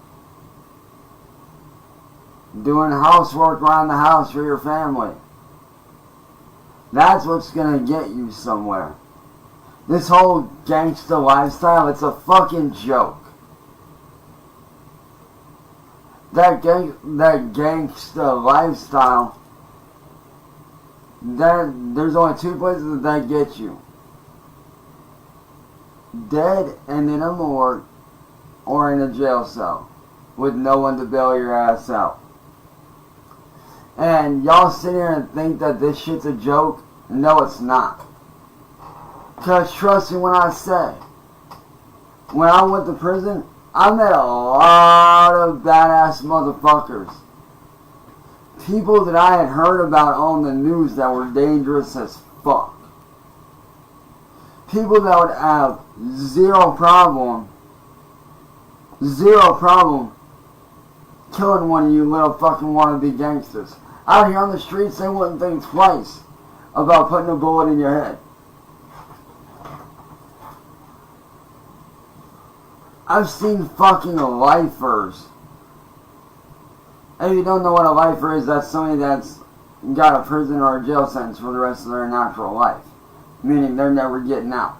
Doing housework around the house for your family. That's what's gonna get you somewhere. This whole gangsta lifestyle, it's a fucking joke. That gangsta lifestyle, there's only two places that get you. Dead and in a morgue, or in a jail cell, with no one to bail your ass out. And y'all sit here and think that this shit's a joke? No, it's not. Because trust me when I say, when I went to prison, I met a lot of badass motherfuckers. People that I had heard about on the news that were dangerous as fuck. People that would have zero problem killing one of you little fucking wannabe gangsters. Out here on the streets, they wouldn't think twice about putting a bullet in your head. I've seen fucking lifers. If you don't know what a lifer is, that's somebody that's got a prison or a jail sentence for the rest of their natural life. Meaning they're never getting out.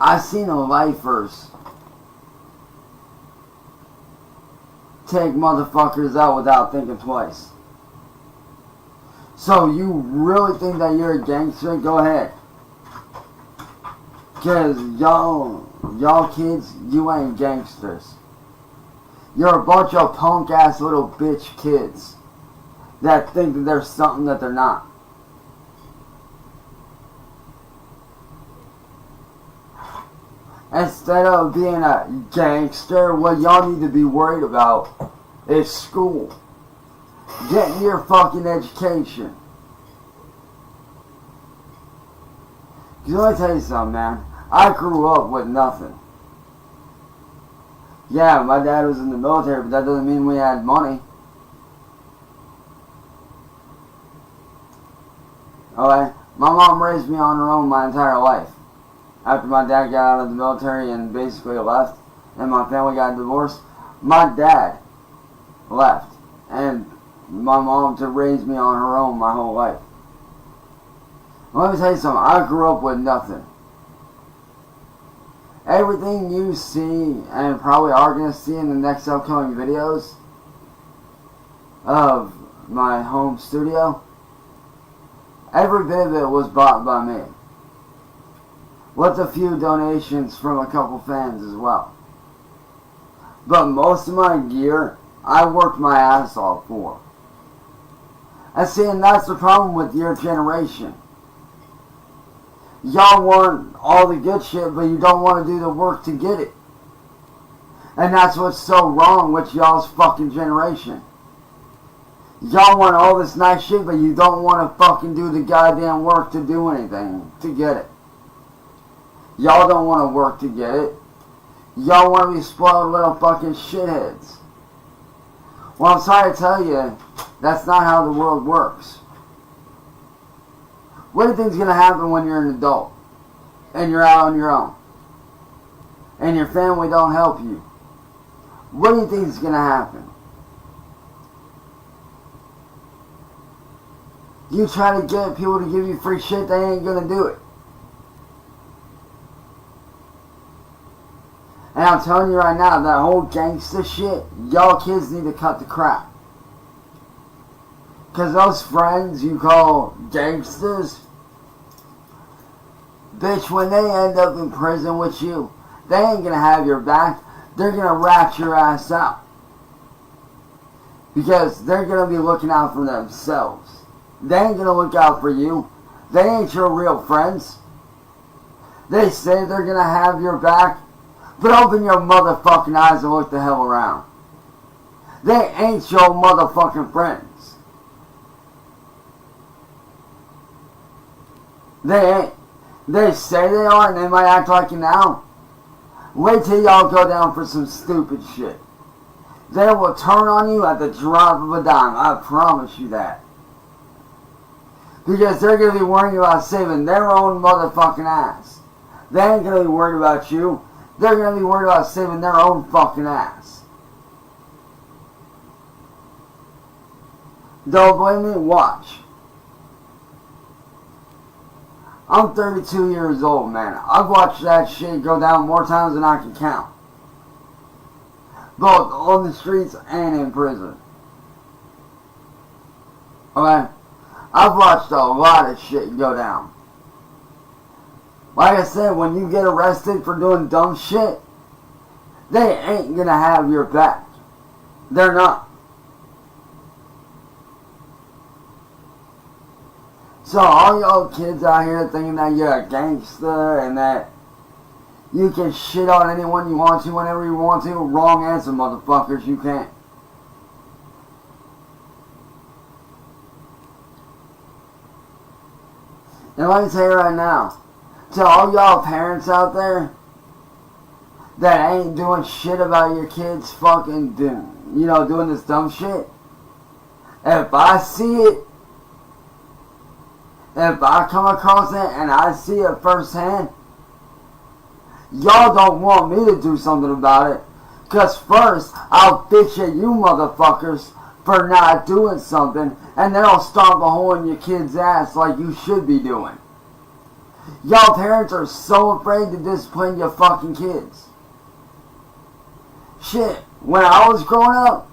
I've seen lifers take motherfuckers out without thinking twice. So you really think that you're a gangster? Go ahead. Cause y'all kids, you ain't gangsters. You're a bunch of punk ass little bitch kids that think that they're something that they're not. Instead of being a gangster, what y'all need to be worried about is school. Getting your fucking education. Cause let me tell you something, man. I grew up with nothing. Yeah, my dad was in the military, but that doesn't mean we had money. Okay? My mom raised me on her own my entire life. After my dad got out of the military and basically left, and my family got divorced, my dad left. And my mom to raise me on her own my whole life. Let me tell you something. I grew up with nothing. Everything you see, and probably are going to see in the next upcoming videos of my home studio, every bit of it was bought by me. With a few donations from a couple fans as well. But most of my gear, I worked my ass off for. And see, and that's the problem with your generation. Y'all want all the good shit, but you don't want to do the work to get it. And that's what's so wrong with y'all's fucking generation. Y'all want all this nice shit, but you don't want to fucking do the goddamn work to do anything to get it. Y'all don't want to work to get it. Y'all want to be spoiled little fucking shitheads. Well, I'm sorry to tell you, that's not how the world works. What do you think's going to happen when you're an adult and you're out on your own and your family don't help you? What do you think is going to happen? You try to get people to give you free shit, they ain't going to do it. And I'm telling you right now, that whole gangster shit, y'all kids need to cut the crap. Because those friends you call gangsters, bitch, when they end up in prison with you, they ain't going to have your back. They're going to rat your ass out. Because they're going to be looking out for themselves. They ain't going to look out for you. They ain't your real friends. They say they're going to have your back. But open your motherfucking eyes and look the hell around. They ain't your motherfucking friends. They ain't. They say they are and they might act like it now. Wait till y'all go down for some stupid shit. They will turn on you at the drop of a dime. I promise you that. Because they're going to be worrying about saving their own motherfucking ass. They ain't going to be worried about you. They're going to be worried about saving their own fucking ass. Don't blame me? Watch. I'm 32 years old, man. I've watched that shit go down more times than I can count. Both on the streets and in prison. Okay? I've watched a lot of shit go down. Like I said, when you get arrested for doing dumb shit, they ain't gonna have your back. They're not. So all y'all kids out here thinking that you're a gangster and that you can shit on anyone you want to whenever you want to, wrong answer, motherfuckers, you can't. And let me tell you right now, to all y'all parents out there that ain't doing shit about your kids fucking doing this dumb shit. If I see it, if I come across it and I see it firsthand, y'all don't want me to do something about it. Because first, I'll bitch at you motherfuckers for not doing something, and then I'll stomp a hole in your kid's ass like you should be doing. Y'all parents are so afraid to discipline your fucking kids. Shit, when I was growing up,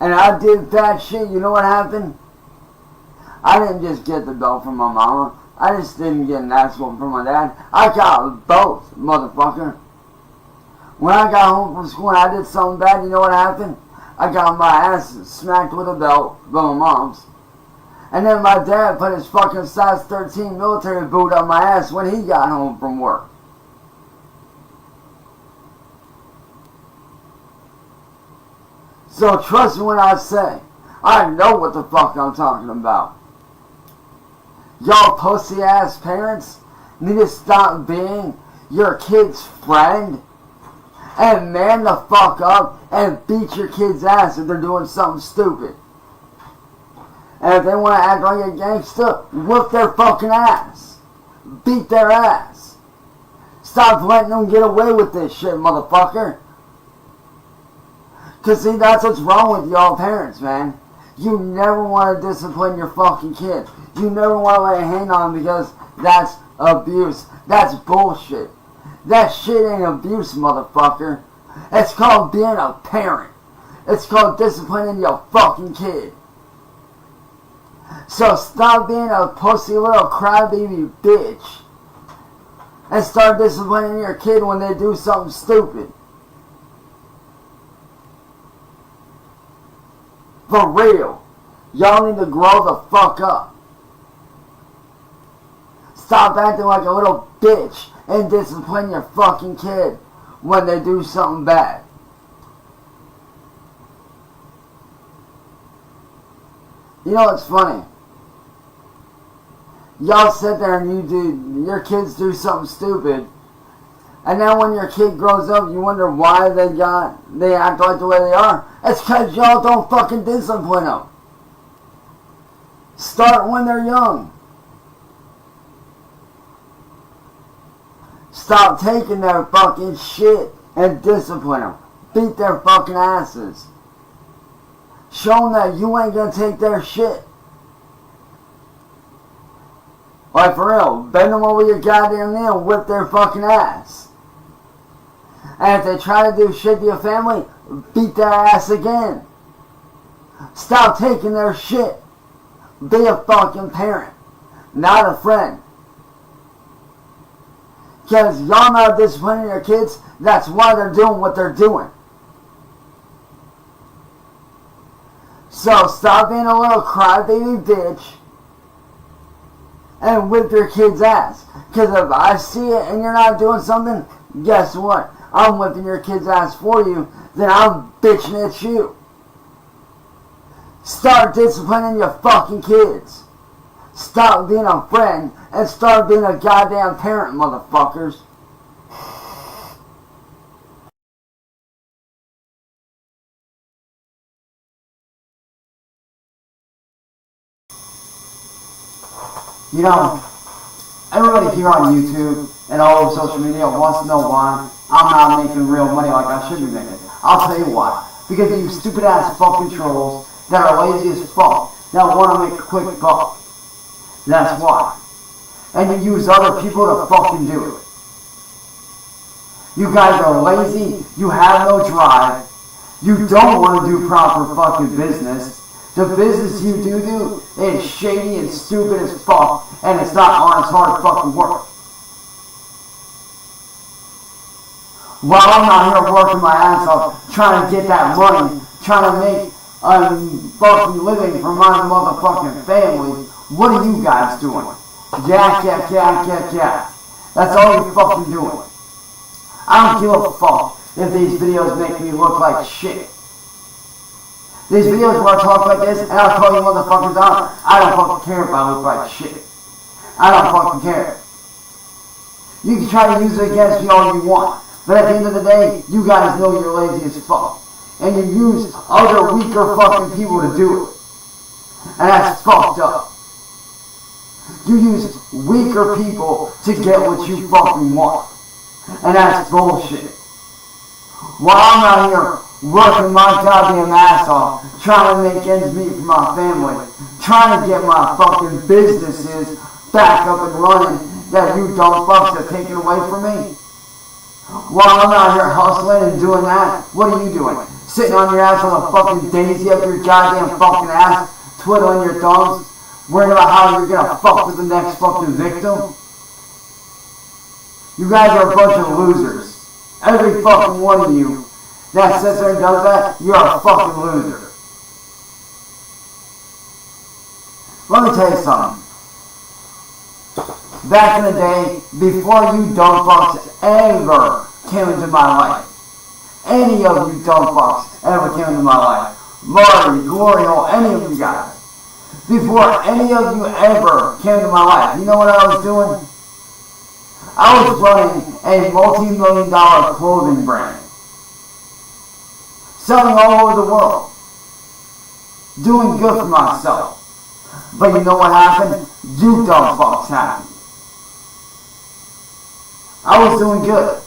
and I did bad shit, you know what happened? I didn't just get the belt from my mama. I just didn't get an ass whooping from my dad. I got both, motherfucker. When I got home from school and I did something bad, you know what happened? I got my ass smacked with a belt by my mom's. And then my dad put his fucking size 13 military boot on my ass when he got home from work. So trust me when I say, I know what the fuck I'm talking about. Y'all pussy ass parents need to stop being your kid's friend and man the fuck up and beat your kid's ass if they're doing something stupid. And if they want to act like a gangster, whoop their fucking ass. Beat their ass. Stop letting them get away with this shit, motherfucker. Cause see, that's what's wrong with y'all parents, man. You never want to discipline your fucking kid. You never want to lay a hand on them because that's abuse. That's bullshit. That shit ain't abuse, motherfucker. It's called being a parent. It's called disciplining your fucking kid. So stop being a pussy little crybaby bitch and start disciplining your kid when they do something stupid. For real. Y'all need to grow the fuck up. Stop acting like a little bitch and discipline your fucking kid when they do something bad. You know what's funny? Y'all sit there and your kids do something stupid, and then when your kid grows up, you wonder why they act like the way they are. It's because y'all don't fucking discipline them. Start when they're young. Stop taking their fucking shit and discipline them. Beat their fucking asses. Show them that you ain't gonna take their shit. Like for real, bend them over your goddamn knee and whip their fucking ass. And if they try to do shit to your family, beat their ass again. Stop taking their shit. Be a fucking parent, not a friend. Because y'all not disciplining your kids, that's why they're doing what they're doing. So stop being a little crybaby bitch and whip your kid's ass. Because if I see it and you're not doing something, guess what? I'm whipping your kid's ass for you, then I'm bitching at you. Start disciplining your fucking kids. Stop being a friend and start being a goddamn parent, motherfuckers. You know, everybody here on YouTube and all over social media wants to know why I'm not making real money like I should be making. I'll tell you why. Because of you stupid ass fucking trolls that are lazy as fuck that want to make a quick buck. That's why. And you use other people to fucking do it. You guys are lazy, you have no drive, you don't want to do proper fucking business. The business you do is shady and stupid as fuck, and it's not honest hard fucking work. While I'm not here working my ass off, trying to get that money, trying to make a fucking living for my motherfucking family, what are you guys doing? Yak. That's all you're fucking doing. I don't give a fuck if these videos make me look like shit. These videos where I talk like this and I call you motherfuckers out, I don't fucking care if I look like shit. I don't fucking care. You can try to use it against me all you want, but at the end of the day, you guys know you're lazy as fuck. And you use other weaker fucking people to do it. And that's fucked up. You use weaker people to get what you fucking want. And that's bullshit. While I'm out here working my goddamn ass off, trying to make ends meet for my family, trying to get my fucking businesses back up and running that you dumb fucks have taken away from me. While I'm out here hustling and doing that, what are you doing? Sitting on your ass on a fucking daisy up your goddamn fucking ass, twiddling your thumbs, worrying about how you're gonna fuck with the next fucking victim? You guys are a bunch of losers. Every fucking one of you that sits there and does that, you're a fucking loser. Let me tell you something. Back in the day, before you dumb fucks ever came into my life, any of you dumb fucks ever came into my life, Marty, Glory Hole, any of you guys, before any of you ever came into my life, you know what I was doing? I was running a multi-million-dollar clothing brand, selling all over the world, doing good for myself. But you know what happened? You dumb fucks happened. I was doing good.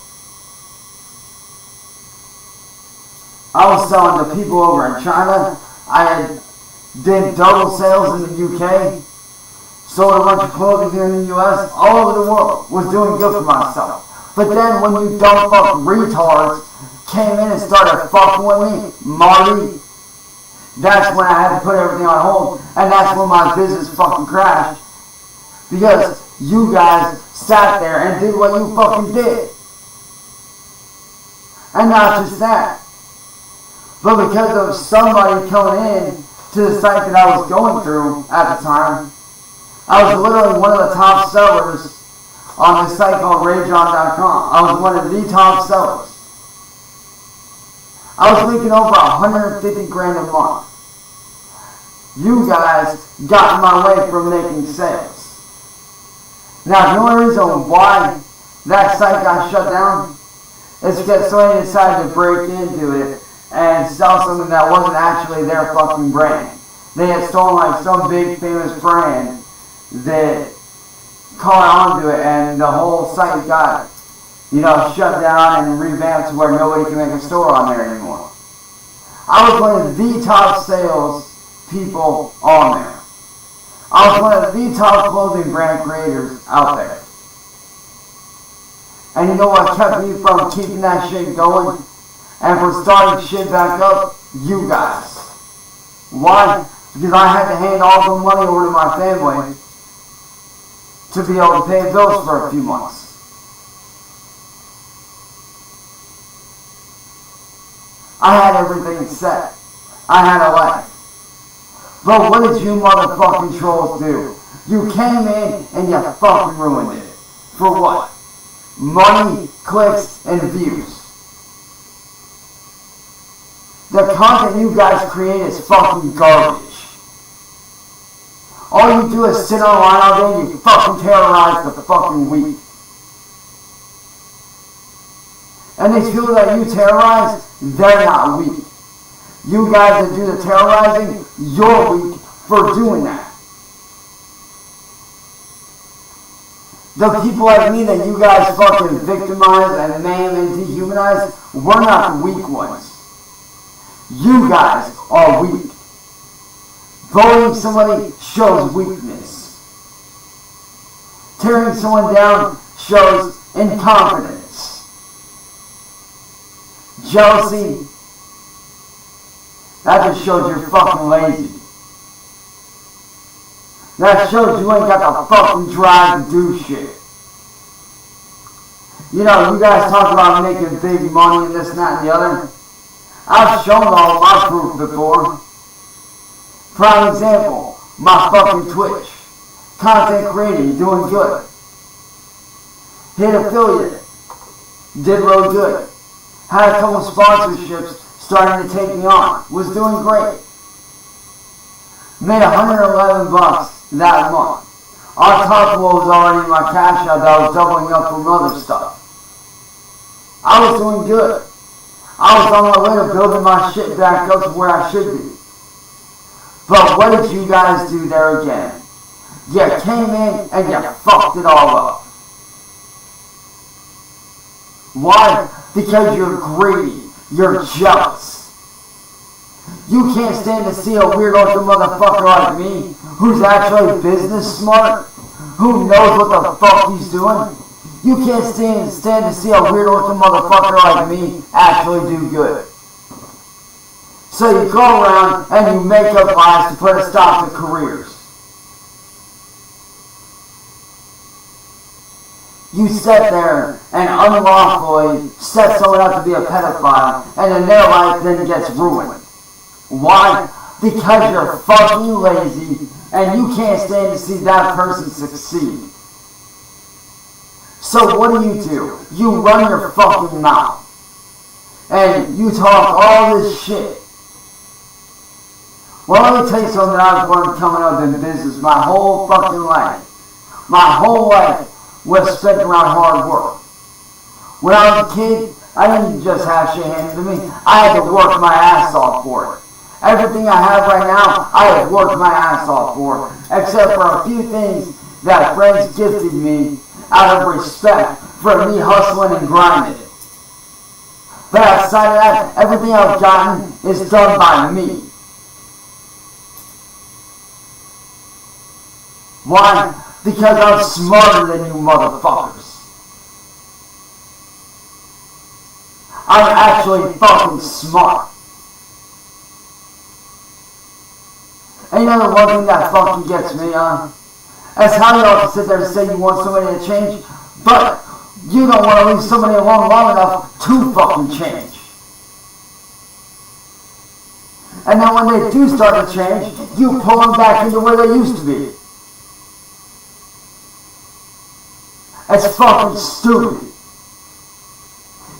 I was selling to people over in China. I did double sales in the UK. Sold a bunch of clothing here in the US. All over the world. Was doing good for myself. But then when you dumb fuck retards came in and started fucking with me, Marty, that's when I had to put everything on hold. And that's when my business fucking crashed. Because you guys sat there and did what you fucking did. And not just that, but because of somebody coming in to the site that I was going through at the time, I was literally one of the top sellers on this site called RayJohn.com. I was one of the top sellers. I was making over 150 grand a month. You guys got in my way from making sales. Now, the only reason why that site got shut down is because somebody decided to break into it and sell something that wasn't actually their fucking brand. They had stolen like some big famous brand that caught onto it, and the whole site got, shut down and revamped to where nobody can make a store on there anymore. I was one of the top sales people on there. I was one of the top clothing brand creators out there. And you know what kept me from keeping that shit going and from starting shit back up? You guys. Why? Because I had to hand all the money over to my family to be able to pay bills for a few months. I had everything set. I had a life. But what did you motherfucking trolls do? You came in and you fucking ruined it. For what? Money, clicks, and views. The content you guys create is fucking garbage. All you do is sit online all day and you fucking terrorize the fucking weak. And these people that you terrorize, they're not weak. You guys that do the terrorizing, you're weak for doing that. The people like me that you guys fucking victimize and maim and dehumanize, we're not the weak ones. You guys are weak. Bullying somebody shows weakness. Tearing someone down shows incompetence. Jealousy, that just shows you're fucking lazy. That shows you ain't got the fucking drive to do shit. You guys talk about making big money and this and that and the other. I've shown all my proof before. Prime example, my fucking Twitch. Content creating, doing good. Hit affiliate, did really good. Had a couple sponsorships starting to take me on. Was doing great. Made $111 that month. On top of what was already in my cash out that I was doubling up from other stuff. I was doing good. I was on my way to building my shit back up to where I should be. But what did you guys do there again? You came in and you fucked it all up. Why? Because you're greedy. You're jealous. You can't stand to see a weird looking motherfucker like me, who's actually business smart, who knows what the fuck he's doing. You can't stand to see a weird looking motherfucker like me actually do good. So you go around and you make up lies to put a stop to careers. You sit there and unlawfully set someone up to be a pedophile, and then their life then gets ruined. Why? Because you're fucking lazy and you can't stand to see that person succeed. So what do? You run your fucking mouth and you talk all this shit. Well, let me tell you something that I've learned coming up in business my whole fucking life. My whole life was spent around hard work. When I was a kid, I didn't just have shit handed to me. I had to work my ass off for it. Everything I have right now, I have worked my ass off for, except for a few things that friends gifted me out of respect for me hustling and grinding. But outside of that, everything I've gotten is done by me. Why? Because I'm smarter than you motherfuckers. I'm actually fucking smart. And you know the one thing that fucking gets me on? That's how y'all can sit there and say you want somebody to change, but you don't want to leave somebody alone long enough to fucking change. And then when they do start to change, you pull them back into where they used to be. That's fucking stupid.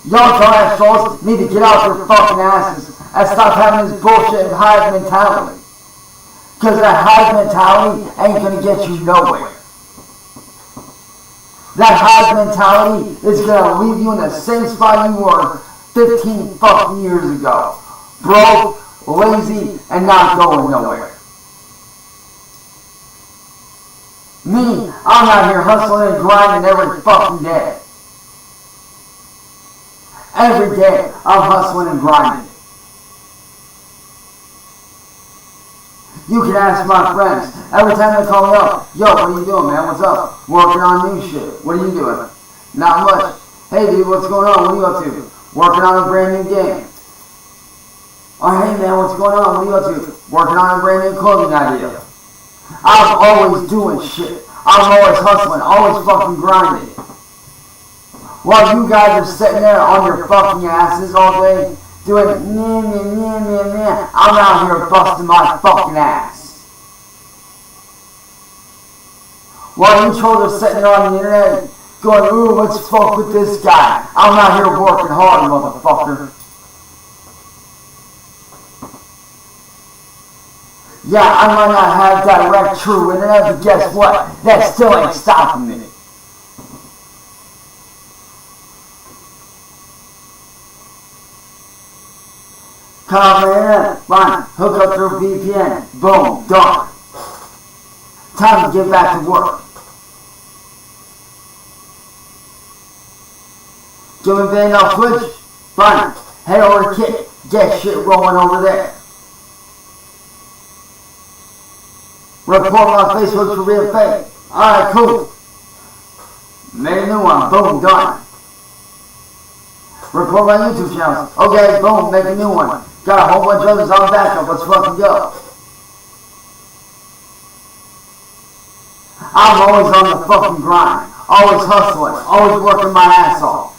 Y'all dumbass trolls need to get out your fucking asses and stop having this bullshit and hive mentality. Because that hive mentality ain't gonna get you nowhere. That hive mentality is gonna leave you in the same spot you were 15 fucking years ago. Broke, lazy, and not going nowhere. Me, I'm out here hustling and grinding every fucking day. Every day, I'm hustling and grinding. You can ask my friends. Every time they call me up, yo, what are you doing, man? What's up? Working on new shit. What are you doing? Not much. Hey, dude, what's going on? What are you up to? Working on a brand new game. Oh, hey, man, what's going on? What are you up to? Working on a brand new clothing idea. I'm always doing shit. I'm always hustling, always fucking grinding. While you guys are sitting there on your fucking asses all day, doing I'm out here busting my fucking ass. While you trolls are sitting there on the internet, going, ooh, let's fuck with this guy. I'm out here working hard, motherfucker. Yeah, I might not have direct true internet, but guess what? That still ain't stopping me. Cut off my internet, fine, hook up through VPN, boom, done. Time to get back to work. Get me banned off Twitch, fine, head over to Kick, get shit rolling over there. Report on Facebook for being fake. Alright, cool. Made a new one, boom, done. Report my YouTube channel. Okay, boom, make a new one. Got a whole bunch of others on backup, let's fucking go. I'm always on the fucking grind. Always hustling. Always working my ass off.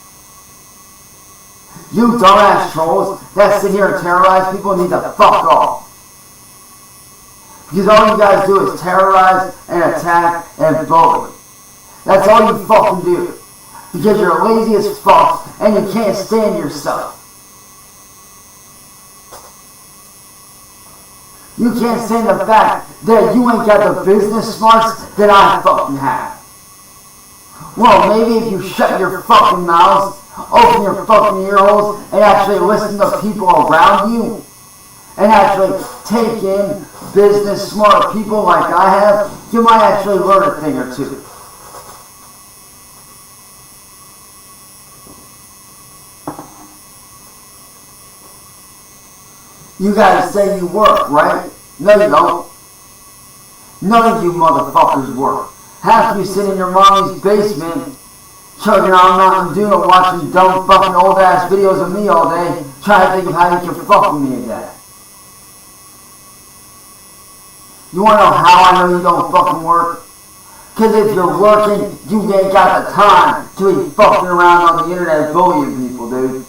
You dumbass trolls that sit here and terrorize people need to fuck off. Because all you guys do is terrorize and attack and bully. That's all you fucking do. Because you're lazy as fuck and you can't stand yourself. You can't stand the fact that you ain't got the business smarts that I fucking have. Well, maybe if you shut your fucking mouths, open your fucking ear holes, and actually listen to people around you, and actually take in business smart people like I have, you might actually learn a thing or two. You guys say you work, right? No, you don't. None of you motherfuckers work. Half of you sit in your mommy's basement, chugging on Mountain Dew and watching dumb fucking old ass videos of me all day, trying to think of how you can fuck with me again. You wanna know how I know you don't fucking work? Cause if you're working, you ain't got the time to be fucking around on the internet bullying people, dude.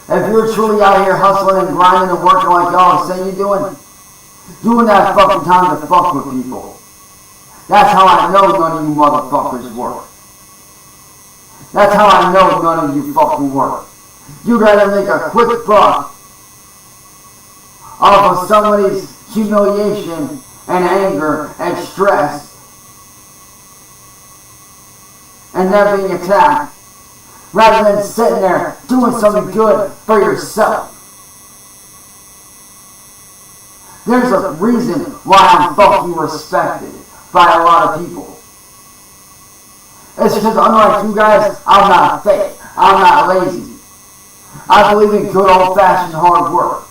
If you're truly out here hustling and grinding and working like y'all say you're doing that fucking time to fuck with people. That's how I know none of you motherfuckers work. That's how I know none of you fucking work. You'd rather make a quick buck off of somebody's humiliation and anger and stress and them being attacked, rather than sitting there doing something good for yourself. There's a reason why I'm fucking respected by a lot of people. It's because unlike you guys, I'm not fake. I'm not lazy. I believe in good old-fashioned hard work.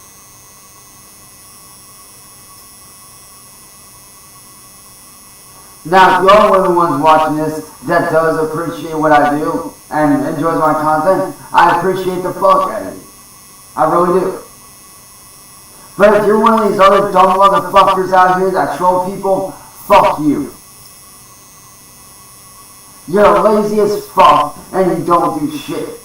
Now, if you're one of the ones watching this that does appreciate what I do and enjoys my content, I appreciate the fuck out of you. I really do. But if you're one of these other dumb motherfuckers out here that troll people, fuck you. You're lazy as fuck and you don't do shit.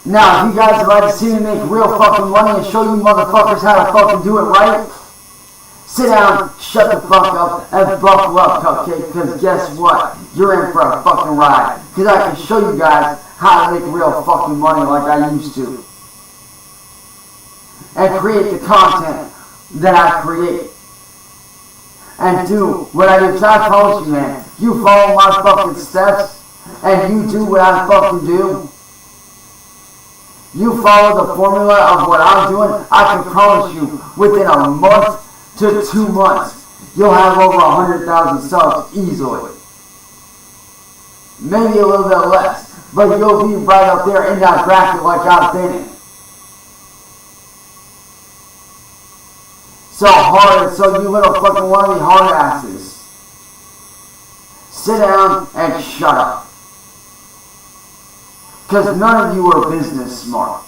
Now, if you guys would like to see me make real fucking money and show you motherfuckers how to fucking do it right, sit down, shut the fuck up, and buckle up, Cupcake, because guess what? You're in for a fucking ride. Because I can show you guys how to make real fucking money like I used to. And create the content that I create. And do what I do. Because I promise you, man, you follow my fucking steps, and you do what I fucking do, you follow the formula of what I'm doing, I can promise you, within a month to 2 months, you'll have over 100,000 subs easily. Maybe a little bit less, but you'll be right up there in that bracket like I've been in. So hard, so you little fucking wannabe hard asses, sit down and shut up. Because none of you are business smart.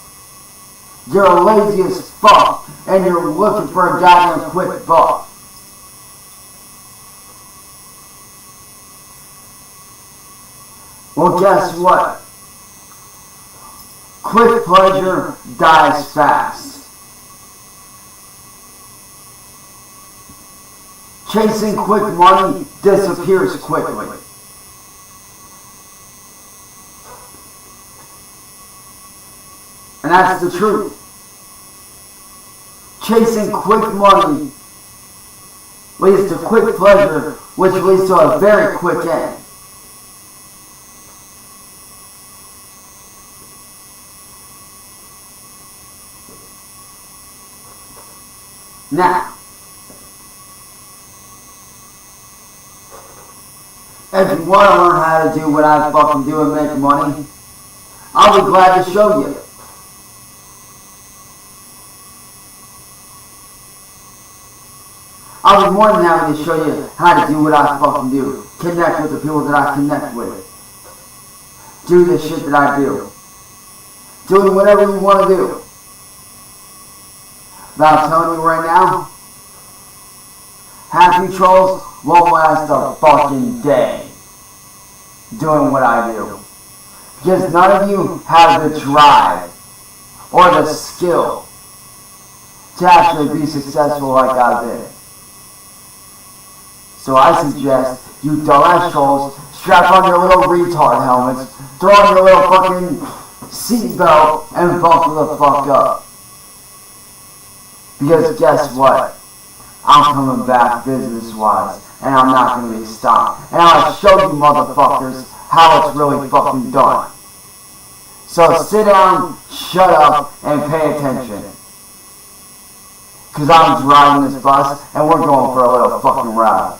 You're lazy as fuck, and you're looking for a goddamn quick buck. Well, guess what? Quick pleasure dies fast. Chasing quick money disappears quickly. And that's the truth. Chasing quick money leads to quick pleasure, which leads to a very quick end. Now, if you want to learn how to do what I fucking do and make money, I'll be glad to show you. I'll be more than happy to show you how to do what I fucking do. Connect with the people that I connect with. Do the shit that I do. Doing whatever you want to do. But I'm telling you right now, half you trolls won't last a fucking day doing what I do. Because none of you have the drive or the skill to actually be successful like I've been. So I suggest you dumbass trolls strap on your little retard helmets, throw on your little fucking seatbelt, and buckle the fuck up. Because guess what? I'm coming back business-wise, and I'm not going to be stopped. And I'll show you motherfuckers how it's really fucking done. So sit down, shut up, and pay attention. Because I'm riding this bus, and we're going for a little fucking ride.